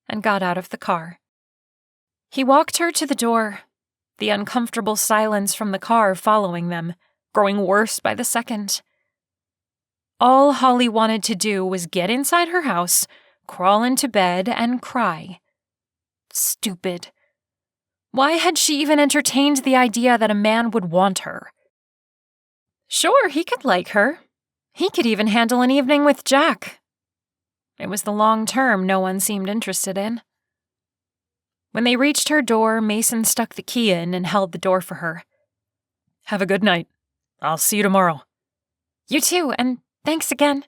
and got out of the car. He walked her to the door, the uncomfortable silence from the car following them, growing worse by the second. All Holly wanted to do was get inside her house, crawl into bed, and cry. Stupid. Why had she even entertained the idea that a man would want her? Sure, he could like her. He could even handle an evening with Jack. It was the long term no one seemed interested in. When they reached her door, Mason stuck the key in and held the door for her. Have a good night. I'll see you tomorrow. You too, and thanks again.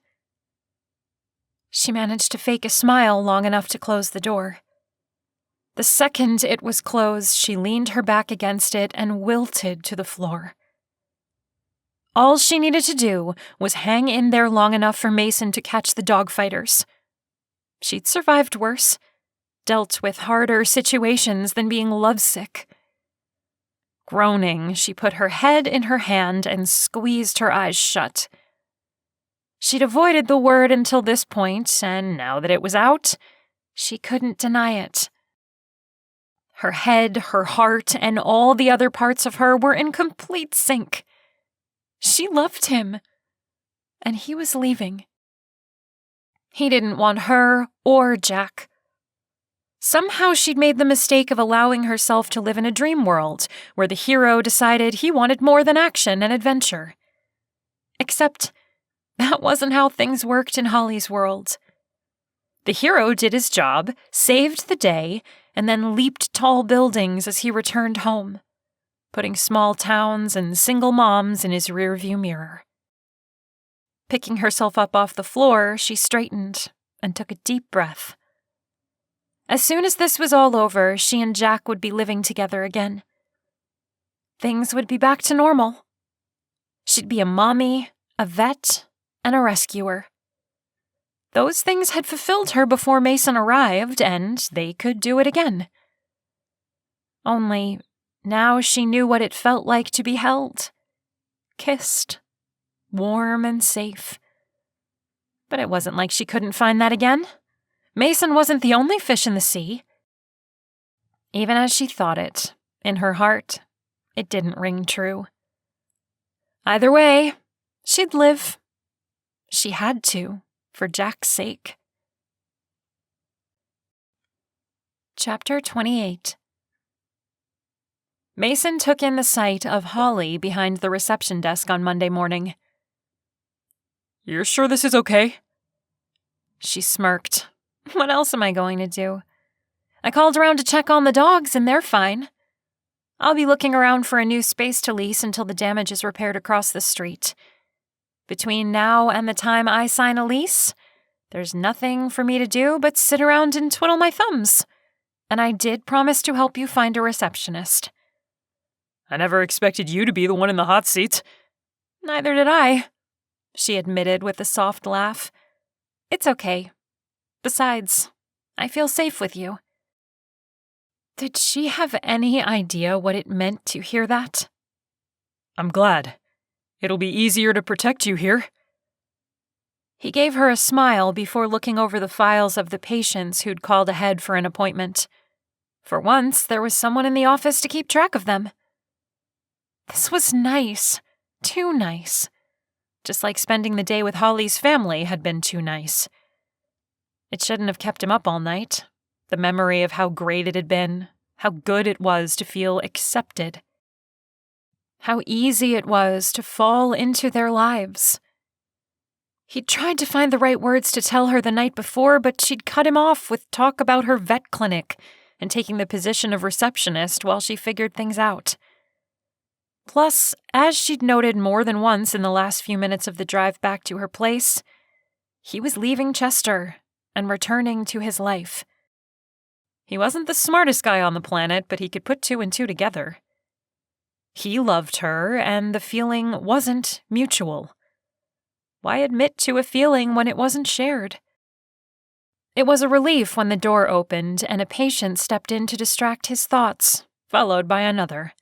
She managed to fake a smile long enough to close the door. The second it was closed, she leaned her back against it and wilted to the floor. All she needed to do was hang in there long enough for Mason to catch the dogfighters. She'd survived worse, dealt with harder situations than being lovesick. Groaning, she put her head in her hand and squeezed her eyes shut. She'd avoided the word until this point, and now that it was out, she couldn't deny it. Her head, her heart, and all the other parts of her were in complete sync. She loved him, and he was leaving. He didn't want her or Jack. Somehow she'd made the mistake of allowing herself to live in a dream world where the hero decided he wanted more than action and adventure. Except that wasn't how things worked in Holly's world. The hero did his job, saved the day, and then leaped tall buildings as he returned home, putting small towns and single moms in his rearview mirror. Picking herself up off the floor, she straightened and took a deep breath. As soon as this was all over, she and Jack would be living together again. Things would be back to normal. She'd be a mommy, a vet, and a rescuer. Those things had fulfilled her before Mason arrived, and they could do it again. Only now she knew what it felt like to be held, kissed, warm and safe, But it wasn't like she couldn't find that again. Mason wasn't the only fish in the sea. Even as she thought it, in her heart, it didn't ring true. Either way, she'd live. She had to, for Jack's sake. Chapter 28. Mason took in the sight of Holly behind the reception desk on Monday morning. "You're sure this is okay?" She smirked. What else am I going to do? I called around to check on the dogs, and they're fine. I'll be looking around for a new space to lease until the damage is repaired across the street. Between now and the time I sign a lease, there's nothing for me to do but sit around and twiddle my thumbs. And I did promise to help you find a receptionist. "I never expected you to be the one in the hot seat." Neither did I, she admitted with a soft laugh. It's okay. Besides, I feel safe with you. Did she have any idea what it meant to hear that? "I'm glad. It'll be easier to protect you here." He gave her a smile before looking over the files of the patients who'd called ahead for an appointment. For once, there was someone in the office to keep track of them. This was nice. Too nice. Just like spending the day with Holly's family had been too nice. It shouldn't have kept him up all night. The memory of how great it had been, how good it was to feel accepted. How easy it was to fall into their lives. He'd tried to find the right words to tell her the night before, but she'd cut him off with talk about her vet clinic and taking the position of receptionist while she figured things out. Plus, as she'd noted more than once in the last few minutes of the drive back to her place, he was leaving Chester and returning to his life. He wasn't the smartest guy on the planet, but he could put two and two together. He loved her, and the feeling wasn't mutual. Why admit to a feeling when it wasn't shared? It was a relief when the door opened and a patient stepped in to distract his thoughts, followed by another.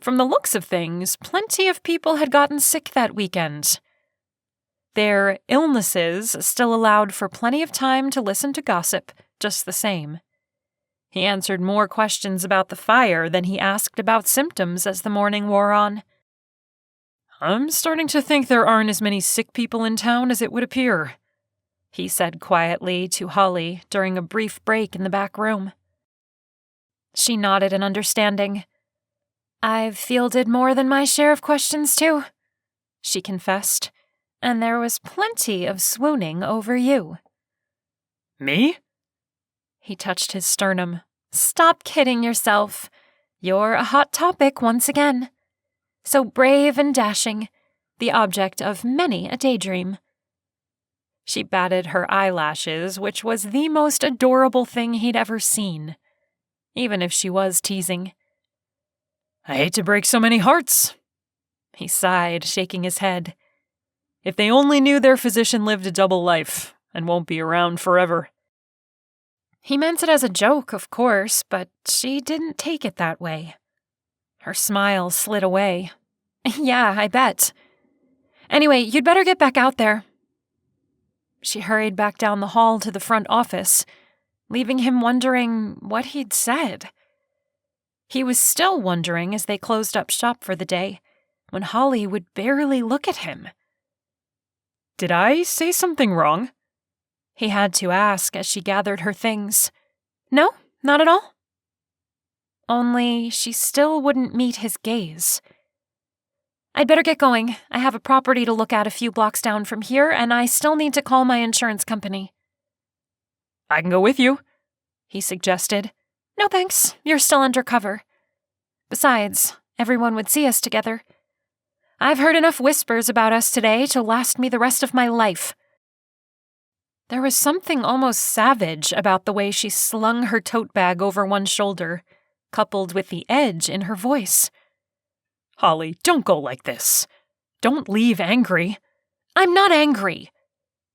From the looks of things, plenty of people had gotten sick that weekend. Their illnesses still allowed for plenty of time to listen to gossip, just the same. He answered more questions about the fire than he asked about symptoms as the morning wore on. "I'm starting to think there aren't as many sick people in town as it would appear," he said quietly to Holly during a brief break in the back room. She nodded in understanding. "I've fielded more than my share of questions, too," she confessed, "and there was plenty of swooning over you." "Me?" He touched his sternum. "Stop kidding yourself. You're a hot topic once again. So brave and dashing, the object of many a daydream." She batted her eyelashes, which was the most adorable thing he'd ever seen, even if she was teasing. "I hate to break so many hearts," he sighed, shaking his head. "If they only knew their physician lived a double life and won't be around forever." He meant it as a joke, of course, but she didn't take it that way. Her smile slid away. "Yeah, I bet. Anyway, you'd better get back out there." She hurried back down the hall to the front office, leaving him wondering what he'd said. He was still wondering as they closed up shop for the day, when Holly would barely look at him. "Did I say something wrong?" He had to ask as she gathered her things. "No, not at all." Only she still wouldn't meet his gaze. "I'd better get going. I have a property to look at a few blocks down from here, and I still need to call my insurance company." "I can go with you," he suggested. "No thanks, you're still undercover. Besides, everyone would see us together. I've heard enough whispers about us today to last me the rest of my life." There was something almost savage about the way she slung her tote bag over one shoulder, coupled with the edge in her voice. "Holly, don't go like this. Don't leave angry." "I'm not angry,"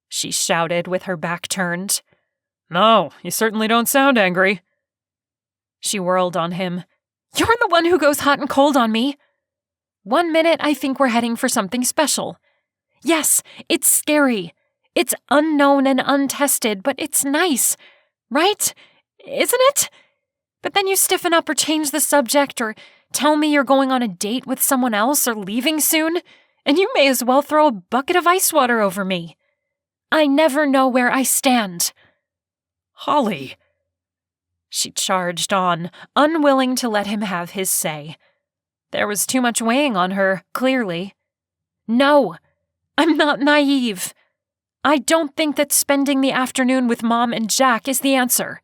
she shouted with her back turned. "No, you certainly don't sound angry." She whirled on him. "You're the one who goes hot and cold on me. One minute I think we're heading for something special. Yes, it's scary. It's unknown and untested, but it's nice, right? Isn't it? But then you stiffen up or change the subject or tell me you're going on a date with someone else or leaving soon, and you may as well throw a bucket of ice water over me. I never know where I stand. Holly. She charged on, unwilling to let him have his say. There was too much weighing on her, clearly. No, I'm not naive. I don't think that spending the afternoon with Mom and Jack is the answer.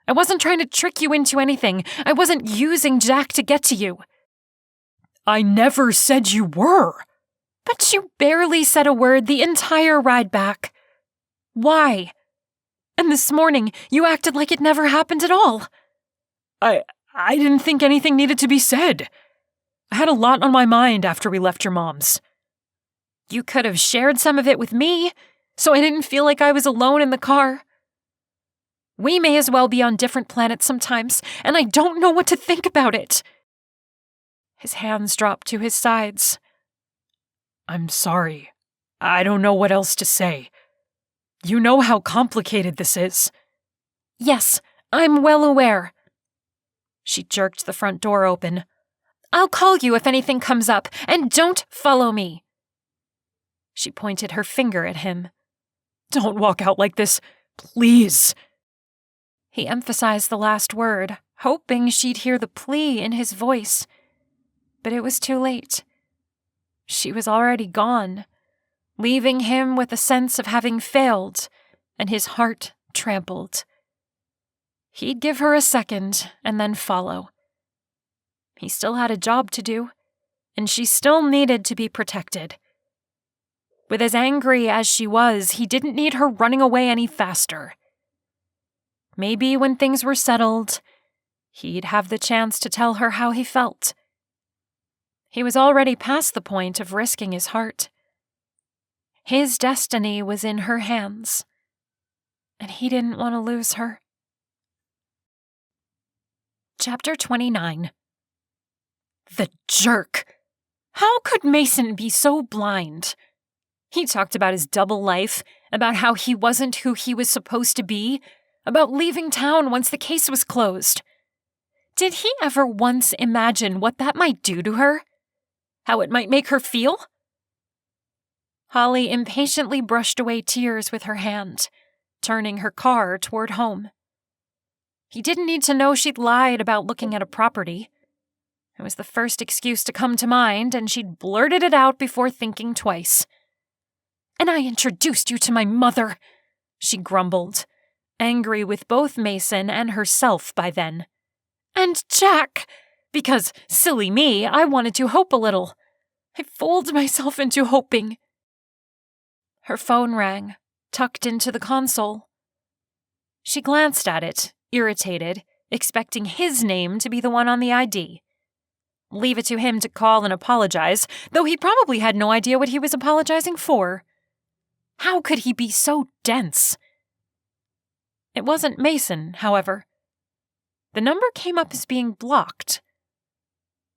I wasn't trying to trick you into anything. I wasn't using Jack to get to you. I never said you were. But you barely said a word the entire ride back. Why? And this morning, you acted like it never happened at all. I didn't think anything needed to be said. I had a lot on my mind after we left your mom's. You could have shared some of it with me, so I didn't feel like I was alone in the car. We may as well be on different planets sometimes, and I don't know what to think about it. His hands dropped to his sides. I'm sorry. I don't know what else to say. You know how complicated this is. Yes, I'm well aware. She jerked the front door open. I'll call you if anything comes up, and don't follow me. She pointed her finger at him. Don't walk out like this, please. He emphasized the last word, hoping she'd hear the plea in his voice. But it was too late. She was already gone, leaving him with a sense of having failed and his heart trampled. He'd give her a second and then follow. He still had a job to do, and she still needed to be protected. With as angry as she was, he didn't need her running away any faster. Maybe when things were settled, he'd have the chance to tell her how he felt. He was already past the point of risking his heart. His destiny was in her hands, and he didn't want to lose her. Chapter 29. The jerk! How could Mason be so blind? He talked about his double life, about how he wasn't who he was supposed to be, about leaving town once the case was closed. Did he ever once imagine what that might do to her? How it might make her feel? Holly impatiently brushed away tears with her hand, turning her car toward home. He didn't need to know she'd lied about looking at a property. It was the first excuse to come to mind, and she'd blurted it out before thinking twice. And I introduced you to my mother, she grumbled, angry with both Mason and herself by then. And Jack, because, silly me, I wanted to hope a little. I fooled myself into hoping. Her phone rang, tucked into the console. She glanced at it, irritated, expecting his name to be the one on the ID. Leave it to him to call and apologize, though he probably had no idea what he was apologizing for. How could he be so dense? It wasn't Mason, however. The number came up as being blocked.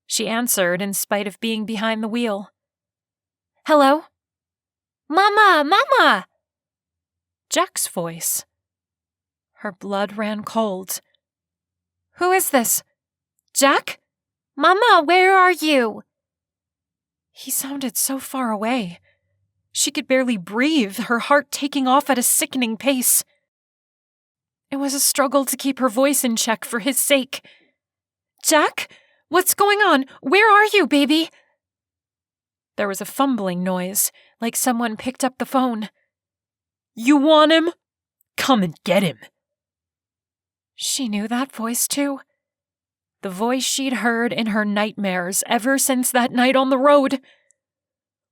She answered in spite of being behind the wheel. Hello? Mama! Mama! Jack's voice. Her blood ran cold. Who is this? Jack? Mama, where are you? He sounded so far away. She could barely breathe, her heart taking off at a sickening pace. It was a struggle to keep her voice in check for his sake. Jack? What's going on? Where are you, baby? There was a fumbling noise, like someone picked up the phone. You want him? Come and get him. She knew that voice, too. The voice she'd heard in her nightmares ever since that night on the road.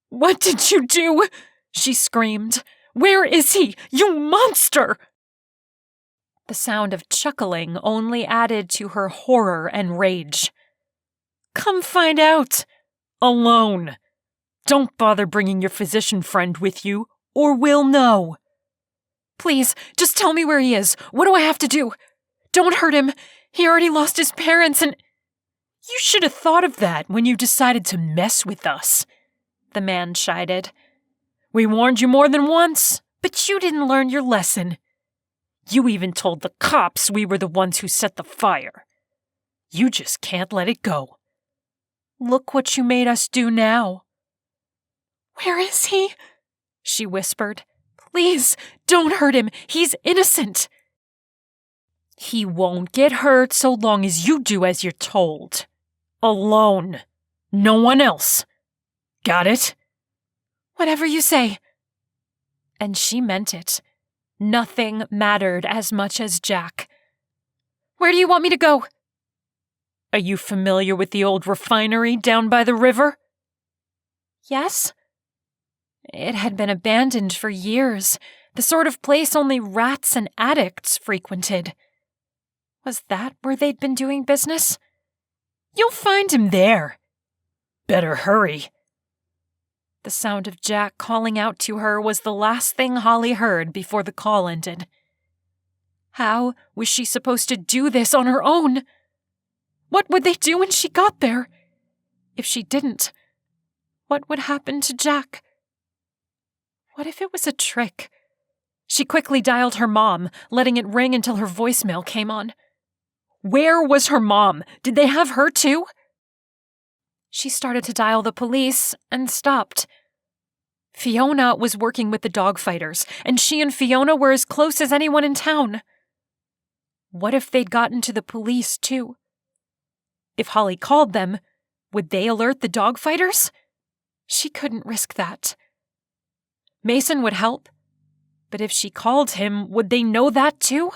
What did you do? She screamed. Where is he? You monster! The sound of chuckling only added to her horror and rage. Come find out. Alone. Don't bother bringing your physician friend with you, or we'll know. Please, just tell me where he is. What do I have to do? Don't hurt him. He already lost his parents and... You should have thought of that when you decided to mess with us, the man chided. We warned you more than once, But you didn't learn your lesson. You even told the cops we were the ones who set the fire. You just can't let it go. Look what you made us do now." "Where is he?" she whispered. "Please, don't hurt him. He's innocent." "He won't get hurt so long as you do as you're told. Alone. No one else. Got it?" "Whatever you say." And she meant it. Nothing mattered as much as Jack. "Where do you want me to go?" "Are you familiar with the old refinery down by the river?" Yes. It had been abandoned for years, the sort of place only rats and addicts frequented. Was that where they'd been doing business? "You'll find him there. Better hurry." The sound of Jack calling out to her was the last thing Holly heard before the call ended. How was she supposed to do this on her own? What would they do when she got there? If she didn't, what would happen to Jack? What if it was a trick? She quickly dialed her mom, letting it ring until her voicemail came on. Where was her mom? Did they have her too? She started to dial the police and stopped. Fiona was working with the dogfighters, and she and Fiona were as close as anyone in town. What if they'd gotten to the police too? If Holly called them, would they alert the dogfighters? She couldn't risk that. Mason would help, but if she called him, would they know that too?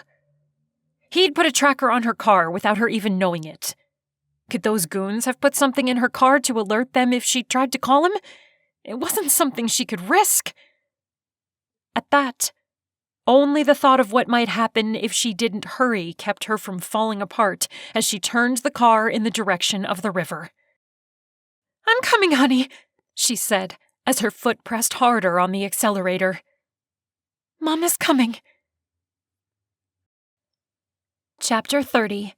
He'd put a tracker on her car without her even knowing it. Could those goons have put something in her car to alert them if she tried to call him? It wasn't something she could risk. At that, only the thought of what might happen if she didn't hurry kept her from falling apart as she turned the car in the direction of the river. "I'm coming, honey," she said as her foot pressed harder on the accelerator. "Mama's coming." Chapter 30.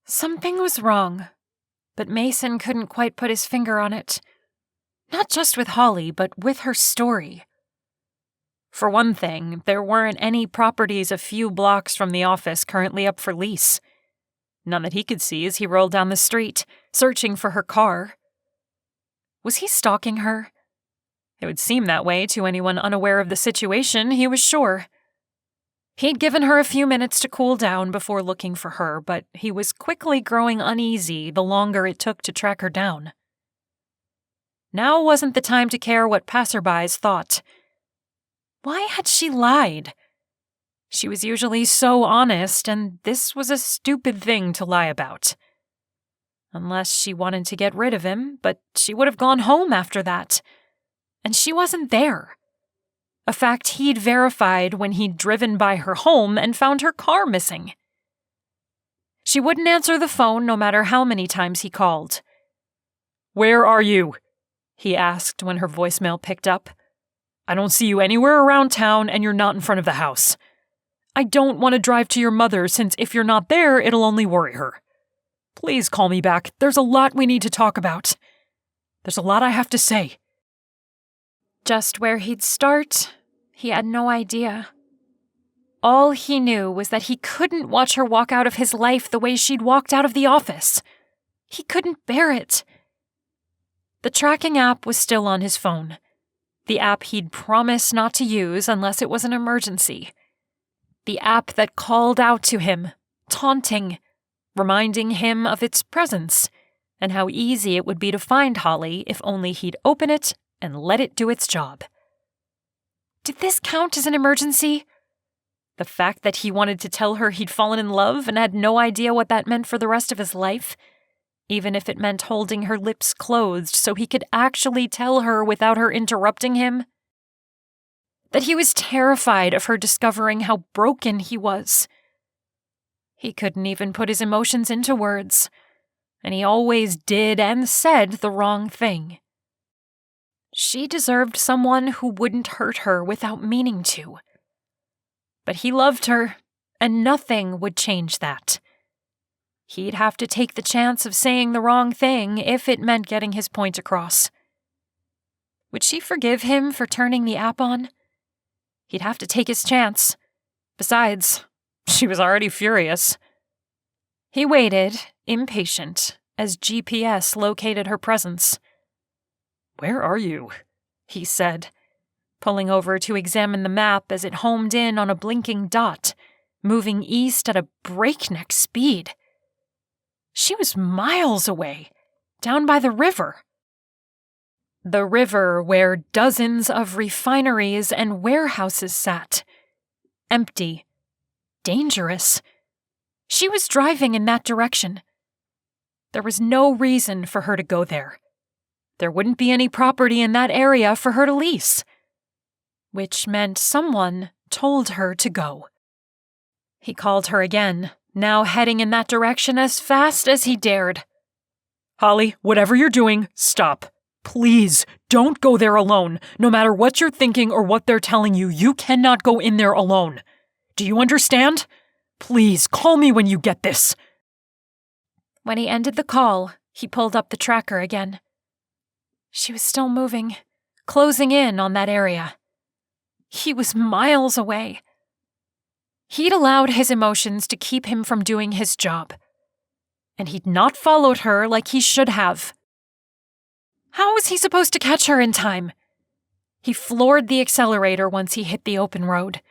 Something was wrong, but Mason couldn't quite put his finger on it. Not just with Holly, but with her story. For one thing, there weren't any properties a few blocks from the office currently up for lease. None that he could see as he rolled down the street, searching for her car. Was he stalking her? It would seem that way to anyone unaware of the situation, he was sure. He'd given her a few minutes to cool down before looking for her, but he was quickly growing uneasy the longer it took to track her down. Now wasn't the time to care what passerbys thought. Why had she lied? She was usually so honest, and this was a stupid thing to lie about. Unless she wanted to get rid of him, but she would have gone home after that. And she wasn't there. A fact he'd verified when he'd driven by her home and found her car missing. She wouldn't answer the phone no matter how many times he called. "Where are you?" he asked when her voicemail picked up. "I don't see you anywhere around town and you're not in front of the house. I don't want to drive to your mother since if you're not there, it'll only worry her. Please call me back. There's a lot we need to talk about. There's a lot I have to say." Just where he'd start, he had no idea. All he knew was that he couldn't watch her walk out of his life the way she'd walked out of the office. He couldn't bear it. The tracking app was still on his phone. The app he'd promised not to use unless it was an emergency. The app that called out to him, taunting, reminding him of its presence, and how easy it would be to find Holly if only he'd open it and let it do its job. Did this count as an emergency? The fact that he wanted to tell her he'd fallen in love and had no idea what that meant for the rest of his life, even if it meant holding her lips closed so he could actually tell her without her interrupting him? That he was terrified of her discovering how broken he was. He couldn't even put his emotions into words, and he always did and said the wrong thing. She deserved someone who wouldn't hurt her without meaning to. But he loved her, and nothing would change that. He'd have to take the chance of saying the wrong thing if it meant getting his point across. Would she forgive him for turning the app on? He'd have to take his chance. Besides, she was already furious. He waited, impatient, as GPS located her presence. "Where are you?" he said, pulling over to examine the map as it homed in on a blinking dot, moving east at a breakneck speed. She was miles away, down by the river. The river where dozens of refineries and warehouses sat. Empty. Dangerous. She was driving in that direction. There was no reason for her to go there. There wouldn't be any property in that area for her to lease. Which meant someone told her to go. He called her again, now heading in that direction as fast as he dared. "Holly, whatever you're doing, stop. Please, don't go there alone. No matter what you're thinking or what they're telling you, you cannot go in there alone. Do you understand? Please, call me when you get this." When he ended the call, he pulled up the tracker again. She was still moving, closing in on that area. He was miles away. He'd allowed his emotions to keep him from doing his job. And he'd not followed her like he should have. How was he supposed to catch her in time? He floored the accelerator once he hit the open road.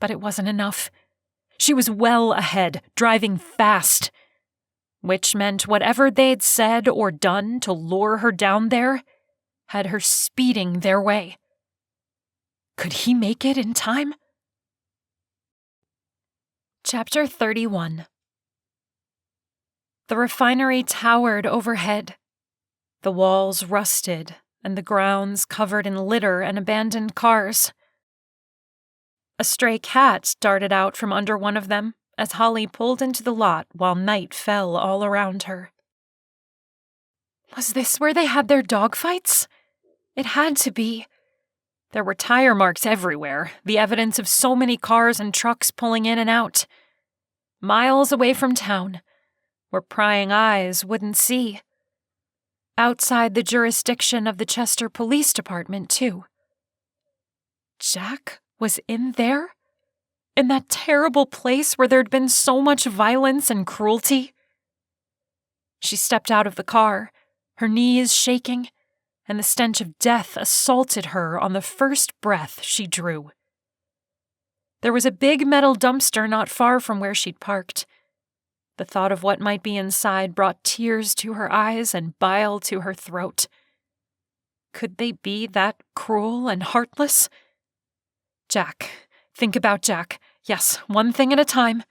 But it wasn't enough. She was well ahead, driving fast. Which meant whatever they'd said or done to lure her down there had her speeding their way. Could he make it in time? Chapter 31. The refinery towered overhead. The walls rusted, and the grounds covered in litter and abandoned cars. A stray cat darted out from under one of them as Holly pulled into the lot while night fell all around her. Was this where they had their dogfights? It had to be. There were tire marks everywhere, the evidence of so many cars and trucks pulling in and out. Miles away from town, where prying eyes wouldn't see. Outside the jurisdiction of the Chester Police Department, too. Jack was in there? In that terrible place where there'd been so much violence and cruelty? She stepped out of the car, her knees shaking, and the stench of death assaulted her on the first breath she drew. There was a big metal dumpster not far from where she'd parked. The thought of what might be inside brought tears to her eyes and bile to her throat. Could they be that cruel and heartless? Jack. Think about Jack. Yes, one thing at a time.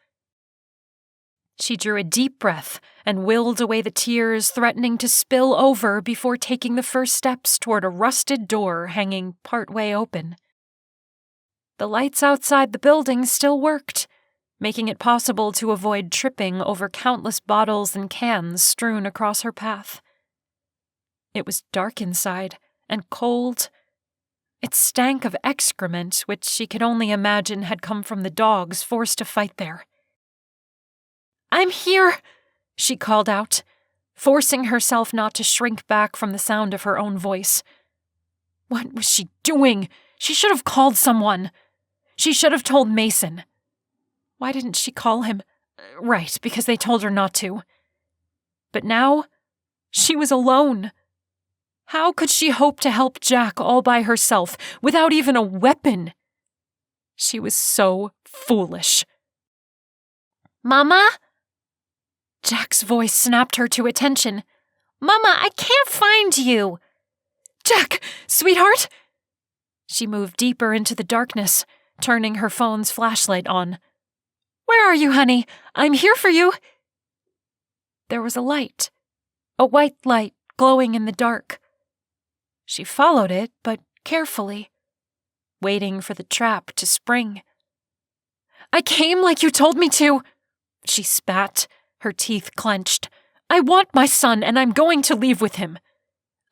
She drew a deep breath and willed away the tears threatening to spill over before taking the first steps toward a rusted door hanging partway open. The lights outside the building still worked, making it possible to avoid tripping over countless bottles and cans strewn across her path. It was dark inside and cold. It stank of excrement, which she could only imagine had come from the dogs forced to fight there. "I'm here," she called out, forcing herself not to shrink back from the sound of her own voice. What was she doing? She should have called someone. She should have told Mason. Why didn't she call him? Right, because they told her not to. But now, she was alone. How could she hope to help Jack all by herself, without even a weapon? She was so foolish. "Mama?" Jack's voice snapped her to attention. "Mama, I can't find you!" "Jack, sweetheart!" She moved deeper into the darkness, turning her phone's flashlight on. "Where are you, honey? I'm here for you!" There was a light, a white light glowing in the dark. She followed it, but carefully, waiting for the trap to spring. "I came like you told me to," she spat, her teeth clenched. "I want my son, and I'm going to leave with him.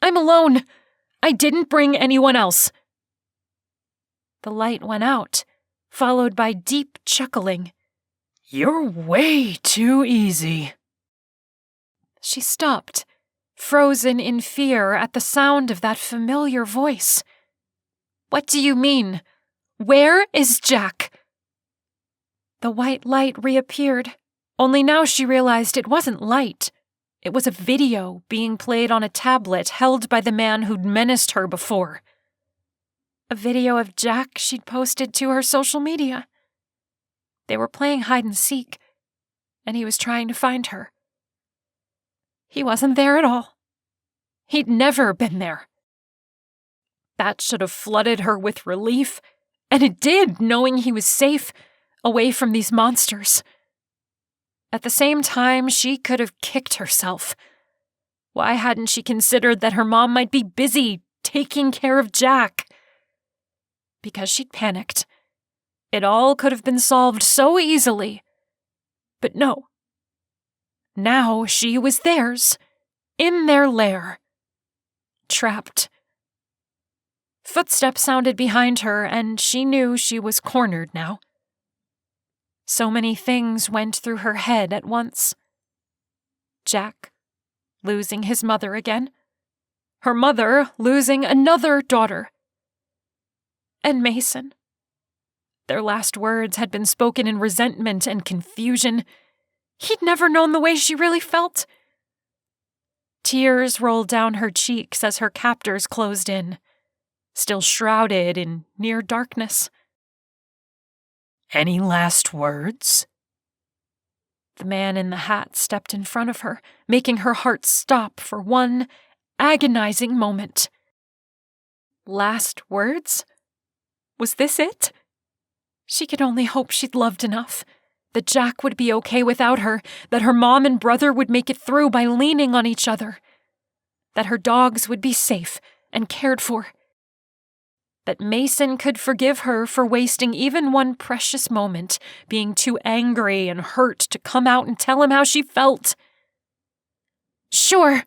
I'm alone. I didn't bring anyone else." The light went out, followed by deep chuckling. "You're way too easy." She stopped, frozen in fear at the sound of that familiar voice. "What do you mean? Where is Jack?" The white light reappeared, only now she realized it wasn't light. It was a video being played on a tablet held by the man who'd menaced her before. A video of Jack she'd posted to her social media. They were playing hide and seek, and he was trying to find her. He wasn't there at all. He'd never been there. That should have flooded her with relief, and it did, knowing he was safe, away from these monsters. At the same time, she could have kicked herself. Why hadn't she considered that her mom might be busy taking care of Jack? Because she'd panicked. It all could have been solved so easily. But no. Now she was theirs, in their lair. Trapped. Footsteps sounded behind her, and she knew she was cornered now. So many things went through her head at once. Jack, losing his mother again. Her mother losing another daughter. And Mason. Their last words had been spoken in resentment and confusion. He'd never known the way she really felt. Tears rolled down her cheeks as her captors closed in, still shrouded in near darkness. "Any last words?" The man in the hat stepped in front of her, making her heart stop for one agonizing moment. Last words? Was this it? She could only hope she'd loved enough, that Jack would be okay without her, that her mom and brother would make it through by leaning on each other, that her dogs would be safe and cared for, that Mason could forgive her for wasting even one precious moment, being too angry and hurt to come out and tell him how she felt. "Sure,"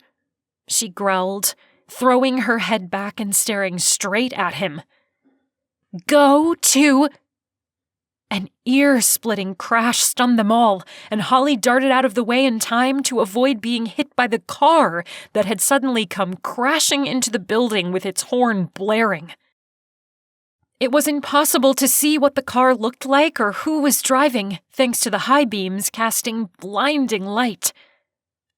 she growled, throwing her head back and staring straight at him. "Go to—" An ear-splitting crash stunned them all, and Holly darted out of the way in time to avoid being hit by the car that had suddenly come crashing into the building with its horn blaring. It was impossible to see what the car looked like or who was driving, thanks to the high beams casting blinding light.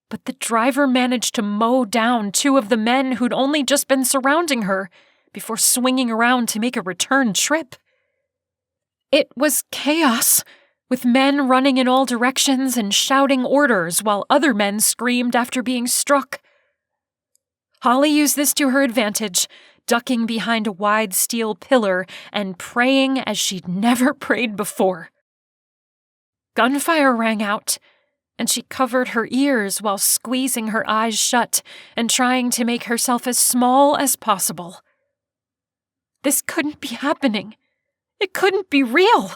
But the driver managed to mow down two of the men who'd only just been surrounding her before swinging around to make a return trip. It was chaos, with men running in all directions and shouting orders while other men screamed after being struck. Holly used this to her advantage, ducking behind a wide steel pillar and praying as she'd never prayed before. Gunfire rang out, and she covered her ears while squeezing her eyes shut and trying to make herself as small as possible. This couldn't be happening. It couldn't be real.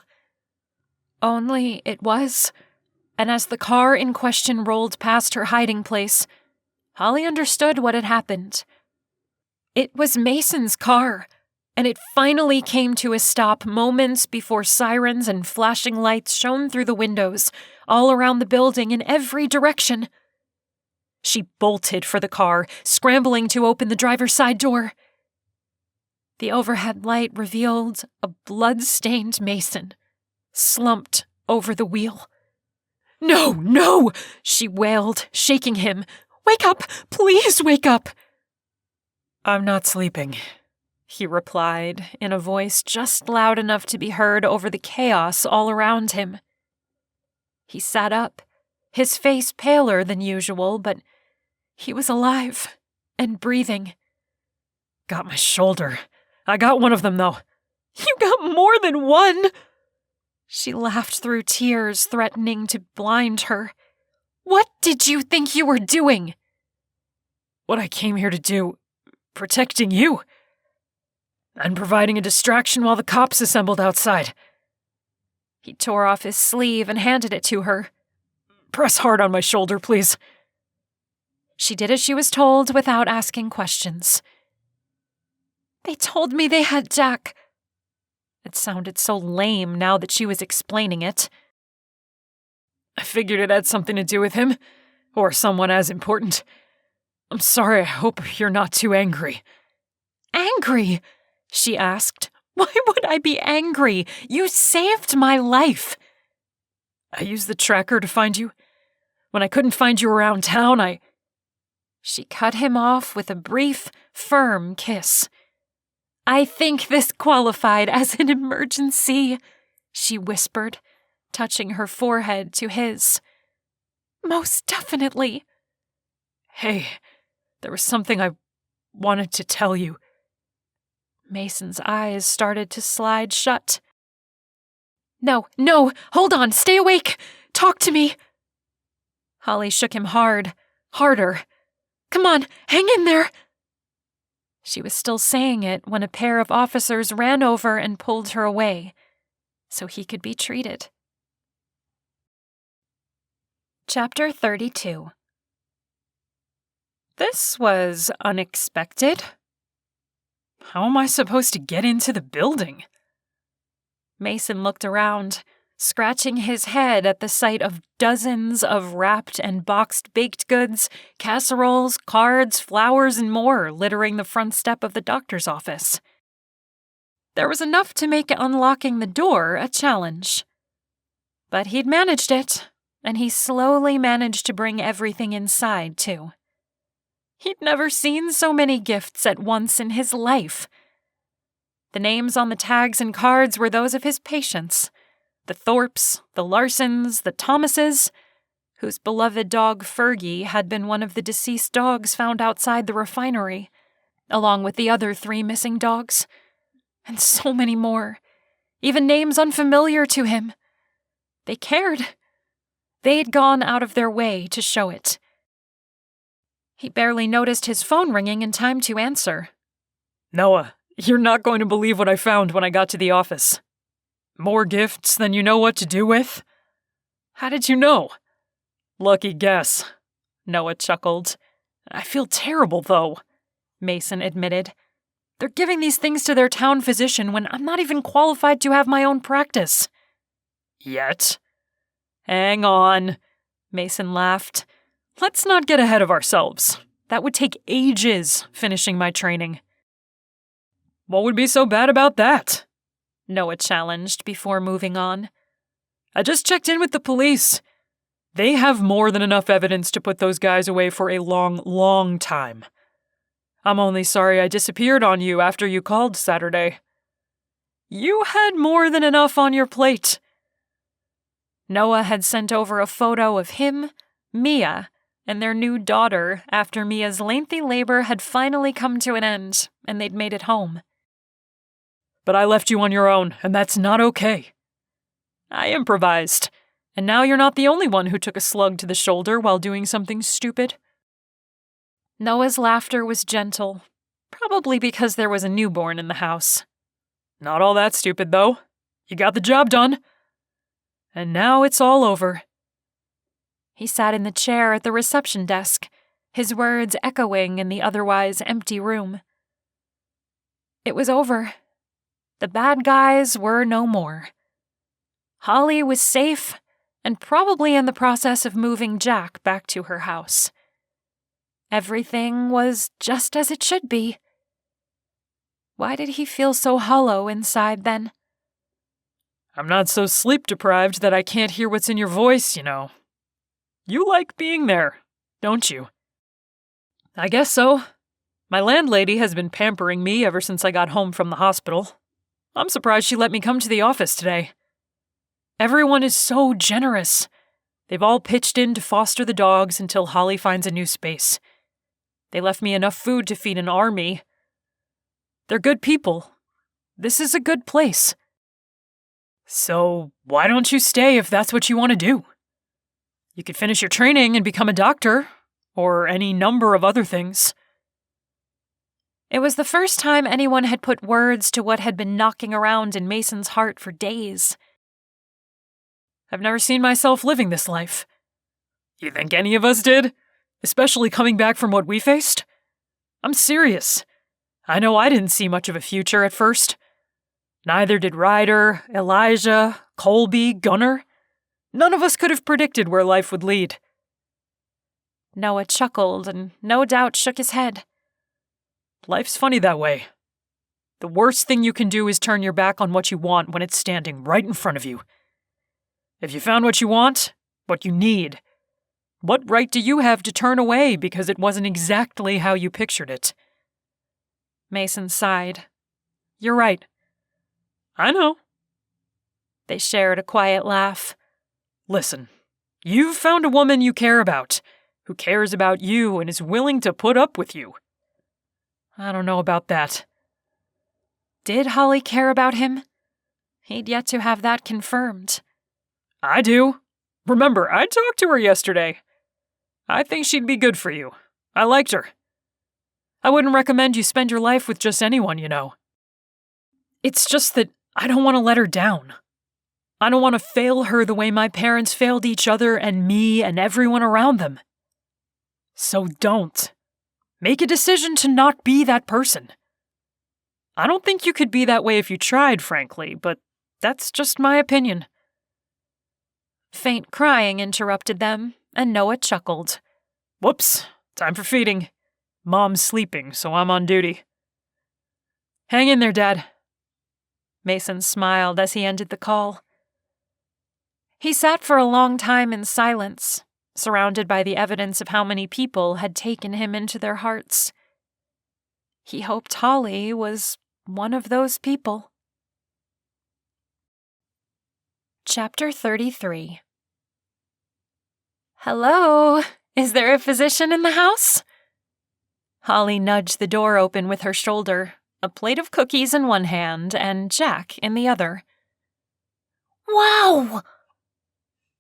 Only it was, and as the car in question rolled past her hiding place, Holly understood what had happened. It was Mason's car, and it finally came to a stop moments before sirens and flashing lights shone through the windows, all around the building in every direction. She bolted for the car, scrambling to open the driver's side door. The overhead light revealed a blood-stained Mason, slumped over the wheel. "No, no!" she wailed, shaking him. "Wake up! Please wake up!" "I'm not sleeping," he replied, in a voice just loud enough to be heard over the chaos all around him. He sat up, his face paler than usual, but he was alive and breathing. "Got my shoulder. I got one of them, though." "You got more than one!" She laughed through tears, threatening to blind her. "What did you think you were doing?" "What I came here to do. Protecting you. And providing a distraction while the cops assembled outside." He tore off his sleeve and handed it to her. "Press hard on my shoulder, please." She did as she was told without asking questions. "They told me they had Jack." It sounded so lame now that she was explaining it. "I figured it had something to do with him, or someone as important. I'm sorry, I hope you're not too angry. Angry? She asked. Why would I be angry? You saved my life. I used the tracker to find you. When I couldn't find you around town, She cut him off with a brief, firm kiss. I think this qualified as an emergency, she whispered, touching her forehead to his. Most definitely. Hey, there was something I wanted to tell you. Mason's eyes started to slide shut. No, hold on, stay awake! Talk to me! Holly shook him harder. Come on, hang in there! She was still saying it when a pair of officers ran over and pulled her away, so he could be treated. Chapter 32. This was unexpected. How am I supposed to get into the building? Mason looked around, scratching his head at the sight of dozens of wrapped and boxed baked goods, casseroles, cards, flowers, and more littering the front step of the doctor's office. There was enough to make unlocking the door a challenge. But he'd managed it, and he slowly managed to bring everything inside, too. He'd never seen so many gifts at once in his life. The names on the tags and cards were those of his patients, the Thorpes, the Larsons, the Thomases, whose beloved dog Fergie had been one of the deceased dogs found outside the refinery, along with the other 3 missing dogs. And so many more, even names unfamiliar to him. They cared. They'd gone out of their way to show it. He barely noticed his phone ringing in time to answer. Noah, you're not going to believe what I found when I got to the office. More gifts than you know what to do with? How did you know? Lucky guess. Noah chuckled. I feel terrible, though, Mason admitted. They're giving these things to their town physician when I'm not even qualified to have my own practice. Yet? Hang on, Mason laughed. Let's not get ahead of ourselves. That would take ages, finishing my training. What would be so bad about that? Noah challenged before moving on. I just checked in with the police. They have more than enough evidence to put those guys away for a long, long time. I'm only sorry I disappeared on you after you called Saturday. You had more than enough on your plate. Noah had sent over a photo of him, Mia, and their new daughter after Mia's lengthy labor had finally come to an end and they'd made it home. But I left you on your own, and that's not okay. I improvised, and now you're not the only one who took a slug to the shoulder while doing something stupid. Noah's laughter was gentle, probably because there was a newborn in the house. Not all that stupid, though. You got the job done. And now it's all over. He sat in the chair at the reception desk, his words echoing in the otherwise empty room. It was over. The bad guys were no more. Holly was safe and probably in the process of moving Jack back to her house. Everything was just as it should be. Why did he feel so hollow inside then? I'm not so sleep-deprived that I can't hear what's in your voice, you know. You like being there, don't you? I guess so. My landlady has been pampering me ever since I got home from the hospital. I'm surprised she let me come to the office today. Everyone is so generous. They've all pitched in to foster the dogs until Holly finds a new space. They left me enough food to feed an army. They're good people. This is a good place. So why don't you stay if that's what you want to do? You could finish your training and become a doctor, or any number of other things. It was the first time anyone had put words to what had been knocking around in Mason's heart for days. I've never seen myself living this life. You think any of us did? Especially coming back from what we faced? I'm serious. I know I didn't see much of a future at first. Neither did Ryder, Elijah, Colby, Gunnar. None of us could have predicted where life would lead. Noah chuckled and no doubt shook his head. Life's funny that way. The worst thing you can do is turn your back on what you want when it's standing right in front of you. If you found what you want, what you need, what right do you have to turn away because it wasn't exactly how you pictured it? Mason sighed. You're right. I know. They shared a quiet laugh. Listen, you've found a woman you care about, who cares about you and is willing to put up with you. I don't know about that. Did Holly care about him? He'd yet to have that confirmed. I do. Remember, I talked to her yesterday. I think she'd be good for you. I liked her. I wouldn't recommend you spend your life with just anyone, you know. It's just that I don't want to let her down. I don't want to fail her the way my parents failed each other and me and everyone around them. So don't. Make a decision to not be that person. I don't think you could be that way if you tried, frankly, but that's just my opinion. Faint crying interrupted them, and Noah chuckled. Whoops, time for feeding. Mom's sleeping, so I'm on duty. Hang in there, Dad. Mason smiled as he ended the call. He sat for a long time in silence, surrounded by the evidence of how many people had taken him into their hearts. He hoped Holly was one of those people. Chapter 33. Hello, is there a physician in the house? Holly nudged the door open with her shoulder, a plate of cookies in one hand and Jack in the other. Wow!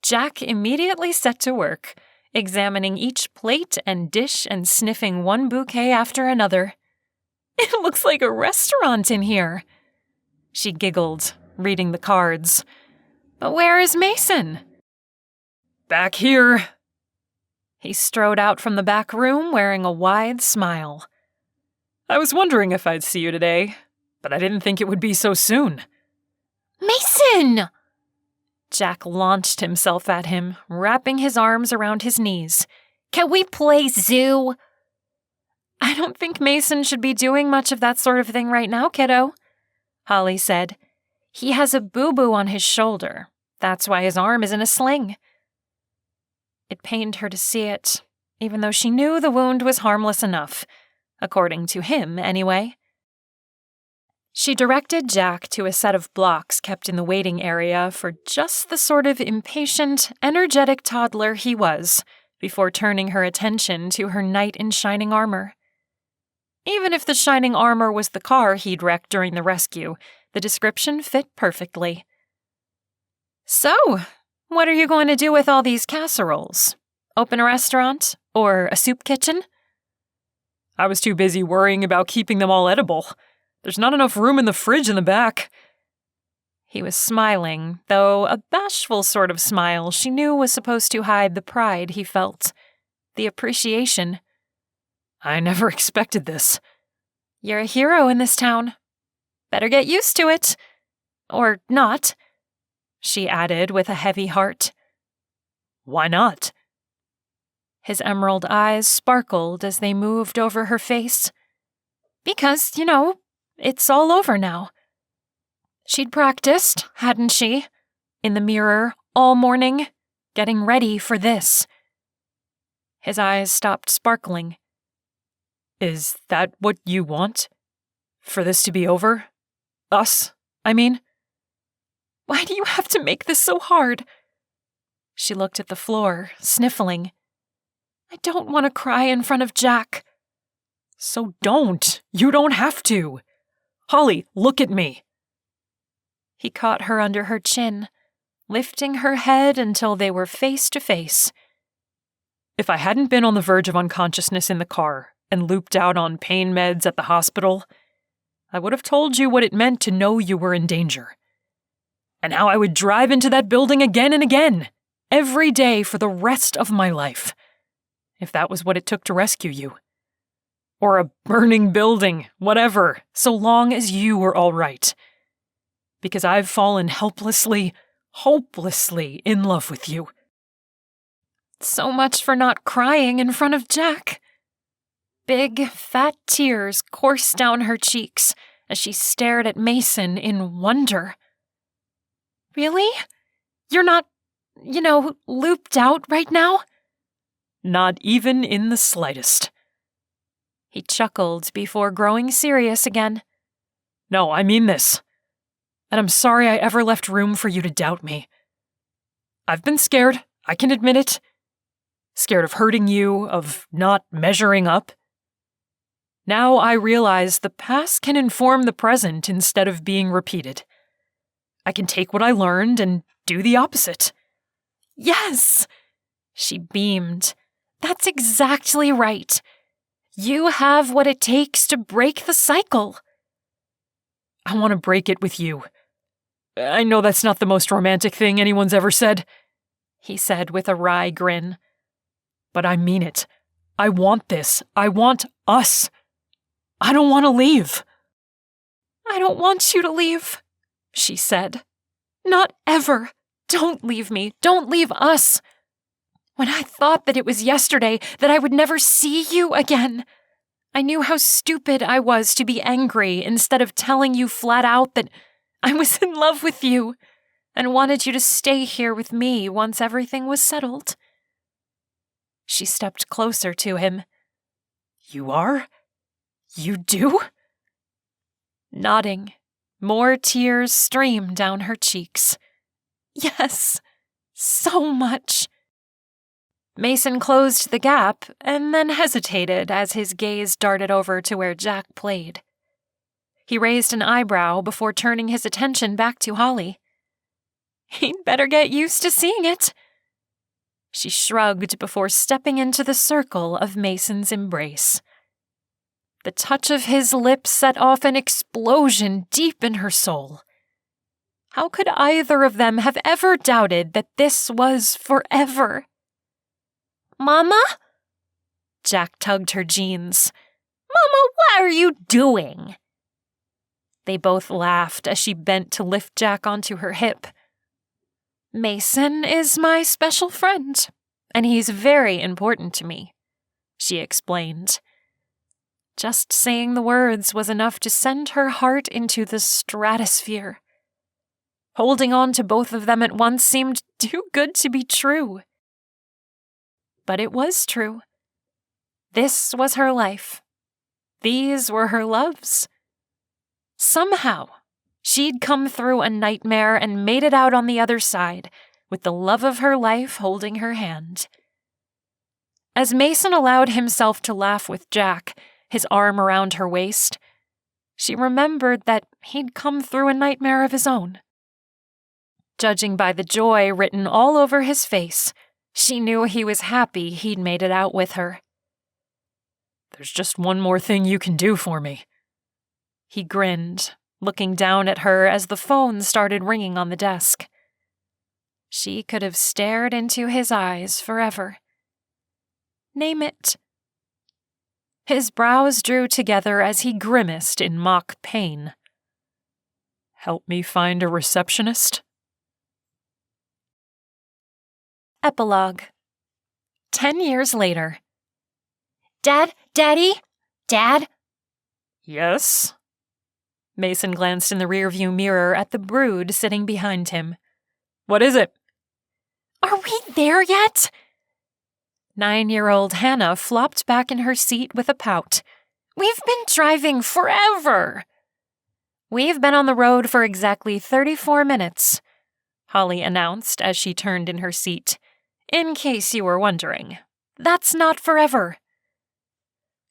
Jack immediately set to work, examining each plate and dish and sniffing one bouquet after another. It looks like a restaurant in here. She giggled, reading the cards. But where is Mason? Back here. He strode out from the back room wearing a wide smile. I was wondering if I'd see you today, but I didn't think it would be so soon. Mason! Jack launched himself at him, wrapping his arms around his knees. Can we play zoo? I don't think Mason should be doing much of that sort of thing right now, kiddo, Holly said. He has a boo-boo on his shoulder. That's why his arm is in a sling. It pained her to see it, even though she knew the wound was harmless enough, according to him anyway. She directed Jack to a set of blocks kept in the waiting area for just the sort of impatient, energetic toddler he was, before turning her attention to her knight in shining armor. Even if the shining armor was the car he'd wrecked during the rescue, the description fit perfectly. So, what are you going to do with all these casseroles? Open a restaurant? Or a soup kitchen? I was too busy worrying about keeping them all edible. There's not enough room in the fridge in the back. He was smiling, though a bashful sort of smile she knew was supposed to hide the pride he felt. The appreciation. I never expected this. You're a hero in this town. Better get used to it. Or not, she added with a heavy heart. Why not? His emerald eyes sparkled as they moved over her face. Because, it's all over now. She'd practiced, hadn't she? In the mirror, all morning, getting ready for this. His eyes stopped sparkling. Is that what you want? For this to be over? Us, I mean? Why do you have to make this so hard? She looked at the floor, sniffling. I don't want to cry in front of Jack. So don't. You don't have to. Holly, look at me. He caught her under her chin, lifting her head until they were face to face. If I hadn't been on the verge of unconsciousness in the car and looped out on pain meds at the hospital, I would have told you what it meant to know you were in danger. And how I would drive into that building again and again, every day for the rest of my life, if that was what it took to rescue you. Or a burning building, whatever, so long as you were all right. Because I've fallen helplessly, hopelessly in love with you. So much for not crying in front of Jack. Big, fat tears coursed down her cheeks as she stared at Mason in wonder. Really? You're not, looped out right now? Not even in the slightest. He chuckled before growing serious again. No, I mean this. And I'm sorry I ever left room for you to doubt me. I've been scared, I can admit it. Scared of hurting you, of not measuring up. Now I realize the past can inform the present instead of being repeated. I can take what I learned and do the opposite. Yes! She beamed. That's exactly right. You have what it takes to break the cycle. I want to break it with you. I know that's not the most romantic thing anyone's ever said, he said with a wry grin. But I mean it. I want this. I want us. I don't want to leave. I don't want you to leave, she said. Not ever. Don't leave me. Don't leave us. When I thought that it was yesterday, that I would never see you again, I knew how stupid I was to be angry instead of telling you flat out that I was in love with you and wanted you to stay here with me once everything was settled. She stepped closer to him. You are? You do? Nodding, more tears streamed down her cheeks. Yes, so much. Mason closed the gap and then hesitated as his gaze darted over to where Jack played. He raised an eyebrow before turning his attention back to Holly. He'd better get used to seeing it. She shrugged before stepping into the circle of Mason's embrace. The touch of his lips set off an explosion deep in her soul. How could either of them have ever doubted that this was forever? Mama? Jack tugged her jeans. Mama, what are you doing? They both laughed as she bent to lift Jack onto her hip. Mason is my special friend, and he's very important to me, she explained. Just saying the words was enough to send her heart into the stratosphere. Holding on to both of them at once seemed too good to be true. But it was true. This was her life. These were her loves. Somehow, she'd come through a nightmare and made it out on the other side, with the love of her life holding her hand. As Mason allowed himself to laugh with Jack, his arm around her waist, she remembered that he'd come through a nightmare of his own. Judging by the joy written all over his face, she knew he was happy he'd made it out with her. There's just one more thing you can do for me. He grinned, looking down at her as the phone started ringing on the desk. She could have stared into his eyes forever. Name it. His brows drew together as he grimaced in mock pain. Help me find a receptionist? Epilogue. 10 years later. Daddy? Dad? Yes? Mason glanced in the rearview mirror at the brood sitting behind him. What is it? Are we there yet? 9-year-old Hannah flopped back in her seat with a pout. We've been driving forever. We've been on the road for exactly 34 minutes, Holly announced as she turned in her seat. In case you were wondering, that's not forever.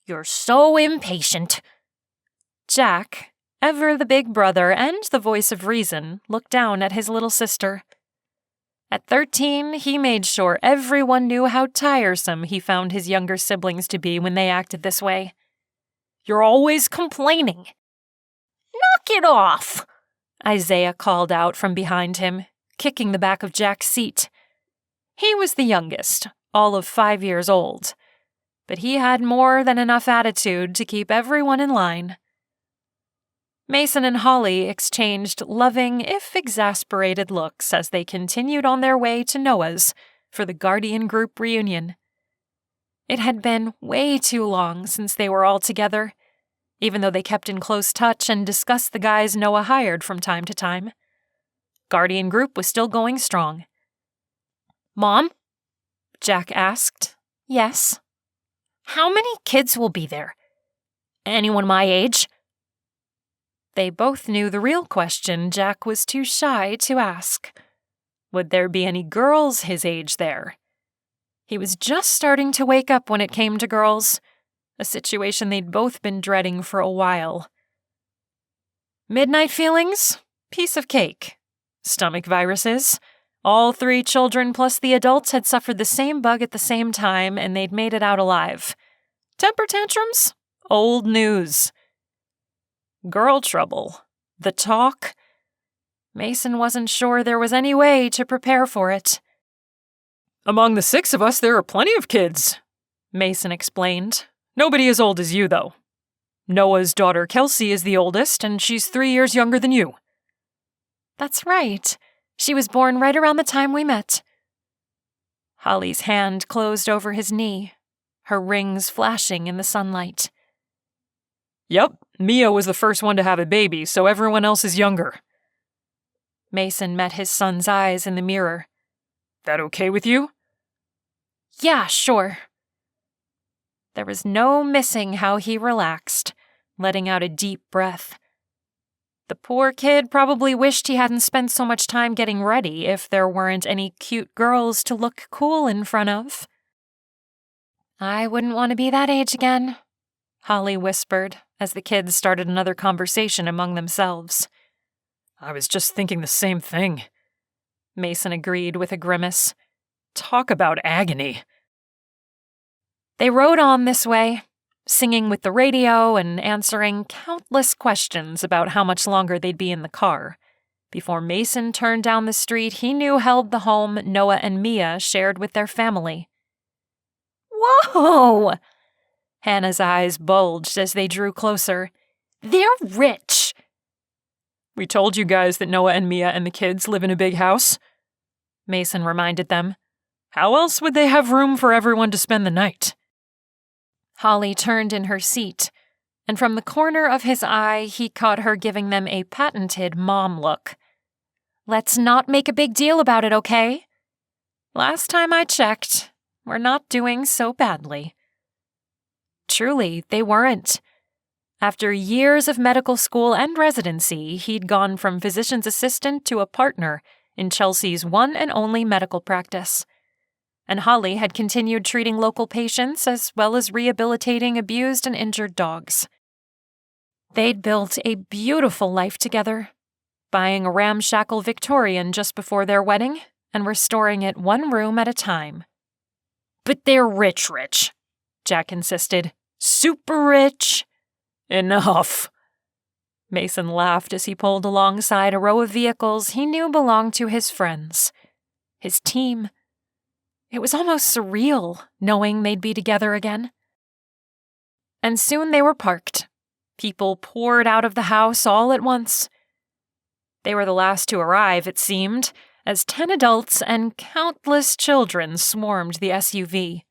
You're so impatient. Jack, ever the big brother and the voice of reason, looked down at his little sister. At 13, he made sure everyone knew how tiresome he found his younger siblings to be when they acted this way. You're always complaining. Knock it off, Isaiah called out from behind him, kicking the back of Jack's seat. He was the youngest, all of 5 years old, but he had more than enough attitude to keep everyone in line. Mason and Holly exchanged loving, if exasperated looks as they continued on their way to Noah's, for the Guardian Group reunion. It had been way too long since they were all together, even though they kept in close touch and discussed the guys Noah hired from time to time. Guardian Group was still going strong. "Mom?" Jack asked. "Yes." "How many kids will be there? Anyone my age?" They both knew the real question Jack was too shy to ask. Would there be any girls his age there? He was just starting to wake up when it came to girls, a situation they'd both been dreading for a while. Midnight feelings? Piece of cake. Stomach viruses? All 3 children plus the adults had suffered the same bug at the same time, and they'd made it out alive. Temper tantrums? Old news. Girl trouble? The talk? Mason wasn't sure there was any way to prepare for it. "Among the 6 of us, there are plenty of kids," Mason explained. "Nobody as old as you, though. Noah's daughter Kelsey is the oldest, and she's 3 years younger than you." "That's right. She was born right around the time we met." Holly's hand closed over his knee, her rings flashing in the sunlight. "Yep, Mia was the first one to have a baby, so everyone else is younger." Mason met his son's eyes in the mirror. "That okay with you?" "Yeah, sure." There was no missing how he relaxed, letting out a deep breath. The poor kid probably wished he hadn't spent so much time getting ready if there weren't any cute girls to look cool in front of. "I wouldn't want to be that age again," Holly whispered as the kids started another conversation among themselves. "I was just thinking the same thing," Mason agreed with a grimace. "Talk about agony." They rode on this way, singing with the radio and answering countless questions about how much longer they'd be in the car, before Mason turned down the street he knew held the home Noah and Mia shared with their family. "Whoa!" Hannah's eyes bulged as they drew closer. "They're rich!" "We told you guys that Noah and Mia and the kids live in a big house," Mason reminded them. "How else would they have room for everyone to spend the night?" Holly turned in her seat, and from the corner of his eye, he caught her giving them a patented mom look. "Let's not make a big deal about it, okay? Last time I checked, we're not doing so badly." Truly, they weren't. After years of medical school and residency, he'd gone from physician's assistant to a partner in Chelsea's one and only medical practice. And Holly had continued treating local patients as well as rehabilitating abused and injured dogs. They'd built a beautiful life together, buying a ramshackle Victorian just before their wedding and restoring it one room at a time. "But they're rich," Jack insisted. "Super rich." "Enough." Mason laughed as he pulled alongside a row of vehicles he knew belonged to his friends, his team. It was almost surreal, knowing they'd be together again. And soon they were parked. People poured out of the house all at once. They were the last to arrive, it seemed, as 10 adults and countless children swarmed the SUV.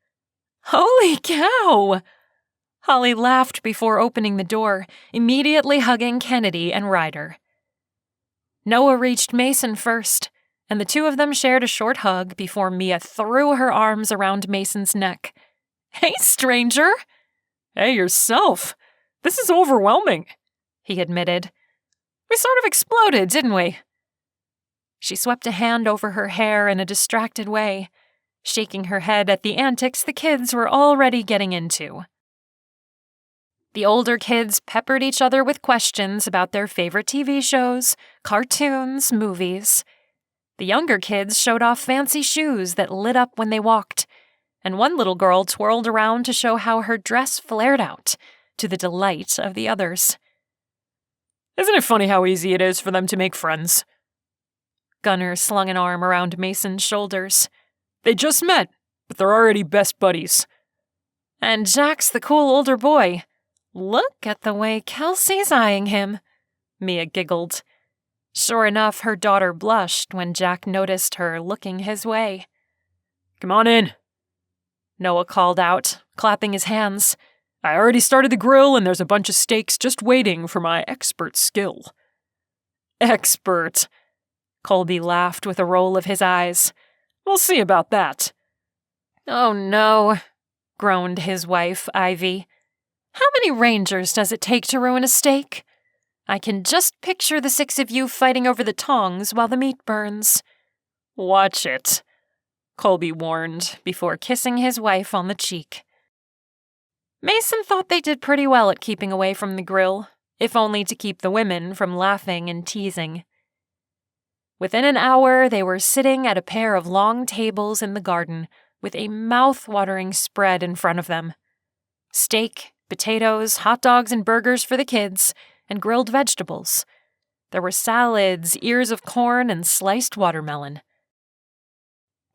"Holy cow!" Holly laughed before opening the door, immediately hugging Kennedy and Ryder. Noah reached Mason first, and the 2 of them shared a short hug before Mia threw her arms around Mason's neck. "Hey, stranger!" "Hey, yourself! This is overwhelming," he admitted. "We sort of exploded, didn't we?" She swept a hand over her hair in a distracted way, shaking her head at the antics the kids were already getting into. The older kids peppered each other with questions about their favorite TV shows, cartoons, movies. The younger kids showed off fancy shoes that lit up when they walked, and one little girl twirled around to show how her dress flared out, to the delight of the others. "Isn't it funny how easy it is for them to make friends?" Gunnar slung an arm around Mason's shoulders. "They just met, but they're already best buddies." "And Jack's the cool older boy. Look at the way Kelsey's eyeing him," Mia giggled. Sure enough, her daughter blushed when Jack noticed her looking his way. Come on in, Noah called out, clapping his hands. I already started the grill and there's a bunch of steaks just waiting for my expert skill. Expert, Colby laughed with a roll of his eyes. We'll see about that. Oh no, groaned his wife, Ivy. How many rangers does it take to ruin a steak? I can just picture the 6 of you fighting over the tongs while the meat burns. Watch it, Colby warned before kissing his wife on the cheek. Mason thought they did pretty well at keeping away from the grill, if only to keep the women from laughing and teasing. Within an hour, they were sitting at a pair of long tables in the garden with a mouth-watering spread in front of them. Steak, potatoes, hot dogs, and burgers for the kids, and grilled vegetables. There were salads, ears of corn, and sliced watermelon.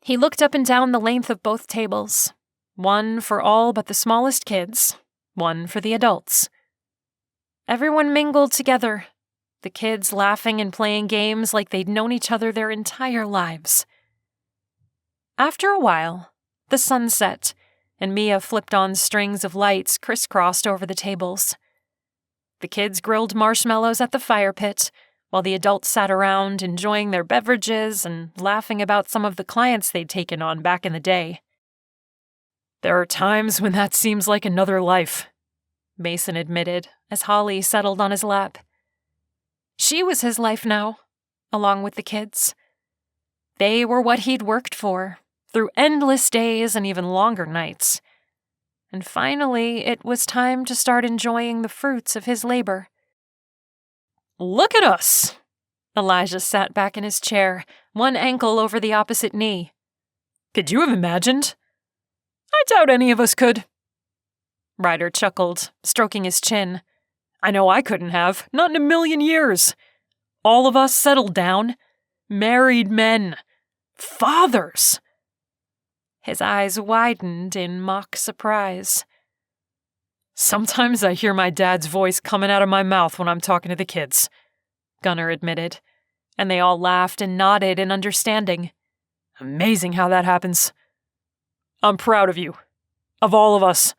He looked up and down the length of both tables, one for all but the smallest kids, one for the adults. Everyone mingled together, the kids laughing and playing games like they'd known each other their entire lives. After a while, the sun set, and Mia flipped on strings of lights crisscrossed over the tables. The kids grilled marshmallows at the fire pit, while the adults sat around enjoying their beverages and laughing about some of the clients they'd taken on back in the day. There are times when that seems like another life, Mason admitted as Holly settled on his lap. She was his life now, along with the kids. They were what he'd worked for, through endless days and even longer nights. And finally, it was time to start enjoying the fruits of his labor. Look at us! Elijah sat back in his chair, one ankle over the opposite knee. Could you have imagined? I doubt any of us could. Ryder chuckled, stroking his chin. I know I couldn't have, not in a million years. All of us settled down. Married men. Fathers. His eyes widened in mock surprise. Sometimes I hear my dad's voice coming out of my mouth when I'm talking to the kids, Gunnar admitted, and they all laughed and nodded in understanding. Amazing how that happens. I'm proud of you. Of all of us.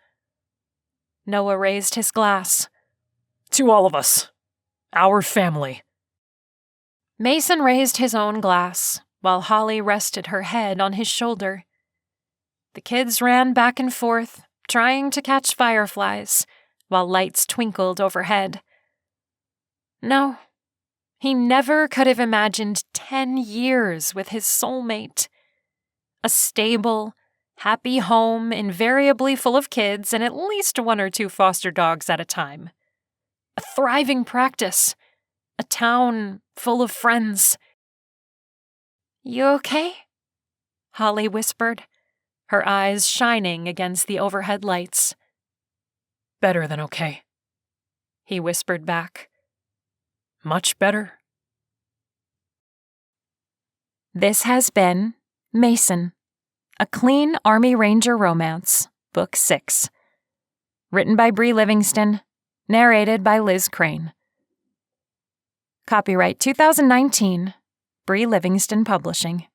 Noah raised his glass. To all of us. Our family. Mason raised his own glass, while Holly rested her head on his shoulder. The kids ran back and forth, trying to catch fireflies, while lights twinkled overhead. No, he never could have imagined 10 years with his soulmate. A stable, happy home invariably full of kids and at least 1 or 2 foster dogs at a time. A thriving practice. A town full of friends. "You okay?" Holly whispered, her eyes shining against the overhead lights. Better than okay, he whispered back. Much better. This has been Mason, a clean Army Ranger romance, Book 6. Written by Bree Livingston, narrated by Liz Krane. Copyright 2019, Bree Livingston Publishing.